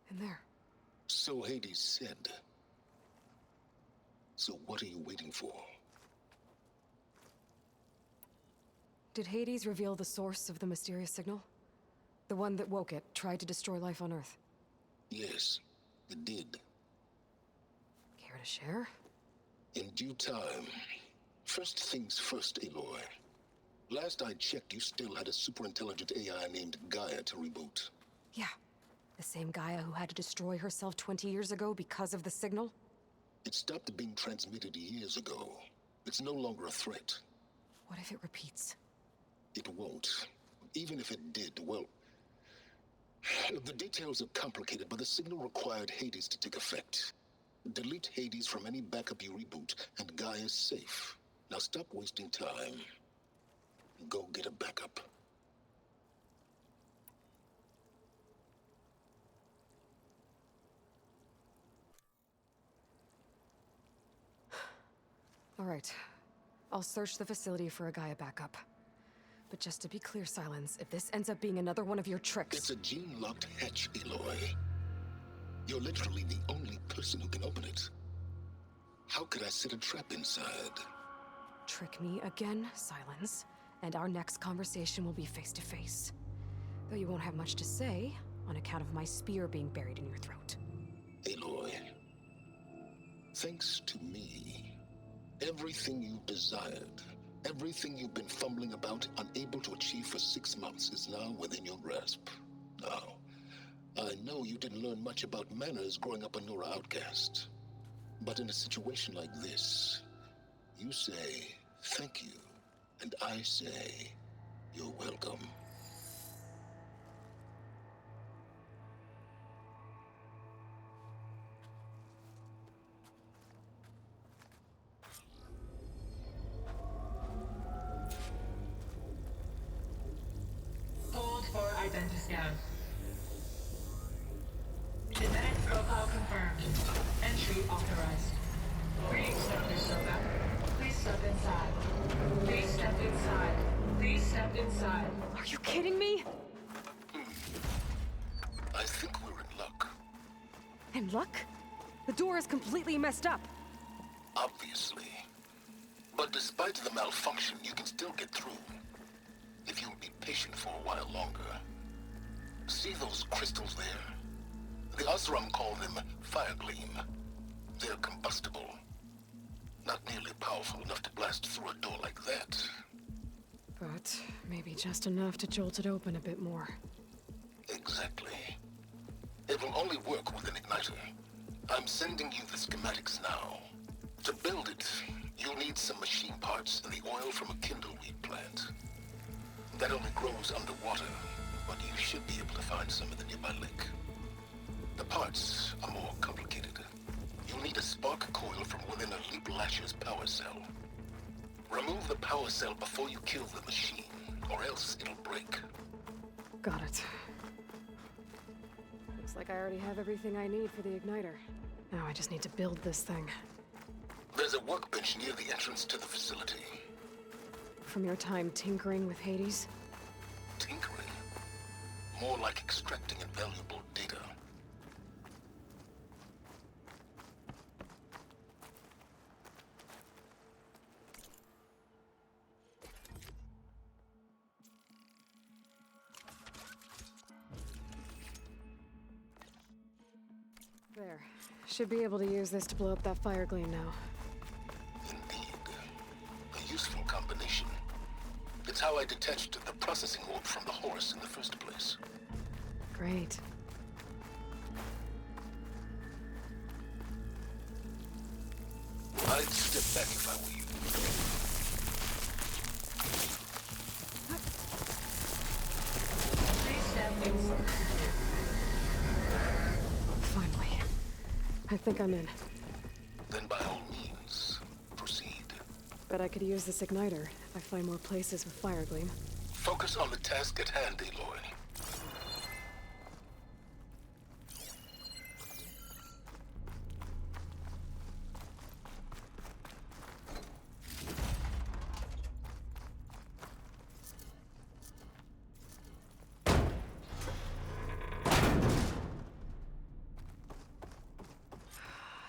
And there. So Hades said. So what are you waiting for? Did Hades reveal the source of the mysterious signal? The one that woke it, tried to destroy life on Earth? Yes, it did. Care to share? In due time. First things first, Aloy. Last I checked, you still had a superintelligent AI named Gaia to reboot. Yeah. The same Gaia who had to destroy herself 20 years ago because of the signal? It stopped being transmitted years ago. It's no longer a threat. What if it repeats? It won't. Even if it did, well... The details are complicated, but the signal required Hades to take effect. Delete Hades from any backup you reboot, and Gaia's safe. Now stop wasting time. Go get a backup. All right. I'll search the facility for a Gaia backup. But just to be clear, Silence, if this ends up being another one of your tricks... It's a gene-locked hatch, Aloy. You're literally the only person who can open it. How could I set a trap inside? Trick me again, Silence, and our next conversation will be face-to-face. Though you won't have much to say, on account of my spear being buried in your throat. Aloy, thanks to me, everything you've desired, everything you've been fumbling about, unable to achieve for 6 months, is now within your grasp. Now, I know you didn't learn much about manners growing up a Nora outcast. But in a situation like this, you say, thank you, and I say, you're welcome. Hold for identiscan. Genetic profile confirmed. Entry authorized. Greetings, Dr. Soka. Please step inside. Please step inside. Please step inside. Are you kidding me? I think we're in luck. In luck? The door is completely messed up. Obviously. But despite the malfunction, you can still get through. If you'll be patient for a while longer. See those crystals there? The Osram call them fire gleam. They're combustible. Not nearly powerful enough to blast through a door like that. But maybe just enough to jolt it open a bit more. Exactly. It will only work with an igniter. I'm sending you the schematics now. To build it, you'll need some machine parts and the oil from a kindleweed plant. That only grows underwater, but you should be able to find some in the nearby lake. The parts are more complicated. You'll need a spark coil from within a Leap Lasher's power cell. Remove the power cell before you kill the machine, or else it'll break. Got it. Looks like I already have everything I need for the igniter. Now I just need to build this thing. There's a workbench near the entrance to the facility. From your time tinkering with Hades? Tinkering? More like extracting invaluable data. There. Should be able to use this to blow up that fire gleam now. A useful combination. It's how I detached the processing orb from the horse in the first place. Great. I'd step back if I were you. Finally. I think I'm in. Then by all means, proceed. Bet I could use this igniter if I find more places with fire gleam. Focus on the task at hand, Aloy.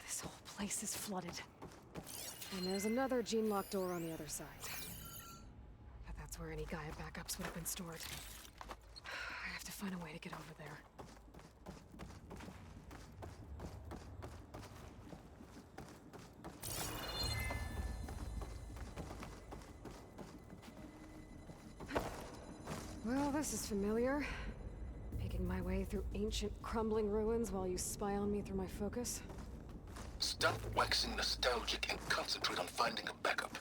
This whole place is flooded. And there's another gene-locked door on the other side. But that's where any Gaia backups would have been stored. I have to find a way to get over there. Well, this is familiar. Picking my way through ancient, crumbling ruins while you spy on me through my focus. Stop waxing nostalgic and concentrate on finding a backup.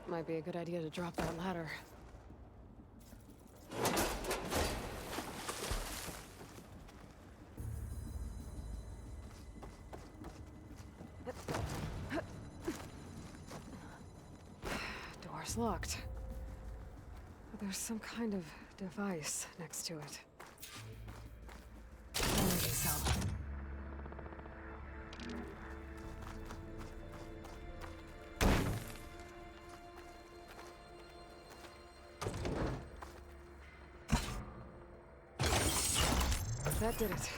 Might be a good idea to drop that ladder. Door's locked. But there's some kind of device next to it. Energy cell. That did it.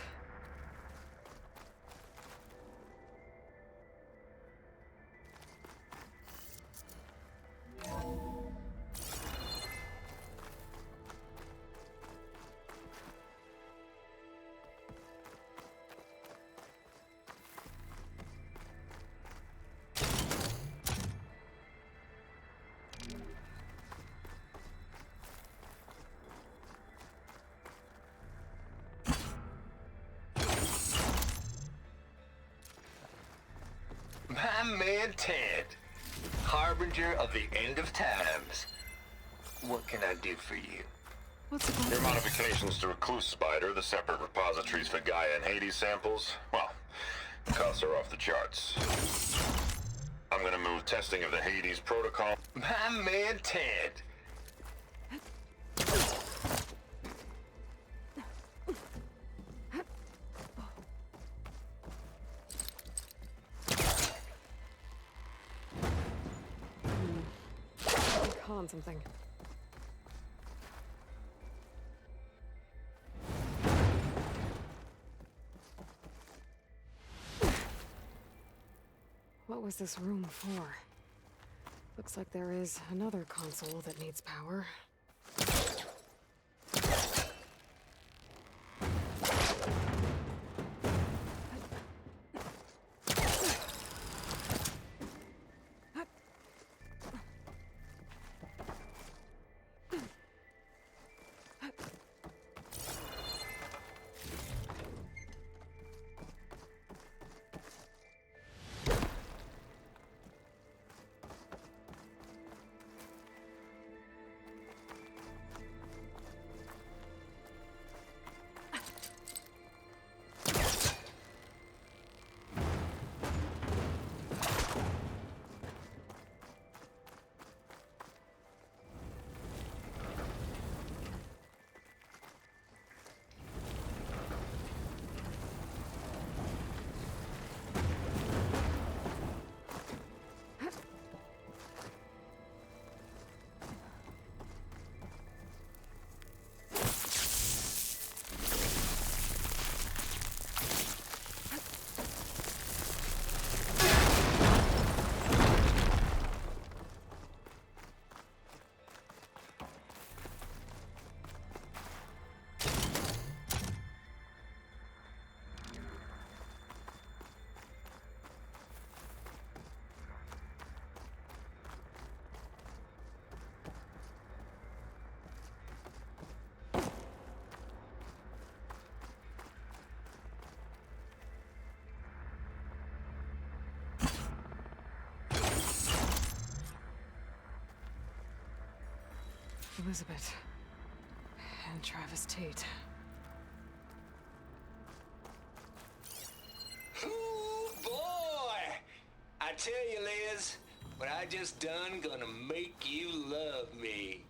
My man Ted, harbinger of the end of times. What can I do for you? What's it Your modifications to Recluse Spider, the separate repositories for Gaia and Hades samples, well, costs are off the charts. I'm gonna move testing of the Hades protocol. My man Ted. Call on something. What was this room for? Looks like there is another console that needs power. Elizabeth and Travis Tate. Ooh, boy! I tell you, Liz, what I just done gonna make you love me.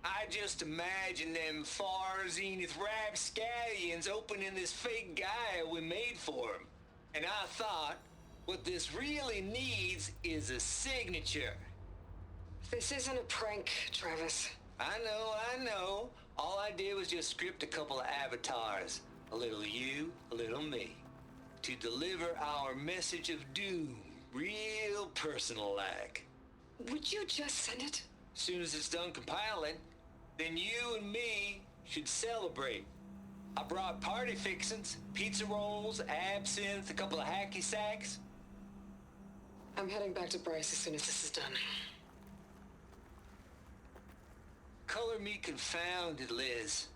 I just imagine them far zenith rapscallions opening this fake Gaia we made for them. And I thought, what this really needs is a signature. This isn't a prank, Travis. I know. All I did was just script a couple of avatars. A little you, a little me. To deliver our message of doom, real personal-like. Would you just send it? Soon as it's done compiling, then you and me should celebrate. I brought party fixins, pizza rolls, absinthe, a couple of hacky sacks. I'm heading back to Bryce as soon as this is done. Color me confounded, Liz.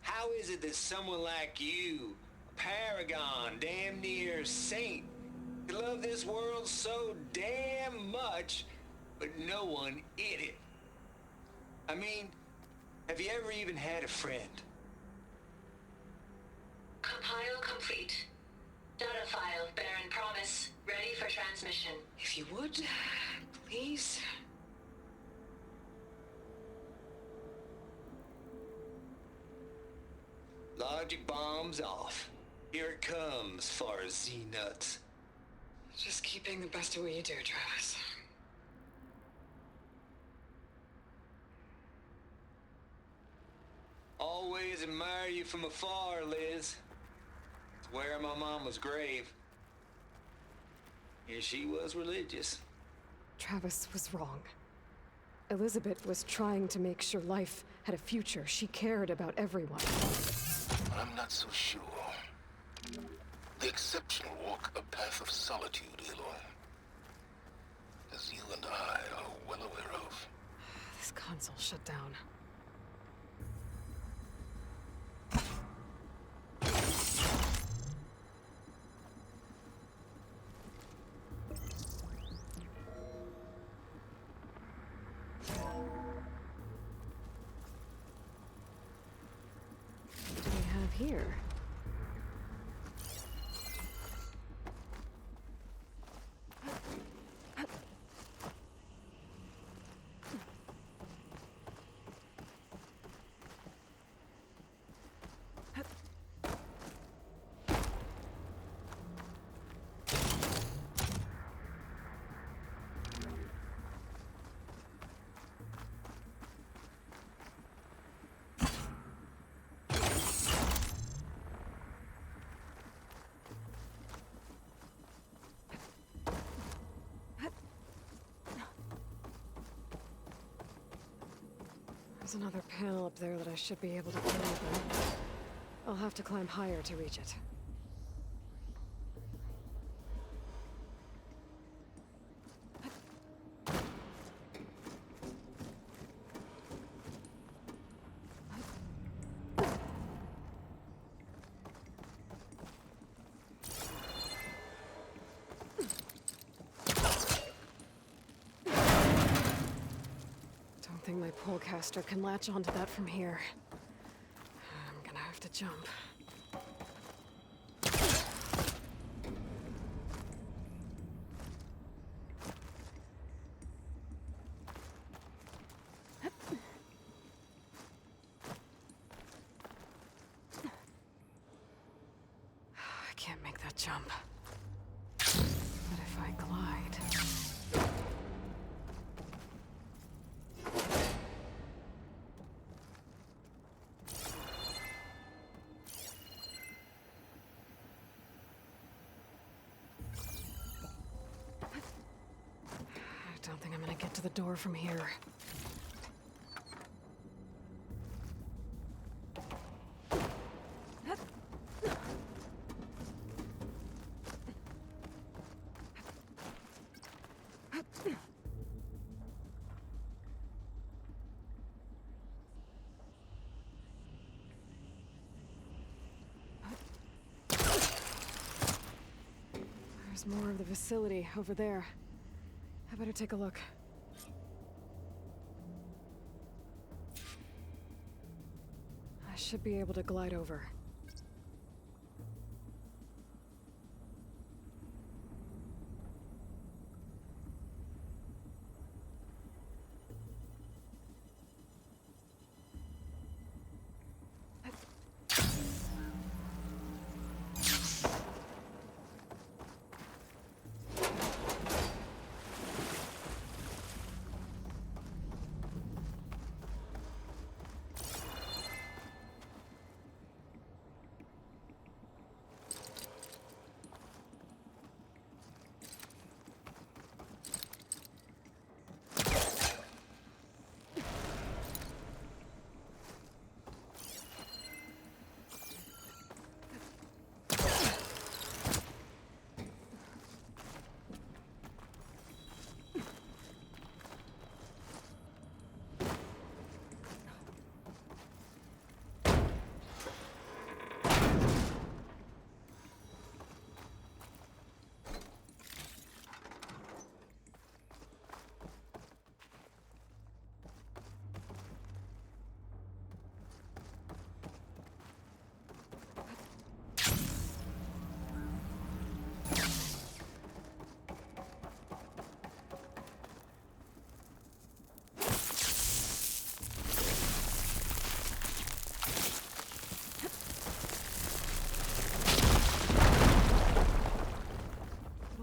How is it that someone like you, a paragon, damn near saint, could love this world so damn much, but no one in it? I mean, have you ever even had a friend? Compile complete. Data file, Baron Promise, ready for transmission. If you would, please. Logic bombs off. Here it comes, far as Z-nuts. Just keep being the best at what you do, Travis. Always admire you from afar, Liz. It's where my mama's grave. And she was religious. Travis was wrong. Elizabeth was trying to make sure life had a future. She cared about everyone. I'm not so sure. The exceptional walk a path of solitude, Aloy. As you and I are well aware of. This console shut down. here? There's another panel up there that I should be able to get open. I'll have to climb higher to reach it. I think my polecaster can latch onto that from here. I'm gonna have to jump. I can't make that jump. But if I glide... I don't think I'm gonna get to the door from here. There's more of the facility over there. I better take a look. I should be able to glide over.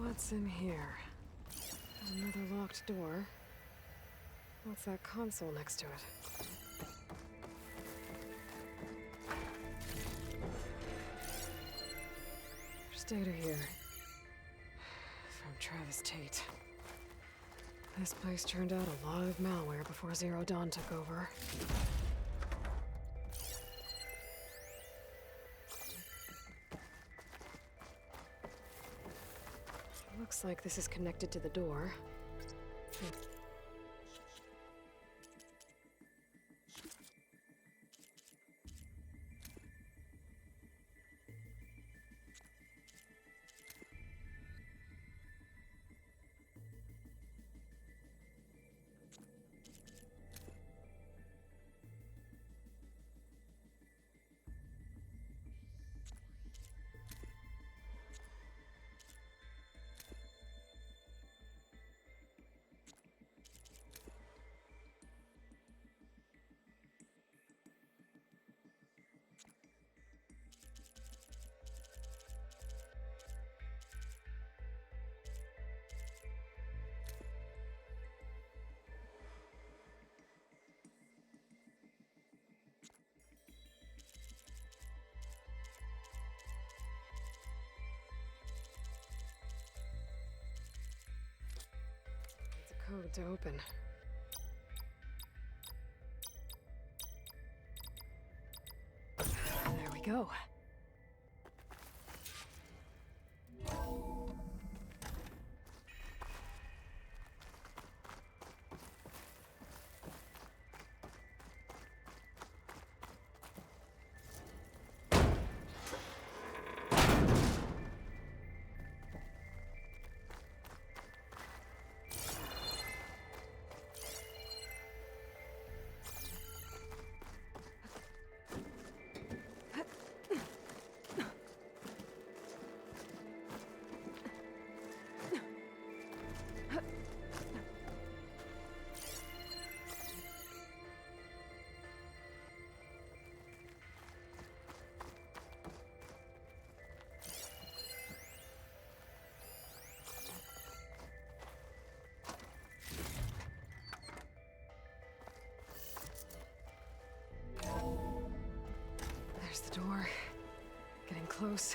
What's in here? There's another locked door. What's that console next to it? There's data here. From Travis Tate. This place turned out a lot of malware before Zero Dawn took over. Looks like this is connected to the door. hard to open. There we go. There's the door. Getting close.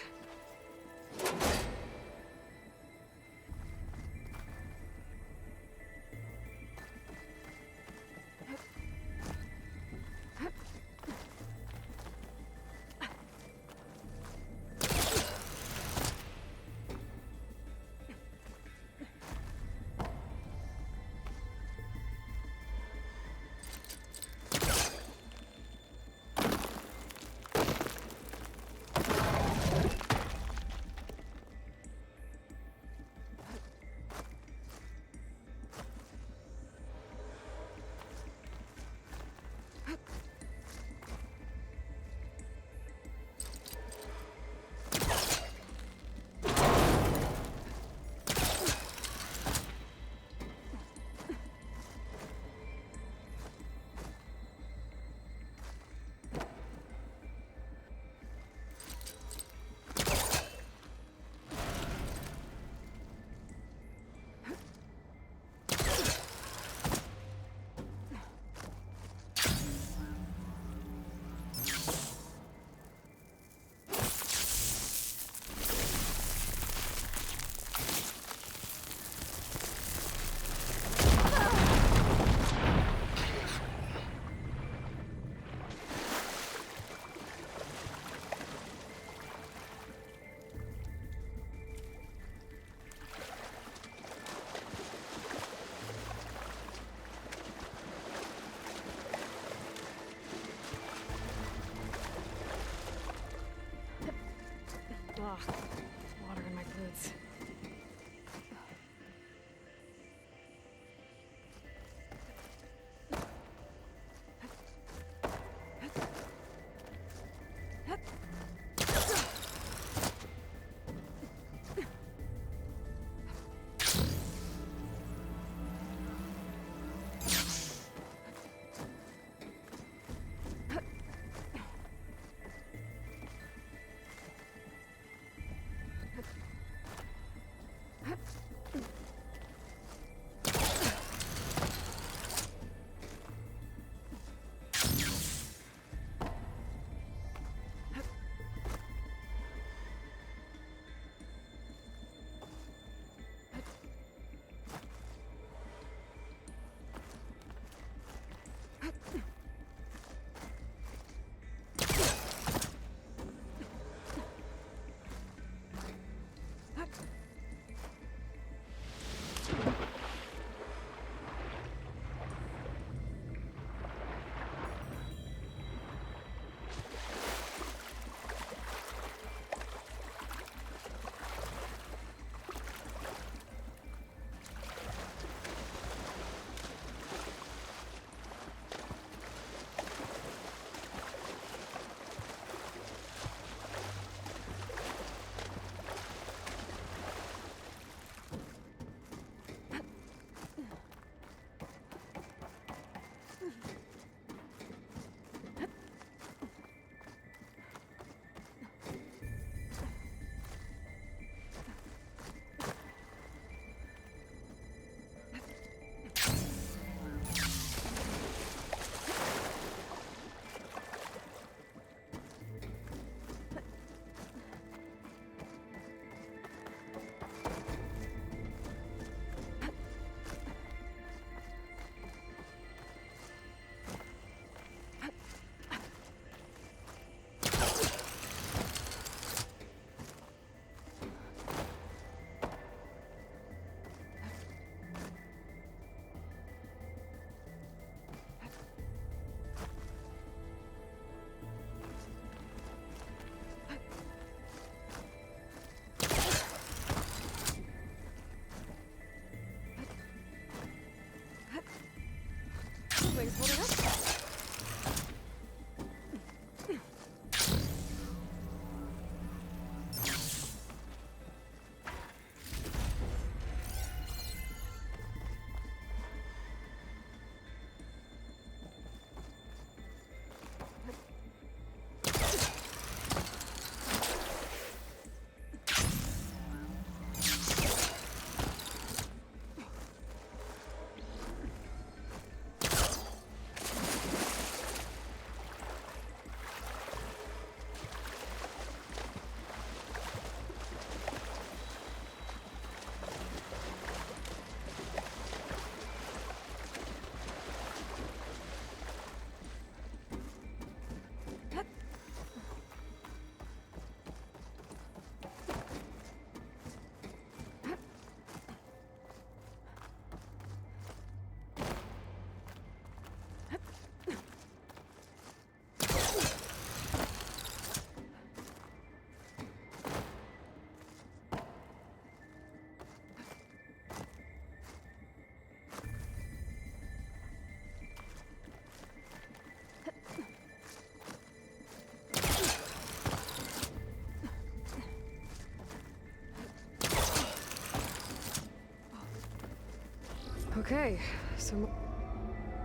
Okay, so...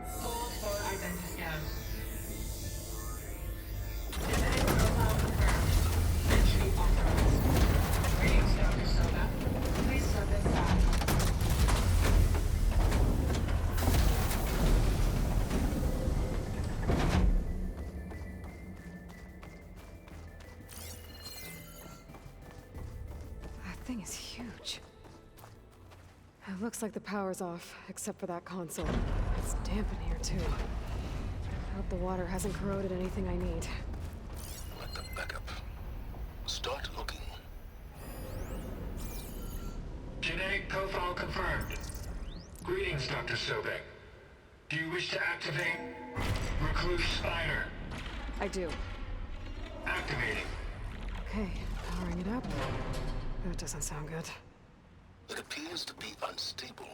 Hold for identity scan. Visiting profile confirmed. Entry authorized. Greetings, Dr. Soda. Please step inside. That thing is huge. It looks like the power's off, except for that console. It's damp in here, too. I hope the water hasn't corroded anything I need. Let the backup. Start looking. Genetic profile confirmed. Greetings, Dr. Sobek. Do you wish to activate Recluse Spider? I do. Activating. Okay, powering it up. That doesn't sound good. It appears to be unstable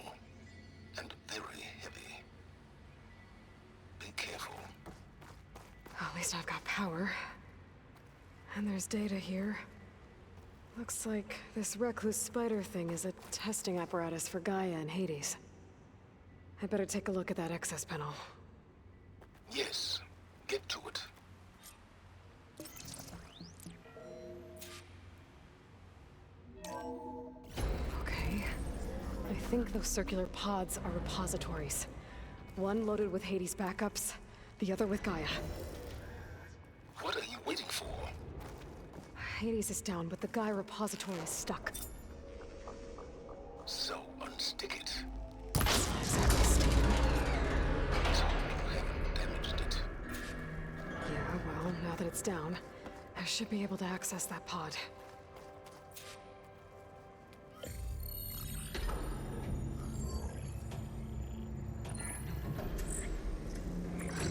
and very heavy. Be careful. At least I've got power. And there's data here. Looks like this recluse spider thing is a testing apparatus for Gaia and Hades. I better take a look at that access panel. Yes, get to it. Okay. I think those circular pods are repositories. One loaded with Hades backups, the other with Gaia. What are you waiting for? Hades is down, but the Gaia repository is stuck. So unstick it. It's not exactly stable. So you haven't damaged it. Yeah, well, now that it's down, I should be able to access that pod.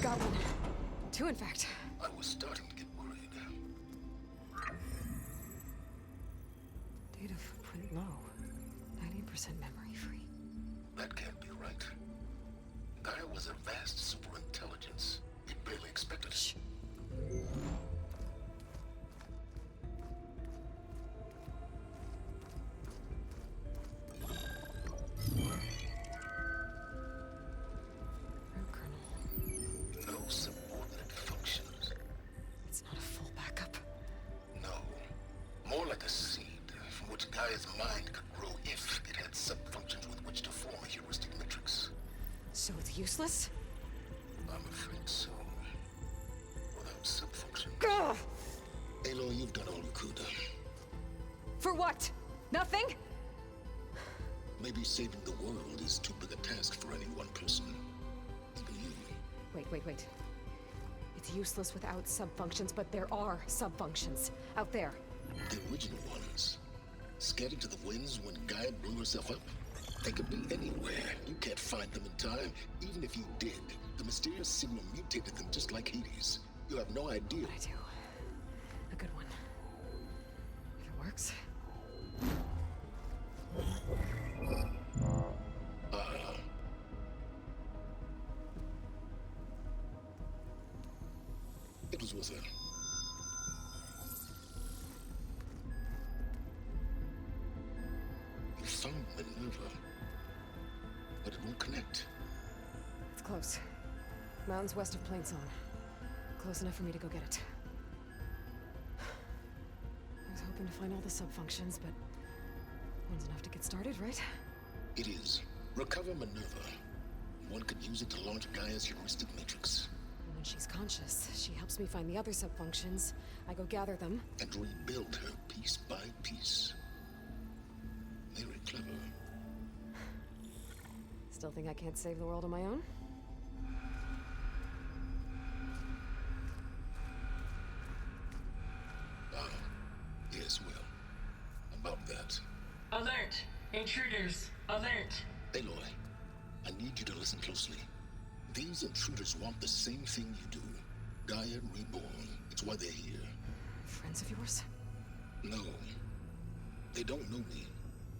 Got one. Two, in fact. I was starting to get worried. Data footprint low. 90% memory free. That can't be right. Gaia was a vast superintelligence. We barely expected it. Shh. No subordinate functions. It's not a full backup. No. More like a seed from which Gaia's mind could grow if it had sub-functions with which to form a heuristic matrix. So it's useless? I'm afraid so. Without sub-functions... Gah! Aloy, you've done all you could. For what? Nothing? Maybe saving the world is too big a task for any one person. Even you. Wait. It's useless without sub-functions, but there are sub-functions out there. The original ones. Scattered to the winds when Gaia blew herself up. They could be anywhere. You can't find them in time. Even if you did, the mysterious signal mutated them just like Hades. You have no idea. I do. A good one. If it works. It was worth it. You found Minerva, but it won't connect. It's close. Mountains west of Plain Zone. Close enough for me to go get it. I was hoping to find all the sub-functions, but one's enough to get started, right? It is. Recover Minerva. One could use it to launch Gaia's heuristic matrix. And when she's conscious, she helps me find the other sub-functions. I go gather them. And rebuild her piece by piece. Very clever. Still think I can't save the world on my own? Yes, well. About that. Alert! Intruders! Alert! Aloy, I need you to listen closely. These intruders want the same thing you do. Gaia reborn. It's why they're here. Friends of yours? No. They don't know me.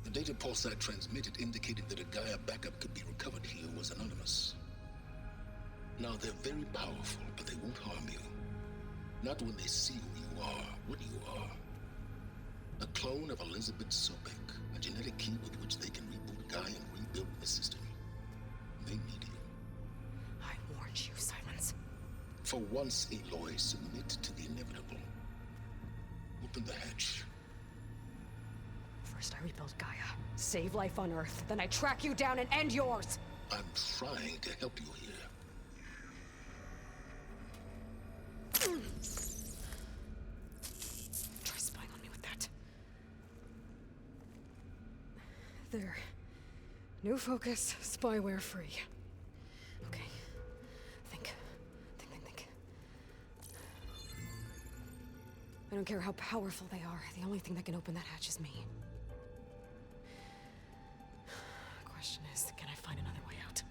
The data pulse I transmitted indicated that a Gaia backup could be recovered here was anonymous. Now, they're very powerful, but they won't harm you. Not when they see who you are, what you are. A clone of Elizabeth Sobek, a genetic key with which they can reboot Gaia and rebuild the system. They need you. I warned you, Silence. For once, Aloy, submit to the inevitable. Open the hatch. First I rebuild Gaia, save life on Earth, then I track you down and end yours! I'm trying to help you here. Try spying on me with that. There. New focus, spyware free. Okay. Think. I don't care how powerful they are. The only thing that can open that hatch is me. The question is, can I find another way out?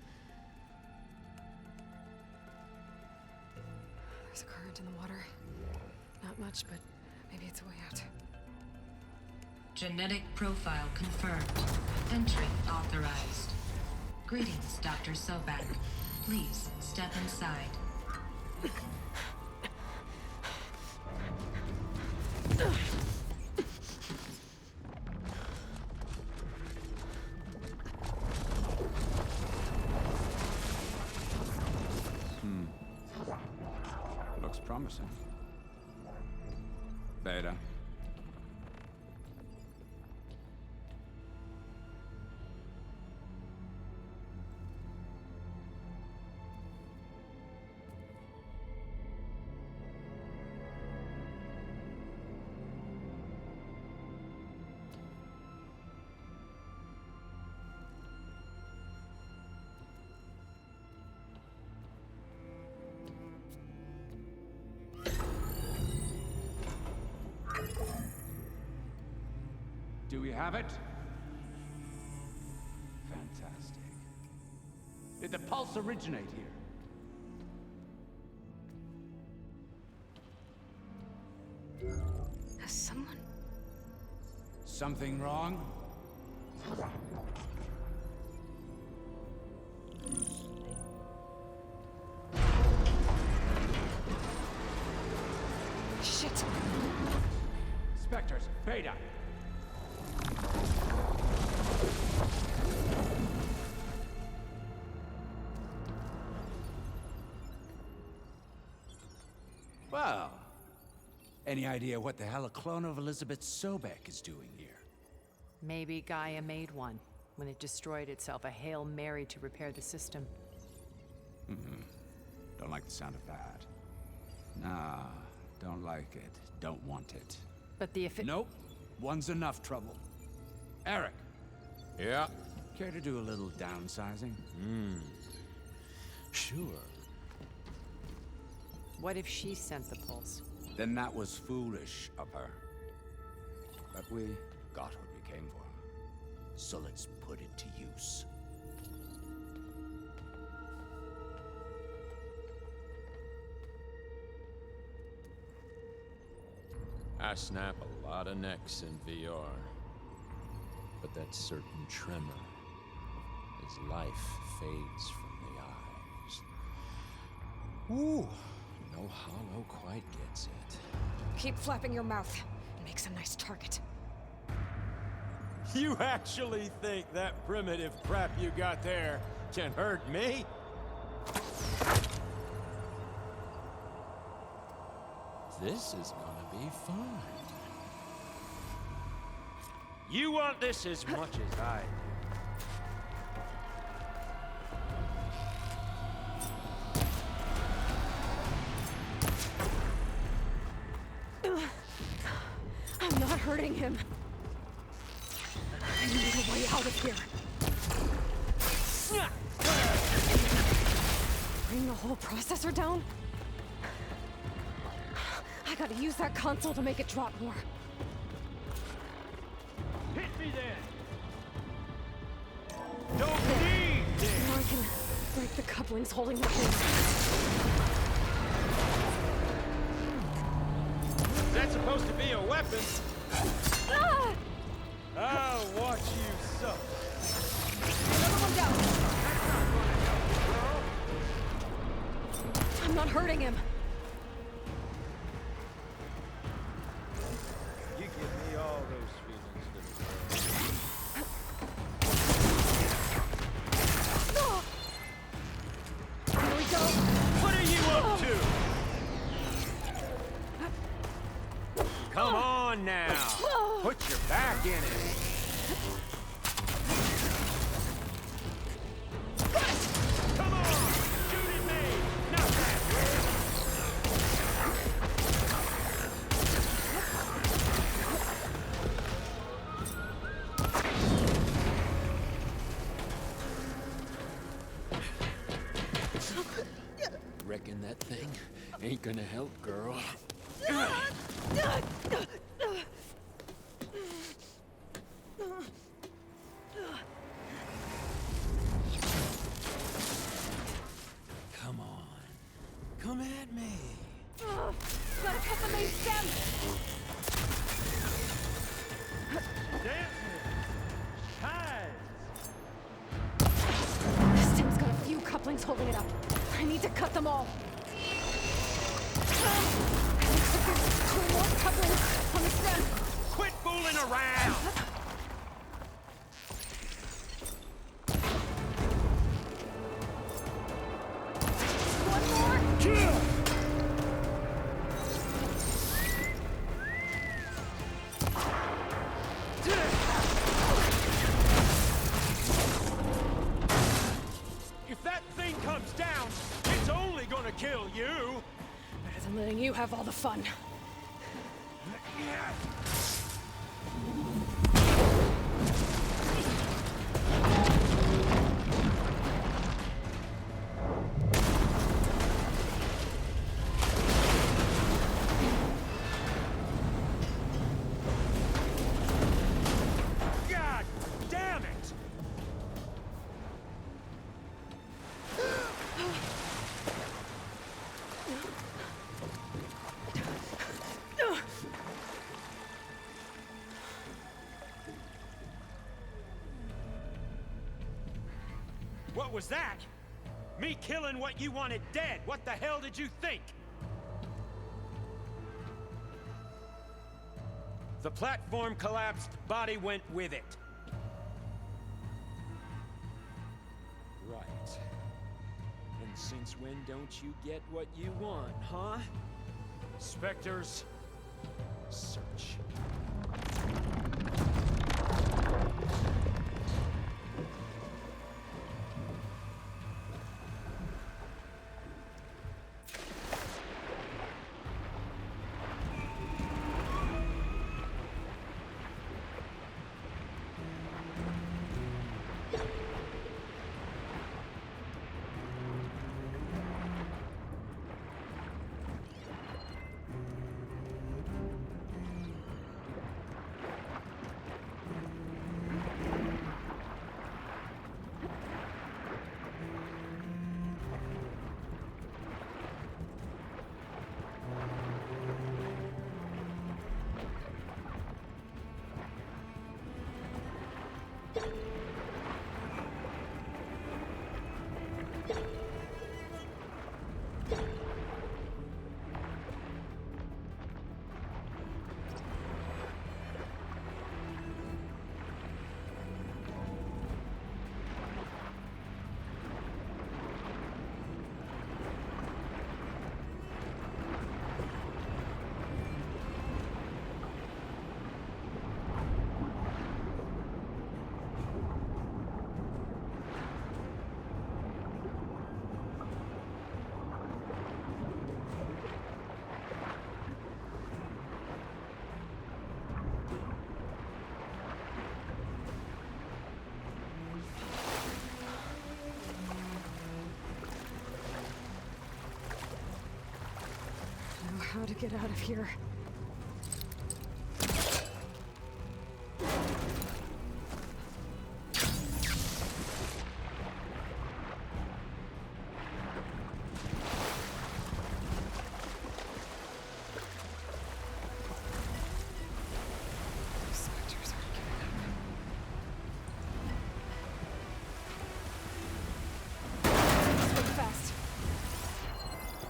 There's a current in the water. Not much, but maybe it's a way out. Genetic profile confirmed. Entry authorized. Greetings, Dr. Sobek. Please step inside. Looks promising. Beta. Do we have it? Fantastic. Did the pulse originate here? Has someone... Something wrong? Shit! Spectres, Beta! Well, any idea what the hell a clone of Elizabeth Sobek is doing here? Maybe Gaia made one when it destroyed itself, a Hail Mary to repair the system. Don't like the sound of that. Nah, don't like it. Don't want it. But the Nope. One's enough trouble. Eric. Yeah? Care to do a little downsizing? Sure. What if she sent the pulse? Then that was foolish of her. But we got what we came for. So let's put it to use. I snap a lot of necks in VR. But that certain tremor as life fades from the eyes. Ooh, no hollow quite gets it. Keep flapping your mouth. It makes a nice target. You actually think that primitive crap you got there can hurt me? This is gonna be fun. You want this as much as I do. I'm not hurting him. I need a way out of here. Bring the whole processor down? I gotta use that console to make it drop more. Hit me then! Don't need this! Now I can break the couplings holding the thing. Is that supposed to be a weapon? Ah! I'll watch you suffer. Another one down. I'm not hurting him. You give me all those feelings, little girl. beginning. Come on! Shoot at me! Not that way! Reckon that thing ain't gonna help, girl. Come on. Come at me. Gotta cut the main stem! This stem's got a few couplings holding it up. I need to cut them all. Looks like there's 2 more couplings on the stem. Quit fooling around! One more. If that thing comes down, it's only gonna kill you! Better than letting you have all the fun. God damn it! What was that? Me killing what you wanted dead. What the hell did you think? The platform collapsed, body went with it. Right. And since when don't you get what you want, huh? Spectres, search. How to get out of here. Spectres aren't giving up. Let's go fast.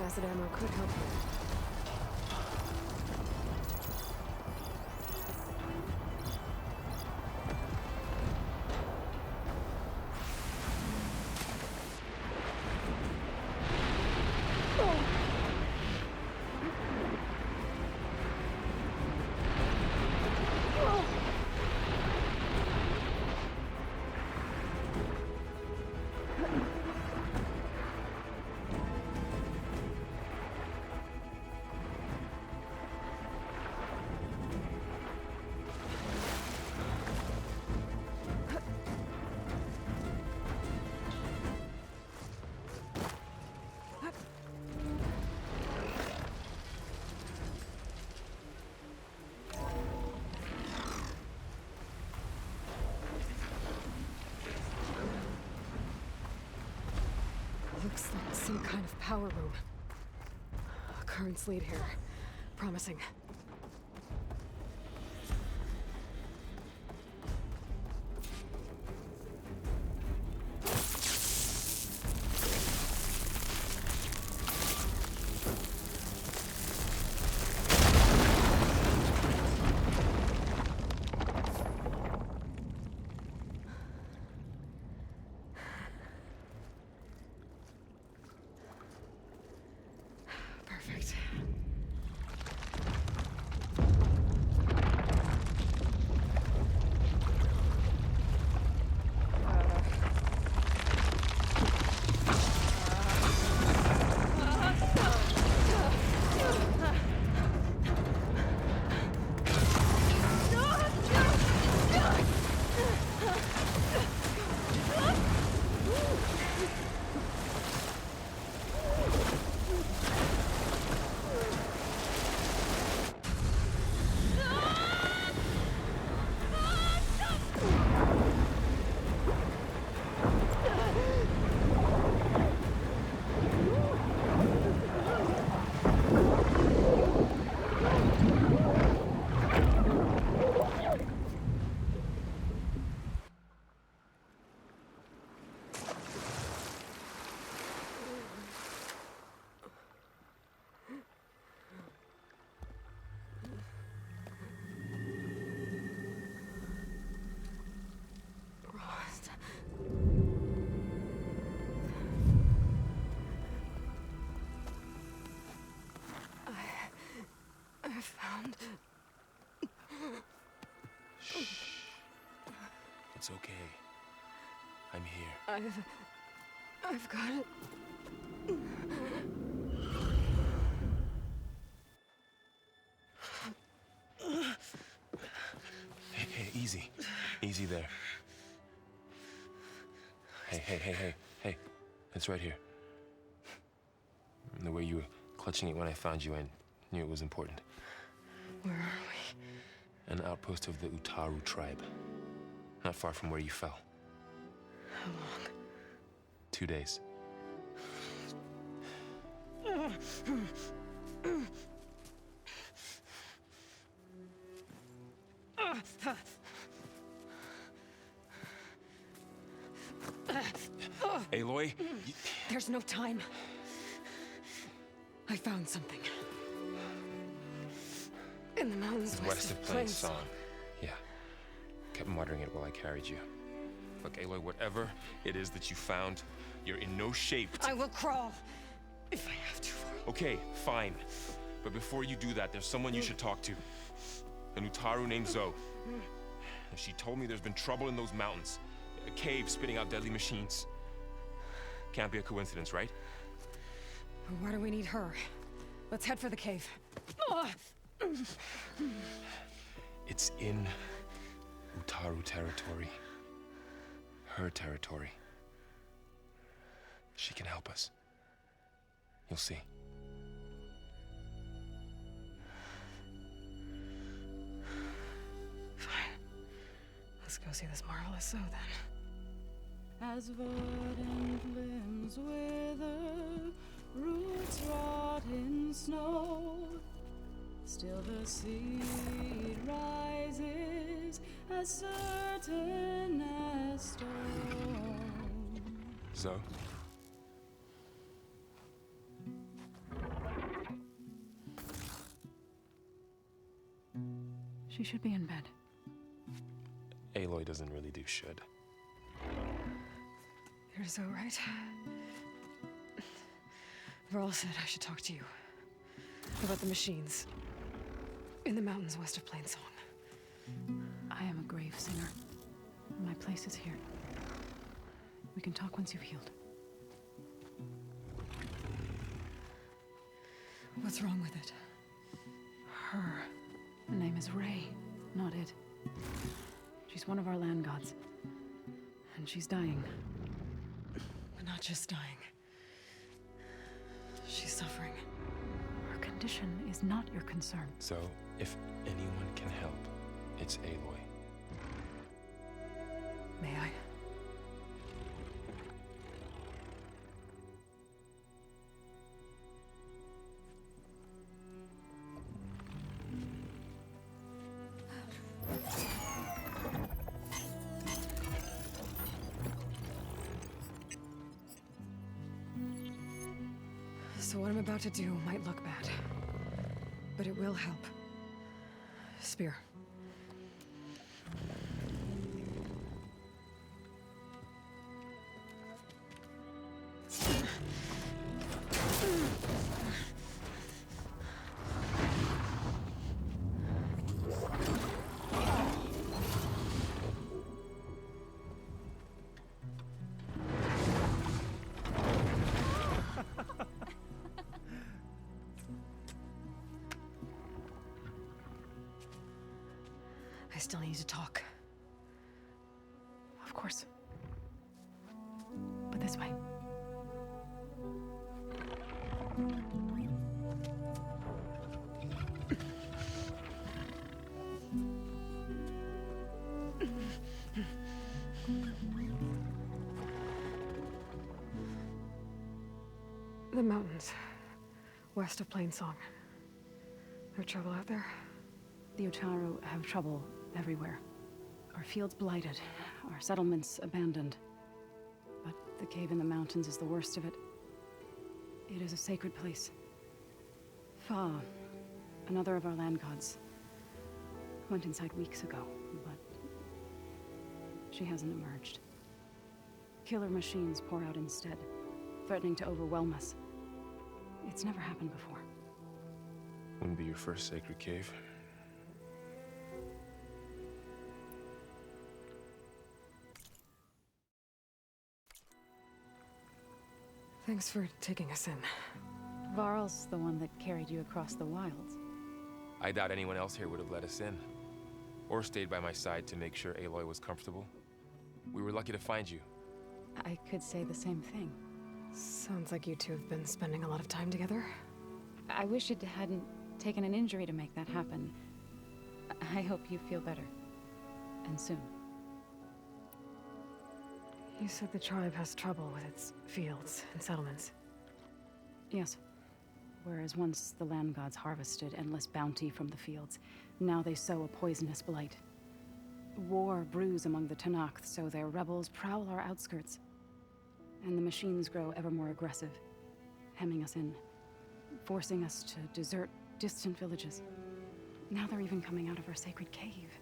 Acid ammo could help here. Some kind of power room. Currents lead here. Promising. Perfect. Found. Shh. It's okay. I'm here. I've got it. Hey, easy. Easy there. Hey. It's right here. The way you were clutching it when I found you, I knew it was important. Where are we? An outpost of the Utaru tribe. Not far from where you fell. How long? 2 days. Aloy? There's no time. I found something. In the mountains West of Plains Song. Yeah. Kept muttering it while I carried you. Look, Aloy, whatever it is that you found, you're in no shape to... I will crawl. If I have to. Okay, fine. But before you do that, there's someone you should talk to. An Utaru named Zoe. She told me there's been trouble in those mountains. A cave spitting out deadly machines. Can't be a coincidence, right? Why do we need her? Let's head for the cave. It's in Utaru territory. Her territory. She can help us. You'll see. Fine. Let's go see this marvelous Zoe then. As verdant limbs wither, roots rot in snow, still the seed rises as certain as stone. Zoe? She should be in bed. Aloy doesn't really do should. You're so right. Varl said I should talk to you about the machines in the mountains west of Plains Song. I am a grave singer. My place is here. We can talk once you've healed. What's wrong with it? Her. Her name is Ray, not it. She's one of our land gods. And she's dying. But not just dying. She's suffering. Her condition is not your concern. So, if anyone can help, it's Aloy. May I? So what I'm about to do might look bad, but it will help. Spear. I still need to talk. Of course. But this way. The mountains, west of Plainsong. No trouble out there? The Utaru have trouble everywhere. Our fields blighted, our settlements abandoned. But the cave in the mountains is the worst of it. It is a sacred place. Fa, another of our land gods, went inside weeks ago, but she hasn't emerged. Killer machines pour out instead, threatening to overwhelm us. It's never happened before. Wouldn't be your first sacred cave. Thanks for taking us in. Varl's the one that carried you across the wilds. I doubt anyone else here would have let us in. Or stayed by my side to make sure Aloy was comfortable. We were lucky to find you. I could say the same thing. Sounds like you two have been spending a lot of time together. I wish it hadn't taken an injury to make that happen. I hope you feel better. And soon. You said the tribe has trouble with its fields and settlements. Yes. Whereas once the land gods harvested endless bounty from the fields, now they sow a poisonous blight. War brews among the Tenakth, so their rebels prowl our outskirts. And the machines grow ever more aggressive, hemming us in, forcing us to desert distant villages. Now they're even coming out of our sacred cave.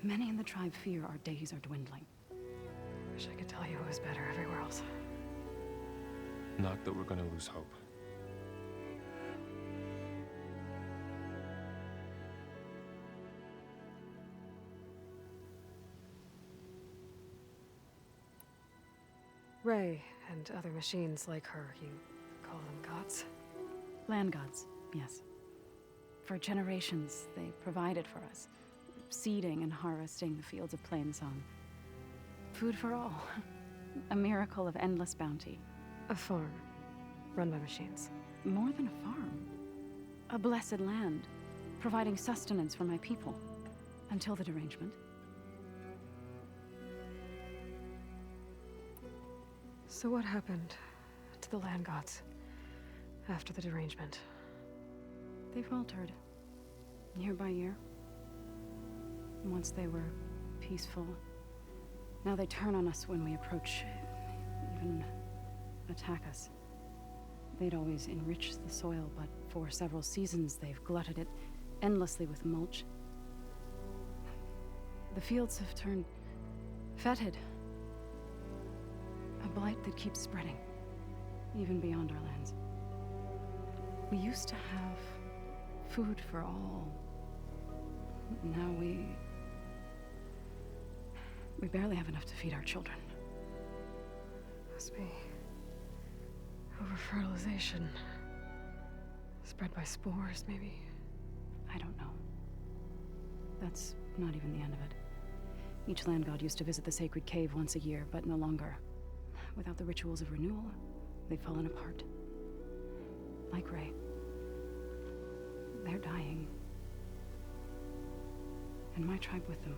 Many in the tribe fear our days are dwindling. Wish I could tell you it was better everywhere else. Not that we're gonna lose hope. Ray and other machines like her, you call them gods? Land gods, yes. For generations, they provided for us, seeding and harvesting the fields of Plainsong. Food for all. A miracle of endless bounty. A farm, run by machines. More than a farm. A blessed land, providing sustenance for my people. Until the derangement. So what happened to the land gods after the derangement? They faltered, year by year. Once they were peaceful, now they turn on us when we approach, even attack us. They'd always enrich the soil, but for several seasons they've glutted it endlessly with mulch. The fields have turned fetid. A blight that keeps spreading, even beyond our lands. We used to have food for all. Now we barely have enough to feed our children. Must be over-fertilization. Spread by spores, maybe? I don't know. That's not even the end of it. Each land god used to visit the sacred cave once a year, but no longer. Without the rituals of renewal, they've fallen apart. Like Ray. They're dying. And my tribe with them.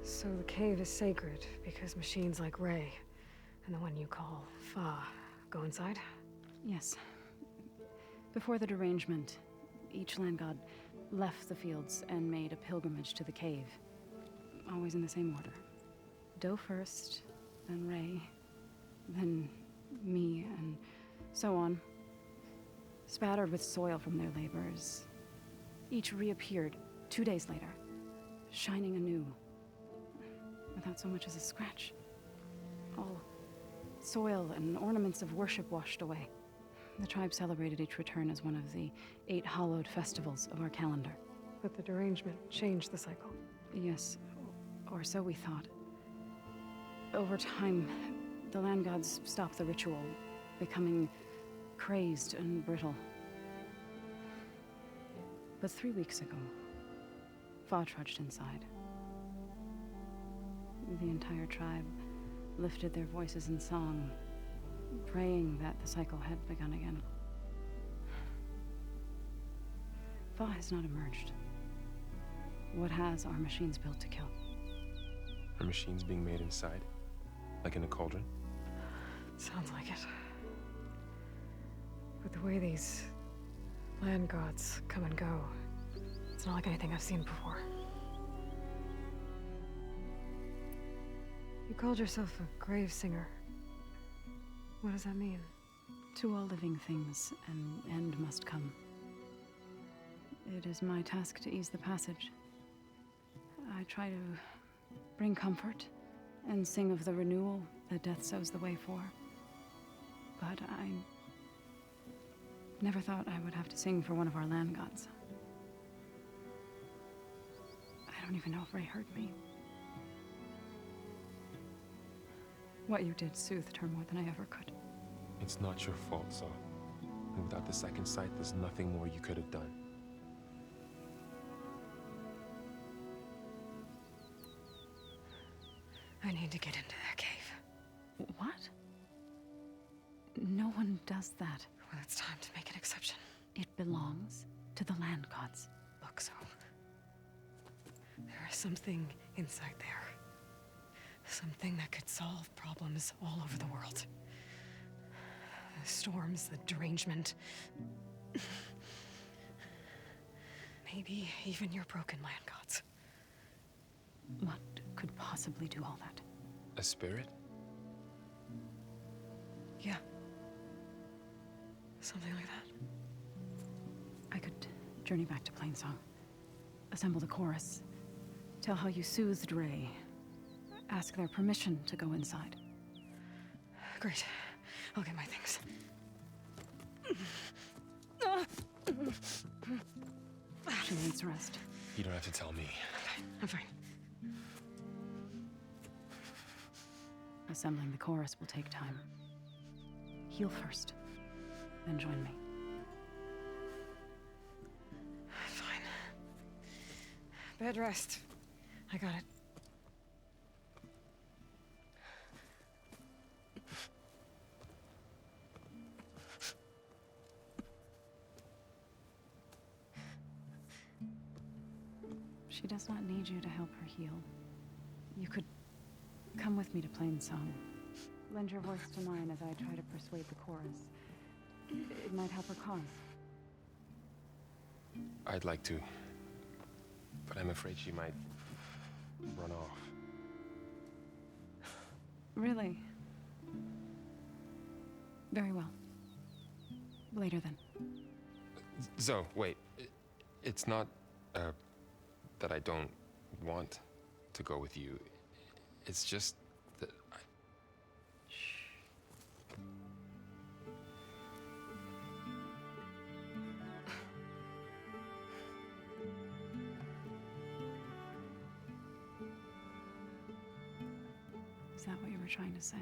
So the cave is sacred because machines like Ray and the one you call Fa go inside? Yes. Before the derangement, each land god left the fields and made a pilgrimage to the cave. Always in the same order. Do first, then Ray, then me, and so on, spattered with soil from their labors, each reappeared 2 days later, shining anew, without so much as a scratch. All soil and ornaments of worship washed away. The tribe celebrated each return as one of the 8 hallowed festivals of our calendar. But the derangement changed the cycle. Yes, or so we thought. Over time, the land gods stopped the ritual, becoming crazed and brittle. But 3 weeks ago, Fa trudged inside. The entire tribe lifted their voices in song, praying that the cycle had begun again. Fa has not emerged. What has are machines built to kill. Are machines being made inside? Like in a cauldron? Sounds like it. But the way these land gods come and go, it's not like anything I've seen before. You called yourself a grave singer. What does that mean? To all living things, an end must come. It is my task to ease the passage. I try to bring comfort and sing of the renewal that death sows the way for. But I never thought I would have to sing for one of our land gods. I don't even know if Ray heard me. What you did soothed her more than I ever could. It's not your fault, Saul. And without the second sight, there's nothing more you could have done. I need to get into that cave. What? No one does that. Well, it's time to make an exception. It belongs to the land gods. Look, so there is something inside there. Something that could solve problems all over the world. The storms, the derangement. Maybe even your broken land gods. What could possibly do all that? A spirit? Yeah. Something like that. I could journey back to Plainsong, assemble the chorus, tell how you soothed Ray, ask their permission to go inside. Great. I'll get my things. She needs rest. You don't have to tell me. I'm fine. Assembling the chorus will take time. Heal first, then join me. Fine. Bed rest. I got it. She does not need you to help her heal. You could come with me to Plainsong. Lend your voice to mine as I try to persuade the chorus. It might help her cause. I'd like to, but I'm afraid she might run off. Really? Very well. Later then. Zoe, wait. It's not, that I don't want to go with you. It's just that I... Is that what you were trying to say?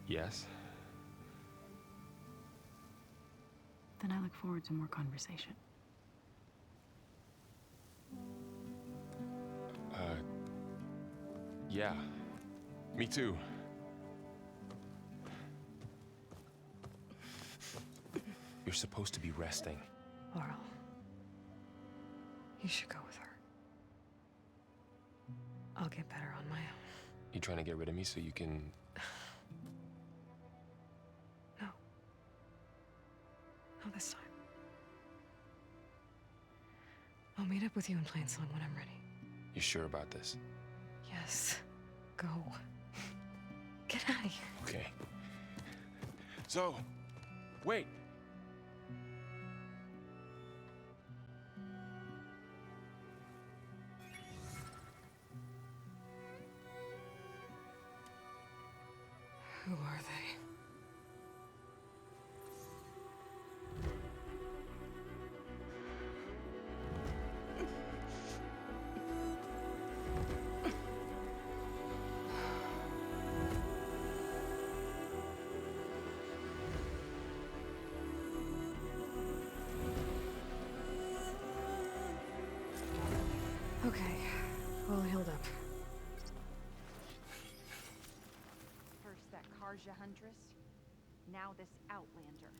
Yes? Then I look forward to more conversation. Yeah. Me too. You're supposed to be resting. Laurel, you should go with her. I'll get better on my own. You trying to get rid of me so you can... No. Not this time. I'll meet up with you in Plainsong when I'm ready. You sure about this? Yes. Go. Get out of here. Okay. So, wait. Who are they? Okay, all healed up. First that Karja Huntress, now this Outlander.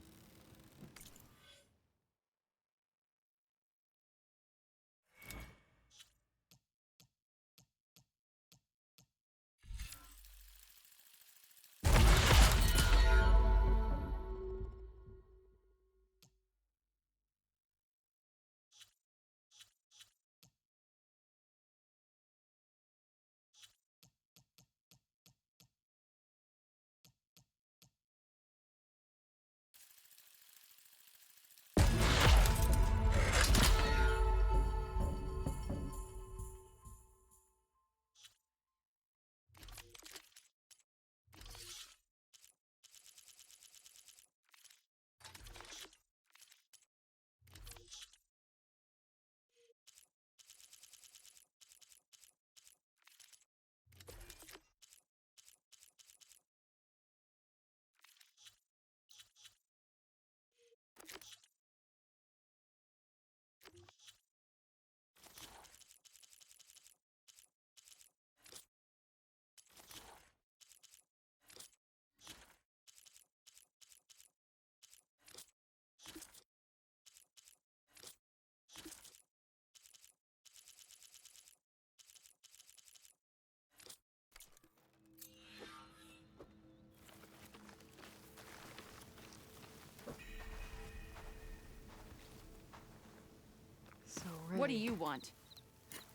What do you want?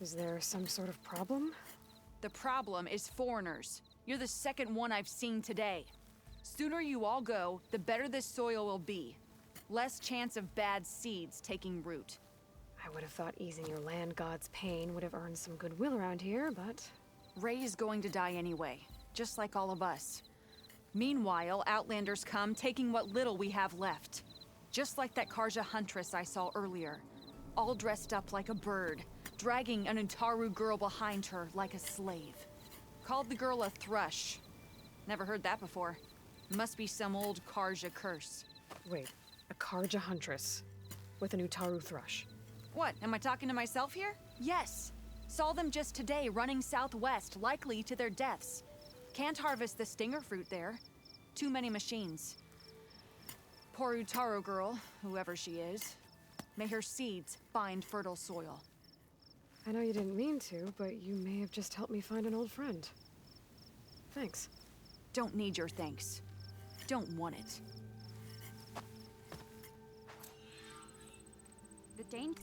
Is there some sort of problem? The problem is foreigners. You're the second one I've seen today. Sooner you all go, the better this soil will be. Less chance of bad seeds taking root. I would have thought easing your land god's pain would have earned some goodwill around here, but... Ray is going to die anyway, just like all of us. Meanwhile, Outlanders come, taking what little we have left. Just like that Karja Huntress I saw earlier. All dressed up like a bird, dragging an Utaru girl behind her like a slave. Called the girl a thrush. Never heard that before. Must be some old Karja curse. Wait, a Karja Huntress with an Utaru thrush. What, am I talking to myself here? Yes. Saw them just today running southwest, likely to their deaths. Can't harvest the stinger fruit there. Too many machines. Poor Utaru girl, whoever she is. May her seeds find fertile soil. I know you didn't mean to, but you may have just helped me find an old friend. Thanks. Don't need your thanks. Don't want it. The danger.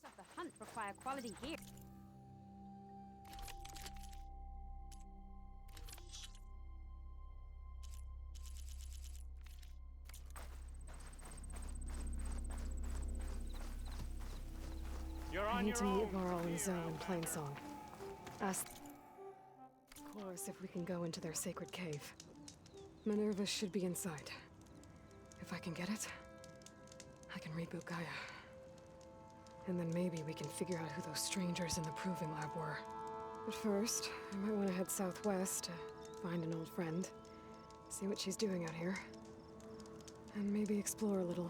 Of the hunt require quality gear. I need to meet Laurel and Zoe in Plainsong. Ask, of course, if we can go into their sacred cave. Minerva should be inside. If I can get it, I can reboot Gaia. And then maybe we can figure out who those strangers in the proving lab were. But first, I might want to head southwest to find an old friend. See what she's doing out here. And maybe explore a little.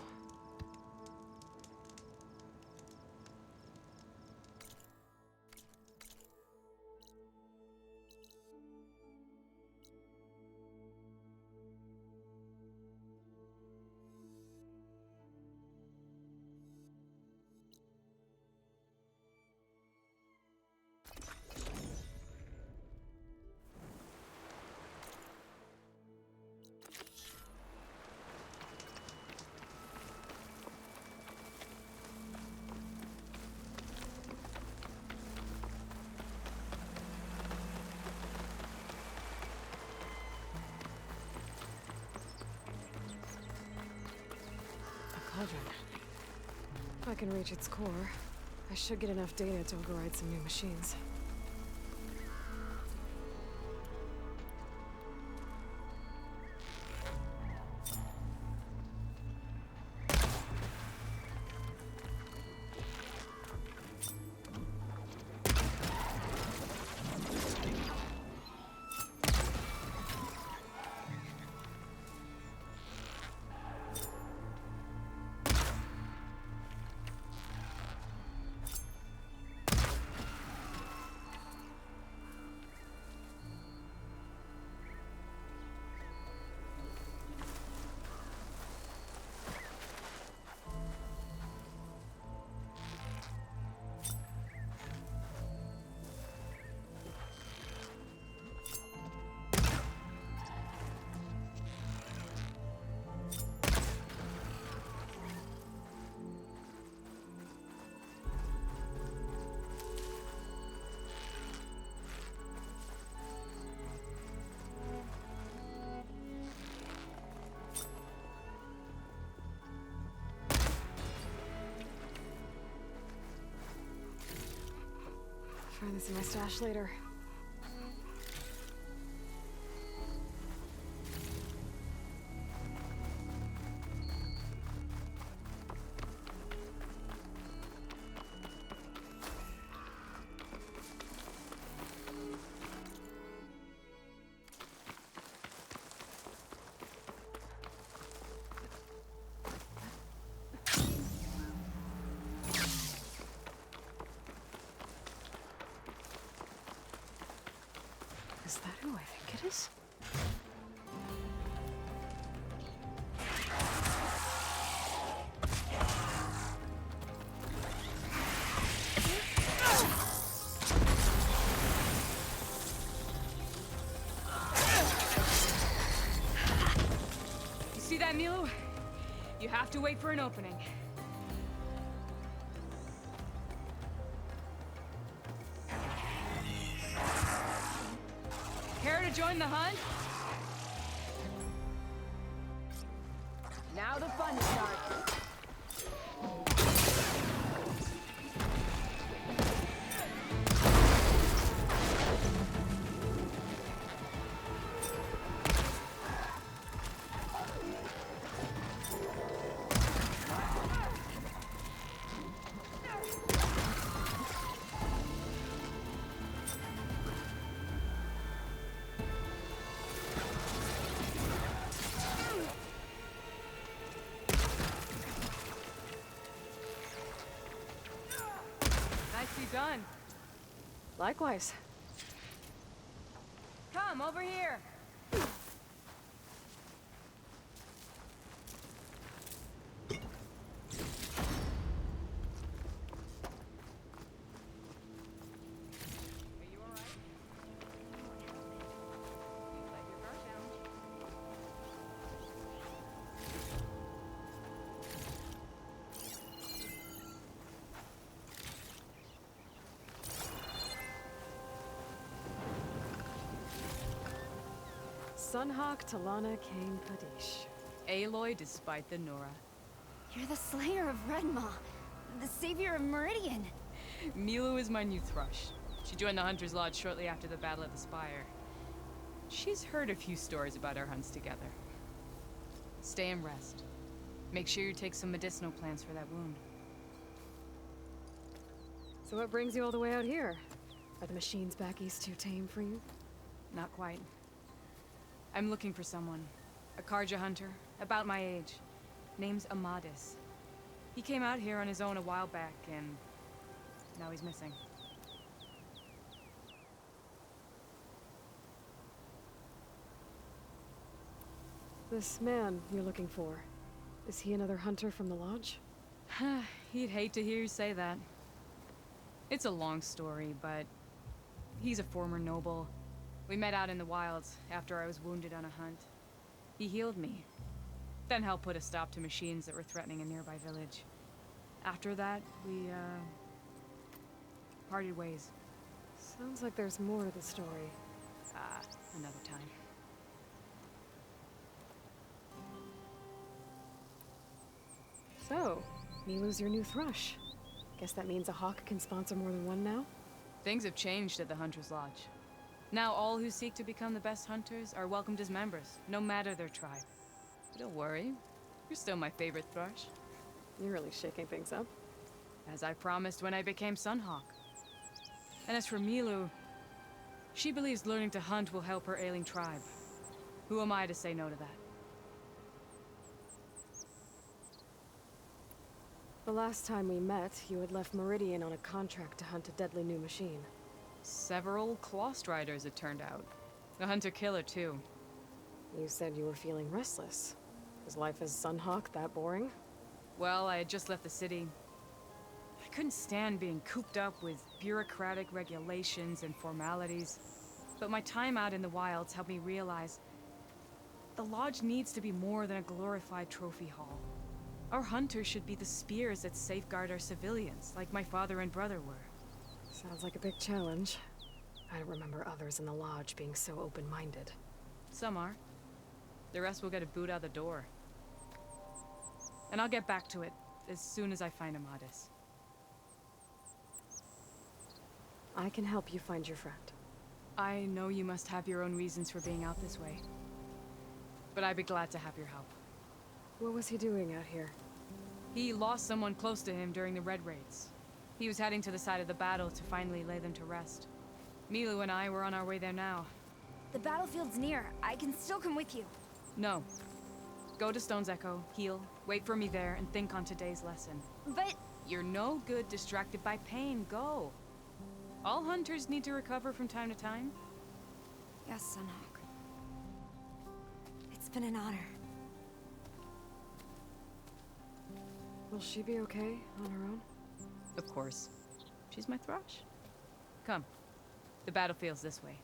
I can reach its core, I should get enough data to override some new machines. Find this in my stash later. Is that who I think it is? You see that, Milo? You have to wait for an opening. Care to join the hunt? Now the fun starts. Nicely done. Likewise. Come over here. Sunhawk Talana Kane Padish. Aloy despite the Nora. You're the slayer of Redmaw, the savior of Meridian. Milo is my new thrush. She joined the Hunter's Lodge shortly after the Battle of the Spire. She's heard a few stories about our hunts together. Stay and rest. Make sure you take some medicinal plants for that wound. So what brings you all the way out here? Are the machines back east too tame for you? Not quite. I'm looking for someone. A Karja hunter, about my age. Name's Amadis. He came out here on his own a while back, and now he's missing. This man you're looking for, is he another hunter from the lodge? He'd hate to hear you say that. It's a long story, but he's a former noble. We met out in the wilds after I was wounded on a hunt. He healed me, then helped put a stop to machines that were threatening a nearby village. After that, we, parted ways. Sounds like there's more to the story. Another time. So, Milu's your new thrush. Guess that means a hawk can sponsor more than one now? Things have changed at the Hunter's Lodge. Now all who seek to become the best hunters are welcomed as members, no matter their tribe. But don't worry, you're still my favorite thrush. You're really shaking things up. As I promised when I became Sunhawk. And as for Milu, she believes learning to hunt will help her ailing tribe. Who am I to say no to that? The last time we met, you had left Meridian on a contract to hunt a deadly new machine. Several Clost Riders, it turned out. A hunter-killer, too. You said you were feeling restless. Was life as Sunhawk that boring? Well, I had just left the city. I couldn't stand being cooped up with bureaucratic regulations and formalities. But my time out in the wilds helped me realize the lodge needs to be more than a glorified trophy hall. Our hunters should be the spears that safeguard our civilians, like my father and brother were. Sounds like a big challenge. I don't remember others in the lodge being so open-minded. Some are. The rest will get a boot out the door. And I'll get back to it as soon as I find Amadis. I can help you find your friend. I know you must have your own reasons for being out this way. But I'd be glad to have your help. What was he doing out here? He lost someone close to him during the Red Raids. He was heading to the side of the battle to finally lay them to rest. Milu and I were on our way there now. The battlefield's near. I can still come with you. No. Go to Stone's Echo, heal, wait for me there, and think on today's lesson. But... You're no good distracted by pain. Go. All hunters need to recover from time to time. Yes, Sunhawk. It's been an honor. Will she be okay on her own? Of course. She's my thrush. Come. The battlefield's this way.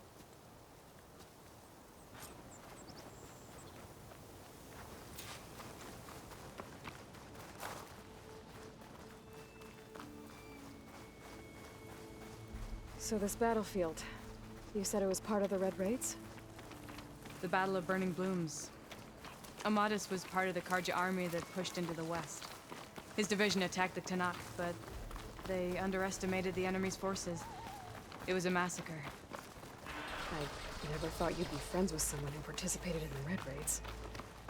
So this battlefield, you said it was part of the Red Raids? The Battle of Burning Blooms. Amadis was part of the Karja army that pushed into the west. His division attacked the Tanakh, but they underestimated the enemy's forces. It was a massacre. I never thought you'd be friends with someone who participated in the Red Raids.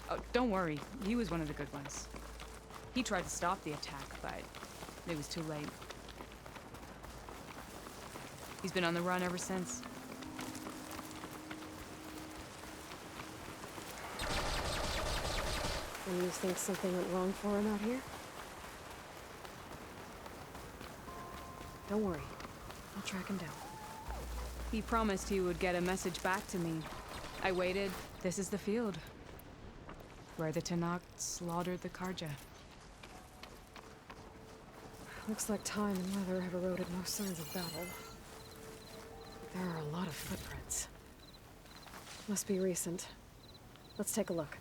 Oh, don't worry. He was one of the good ones. He tried to stop the attack, but it was too late. He's been on the run ever since. And you think something went wrong for him out here? Don't worry. I'll track him down. He promised he would get a message back to me. I waited. This is the field. Where the Tanakh slaughtered the Karja. Looks like time and weather have eroded most signs of battle. There are a lot of footprints. Must be recent. Let's take a look.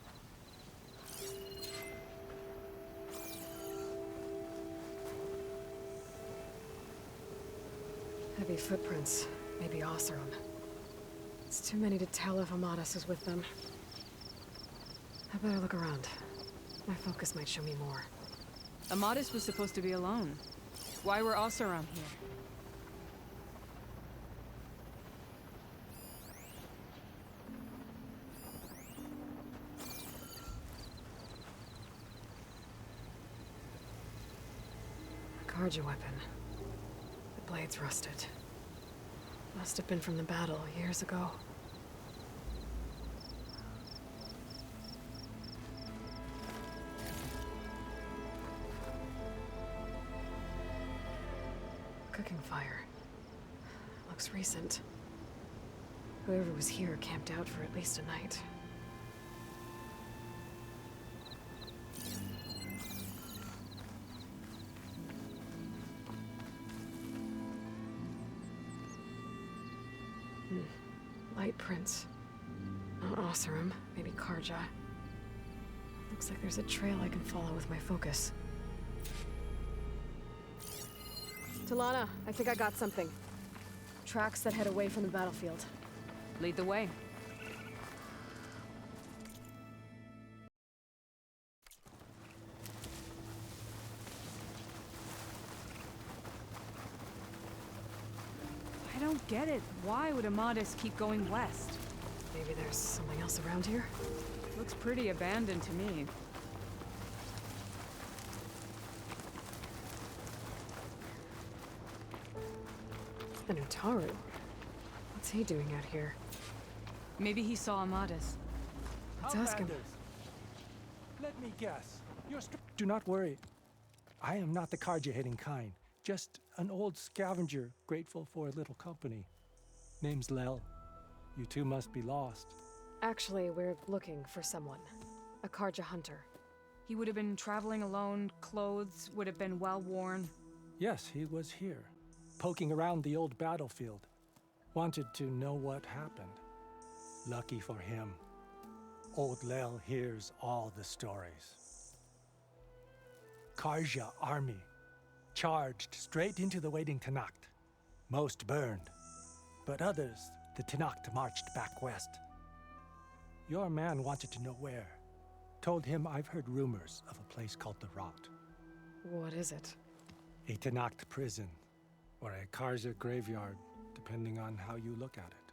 Heavy footprints. Maybe Oseram. It's too many to tell if Amadis is with them. I better look around. My focus might show me more. Amadis was supposed to be alone. Why were Oseram here? A Karja weapon. The blade's rusted. Must have been from the battle years ago. Cooking fire. Looks recent. Whoever was here camped out for at least a night. Light prints. Not Oseram, maybe Karja. Looks like there's a trail I can follow with my focus. Talana, I think I got something. Tracks that head away from the battlefield. Lead the way. don't get it. Why would Amadis keep going west? Maybe there's something else around here? Looks pretty abandoned to me. And Utaru. What's he doing out here? Maybe he saw Amadis. Let's ask him. Let me guess. Do not worry. I am not the Karja-hating kind. Just an old scavenger grateful for a little company. Name's Lel. You two must be lost. Actually, we're looking for someone. A Karja hunter. He would have been traveling alone, clothes would have been well worn. Yes, he was here, poking around the old battlefield. Wanted to know what happened. Lucky for him, old Lel hears all the stories. Karja army charged straight into the waiting Tanacht. Most burned, but others, the Tanacht marched back west. Your man wanted to know where. Told him I've heard rumors of a place called the Rot. What is it? A Tanacht prison, or a Karja graveyard, depending on how you look at it.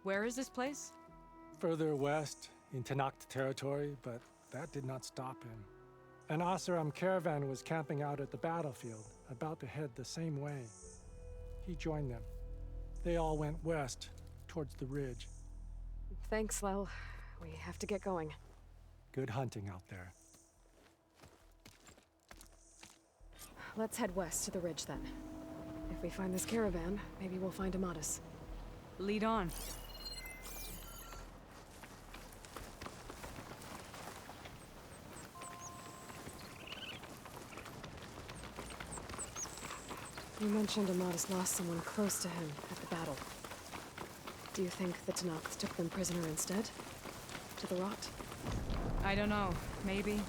Where is this place? Further west, in Tanacht territory, but that did not stop him. An Oseram caravan was camping out at the battlefield, about to head the same way. He joined them. They all went west, towards the ridge. Thanks, Lel. We have to get going. Good hunting out there. Let's head west to the ridge then. If we find this caravan, maybe we'll find Amadis. Lead on. You mentioned Amadis lost someone close to him at the battle. Do you think the Tanacht took them prisoner instead? To the Rot? I don't know. Maybe.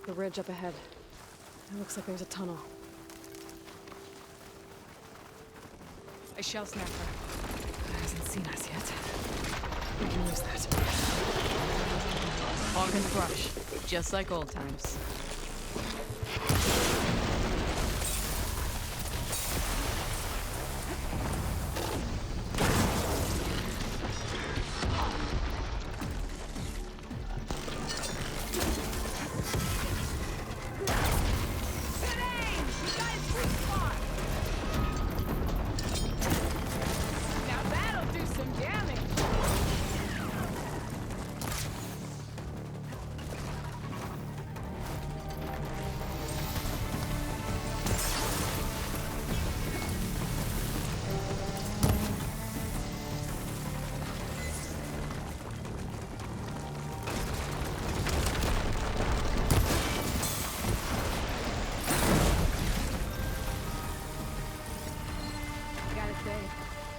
The ridge up ahead. It looks like there's a tunnel. A shell snapper. It hasn't seen us yet. We can use that. Hog in the brush. Just like old times.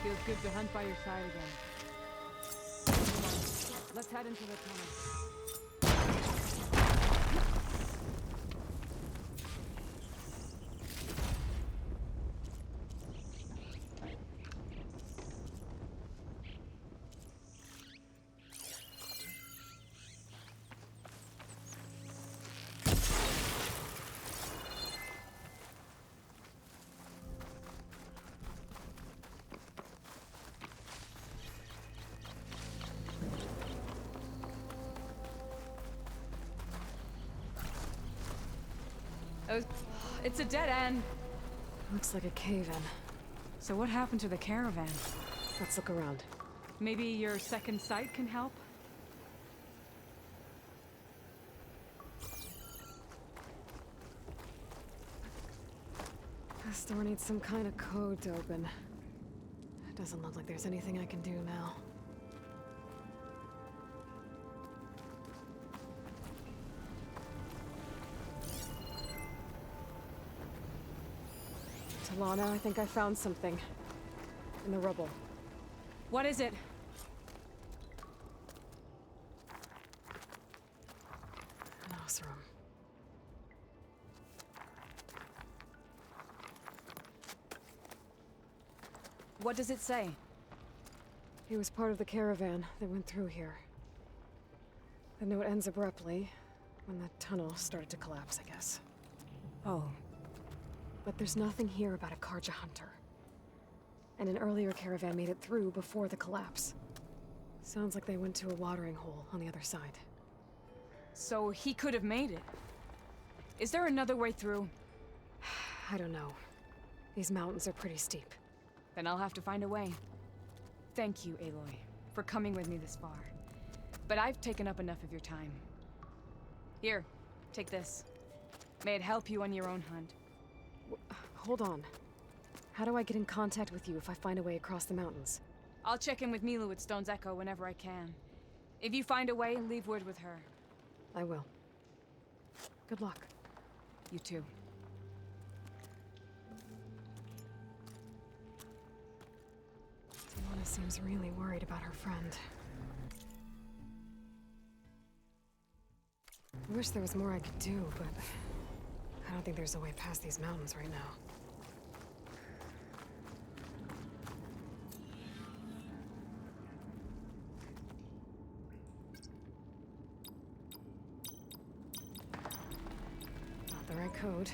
Feels good to hunt by your side again. Come on, let's head into the tunnel. Oh, it's a dead end. Looks like a cave-in. So what happened to the caravan? Let's look around. Maybe your second sight can help? This door needs some kind of code to open. It doesn't look like there's anything I can do now. Talana, I think I found something. In the rubble. What is it? An Oseram. What does it say? He was part of the caravan that went through here. The note ends abruptly, when the tunnel started to collapse, I guess. Oh. But there's nothing here about a Karja hunter. And an earlier caravan made it through before the collapse. Sounds like they went to a watering hole on the other side. So he could have made it. Is there another way through? I don't know. These mountains are pretty steep. Then I'll have to find a way. Thank you, Aloy, for coming with me this far. But I've taken up enough of your time. Here, take this. May it help you on your own hunt. Hold on. How do I get in contact with you if I find a way across the mountains? I'll check in with Milu at Stone's Echo whenever I can. If you find a way, leave word with her. I will. Good luck. You too. Mona seems really worried about her friend. I wish there was more I could do, but I don't think there's a way past these mountains right now. Not the right code.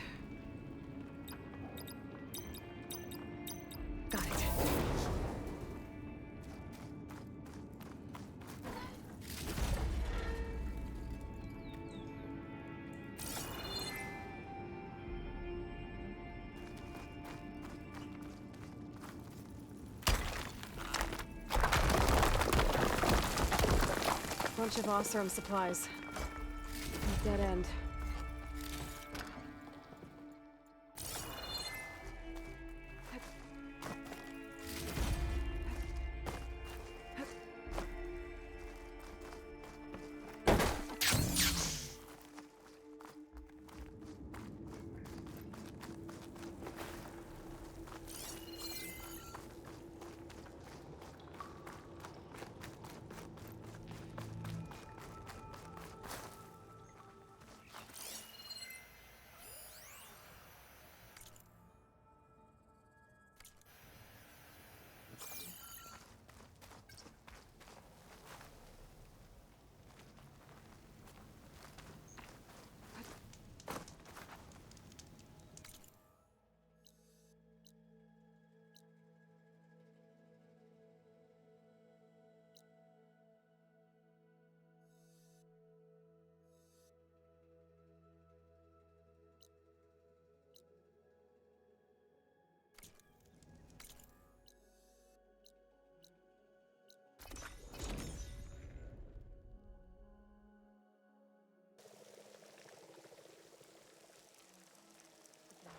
Got it. Bunch of Oseram supplies. A dead end.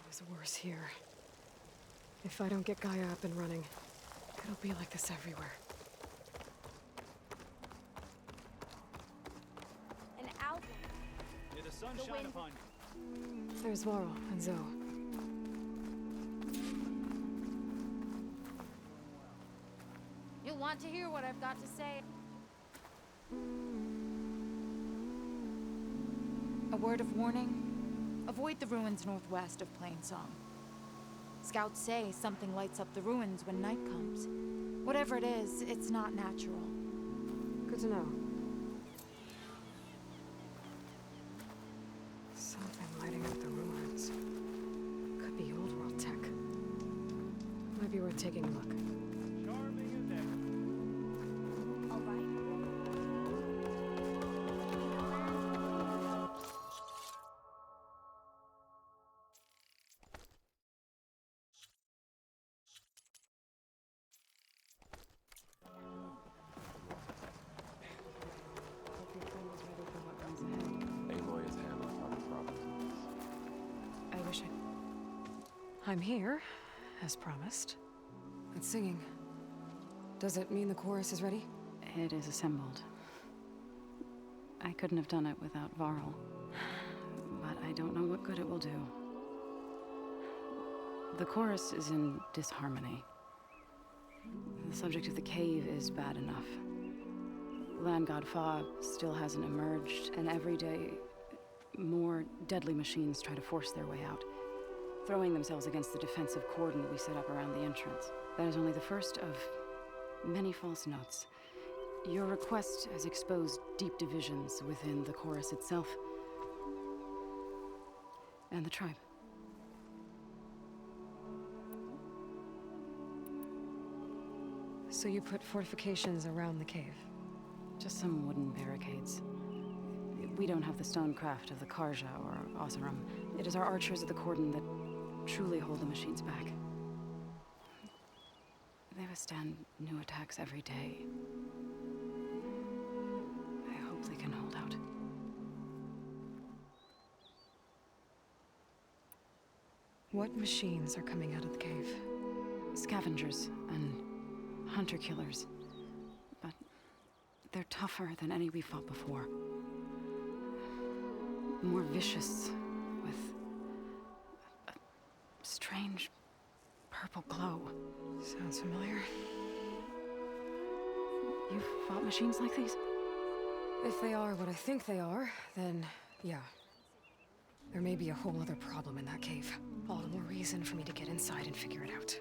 It's worse here. If I don't get Gaia up and running, it'll be like this everywhere. An album. May the sun shine upon you. There's Varl and Zoe. You'll want to hear what I've got to say. A word of warning. Avoid the ruins northwest of Plainsong. Scouts say something lights up the ruins when night comes. Whatever it is, it's not natural. Good to know. Something lighting up the ruins. Could be old world tech. Might be worth taking a look. All right. Aloy is handling other provinces. I wish I'm here, as promised. It's singing. Does it mean the chorus is ready? It is assembled. I couldn't have done it without Varl. But I don't know what good it will do. The chorus is in disharmony. The subject of the cave is bad enough. Land God Fa still hasn't emerged, and every day, more deadly machines try to force their way out, throwing themselves against the defensive cordon we set up around the entrance. That is only the first of many false notes. Your request has exposed deep divisions within the chorus itself and the tribe. So you put fortifications around the cave? Just some wooden barricades. We don't have the stonecraft of the Karja or Oseram. It is our archers of the cordon that truly hold the machines back. They withstand new attacks every day. I hope they can hold out. What machines are coming out of the cave? Scavengers and hunter-killers. But they're tougher than any we fought before. More vicious, with a strange purple glow. Sounds familiar. You've fought machines like these? If they are what I think they are, then yeah. There may be a whole other problem in that cave. All the more reason for me to get inside and figure it out.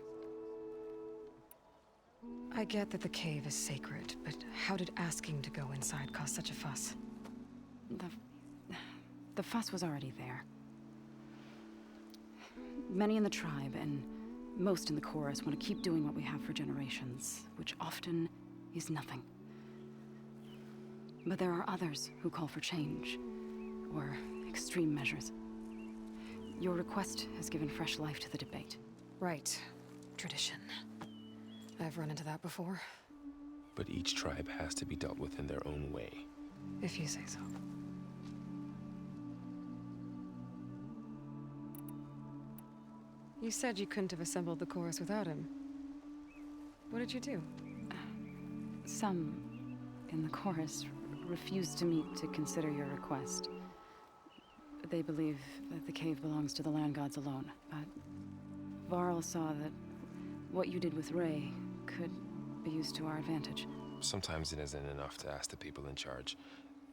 I get that the cave is sacred, but how did asking to go inside cause such a fuss? The fuss was already there. Many in the tribe, and most in the chorus, want to keep doing what we have for generations, which often is nothing. But there are others who call for change, or extreme measures. Your request has given fresh life to the debate. Right. Tradition. I've run into that before. But each tribe has to be dealt with in their own way. If you say so. You said you couldn't have assembled the chorus without him. What did you do? Some in the chorus refused to meet to consider your request. They believe that the cave belongs to the land gods alone, but Varl saw that what you did with Ray could be used to our advantage. Sometimes it isn't enough to ask the people in charge.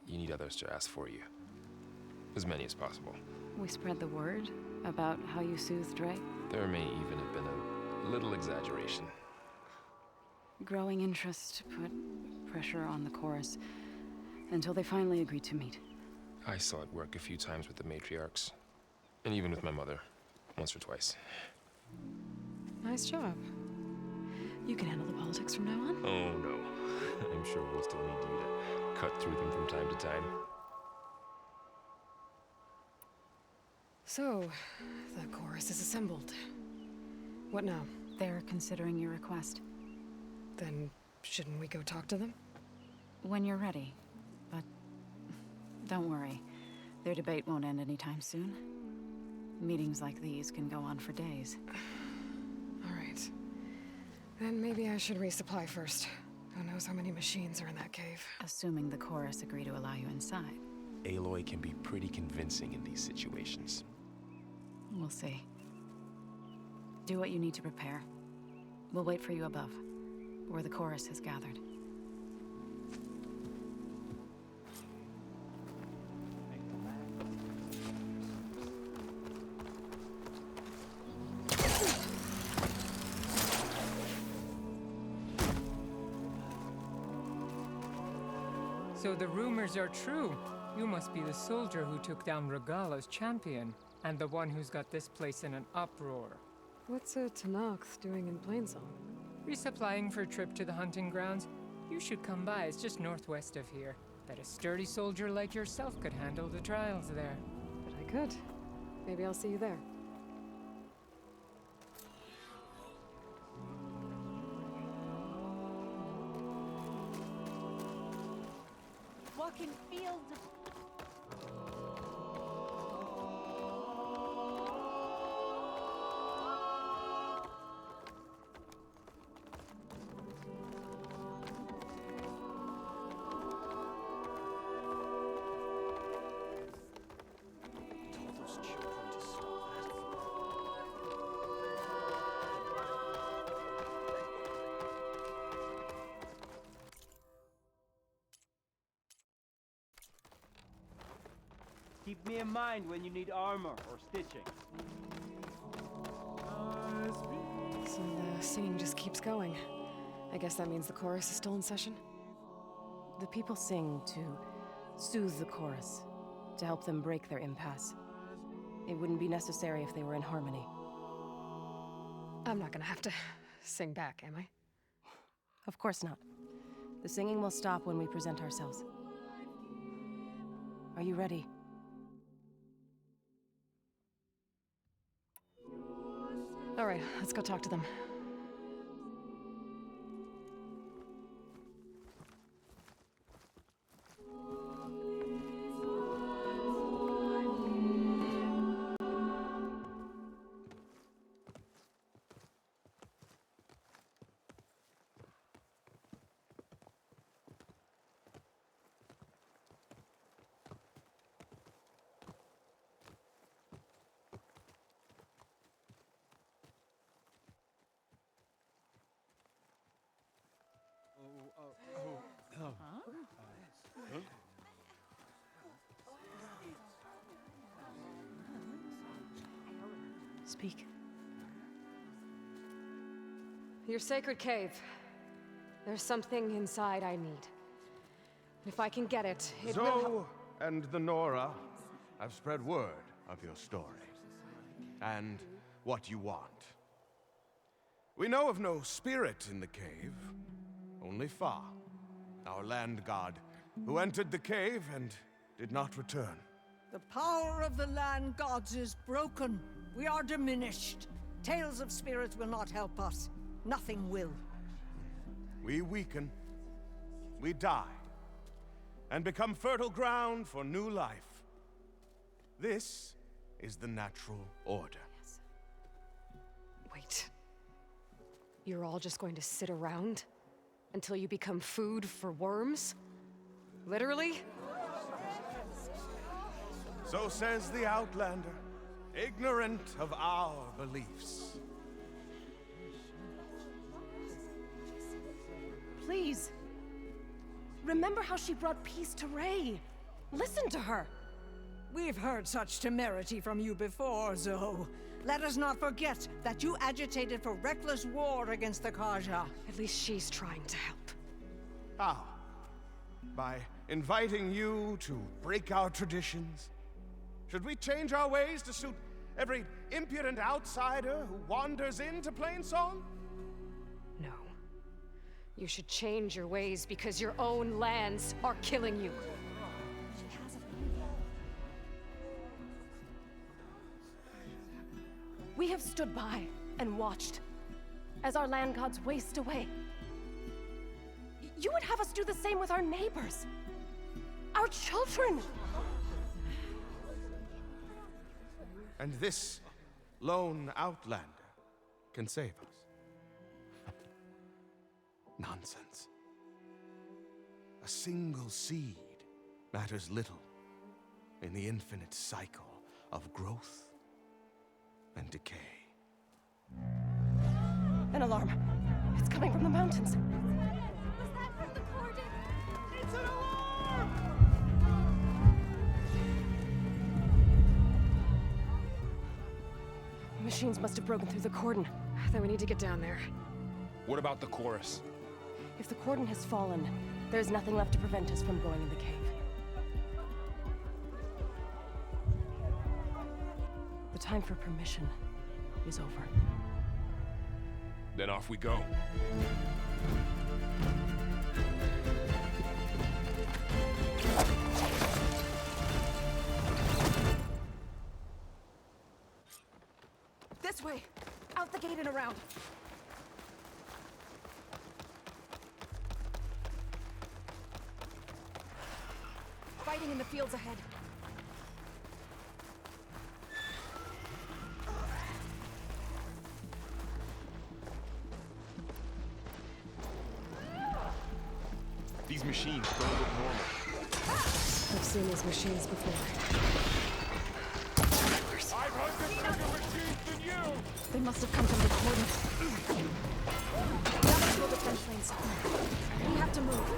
You need others to ask for you. As many as possible. We spread the word about how you soothed Ray. There may even have been a little exaggeration. Growing interest put pressure on the chorus until they finally agreed to meet. I saw it work a few times with the matriarchs. And even with my mother. Once or twice. Nice job. You can handle the politics from now on? Oh, no. I'm sure we'll still need you to cut through them from time to time. So, the chorus is assembled. What now? They're considering your request. Then, shouldn't we go talk to them? When you're ready. But don't worry. Their debate won't end anytime soon. Meetings like these can go on for days. All right. Then maybe I should resupply first. Who knows how many machines are in that cave? Assuming the chorus agree to allow you inside. Aloy can be pretty convincing in these situations. We'll see. Do what you need to prepare. We'll wait for you above, where the chorus has gathered. So the rumors are true. You must be the soldier who took down Regala's champion, and the one who's got this place in an uproar. What's a Tanakh doing in Plainsong? Resupplying for a trip to the hunting grounds? You should come by, it's just northwest of here. Bet a sturdy soldier like yourself could handle the trials there. But I could. Maybe I'll see you there. Walking fields of... Keep me in mind when you need armor or stitching. So the singing just keeps going. I guess that means the chorus is still in session? The people sing to soothe the chorus, to help them break their impasse. It wouldn't be necessary if they were in harmony. I'm not gonna have to sing back, am I? Of course not. The singing will stop when we present ourselves. Are you ready? All right, let's go talk to them. Speak. Your sacred cave. There's something inside I need. If I can get it, it will help. Zoe and the Nora have spread word of your story and what you want. We know of no spirit in the cave, only Fa, our land god, who entered the cave and did not return. The power of the land gods is broken. We are diminished. Tales of spirits will not help us. Nothing will. We weaken, we die, and become fertile ground for new life. This is the natural order. Yes. Wait. You're all just going to sit around until you become food for worms? Literally? So says the Outlander, ignorant of our beliefs. Please. Remember how she brought peace to Ray. Listen to her. We've heard such temerity from you before, Zoe. Let us not forget that you agitated for reckless war against the Kaja. At least she's trying to help. How? By inviting you to break our traditions? Should we change our ways to suit every impudent outsider who wanders into Plainsong? No. You should change your ways because your own lands are killing you. We have stood by and watched as our land gods waste away. You would have us do the same with our neighbors, our children. And this lone outlander can save us. Nonsense. A single seed matters little in the infinite cycle of growth and decay. An alarm. It's coming from the mountains. Was that from the cordon? It's an alarm! Machines must have broken through the cordon. Then we need to get down there. What about the chorus? If the cordon has fallen, there's nothing left to prevent us from going in the cave. The time for permission is over. Then off we go. This way! Out the gate and around! Fighting in the fields ahead. These machines don't look normal. I've seen these machines before. 500 bigger machines than you! They must have come from the cordon. That will defend lanes. We have to move.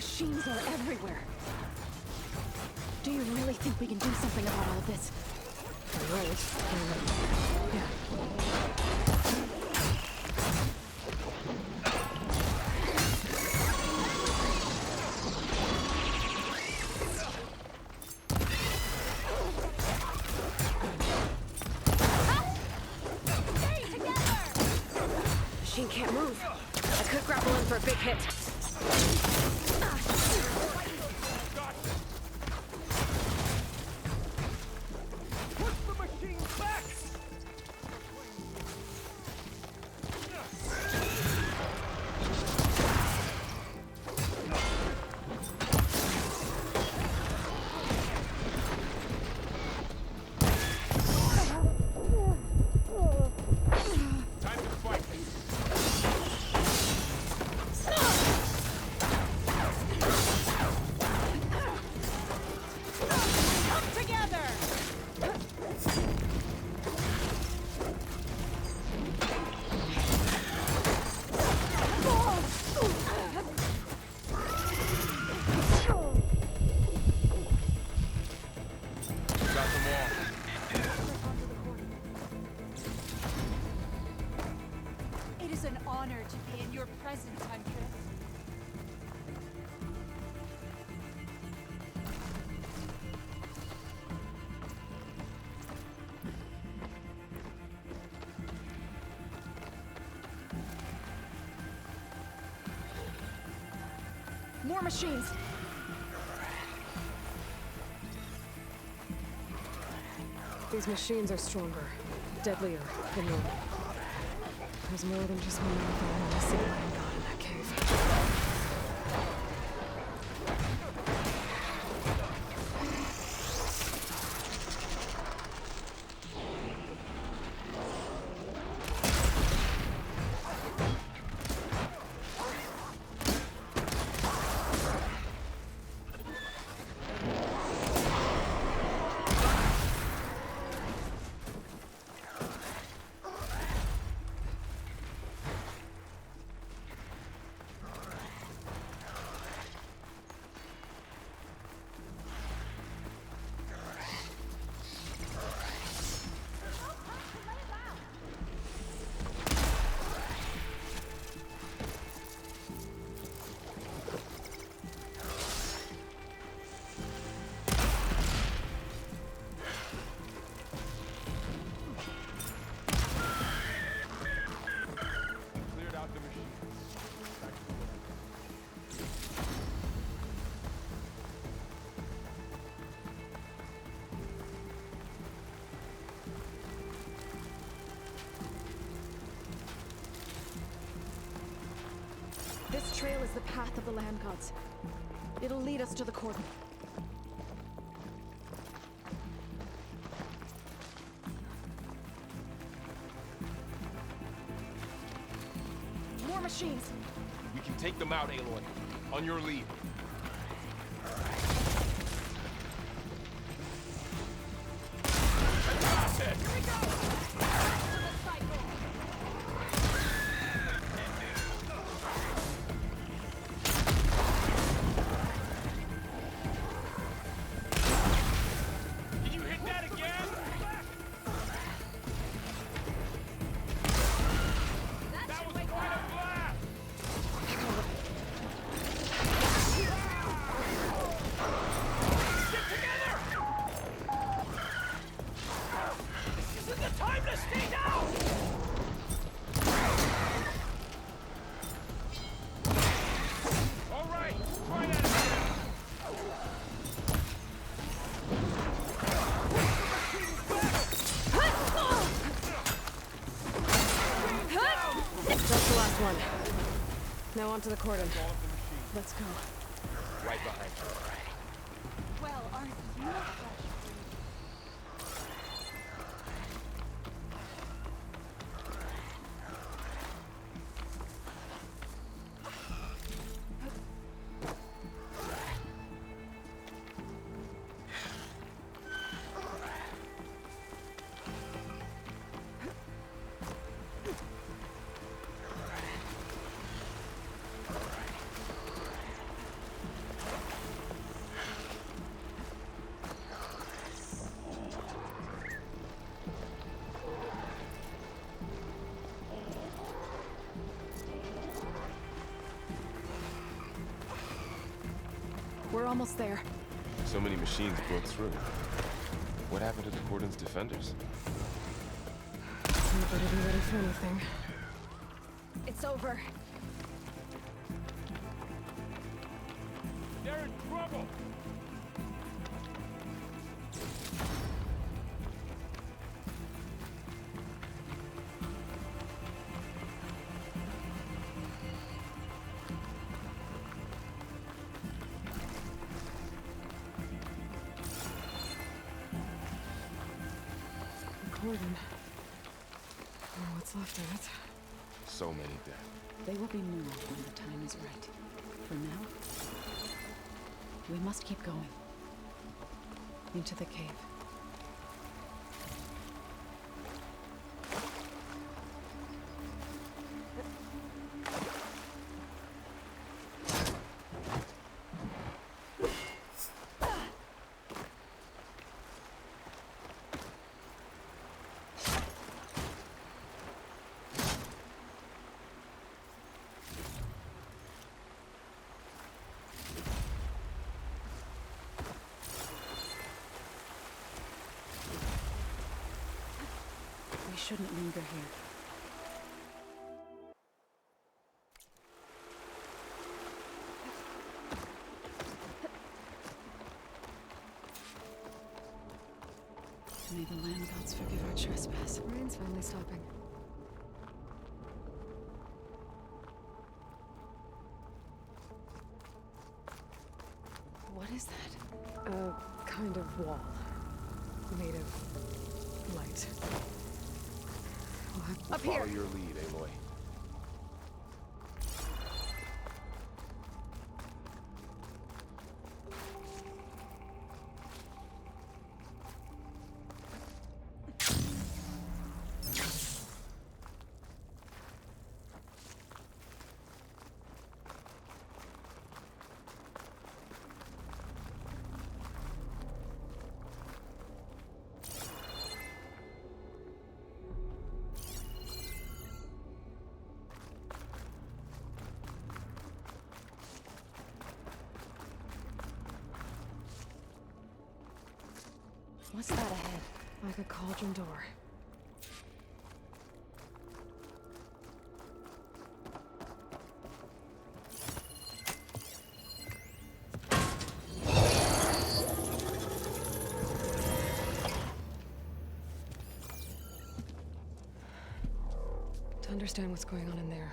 Machines are everywhere. Do you really think we can do something about all of this? Yeah. Machine can't move. I could grapple in for a big hit. More machines! These machines are stronger, deadlier than normal. There's more than just one marathon and a single lion god in that cave. This trail is the path of the land gods. It'll lead us to the cordon. More machines! We can take them out, Aloy. On your lead. Here we go! Now onto the cordon. Let's go. Right behind you. Well, aren't you fresh? almost there. So many machines broke through. What happened to the cordon's defenders? You better be ready for anything. It's over. They're in trouble! Cordon. Oh, what's left of it? So many dead. They will be more when the time is right. For now, we must keep going. Into the cave. We shouldn't linger here. May the land gods forgive our trespass. Rain's finally stopping. What is that? A kind of wall. Made of light. We'll Up here! Follow your lead, Aloy. What's that ahead? Like a cauldron door. To understand what's going on in there,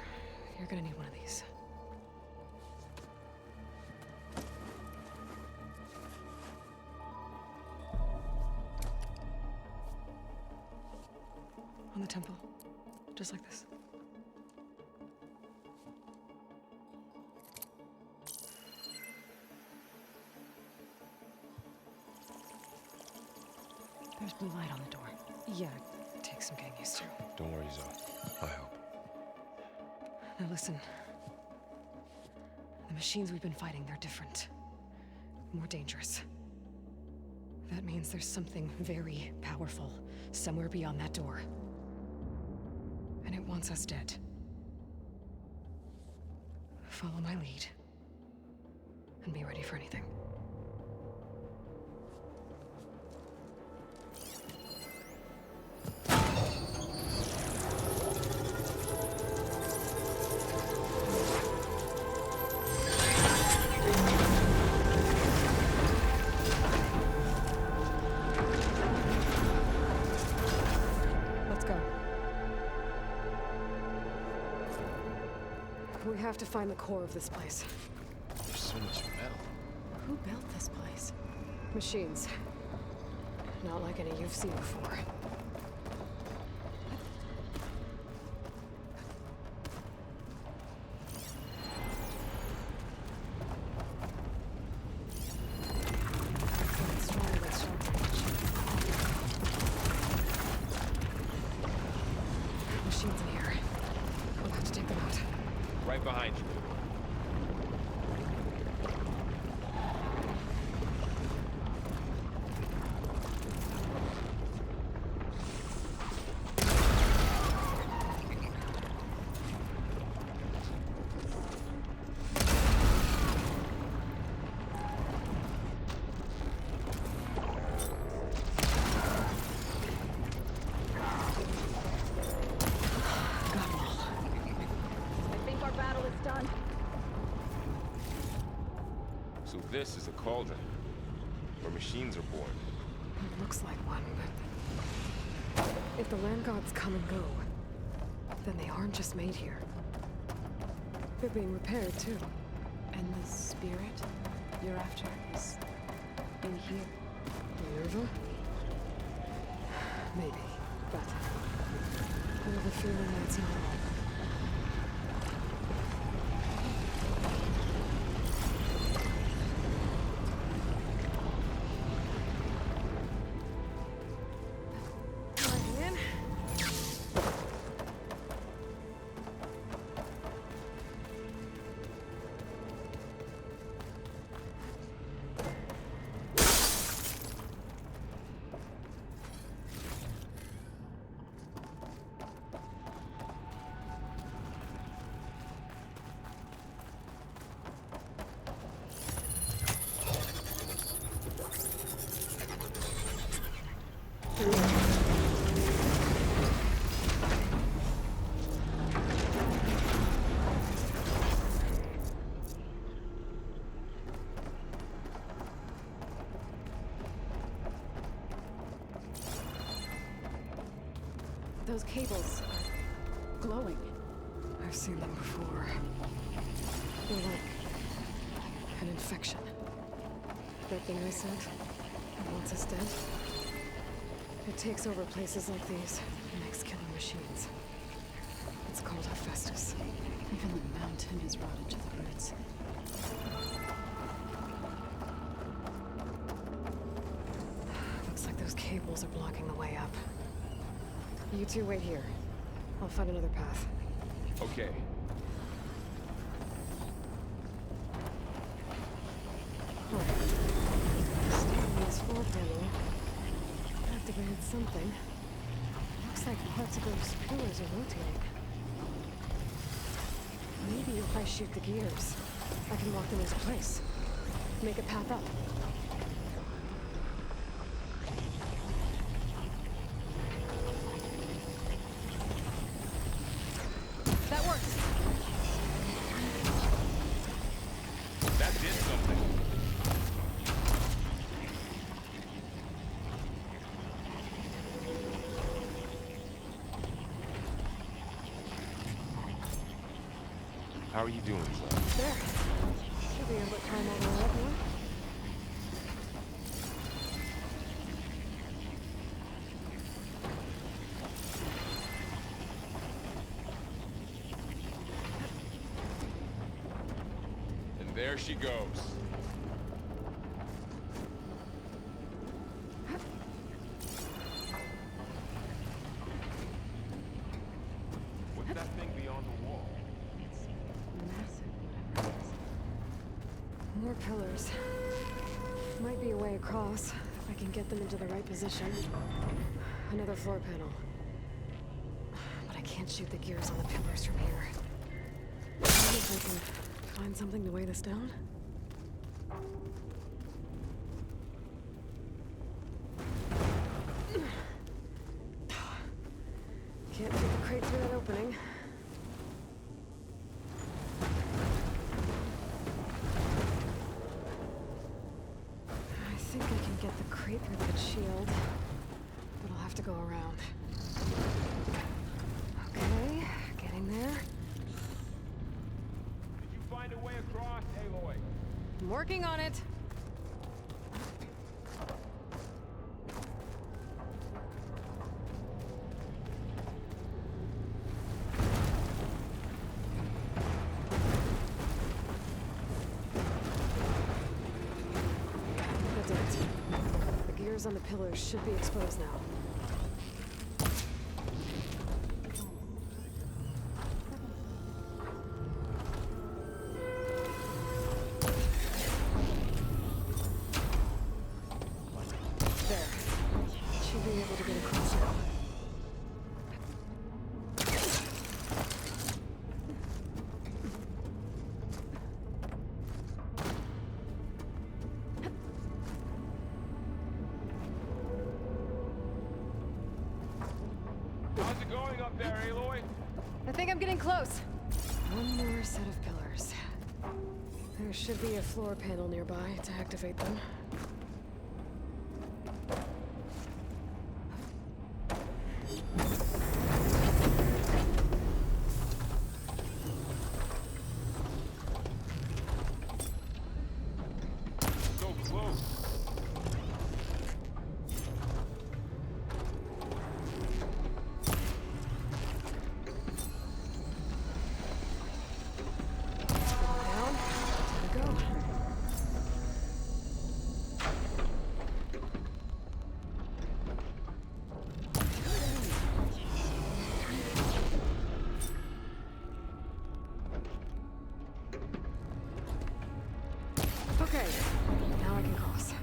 you're gonna need one of these. On the temple, just like this. There's blue light on the door. Yeah, it takes some getting used to. Don't worry, Zoe. I help. Now listen. The machines we've been fighting, they're different. More dangerous. That means there's something very powerful somewhere beyond that door. And it wants us dead. Follow my lead. And be ready for anything. We have to find the core of this place. There's so much metal. Who built this place? Machines. Not like any you've seen before. Machines in here. We'll have to take them out. Right behind you. This is a cauldron, where machines are born. It looks like one, but if the land gods come and go, then they aren't just made here. They're being repaired too. And the spirit you're after is in here. Minerva? Maybe, but I have a feeling that's not all. Those cables are glowing. I've seen them before. They're like an infection. That thing I sent, that wants us dead. It takes over places like these and makes killing machines. It's called Hephaestus. Even the mountain is rotted to the roots. Looks like those cables are blocking the way up. You two wait here. I'll find another path. Okay. Steering this floor panel activated something. Looks like parts of those pillars are rotating. Maybe if I shoot the gears, I can lock them into place. Make a path up. That works. That did something. How are you doing, son? There. Should be able to climb all the way up now. And there she goes. What's that thing beyond the wall? Massive, whatever it is. More pillars. Might be a way across, if I can get them into the right position. Another floor panel. But I can't shoot the gears on the pillars from here. Maybe if I can find something to weigh this down? Can't get the crate through that opening. I think I can get the crate through that shield, but I'll have to go around. Okay, getting there. Did you find a way across, Aloy? I'm working on it. That did it. The gears on the pillars should be exposed now. There. Should be able to get across now. How's it going up there, Aloy? I think I'm getting close. One more set of pillars. There should be a floor panel nearby to activate them. So close. Down. Time to go. Okay, now I can cross.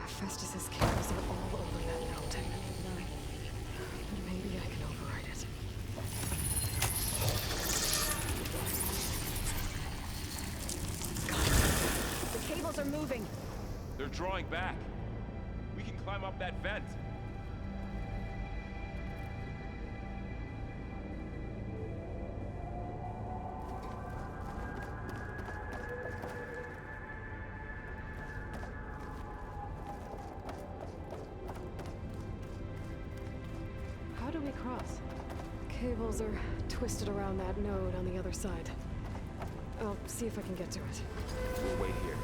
Festus's cameras are all over that mountain. Maybe I can override it. The cables are moving. They're drawing back. We can climb up that vent. How do we cross? Cables are twisted around that node on the other side. I'll see if I can get to it. We'll wait here.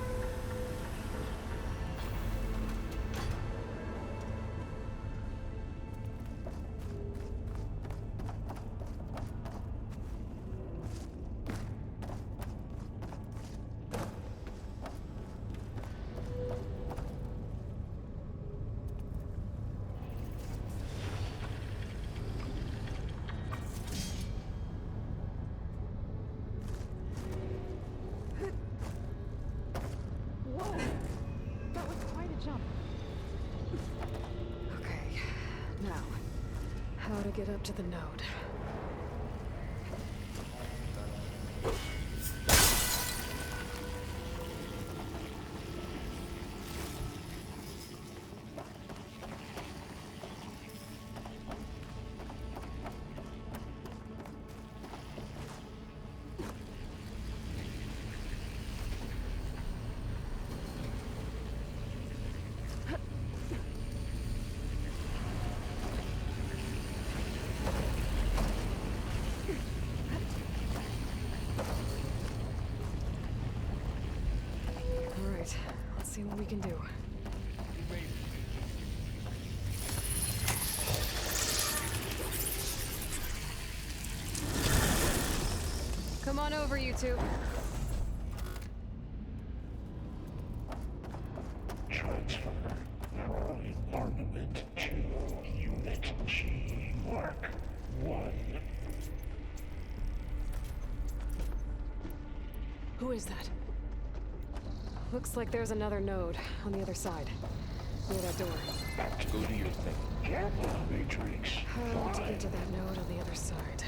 Whoa! That was quite a jump. Okay, now, how to get up to the node? All right, let's see what we can do. Come on over, you two. Transfer from armament to Unit G Mark 1. Who is that? Looks like there's another node on the other side, near that door. Go do your thing. Gamma Matrix. How to get to that node on the other side?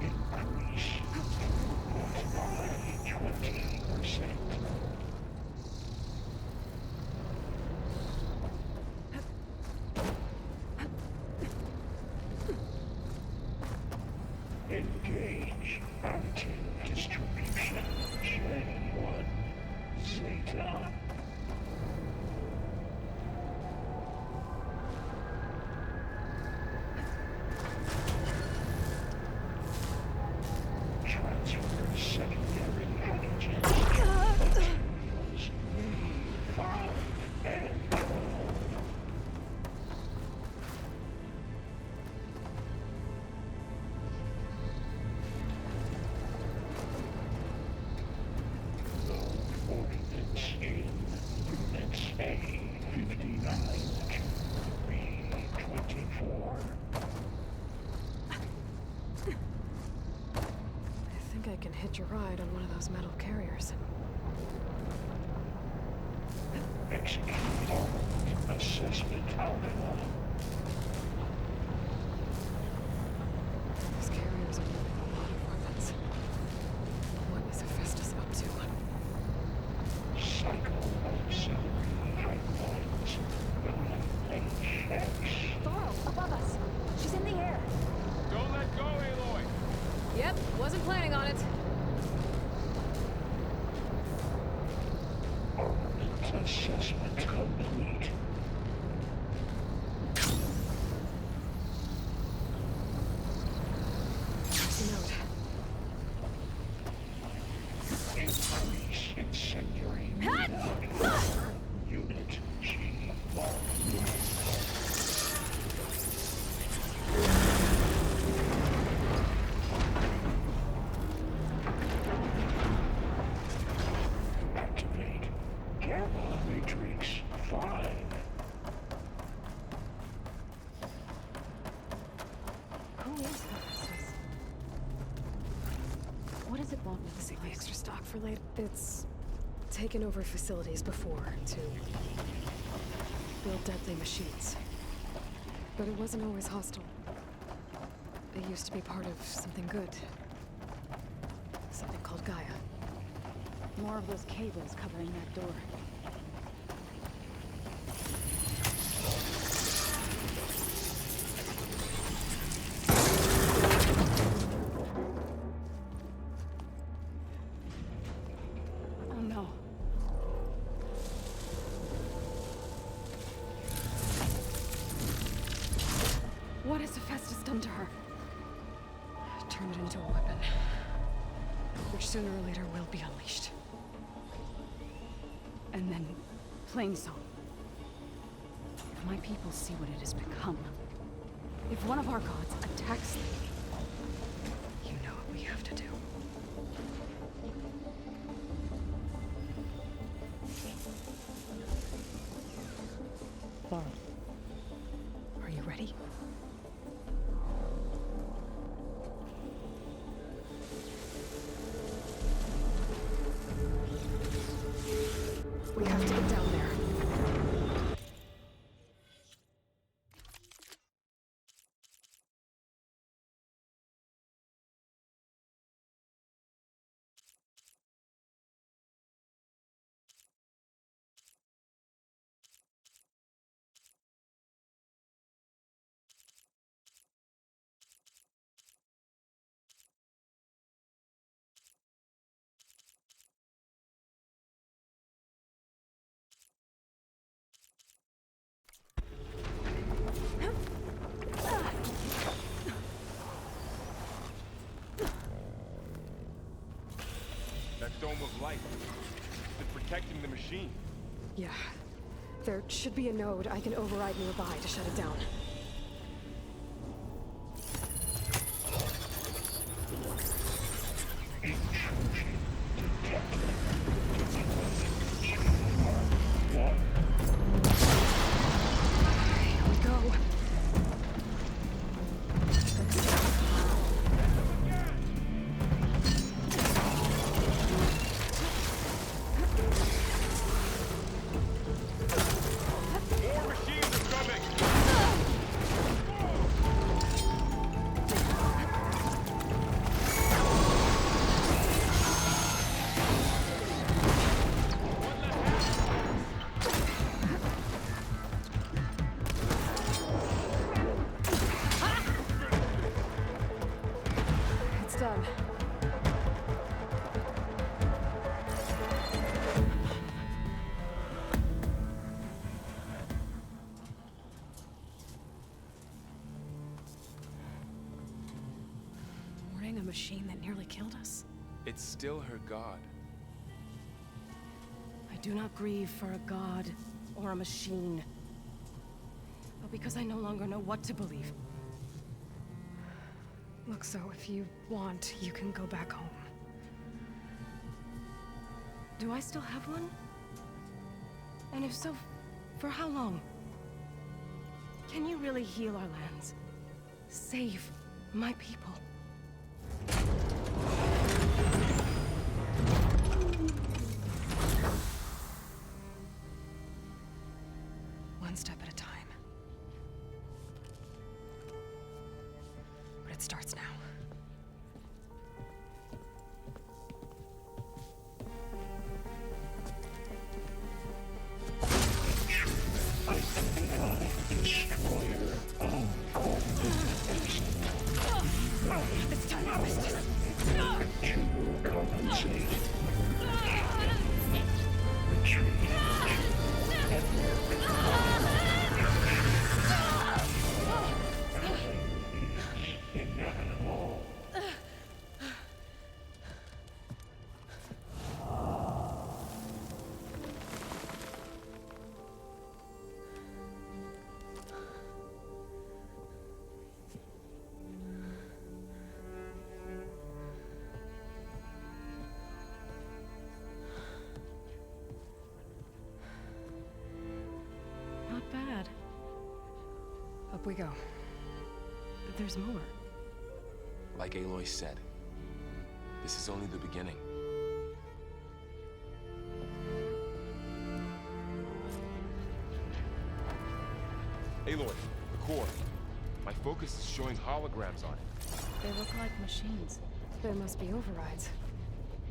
Increase by 20%. Engage anti-distribution chain 1 Zeta. Transfer secondary energy. E5 and 12. No ordnance in hitch a ride on one of those metal carriers. Execute assessment algorithm. These carriers are moving a lot of weapons. What is Hephaestus up to? Thoro, above us. She's in the air. Don't let go, Aloy! Yep, wasn't planning on it. Assessment complete. There's a note. Increase incendiary unit G1. Activate Gamma Matrix 5. Who is Hephaestus? What does it want with Save the extra stock for later. It's taken over facilities before to build deadly machines. But it wasn't always hostile. It used to be part of something good. Something called Gaia. More of those cables covering that door. Oh no. What has Hephaestus done to her? Turn it into a weapon, which sooner or later will be unleashed. And then Plainsong. If my people see what it has become, if one of our gods attacks them, You know what we have to do. Laura, Are you ready? We have to get down there. That dome of light. It's protecting the machine. Yeah. There should be a node I can override nearby to shut it down. Here we go. More machines are coming! It's done. warning a machine that nearly killed us? It's still her god. I do not grieve for a god or a machine, but because I no longer know what to believe. Look, so if you want, you can go back home. Do I still have one? And if so, for how long? Can you really heal our lands? Save my people? starts now. This time I missed it. To compensate. Not bad. Up we go. There's more. Like Aloy said, this is only the beginning. Aloy, the core. My focus is showing holograms on it. They look like machines. There must be overrides.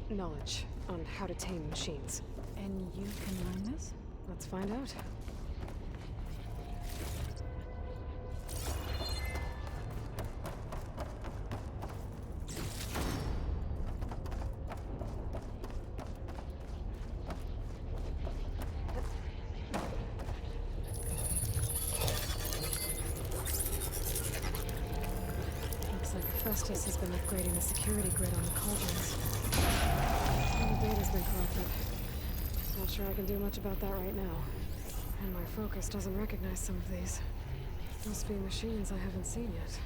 Knowledge on how to tame machines. And you can learn this? Let's find out. Festus has been upgrading the security grid on the cauldrons. All the data's been corrupted. Not sure I can do much about that right now. And my focus doesn't recognize some of these. Must be machines I haven't seen yet.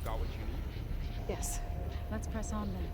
Got what you need? Yes. Let's press on then.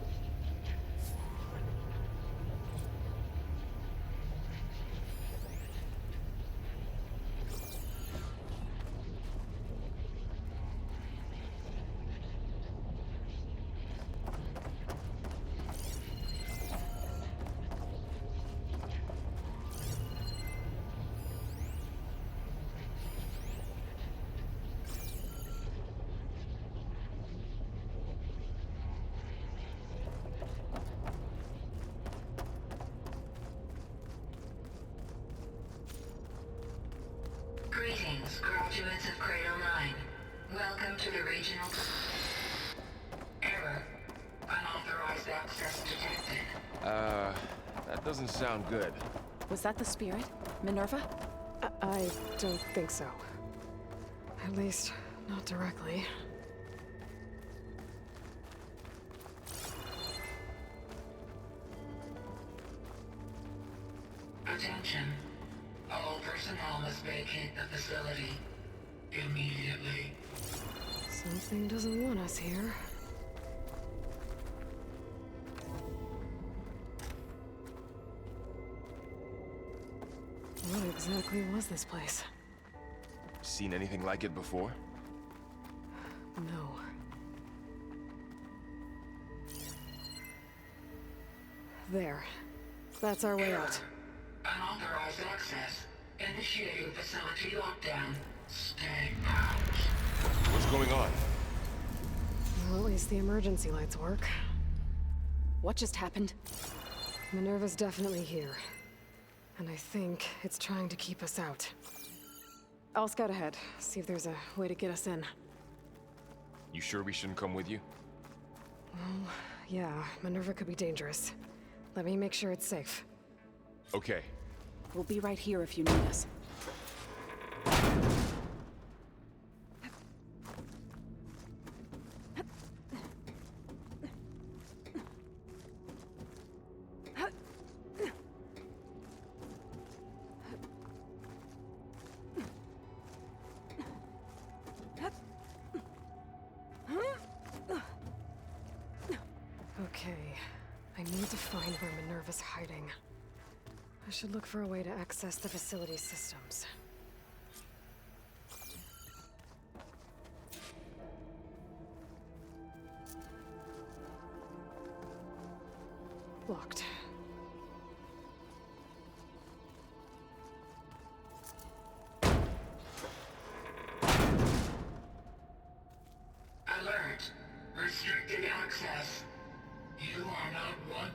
Greetings, graduates of Cradle 9. Welcome to the regional... Error. Unauthorized access detected. That doesn't sound good. Was that the spirit? Minerva? I don't think so. At least, not directly. Attention. All personnel must vacate the facility immediately. Something doesn't want us here. What exactly was this place? Seen anything like it before? No. There. That's our way out. Unauthorized access. Initiating facility lockdown. Stay out. What's going on? Well, at least the emergency lights work. What just happened? Minerva's definitely here. And I think it's trying to keep us out. I'll scout ahead, see if there's a way to get us in. You sure we shouldn't come with you? Well, yeah, Minerva could be dangerous. Let me make sure it's safe. Okay. We'll be right here if you need us. Okay, I need to find where Minerva's hiding. I should look for a way to access the facility systems. Locked.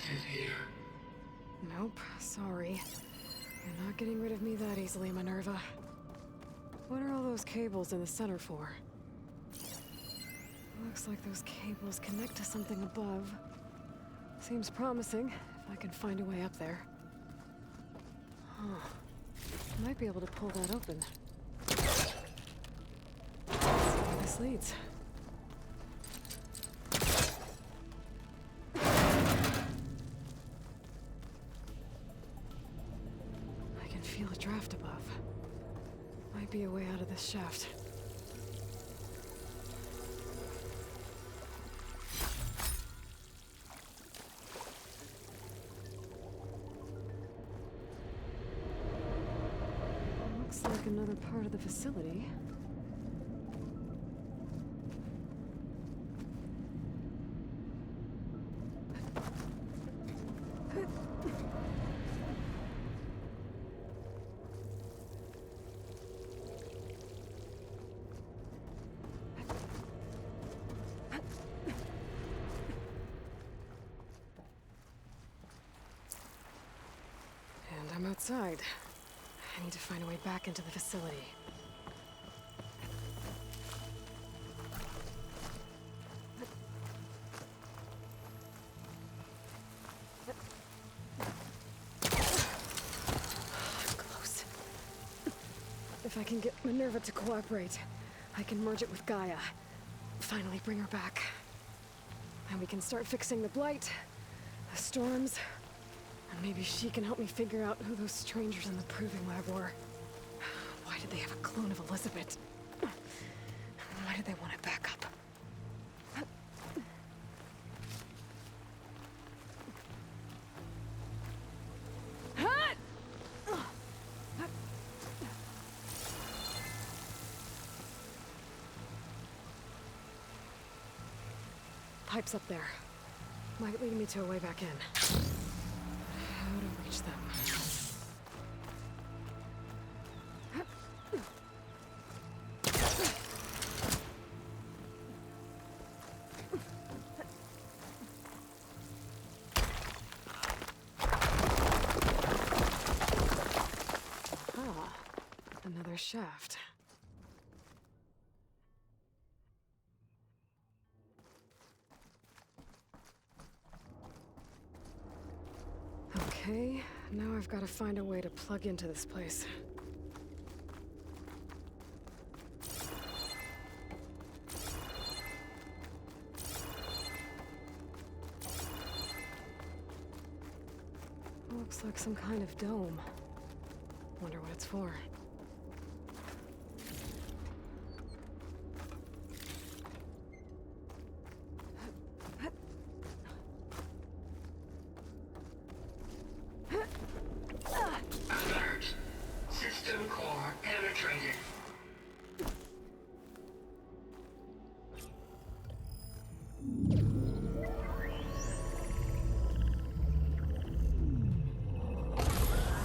wanted here. Nope, sorry. You're not getting rid of me that easily, Minerva. What are all those cables in the center for? Looks like those cables connect to something above. Seems promising, if I can find a way up there. Huh. Might be able to pull that open. Let's see where this leads. I can feel a draft above. Might be a way out of this shaft. Looks like another part of the facility. And I'm outside. I need to find a way back into the facility. Close. If I can get Minerva to cooperate, I can merge it with Gaia. Finally bring her back. And we can start fixing the blight, the storms, and maybe she can help me figure out who those strangers in the proving lab were. Why did they have a clone of Elizabeth? Why did they want to back up? Pipes up there. Might lead me to a way back in. How to reach them? Ah, another shaft. Okay, now I've got to find a way to plug into this place. Looks like some kind of dome. Wonder what it's for. Alert. System core penetrated.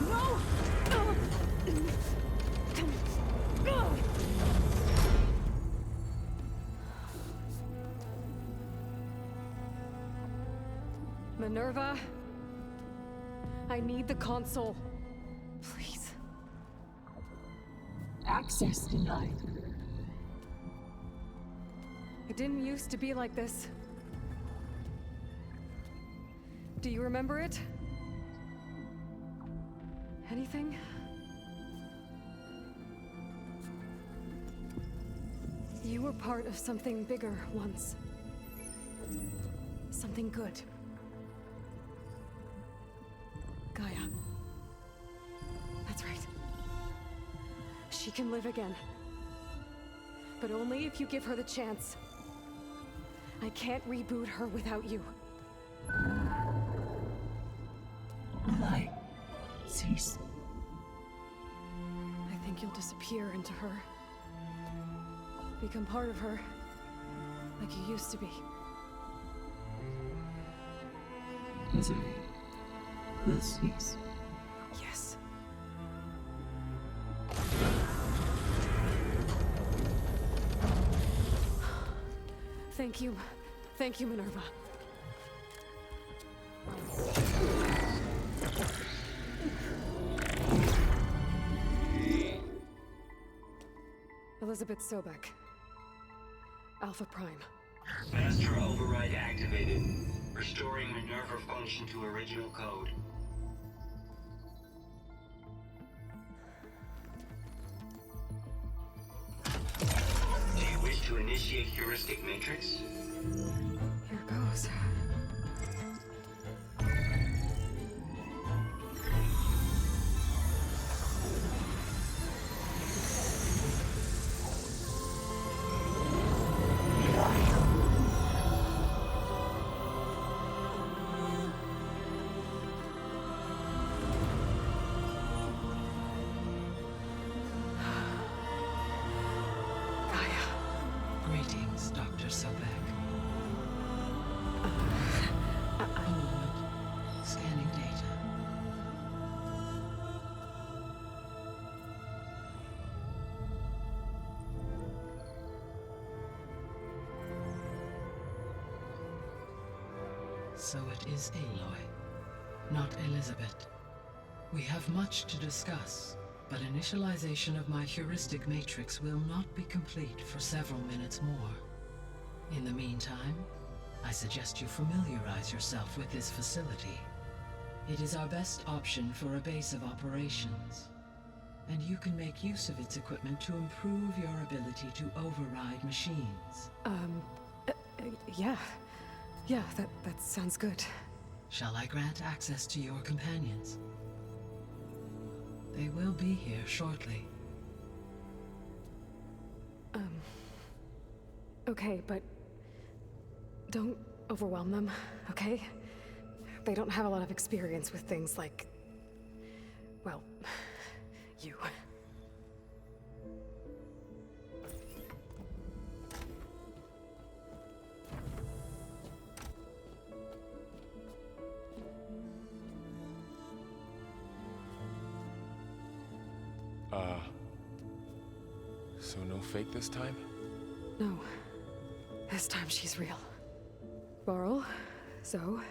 No! Minerva? I need the console. Please. Access denied. It didn't used to be like this. Do you remember it? Anything? You were part of something bigger once. Something good. Gaia. That's right. She can live again. But only if you give her the chance. I can't reboot her without you. Light. Cease. I think you'll disappear into her. Become part of her. Like you used to be. Misery will cease. Yes. Thank you. Thank you, Minerva. Elizabeth Sobek. Alpha Prime. Master override activated. Restoring Minerva function to original code. Do you wish to initiate heuristic matrix? Here goes. Greetings, Dr. Sobek. A moment. Scanning data. So it is Aloy, not Elizabeth. We have much to discuss, but initialization of my heuristic matrix will not be complete for several minutes more. In the meantime, I suggest you familiarize yourself with this facility. It is our best option for a base of operations, and you can make use of its equipment to improve your ability to override machines. Yeah. Yeah, that sounds good. Shall I grant access to your companions? They will be here shortly. Okay, but don't overwhelm them, okay? They don't have a lot of experience with things like, well, you. So no fake this time? No. This time she's real. Laurel, Zoe.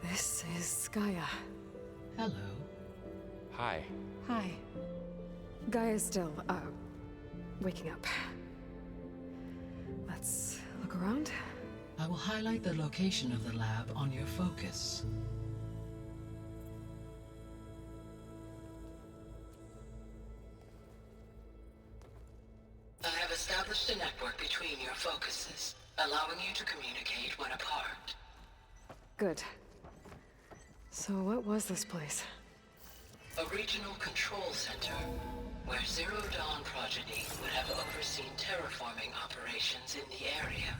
This is Gaia. Hello. Hi. Hi. Gaia's still, waking up. Let's look around. I will highlight the location of the lab on your focus. I have established a network between your focuses, allowing you to communicate when apart. Good. So what was this place? A regional control center, where Zero Dawn progeny would have overseen terraforming operations in the area.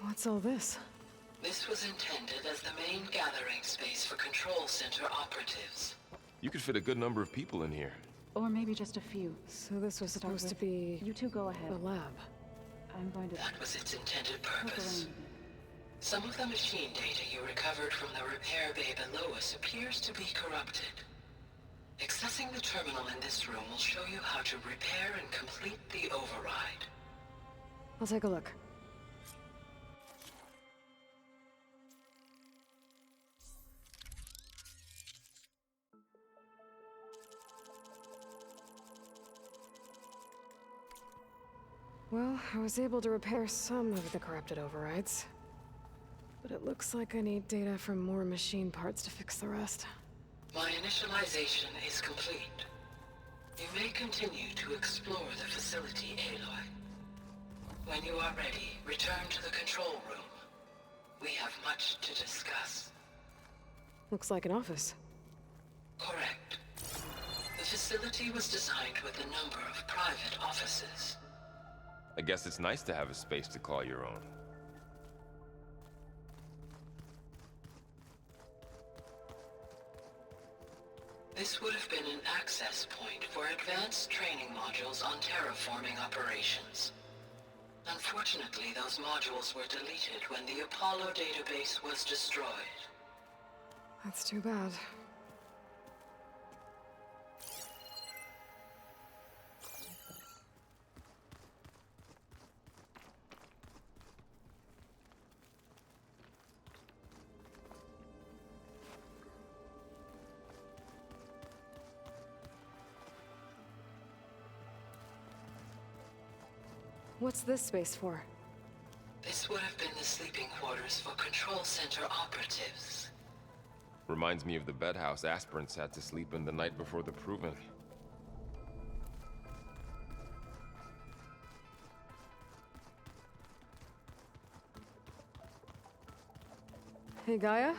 What's all this? This was intended as the main gathering space for control center operatives. You could fit a good number of people in here. Or maybe just a few. So this was supposed to be... You two go ahead. The lab. I'm going to... That was its intended purpose. Some of the machine data you recovered from the repair bay below us appears to be corrupted. Accessing the terminal in this room will show you how to repair and complete the override. I'll take a look. Well, I was able to repair some of the corrupted overrides. But it looks like I need data from more machine parts to fix the rest. My initialization is complete. You may continue to explore the facility, Aloy. When you are ready, return to the control room. We have much to discuss. Looks like an office. Correct. The facility was designed with a number of private offices. I guess it's nice to have a space to call your own. This would have been an access point for advanced training modules on terraforming operations. Unfortunately, those modules were deleted when the Apollo database was destroyed. That's too bad. What's this space for? This would have been the sleeping quarters for Control Center operatives. Reminds me of the bedhouse aspirants had to sleep in the night before the proving. Hey, Gaia?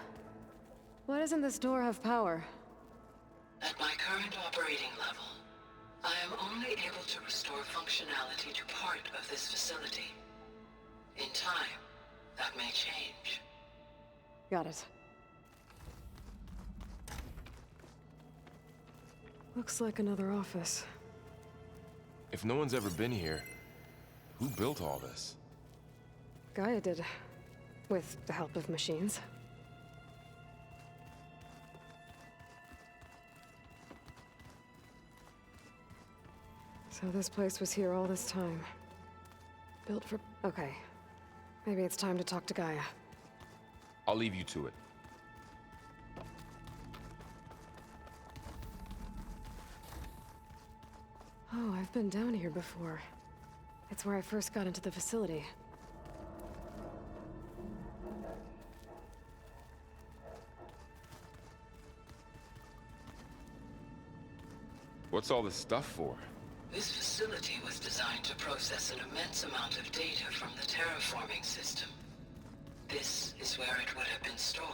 Why doesn't this door have power? At my current operating level, I am only able to restore functionality to part of this facility. In time, that may change. Got it. Looks like another office. If no one's ever been here, who built all this? Gaia did. With the help of machines. So this place was here all this time. Built for... Okay. Maybe it's time to talk to Gaia. I'll leave you to it. Oh, I've been down here before. It's where I first got into the facility. What's all this stuff for? This facility was designed to process an immense amount of data from the terraforming system. This is where it would have been stored.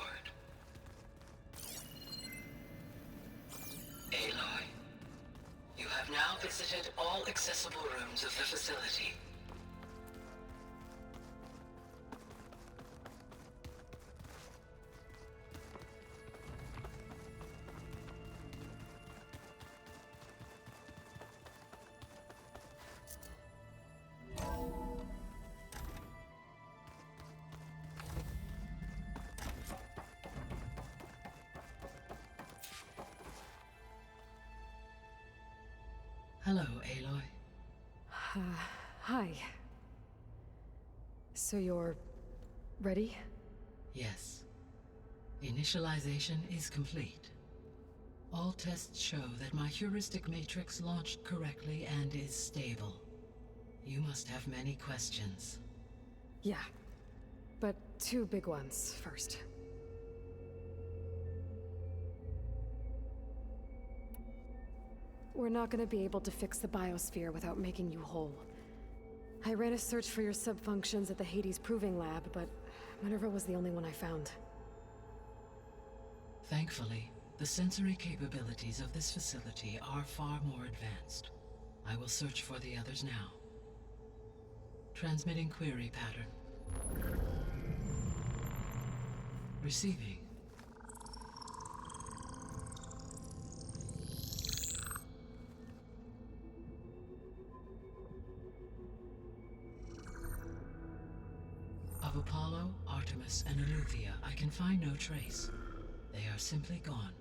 Aloy, you have now visited all accessible rooms of the facility. Hello, Aloy. Hi. So you're... ready? Yes. Initialization is complete. All tests show that my heuristic matrix launched correctly and is stable. You must have many questions. Yeah. But two big ones first. We're not gonna be able to fix the biosphere without making you whole. I ran a search for your subfunctions at the Hades Proving Lab, but Minerva was the only one I found. Thankfully, the sensory capabilities of this facility are far more advanced. I will search for the others now. Transmitting query pattern. Receiving. Of Apollo, Artemis, and Eleuthia, I can find no trace. They are simply gone.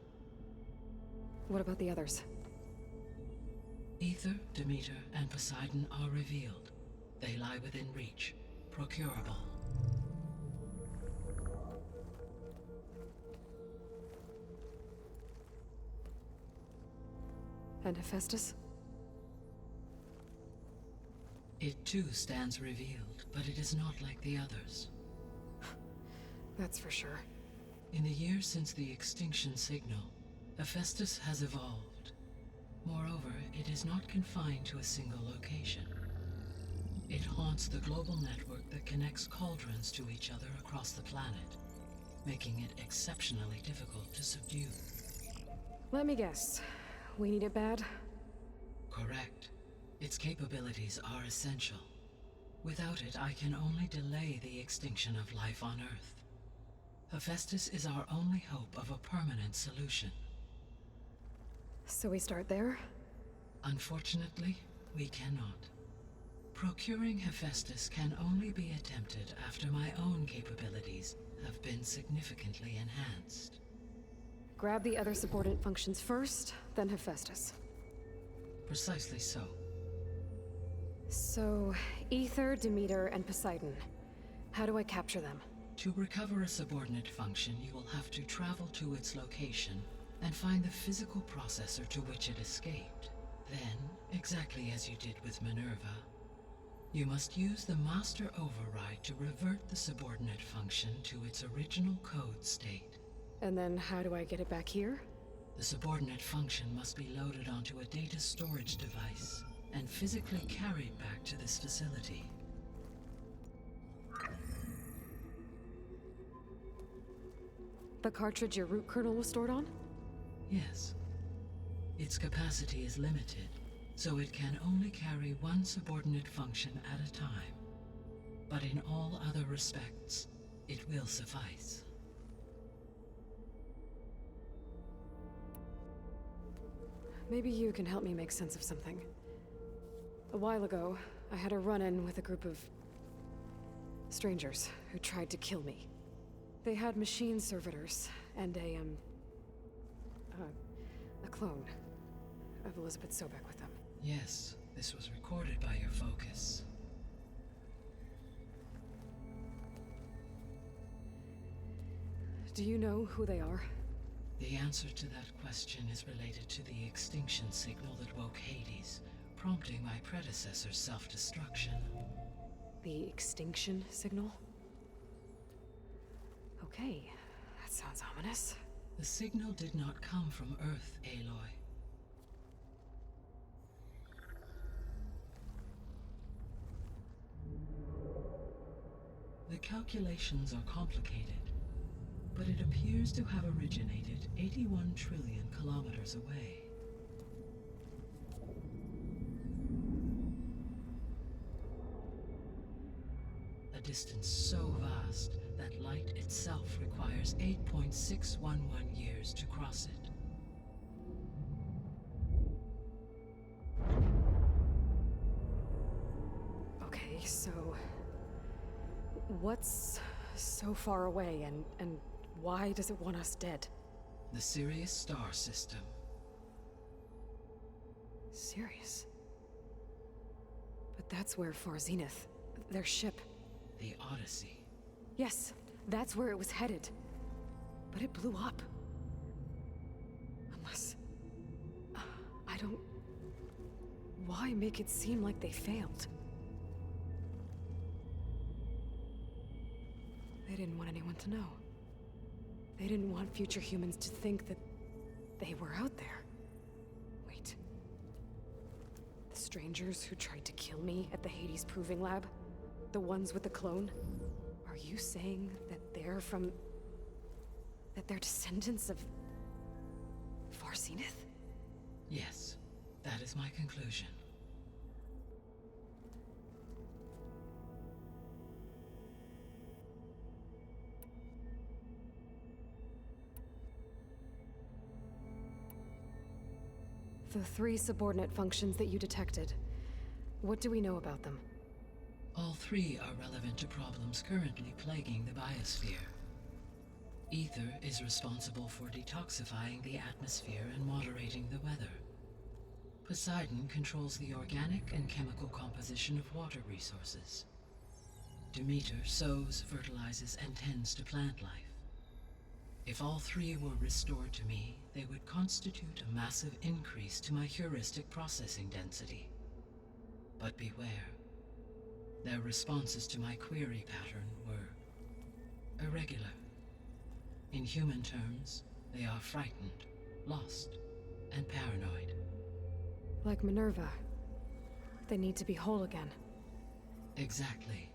What about the others? Ether, Demeter, and Poseidon are revealed. They lie within reach, procurable. And Hephaestus? It too stands revealed, but it is not like the others. That's for sure. In the years since the extinction signal, Hephaestus has evolved. Moreover, it is not confined to a single location. It haunts the global network that connects cauldrons to each other across the planet, making it exceptionally difficult to subdue. Let me guess. We need it bad? Correct. Its capabilities are essential. Without it, I can only delay the extinction of life on Earth. Hephaestus is our only hope of a permanent solution. So we start there? Unfortunately, we cannot. Procuring Hephaestus can only be attempted after my own capabilities have been significantly enhanced. Grab the other subordinate functions first, then Hephaestus. Precisely so. So, Ether, Demeter, and Poseidon. How do I capture them? To recover a subordinate function, you will have to travel to its location and find the physical processor to which it escaped. Then, exactly as you did with Minerva, You must use the master override to revert the subordinate function to its original code state. And then how do I get it back here? The subordinate function must be loaded onto a data storage device and physically carried back to this facility. The cartridge your root kernel was stored on? Yes. Its capacity is limited, so it can only carry one subordinate function at a time. But in all other respects, it will suffice. Maybe you can help me make sense of something. A while ago, I had a run-in with a group of strangers who tried to kill me. They had machine servitors and a clone of Elizabeth Sobek with them. Yes, this was recorded by your focus. Do you know who they are? The answer to that question is related to the extinction signal that woke Hades, prompting my predecessor's self-destruction. The extinction signal? Okay, that sounds ominous. The signal did not come from Earth, Aloy. The calculations are complicated, but it appears to have originated 81 trillion kilometers away. A distance so vast that light itself requires 8.611 years to cross it. Okay, so what's so far away and why does it want us dead? The Sirius star system. Sirius? But that's where Far Zenith, their ship. The Odyssey. Yes, that's where it was headed. But it blew up. Unless... I don't... Why make it seem like they failed? They didn't want anyone to know. They didn't want future humans to think that they were out there. Wait. The strangers who tried to kill me at the Hades Proving Lab? The ones with the clone? Are you saying that they're from... that they're descendants of... Far Zenith? Yes, that is my conclusion. The 3 subordinate functions that you detected. What do we know about them? All 3 are relevant to problems currently plaguing the biosphere. Ether is responsible for detoxifying the atmosphere and moderating the weather. Poseidon controls the organic and chemical composition of water resources. Demeter sows, fertilizes, and tends to plant life. If all 3 were restored to me, they would constitute a massive increase to my heuristic processing density. But beware. Their responses to my query pattern were irregular. In human terms, they are frightened, lost, and paranoid. Like Minerva. They need to be whole again. Exactly.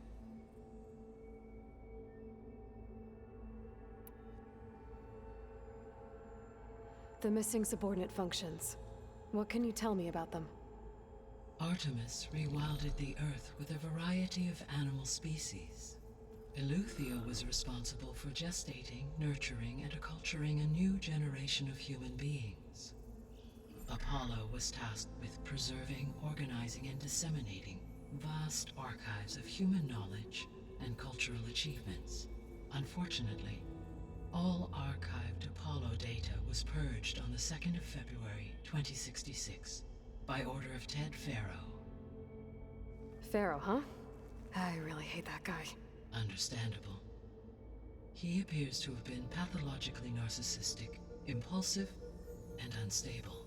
The missing subordinate functions. What can you tell me about them? Artemis rewilded the Earth with a variety of animal species. Eleuthia was responsible for gestating, nurturing, and acculturating a new generation of human beings. Apollo was tasked with preserving, organizing, and disseminating vast archives of human knowledge and cultural achievements. Unfortunately, all archived Apollo data was purged on the 2nd of February, 2066, by order of Ted Faro. Faro, huh? I really hate that guy. Understandable. He appears to have been pathologically narcissistic, impulsive, and unstable.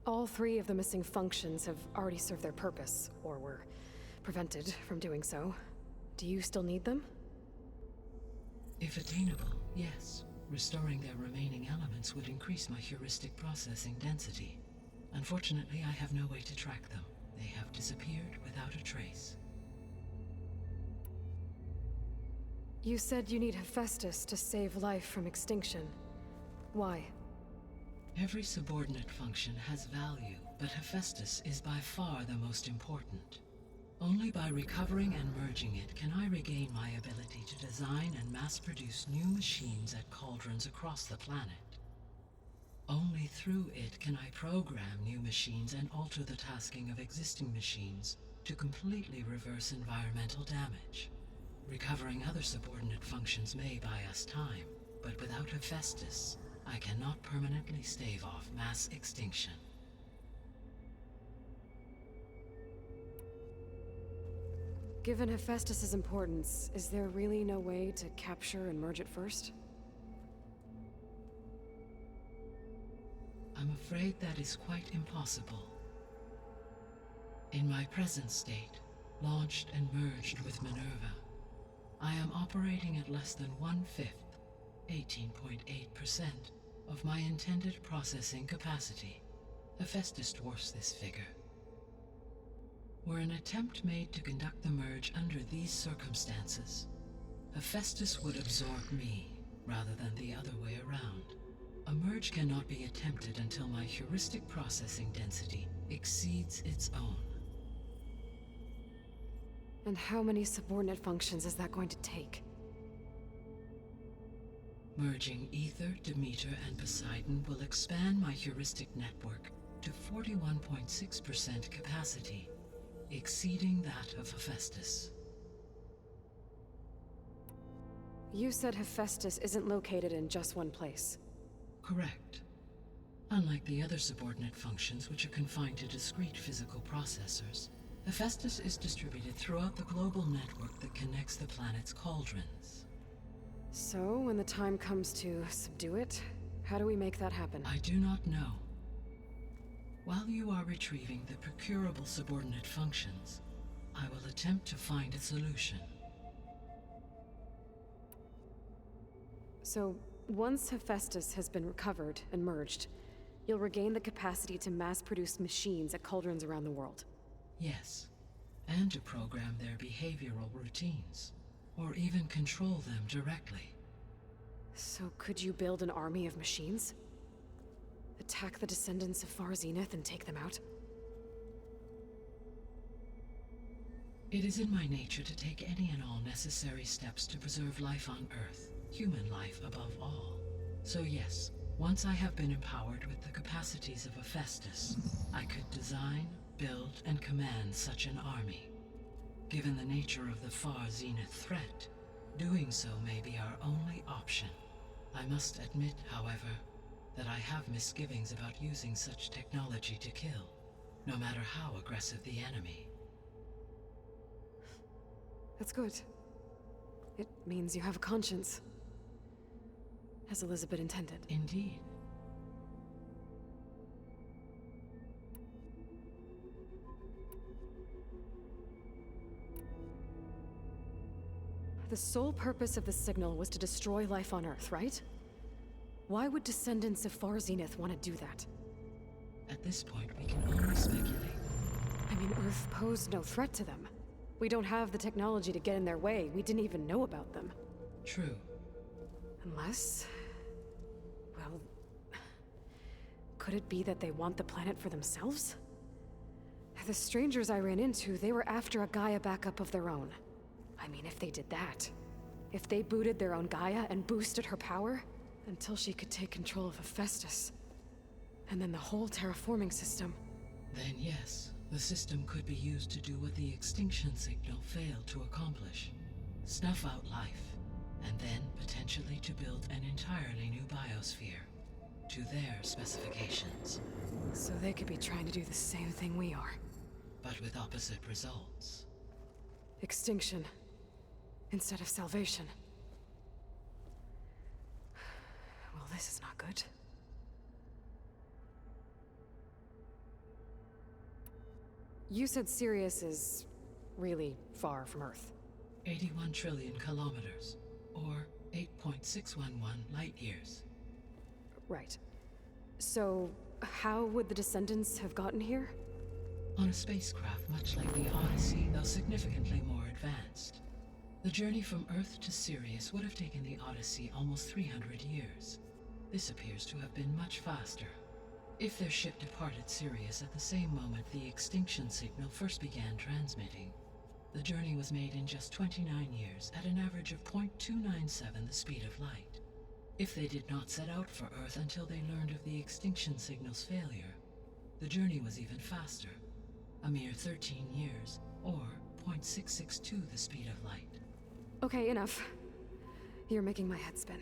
All 3 of the missing functions have already served their purpose, or were prevented from doing so. Do you still need them? If attainable, yes. Restoring their remaining elements would increase my heuristic processing density. Unfortunately, I have no way to track them. They have disappeared without a trace. You said you need Hephaestus to save life from extinction. Why? Every subordinate function has value, but Hephaestus is by far the most important. Only by recovering and merging it can I regain my ability to design and mass-produce new machines at cauldrons across the planet. Only through it can I program new machines and alter the tasking of existing machines to completely reverse environmental damage. Recovering other subordinate functions may buy us time, but without Hephaestus, I cannot permanently stave off mass extinction. Given Hephaestus's importance, is there really no way to capture and merge it first? I'm afraid that is quite impossible. In my present state, launched and merged with Minerva, I am operating at less than 1/5, 18.8%, of my intended processing capacity. Hephaestus dwarfs this figure. Were an attempt made to conduct the merge under these circumstances, Hephaestus would absorb me, rather than the other way around. A merge cannot be attempted until my heuristic processing density exceeds its own. And how many subordinate functions is that going to take? Merging Ether, Demeter, and Poseidon will expand my heuristic network to 41.6% capacity, exceeding that of Hephaestus. You said Hephaestus isn't located in just one place. Correct. Unlike the other subordinate functions, which are confined to discrete physical processors, Hephaestus is distributed throughout the global network that connects the planet's cauldrons. So, when the time comes to subdue it, how do we make that happen? I do not know. While you are retrieving the procurable subordinate functions, I will attempt to find a solution. So, once Hephaestus has been recovered and merged, you'll regain the capacity to mass-produce machines at cauldrons around the world. Yes, and to program their behavioral routines, or even control them directly. So could you build an army of machines? Attack the descendants of Far Zenith and take them out? It is in my nature to take any and all necessary steps to preserve life on Earth, human life above all. So yes, once I have been empowered with the capacities of Hephaestus, I could design, build, and command such an army. Given the nature of the Far Zenith threat, doing so may be our only option. I must admit, however, that I have misgivings about using such technology to kill, no matter how aggressive the enemy. That's good. It means you have a conscience. As Elizabeth intended. Indeed. The sole purpose of the signal was to destroy life on Earth, right? Why would descendants of Far Zenith want to do that? At this point, we can only speculate. I mean, Earth posed no threat to them. We don't have the technology to get in their way. We didn't even know about them. True. Unless... well... could it be that they want the planet for themselves? The strangers I ran into, they were after a Gaia backup of their own. I mean, if they did that... if they booted their own Gaia and boosted her power... until she could take control of Hephaestus. And then the whole terraforming system. Then yes, the system could be used to do what the extinction signal failed to accomplish. Snuff out life, and then potentially to build an entirely new biosphere, to their specifications. So they could be trying to do the same thing we are. But with opposite results. Extinction, instead of salvation. Well, this is not good. You said Sirius is really far from Earth. 81 trillion kilometers, or 8.611 light years. Right. So, how would the descendants have gotten here? On a spacecraft much like the Odyssey, though significantly more advanced. The journey from Earth to Sirius would have taken the Odyssey almost 300 years. This appears to have been much faster. If their ship departed Sirius at the same moment the extinction signal first began transmitting, the journey was made in just 29 years at an average of 0.297 the speed of light. If they did not set out for Earth until they learned of the extinction signal's failure, the journey was even faster, a mere 13 years, or 0.662 the speed of light. Okay, enough. You're making my head spin.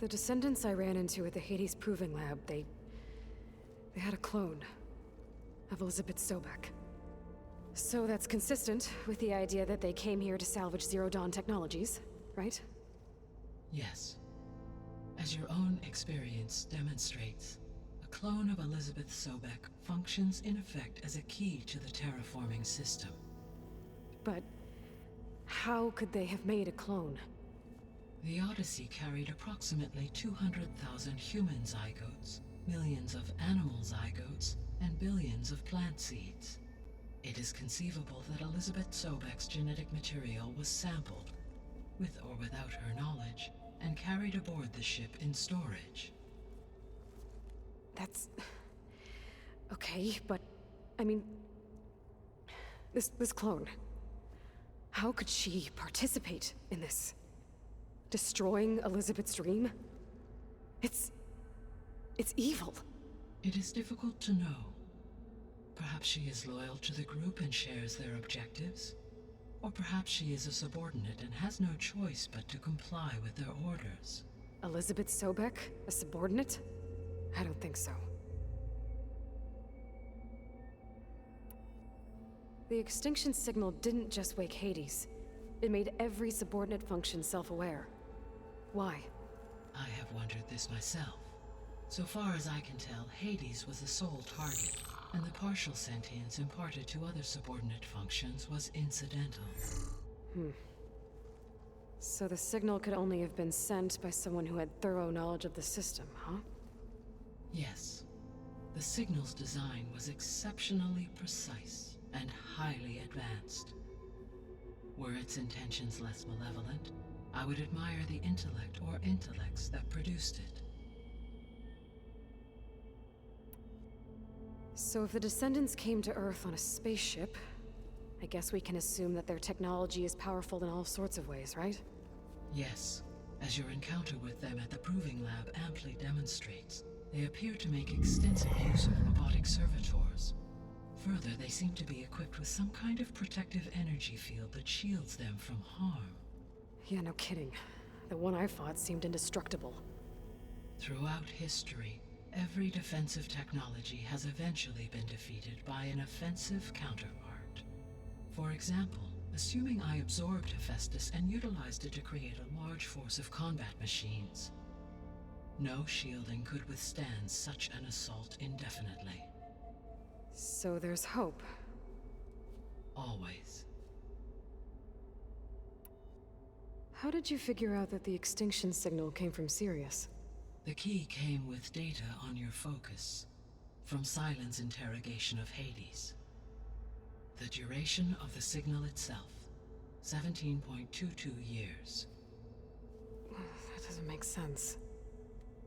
The descendants I ran into at the Hades Proving Lab, they had a clone of Elizabeth Sobek. So that's consistent with the idea that they came here to salvage Zero Dawn technologies, right? Yes. As your own experience demonstrates, a clone of Elizabeth Sobek functions in effect as a key to the terraforming system. But how could they have made a clone? The Odyssey carried approximately 200,000 human zygotes, millions of animal zygotes, and billions of plant seeds. It is conceivable that Elizabeth Sobek's genetic material was sampled, with or without her knowledge, and carried aboard the ship in storage. That's... okay, but... I mean... This clone... How could she participate in this? Destroying Elizabeth's dream? It's evil. It is difficult to know. Perhaps she is loyal to the group and shares their objectives. Or perhaps she is a subordinate and has no choice but to comply with their orders. Elizabeth Sobek? A subordinate? I don't think so. The extinction signal didn't just wake Hades. It made every subordinate function self-aware. Why? I have wondered this myself. So far as I can tell, Hades was the sole target, and the partial sentience imparted to other subordinate functions was incidental. So the signal could only have been sent by someone who had thorough knowledge of the system, huh? Yes. The signal's design was exceptionally precise and highly advanced. Were its intentions less malevolent, I would admire the intellect or intellects that produced it. So if the descendants came to Earth on a spaceship, I guess we can assume that their technology is powerful in all sorts of ways, right? Yes. As your encounter with them at the Proving Lab amply demonstrates, they appear to make extensive use of robotic servitors. Further, they seem to be equipped with some kind of protective energy field that shields them from harm. Yeah, no kidding. The one I fought seemed indestructible. Throughout history, every defensive technology has eventually been defeated by an offensive counterpart. For example, assuming I absorbed Hephaestus and utilized it to create a large force of combat machines. No shielding could withstand such an assault indefinitely. So there's hope. Always. How did you figure out that the extinction signal came from Sirius? The key came with data on your focus, from Silent's interrogation of Hades. The duration of the signal itself, 17.22 years. That doesn't make sense.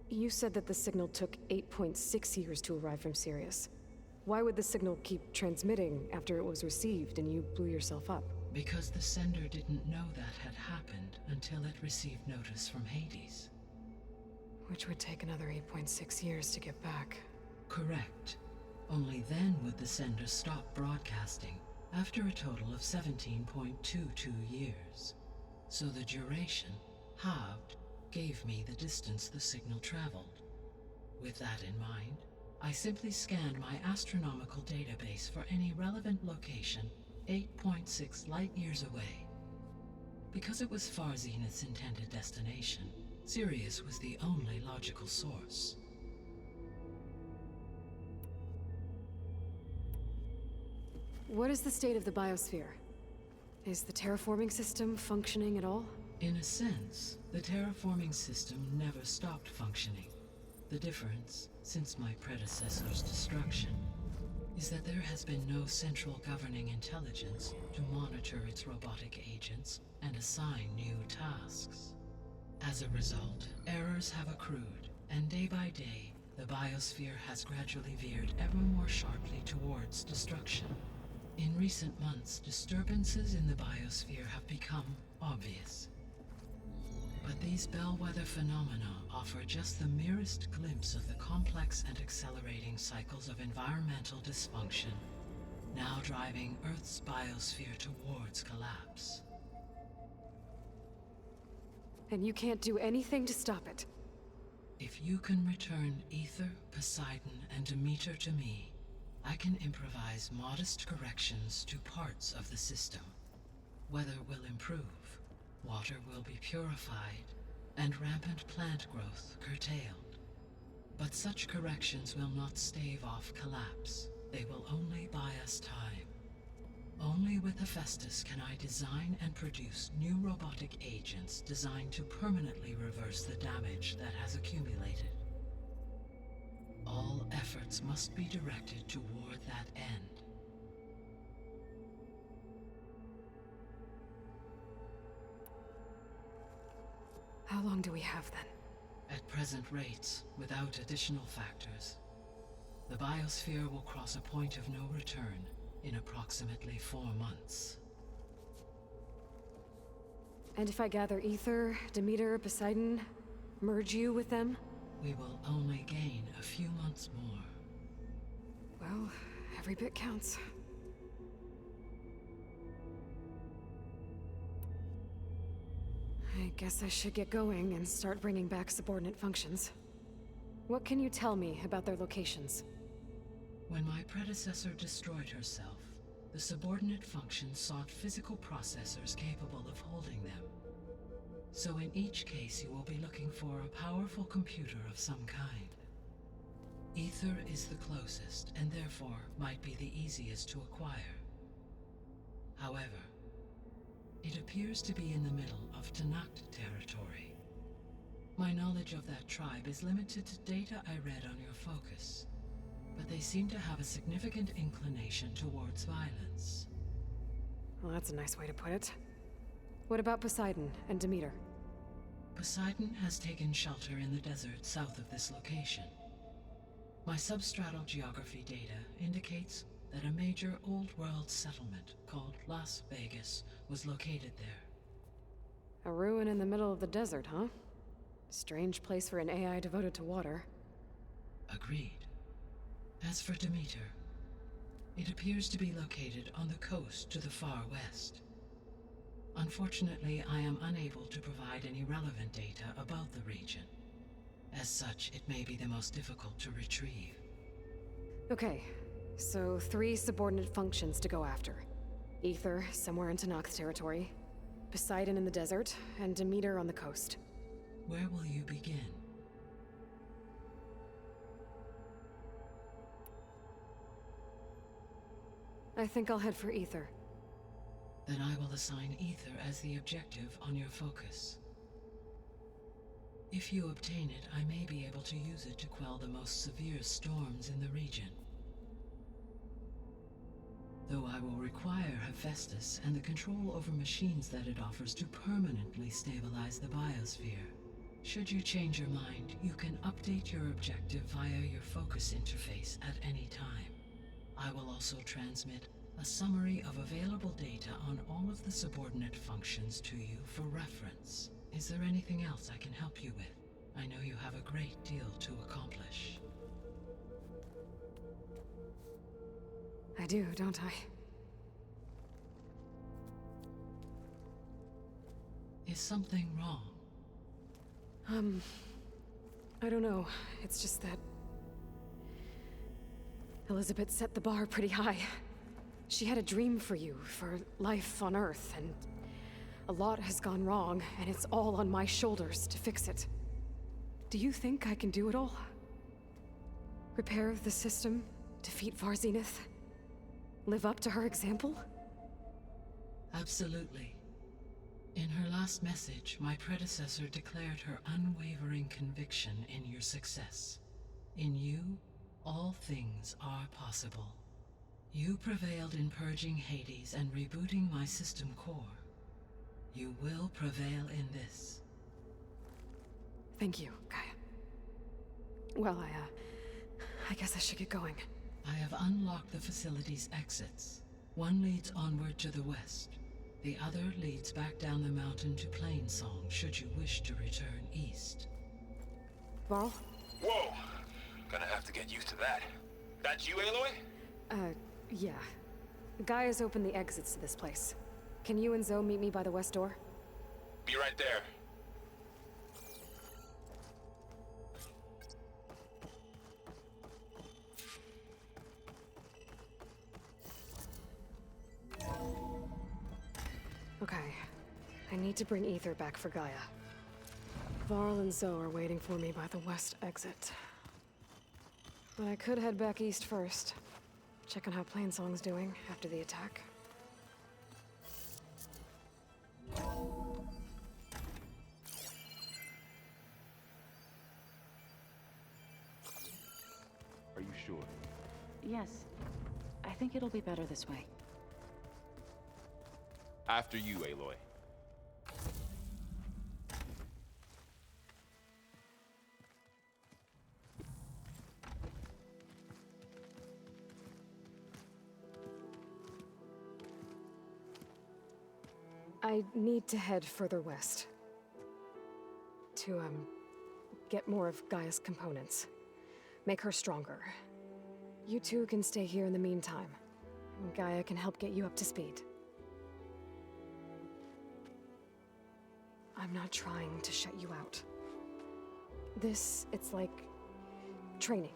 You said that the signal took 8.6 years to arrive from Sirius. Why would the signal keep transmitting after it was received and you blew yourself up? Because the sender didn't know that had happened until it received notice from Hades. Which would take another 8.6 years to get back. Correct. Only then would the sender stop broadcasting, after a total of 17.22 years. So the duration, halved, gave me the distance the signal traveled. With that in mind, I simply scanned my astronomical database for any relevant location 8.6 light-years away. Because it was far Zenith's intended destination, Sirius was the only logical source. What is the state of the biosphere? Is the terraforming system functioning at all? In a sense, the terraforming system never stopped functioning. The difference, since my predecessor's destruction, is that there has been no central governing intelligence to monitor its robotic agents and assign new tasks. As a result, errors have accrued, and day by day, the biosphere has gradually veered ever more sharply towards destruction. In recent months, disturbances in the biosphere have become obvious. But these bellwether phenomena offer just the merest glimpse of the complex and accelerating cycles of environmental dysfunction, now driving Earth's biosphere towards collapse. And you can't do anything to stop it? If you can return Ether, Poseidon, and Demeter to me, I can improvise modest corrections to parts of the system. Weather will improve, water will be purified, and rampant plant growth curtailed. But such corrections will not stave off collapse. They will only buy us time. Only with Hephaestus can I design and produce new robotic agents designed to permanently reverse the damage that has accumulated. All efforts must be directed toward that end. How long do we have then? At present rates, without additional factors, the biosphere will cross a point of no return in approximately 4 months. And if I gather Ether, Demeter, Poseidon, merge you with them? We will only gain a few months more. Well, every bit counts. I guess I should get going and start bringing back subordinate functions. What can you tell me about their locations? When my predecessor destroyed herself, the subordinate functions sought physical processors capable of holding them. So in each case you will be looking for a powerful computer of some kind. Ether is the closest, and therefore might be the easiest to acquire. However, it appears to be in the middle of Tanakh territory. My knowledge of that tribe is limited to data I read on your focus, but they seem to have a significant inclination towards violence. Well, that's a nice way to put it. What about Poseidon and Demeter? Poseidon has taken shelter in the desert south of this location. My substratal geography data indicates that a major old-world settlement called Las Vegas was located there. A ruin in the middle of the desert, huh? Strange place for an AI devoted to water. Agreed. As for Demeter, it appears to be located on the coast to the far west. Unfortunately, I am unable to provide any relevant data about the region. As such, it may be the most difficult to retrieve. Okay, so 3 subordinate functions to go after. Ether, somewhere in Tanakh territory. Poseidon in the desert, and Demeter on the coast. Where will you begin? I think I'll head for Ether. Then I will assign Ether as the objective on your focus. If you obtain it, I may be able to use it to quell the most severe storms in the region. Though I will require Hephaestus and the control over machines that it offers to permanently stabilize the biosphere. Should you change your mind, you can update your objective via your focus interface at any time. I will also transmit a summary of available data on all of the subordinate functions to you for reference. Is there anything else I can help you with? I know you have a great deal to accomplish. I do, don't I? Is something wrong? I don't know. It's just that Elizabeth set the bar pretty high. She had a dream for you, for life on Earth, and A lot has gone wrong, and it's all on my shoulders to fix it. Do you think I can do it all? Repair the system, defeat Varzenith, live up to her example? Absolutely. In her last message, my predecessor declared her unwavering conviction in your success. In you, all things are possible. You prevailed in purging Hades and rebooting my system core. You will prevail in this. Thank you, Gaia. Well, I guess I should get going. I have unlocked the facility's exits. One leads onward to the west. The other leads back down the mountain to Plainsong, should you wish to return east. Varl? Whoa! Gonna have to get used to that. That's you, Aloy? Yeah. Gaia's opened the exits to this place. Can you and Zoe meet me by the west door? Be right there. Okay. I need to bring Ether back for Gaia. Varl and Zoe are waiting for me by the west exit. But I could head back east first. Check on how Plainsong's doing after the attack. Are you sure? Yes. I think it'll be better this way. After you, Aloy. I need to head further west. To, get more of Gaia's components. Make her stronger. You two can stay here in the meantime. And Gaia can help get you up to speed. I'm not trying to shut you out. It's like training.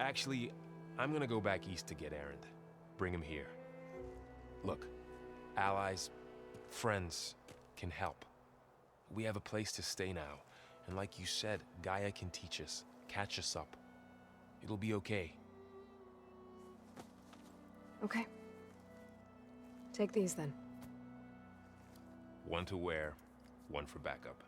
Actually, I'm gonna go back east to get Erend. Bring him here. Look, allies, friends can help. We have a place to stay now, and like you said, Gaia can teach us, catch us up. It'll be okay. Okay. Take these then. One to wear, one for backup.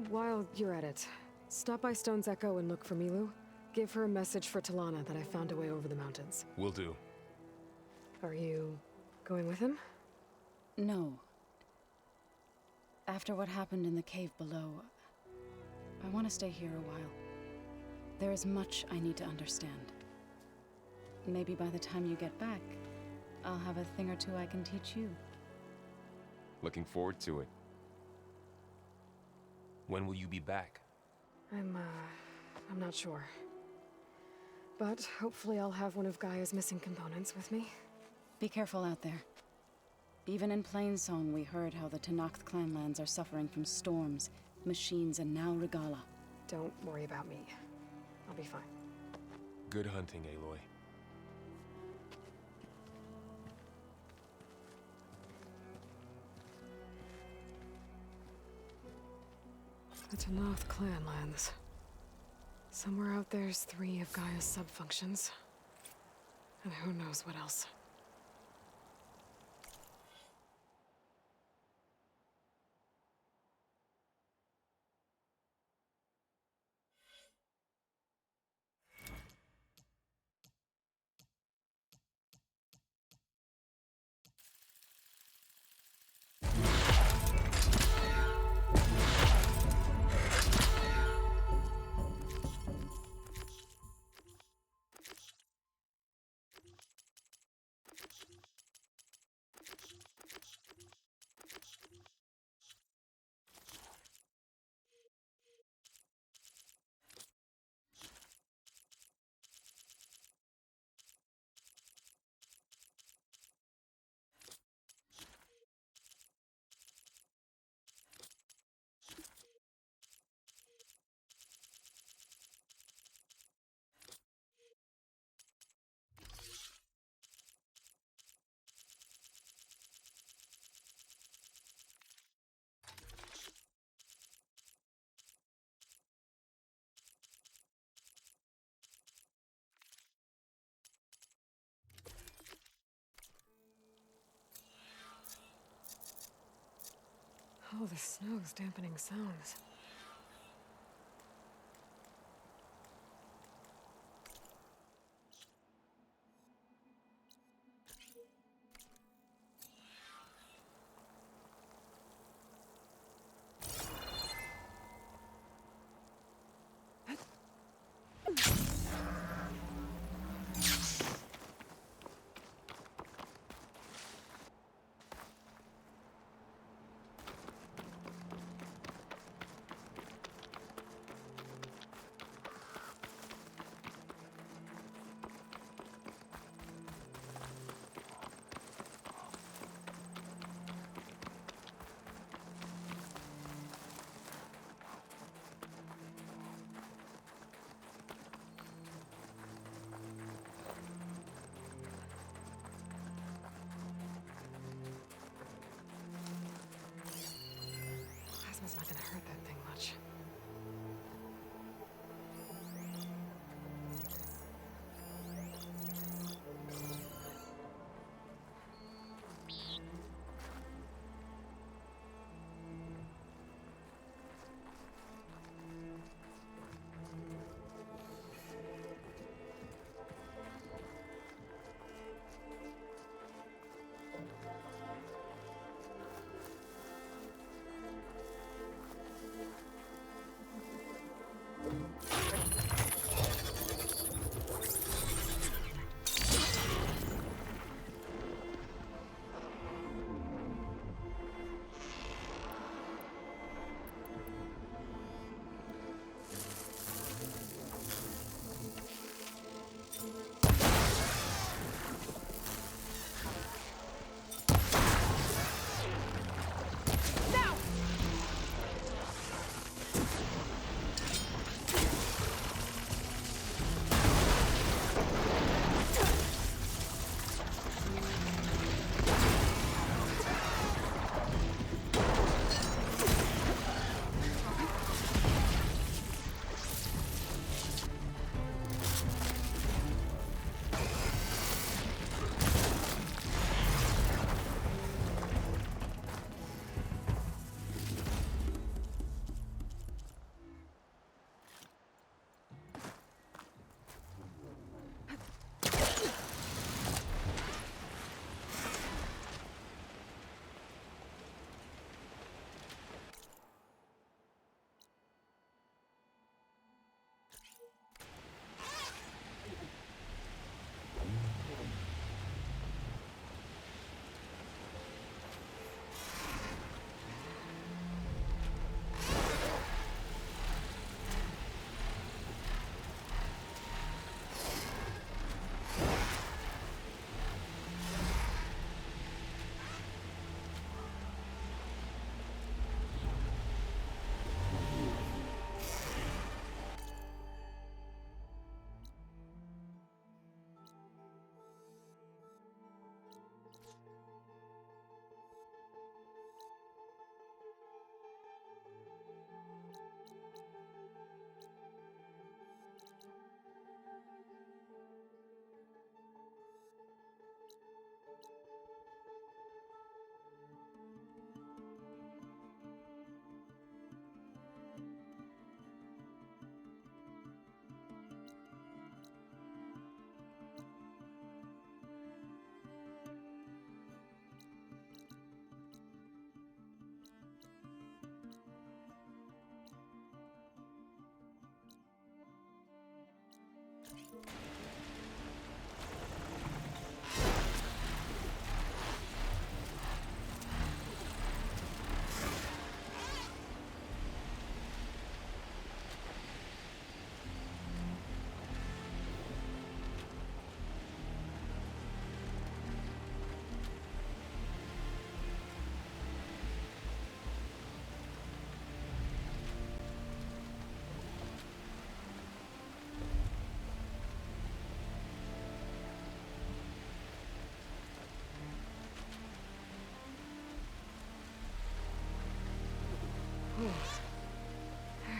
While you're at it, stop by Stone's Echo and look for Milu. Give her a message for Talana that I found a way over the mountains. Will do. Are you going with him? No. After what happened in the cave below, I want to stay here a while. There is much I need to understand. Maybe by the time you get back, I'll have a thing or two I can teach you. Looking forward to it. When will you be back? I'm not sure. But hopefully I'll have one of Gaia's missing components with me. Be careful out there. Even in Plainsong, we heard how the Tenakth clanlands are suffering from storms, machines, and now Regala. Don't worry about me. I'll be fine. Good hunting, Aloy. The Tenakth clanlands. Somewhere out there's 3 of Gaia's sub-functions. And who knows what else. Oh, the snow's dampening sounds. Plasma's not gonna hurt that thing much.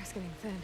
Air's getting thin.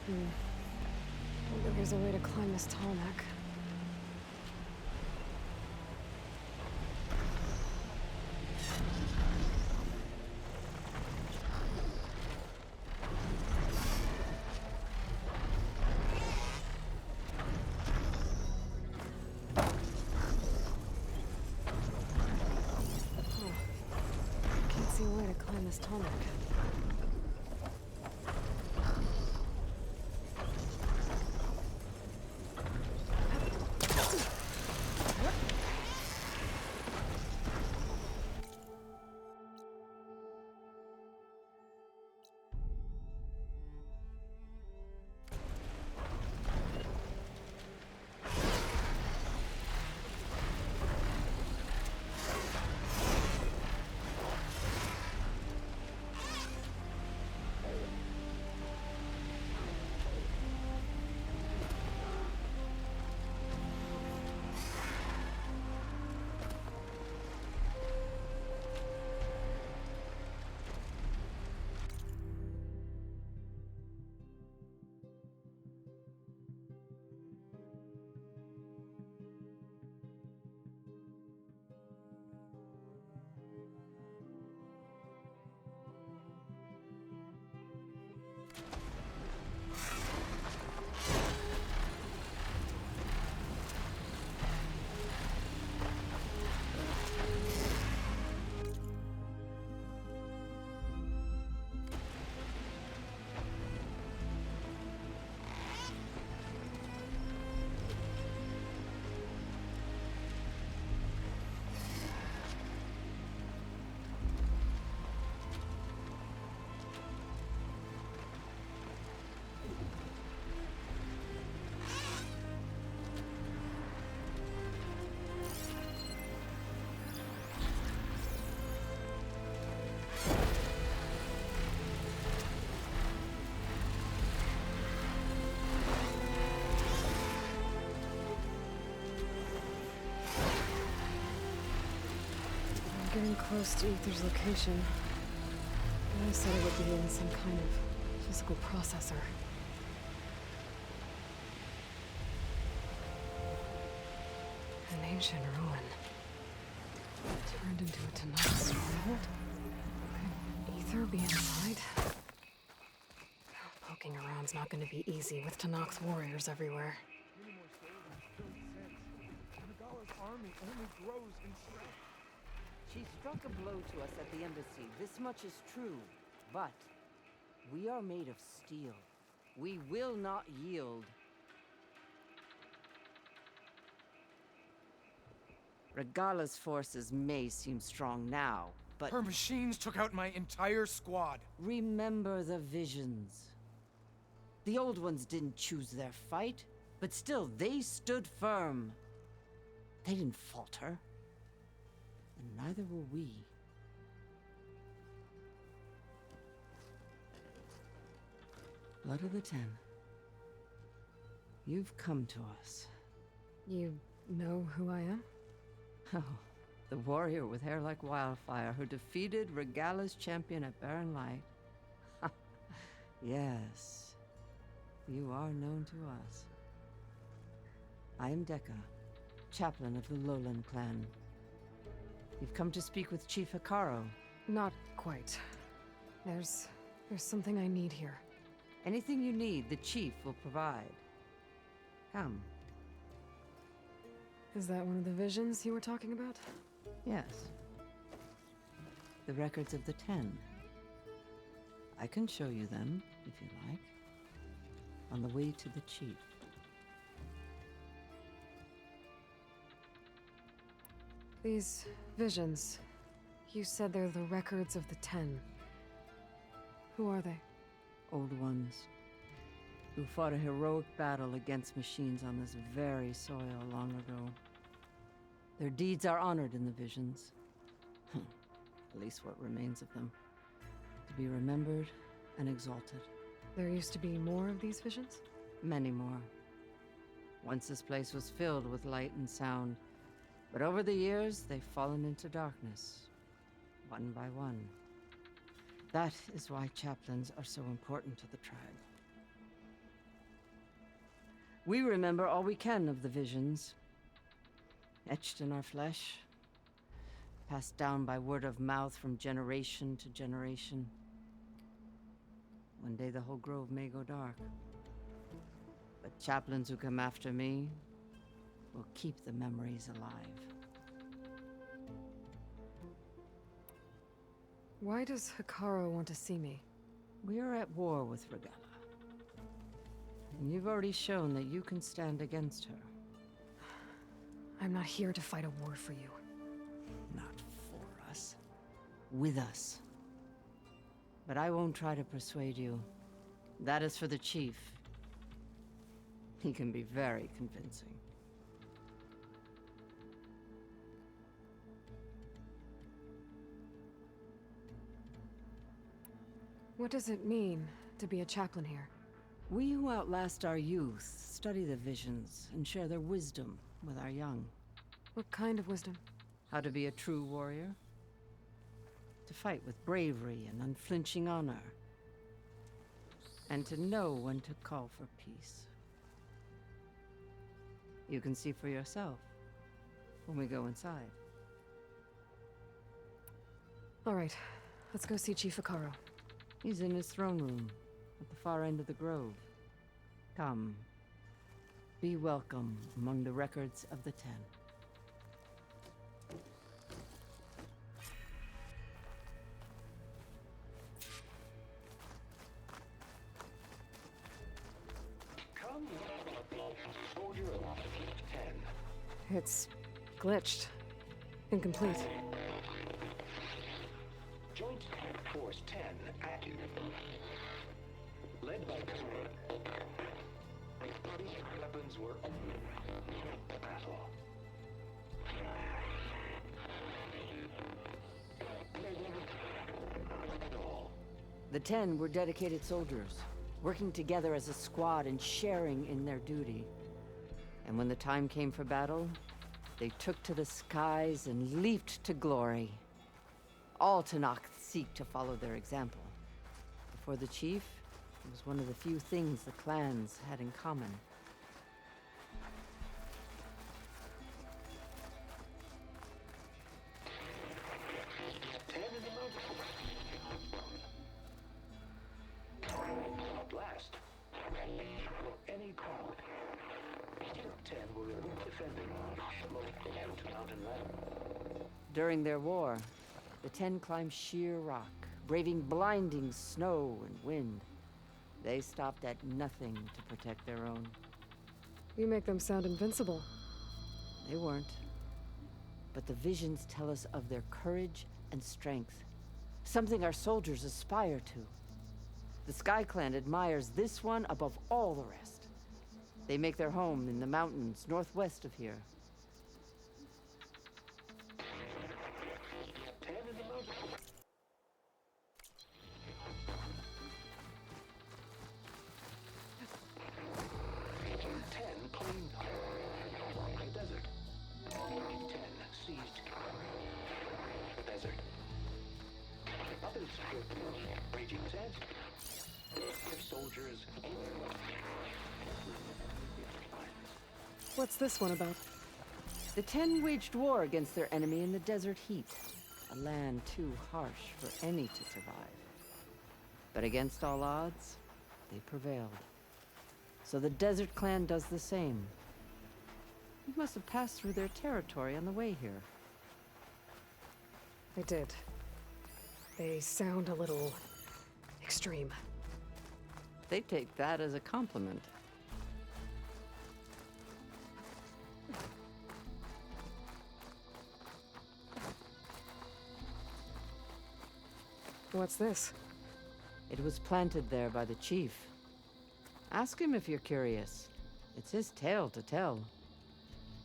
Maybe there's a way to climb this tarmac. Can't see a way to climb this tarmac. Getting close to Ether's location. I said it would be in some kind of physical processor. An ancient ruin. Turned into a Tanakh stronghold? Could Ether be inside? Poking around's not going to be easy with Tanakh's warriors everywhere. Nagala's army only grows in strength. She struck a blow to us at the embassy. This much is true. But we are made of steel. We will not yield. Regala's forces may seem strong now, but... Her machines took out my entire squad. Remember the visions. The old ones didn't choose their fight, but still, they stood firm. They didn't falter. And neither will we. Blood of the Ten. You've come to us. You know who I am? Oh, the warrior with hair like wildfire who defeated Regala's champion at Barren Light. Yes, you are known to us. I am Dekka, chaplain of the Lowland clan. You've come to speak with Chief Hikaru. Not quite. There's something I need here. Anything you need, the chief will provide. Come. Is that one of the visions you were talking about? Yes. The records of the 10. I can show you them, if you like. On the way to the chief. These visions, you said they're the records of the 10. Who are they? Old ones, who fought a heroic battle against machines on this very soil long ago. Their deeds are honored in the visions. At least what remains of them. To be remembered and exalted. There used to be more of these visions? Many more. Once this place was filled with light and sound. But over the years, they've fallen into darkness. One by one. That is why chaplains are so important to the tribe. We remember all we can of the visions, etched in our flesh, passed down by word of mouth from generation to generation. One day the whole grove may go dark, but chaplains who come after me will keep the memories alive. Why does Hikaru want to see me? We are at war with Regalla. And you've already shown that you can stand against her. I'm not here to fight a war for you. Not for us. With us. But I won't try to persuade you. That is for the chief. He can be very convincing. What does it mean to be a chaplain here? We who outlast our youth study the visions and share their wisdom with our young. What kind of wisdom? How to be a true warrior. To fight with bravery and unflinching honor. And to know when to call for peace. You can see for yourself when we go inside. All right, let's go see Chief Hikaru. He's in his throne room, at the far end of the grove. Come. Be welcome among the records of the 10. Come, soldier of 10. It's glitched. Incomplete. Joint Force 10 active. Led by weapons were battle. The 10 were dedicated soldiers, working together as a squad and sharing in their duty. And when the time came for battle, they took to the skies and leaped to glory. All Tenakth seek to follow their example. For the chief, it was one of the few things the clans had in common. Blast. Any crowd. 10 were defending mountain land. During their war, the 10 climbed sheer rock, braving blinding snow and wind. They stopped at nothing to protect their own. You make them sound invincible. They weren't. But the visions tell us of their courage and strength, something our soldiers aspire to. The Sky Clan admires this one above all the rest. They make their home in the mountains northwest of here. What's this one about? The 10 waged war against their enemy in the desert heat, a land too harsh for any to survive. But against all odds, they prevailed. So the Desert Clan does the same. You must have passed through their territory on the way here. I did. They sound a little extreme. They take that as a compliment. What's this? It was planted there by the chief. Ask him if you're curious. It's his tale to tell.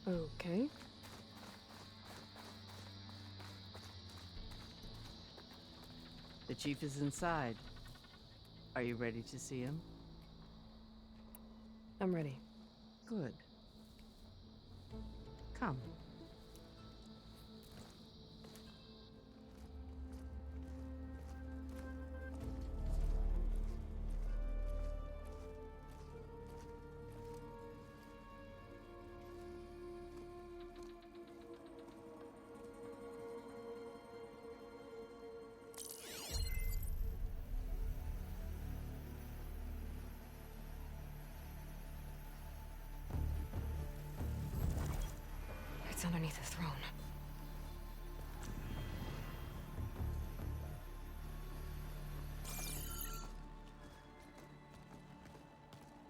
Okay. The chief is inside. Are you ready to see him? I'm ready. Good. Come. It's underneath the throne.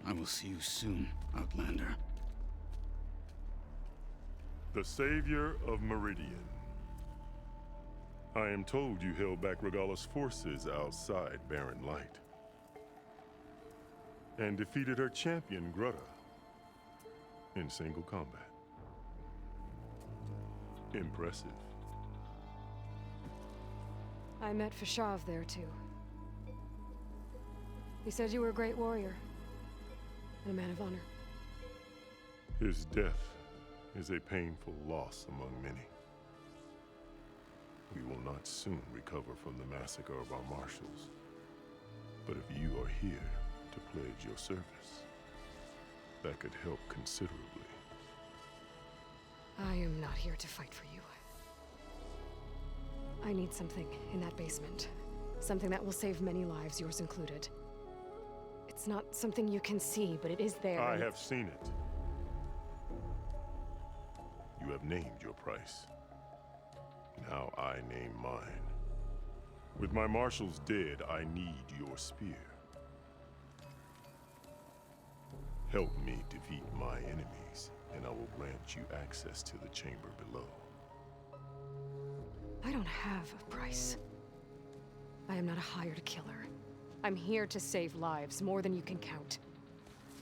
I will see you soon, Outlander. The savior of Meridian. I am told you held back Regalla's forces outside Barren Light. And defeated her champion, Grutta, in single combat. Impressive. I met Fashav there, too. He said you were a great warrior. And a man of honor. His death is a painful loss among many. We will not soon recover from the massacre of our marshals. But if you are here to pledge your service, that could help considerably. I am not here to fight for you. I need something in that basement. Something that will save many lives, yours included. It's not something you can see, but it is there. I have seen it. You have named your price. Now I name mine. With my marshals dead, I need your spear. Help me defeat my enemies, and I will grant you access to the chamber below. I don't have a price. I am not a hired killer. I'm here to save lives, more than you can count.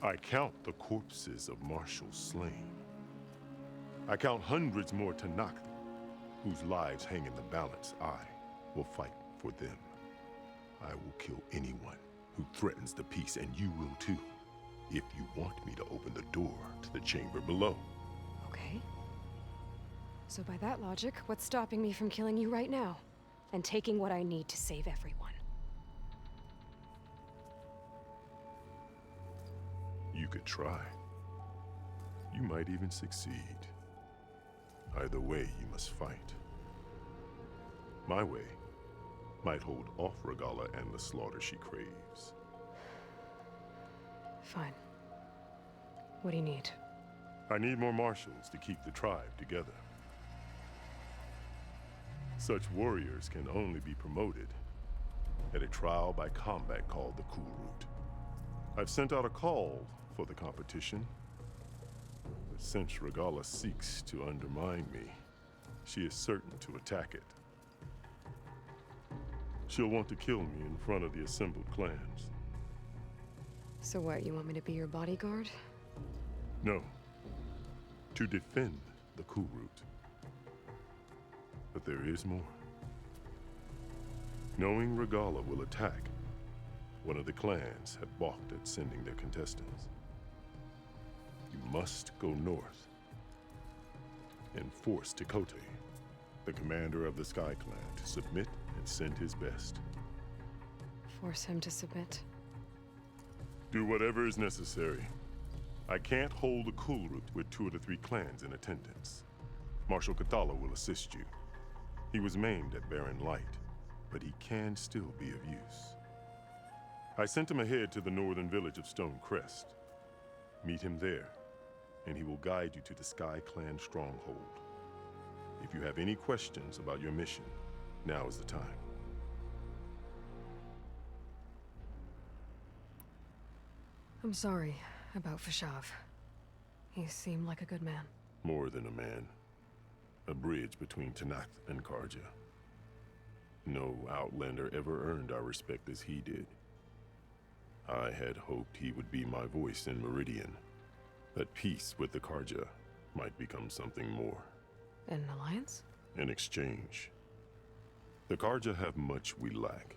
I count the corpses of marshals slain. I count hundreds more Tanakh, whose lives hang in the balance. I will fight for them. I will kill anyone who threatens the peace, and you will too, if you want me to open the door to the chamber below. Okay. So by that logic, what's stopping me from killing you right now? And taking what I need to save everyone? You could try. You might even succeed. Either way, you must fight. My way might hold off Regalla and the slaughter she craves. Fine. What do you need? I need more marshals to keep the tribe together. Such warriors can only be promoted at a trial by combat called the Cool Route. I've sent out a call for the competition, but since Regalla seeks to undermine me, she is certain to attack it. She'll want to kill me in front of the assembled clans. So what, you want me to be your bodyguard? No, to defend the Cool Route. But there is more. Knowing Regalla will attack, one of the clans had balked at sending their contestants. You must go north and force Tekote, the commander of the Sky Clan, to submit and send his best. Force him to submit? Do whatever is necessary. I can't hold the Cool Route with 2 of the 3 clans in attendance. Marshal Kathala will assist you. He was maimed at Barren Light, but he can still be of use. I sent him ahead to the northern village of Stone Crest. Meet him there, and he will guide you to the Sky Clan stronghold. If you have any questions about your mission, now is the time. I'm sorry about Fashav. He seemed like a good man. More than a man. A bridge between Tanakh and Karja. No Outlander ever earned our respect as he did. I had hoped he would be my voice in Meridian. That peace with the Karja might become something more. An alliance? In exchange. The Karja have much we lack.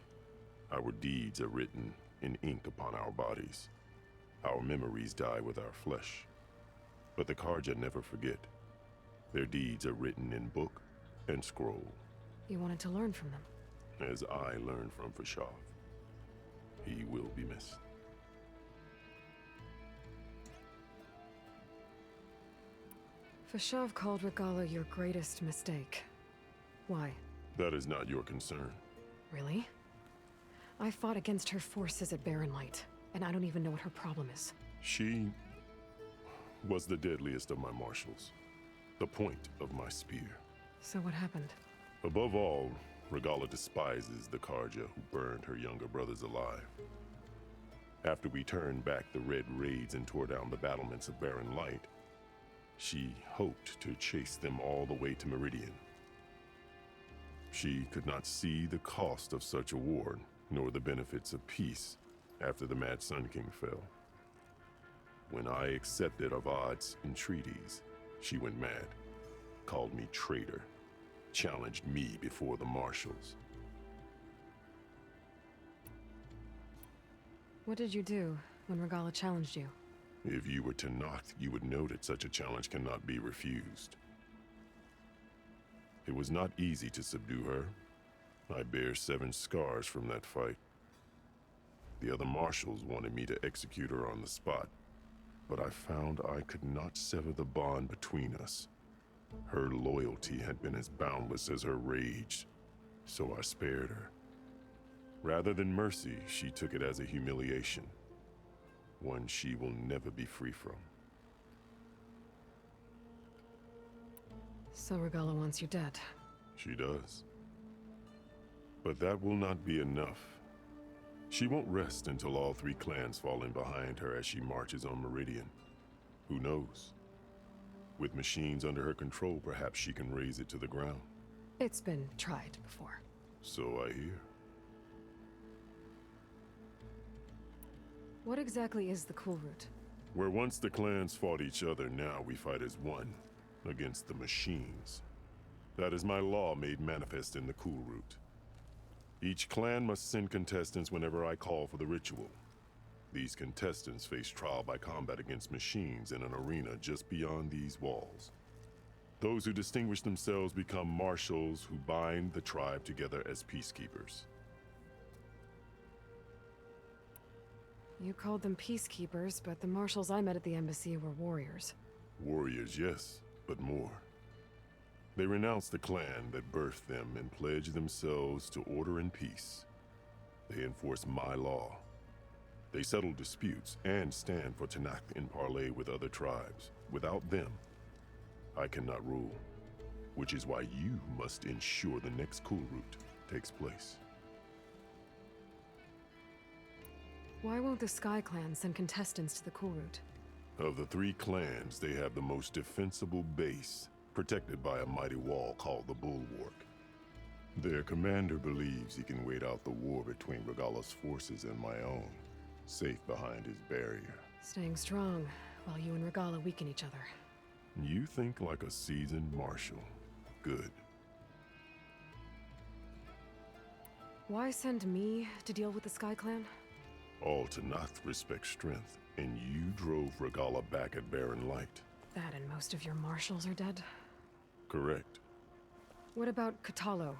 Our deeds are written in ink upon our bodies. Our memories die with our flesh. But the Karja never forget. Their deeds are written in book and scroll. You wanted to learn from them? As I learned from Fashav. He will be missed. Fashav called Regalla your greatest mistake. Why? That is not your concern. Really? I fought against her forces at Barren Light, and I don't even know what her problem is. She was the deadliest of my marshals. the point of my spear. So what happened? Above all, Regala despises the Karja who burned her younger brothers alive. After we turned back the red raids and tore down the battlements of Barren Light, she hoped to chase them all the way to Meridian. She could not see the cost of such a war, nor the benefits of peace after the Mad Sun King fell. When I accepted Avad's entreaties, she went mad, called me traitor, challenged me before the marshals. What did you do when Regala challenged you? If you were Tenakth, you would know that such a challenge cannot be refused. It was not easy to subdue her. I bear 7 scars from that fight. The other marshals wanted me to execute her on the spot, but I found I could not sever the bond between us. Her loyalty had been as boundless as her rage, so I spared her. Rather than mercy, she took it as a humiliation, one she will never be free from. So Regala wants you dead. She does. But that will not be enough. She won't rest until all 3 clans fall in behind her as she marches on Meridian. Who knows? With machines under her control, perhaps she can raise it to the ground. It's been tried before. So I hear. What exactly is the Cool Route? Where once the clans fought each other, now we fight as one, against the machines. That is my law made manifest in the Cool Route. Each clan must send contestants whenever I call for the ritual. These contestants face trial by combat against machines in an arena just beyond these walls. Those who distinguish themselves become marshals who bind the tribe together as peacekeepers. You called them peacekeepers, but the marshals I met at the embassy were warriors. Warriors, yes, but more. They renounce the clan that birthed them and pledge themselves to order and peace. They enforce my law. They settle disputes and stand for Tenakth in parley with other tribes. Without them, I cannot rule, which is why you must ensure the next Cool Route takes place. Why won't the Sky Clan send contestants to the Cool Route? Of the 3 clans, they have the most defensible base, protected by a mighty wall called the Bulwark. Their commander believes he can wait out the war between Regala's forces and my own, safe behind his barrier. Staying strong, while you and Regala weaken each other. You think like a seasoned marshal. Good. Why send me to deal with the Sky Clan? All Tenakth respect strength, and you drove Regala back at Barren Light. That and most of your marshals are dead? Correct. What about Katalo?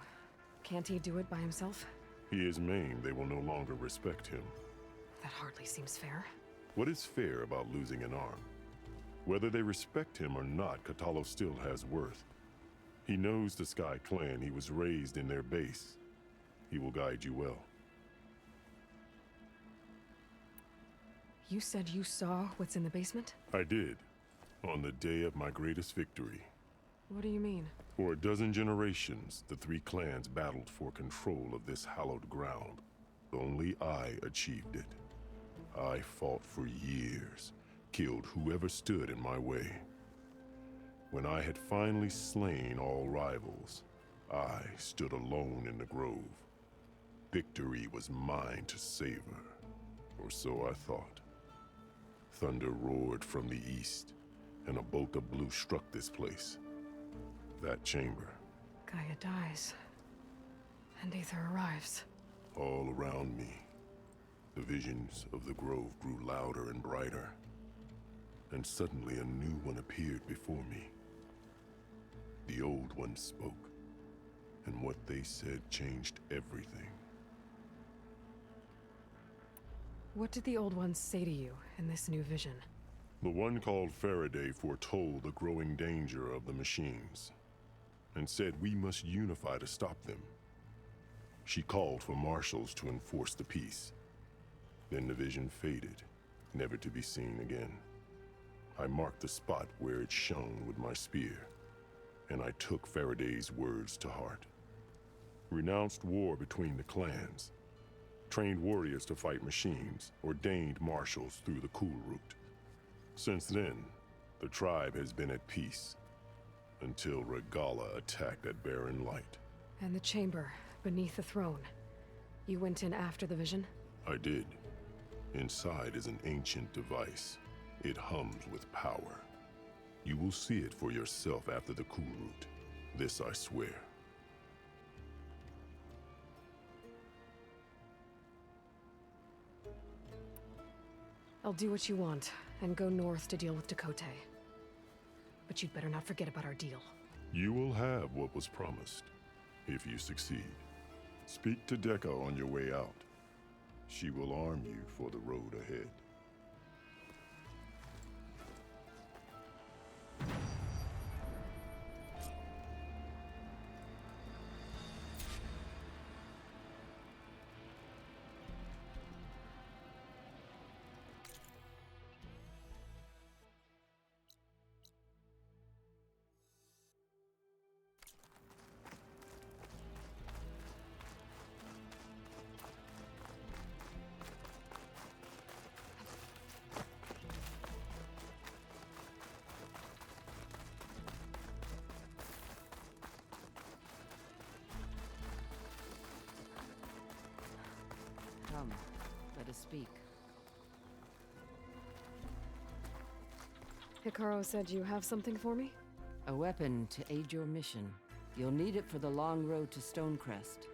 Can't he do it by himself? He is maimed. They will no longer respect him. That hardly seems fair. What is fair about losing an arm? Whether they respect him or not, Katalo still has worth. He knows the Sky Clan. He was raised in their base. He will guide you well. You said you saw what's in the basement? I did, on the day of my greatest victory. What do you mean? For a dozen generations, the 3 clans battled for control of this hallowed ground. Only I achieved it. I fought for years, killed whoever stood in my way. When I had finally slain all rivals, I stood alone in the grove. Victory was mine to savor, or so I thought. Thunder roared from the east, and a bolt of blue struck this place. That chamber. Gaia dies, and Aether arrives. All around me, the visions of the grove grew louder and brighter, and suddenly a new one appeared before me. The old one spoke, and what they said changed everything. What did the old ones say to you in this new vision? The one called Faraday foretold the growing danger of the machines, and said we must unify to stop them. She called for marshals to enforce the peace. Then the vision faded, never to be seen again. I marked the spot where it shone with my spear, and I took Faraday's words to heart. Renounced war between the clans, trained warriors to fight machines, ordained marshals through the cool route. Since then, the tribe has been at peace, until Regala attacked at Barren Light. And the chamber, beneath the throne. You went in after the vision? I did. Inside is an ancient device. It hums with power. You will see it for yourself after the cool route. This I swear. I'll do what you want, and go north to deal with Dakota. But you'd better not forget about our deal. You will have what was promised, if you succeed. Speak to Dekka on your way out. She will arm you for the road ahead. Come, let us speak. Hikaru said you have something for me? A weapon to aid your mission. You'll need it for the long road to Stonecrest.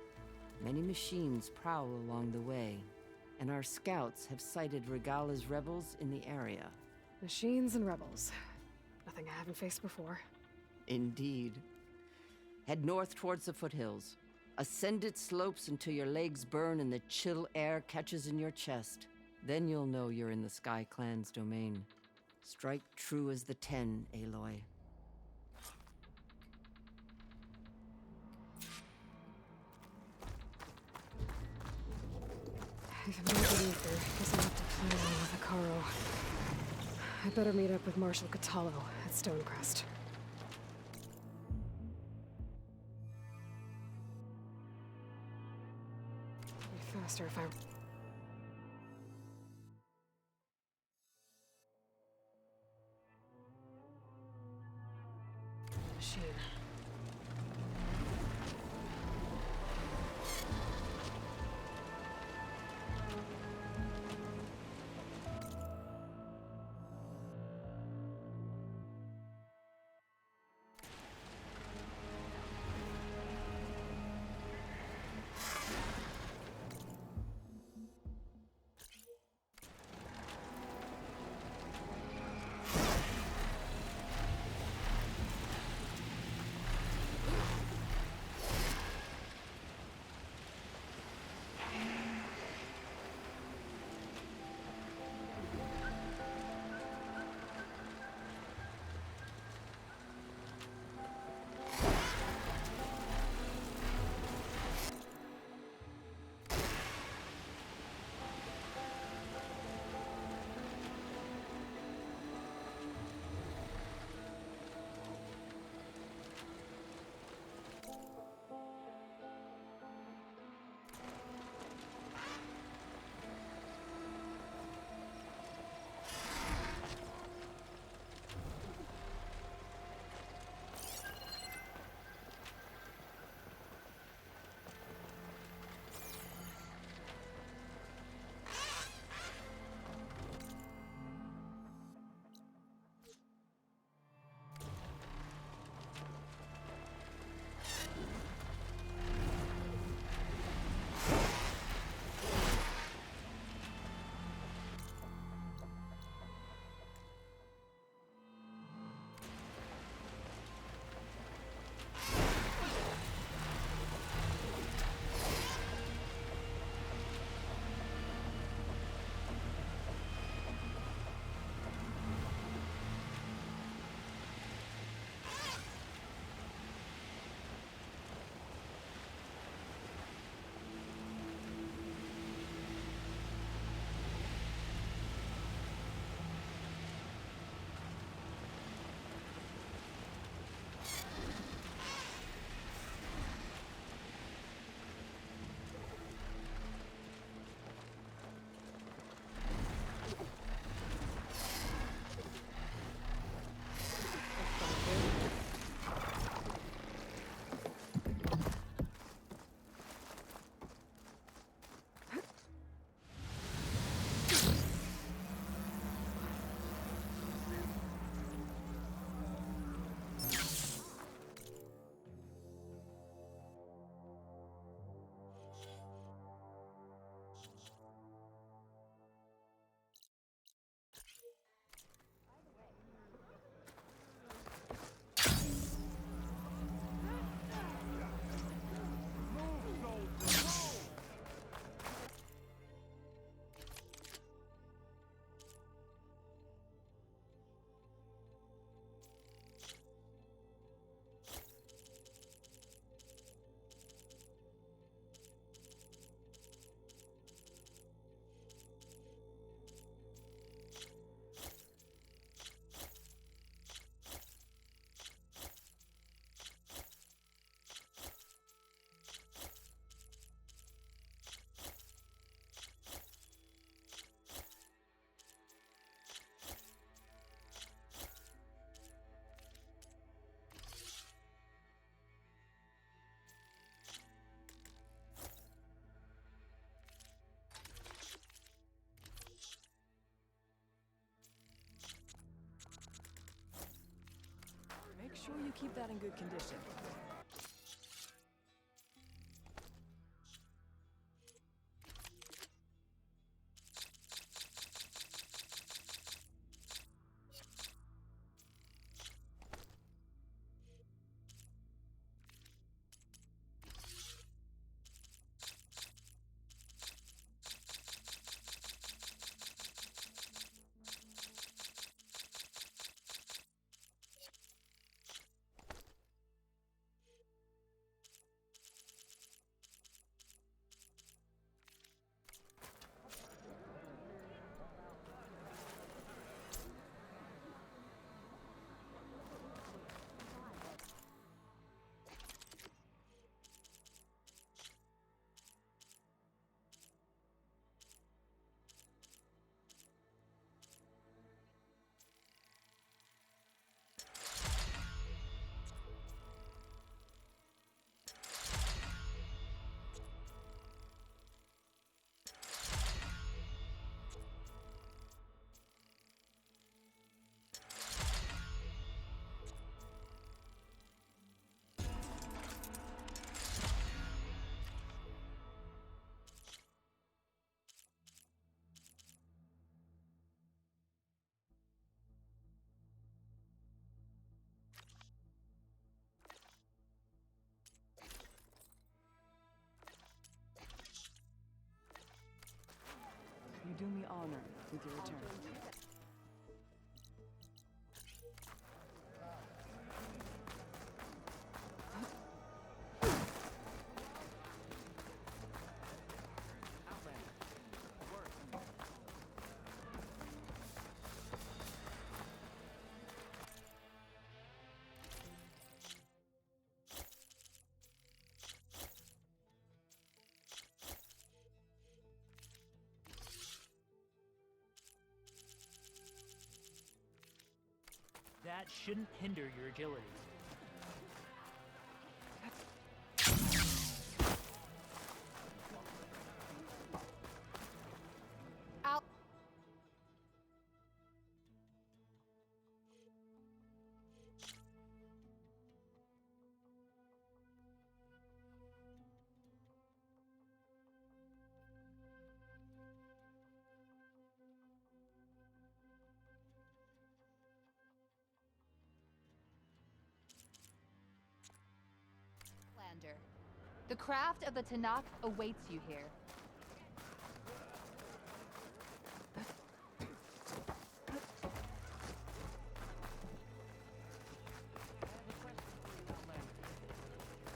Many machines prowl along the way, and our scouts have sighted Regala's rebels in the area. Machines and rebels. Nothing I haven't faced before. Indeed. Head north towards the foothills. Ascend its slopes until your legs burn and the chill air catches in your chest. Then you'll know you're in the Sky Clan's domain. Strike true as the 10, Aloy. If I'm not getting there, guess I'll have to play along with Hikaru. I better meet up with Marshal Catallo at Stonecrest. Be faster if I... Machine. sure you keep that in good condition. You do me honor with your return. That shouldn't hinder your agility. Out. The craft of the Tanakh awaits you here.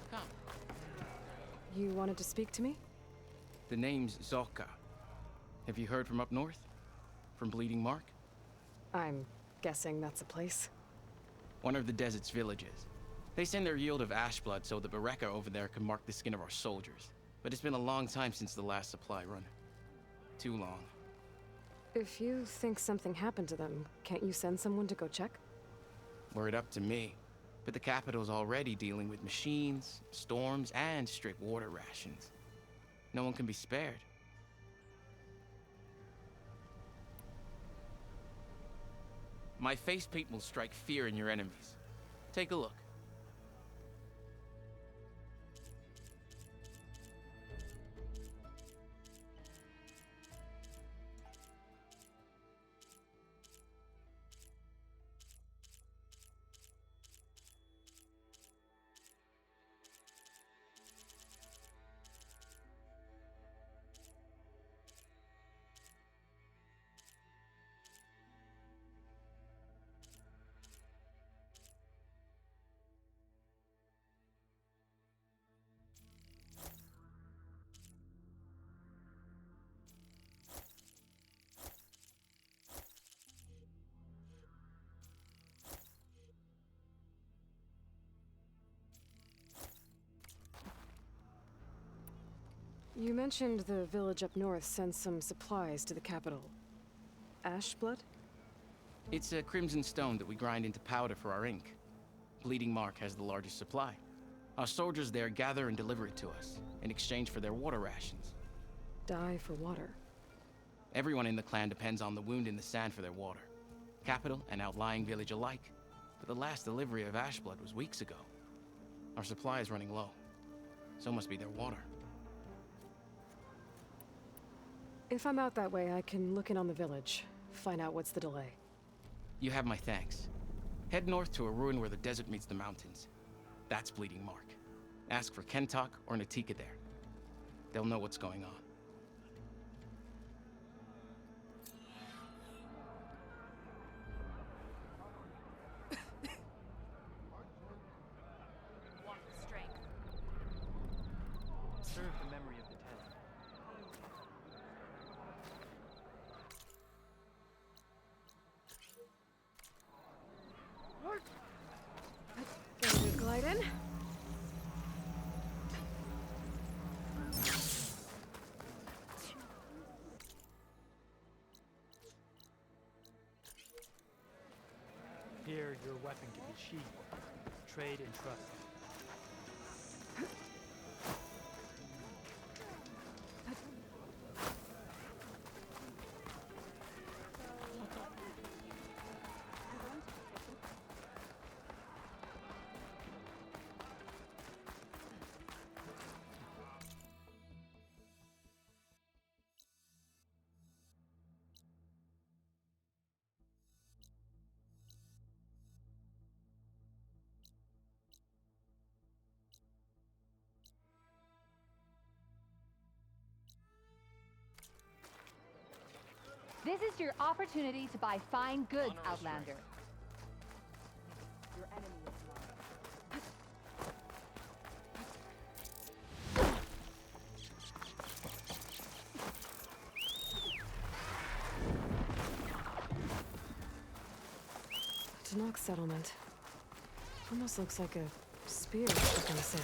Come. You wanted to speak to me? The name's Zolka. Have you heard from up north? From Bleeding Mark? I'm guessing that's a place. One of the desert's villages. They send their yield of ash blood so the Bereka over there can mark the skin of our soldiers. But it's been a long time since the last supply run. Too long. If you think something happened to them, can't you send someone to go check? Were it up to me. But the capital's already dealing with machines, storms, and strict water rations. No one can be spared. My face paint will strike fear in your enemies. Take a look. You mentioned the village up north sends some supplies to the capital. Ash blood? It's a crimson stone that we grind into powder for our ink. Bleeding Mark has the largest supply. Our soldiers there gather and deliver it to us, in exchange for their water rations. Die for water. Everyone in the clan depends on the wound in the sand for their water. Capital and outlying village alike. but the last delivery of ash blood was weeks ago. Our supply is running low. So must be their water. If I'm out that way, I can look in on the village, find out what's the delay. You have my thanks. Head north to a ruin where the desert meets the mountains. That's Bleeding Mark. Ask for Kentok or Natika there. They'll know what's going on. Serve the memory of the dead. Get a good glide in. Here, your weapon can be sheathed. Trade and trust. This is your opportunity to buy fine goods, Outlander. Your enemy is Tanakh settlement. Almost looks like a spear stuck in the sand.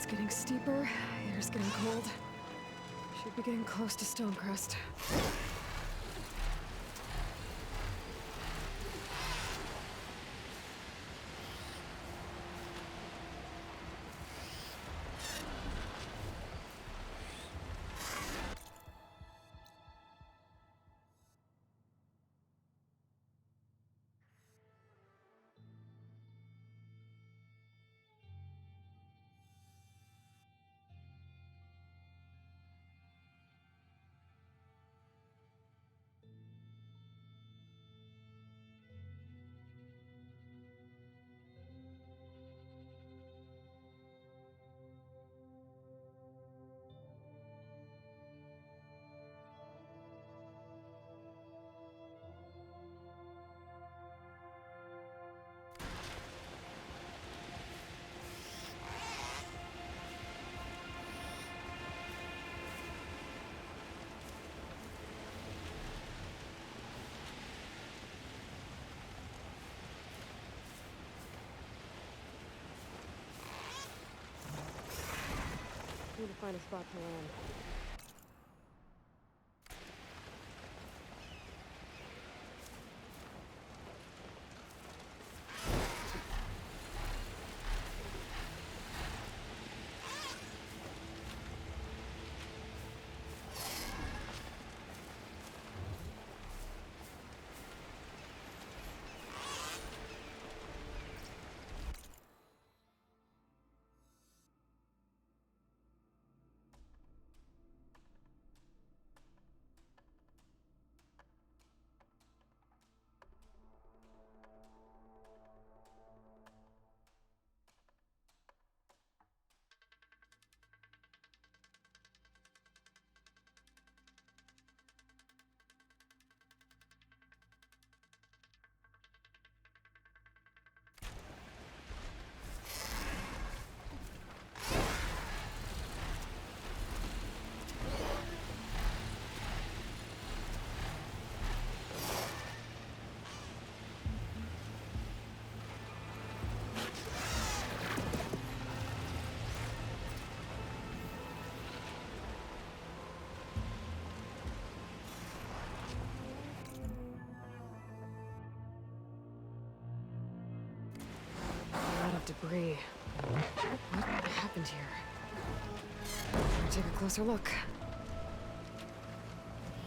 It's getting steeper, air's getting cold. Should be getting close to Stonecrest. Need to find a spot to land. Debris. What happened here? I'll take a closer look.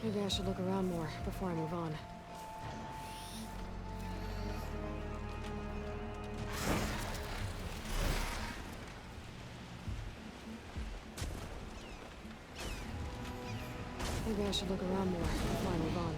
Maybe I should look around more before I move on. Maybe I should look around more before I move on.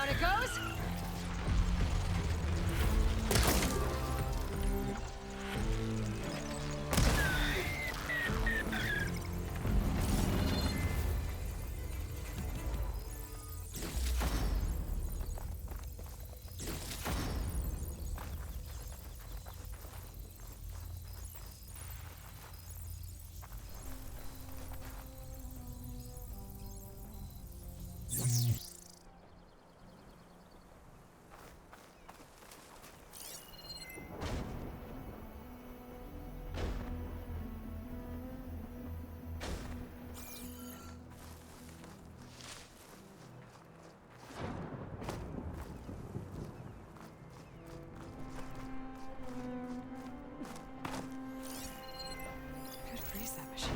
Down it goes. Could freeze that machine.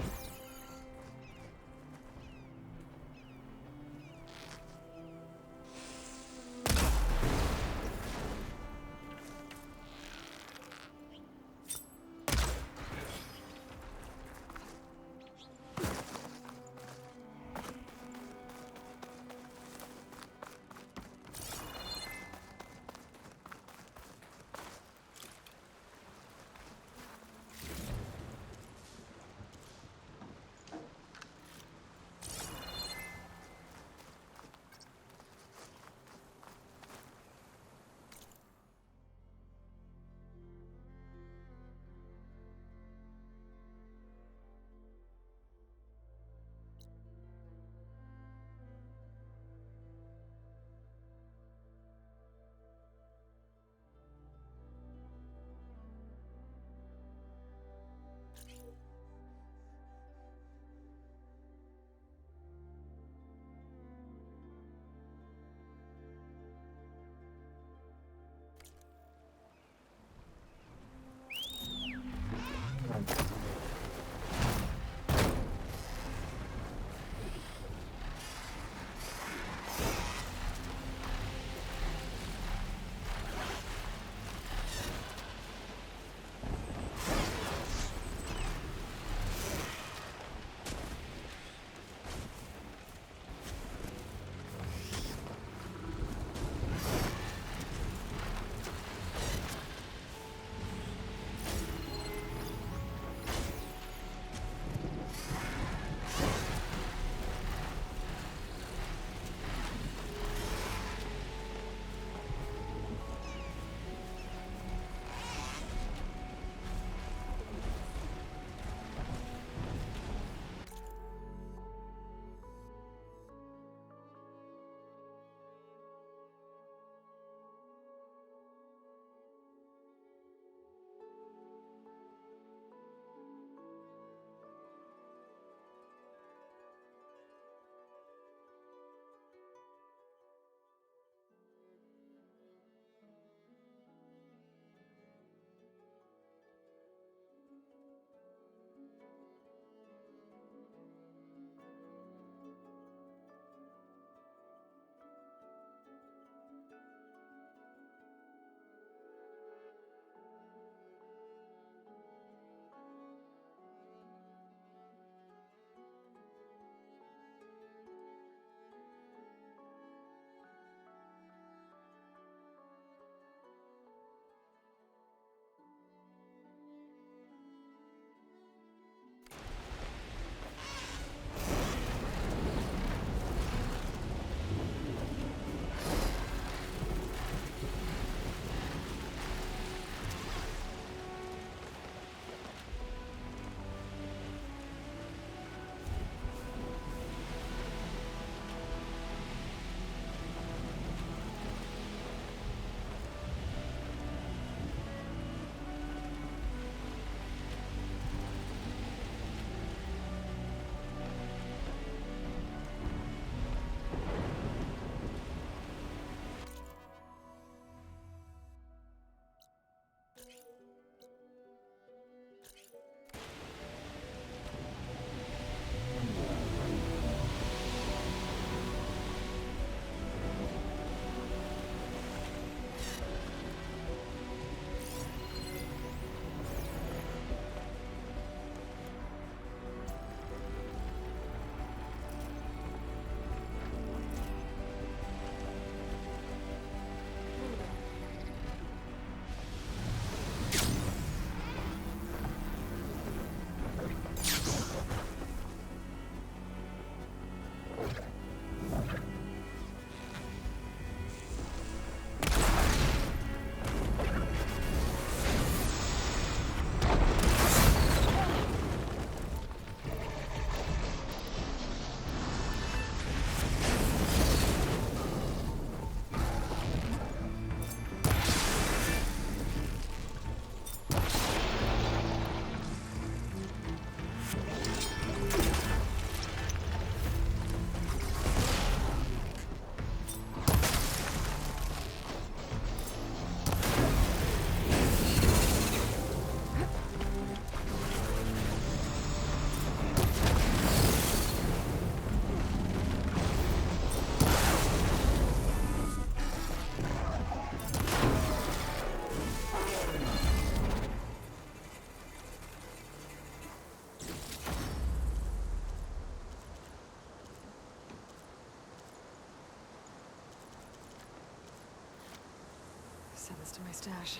Send this to my stash.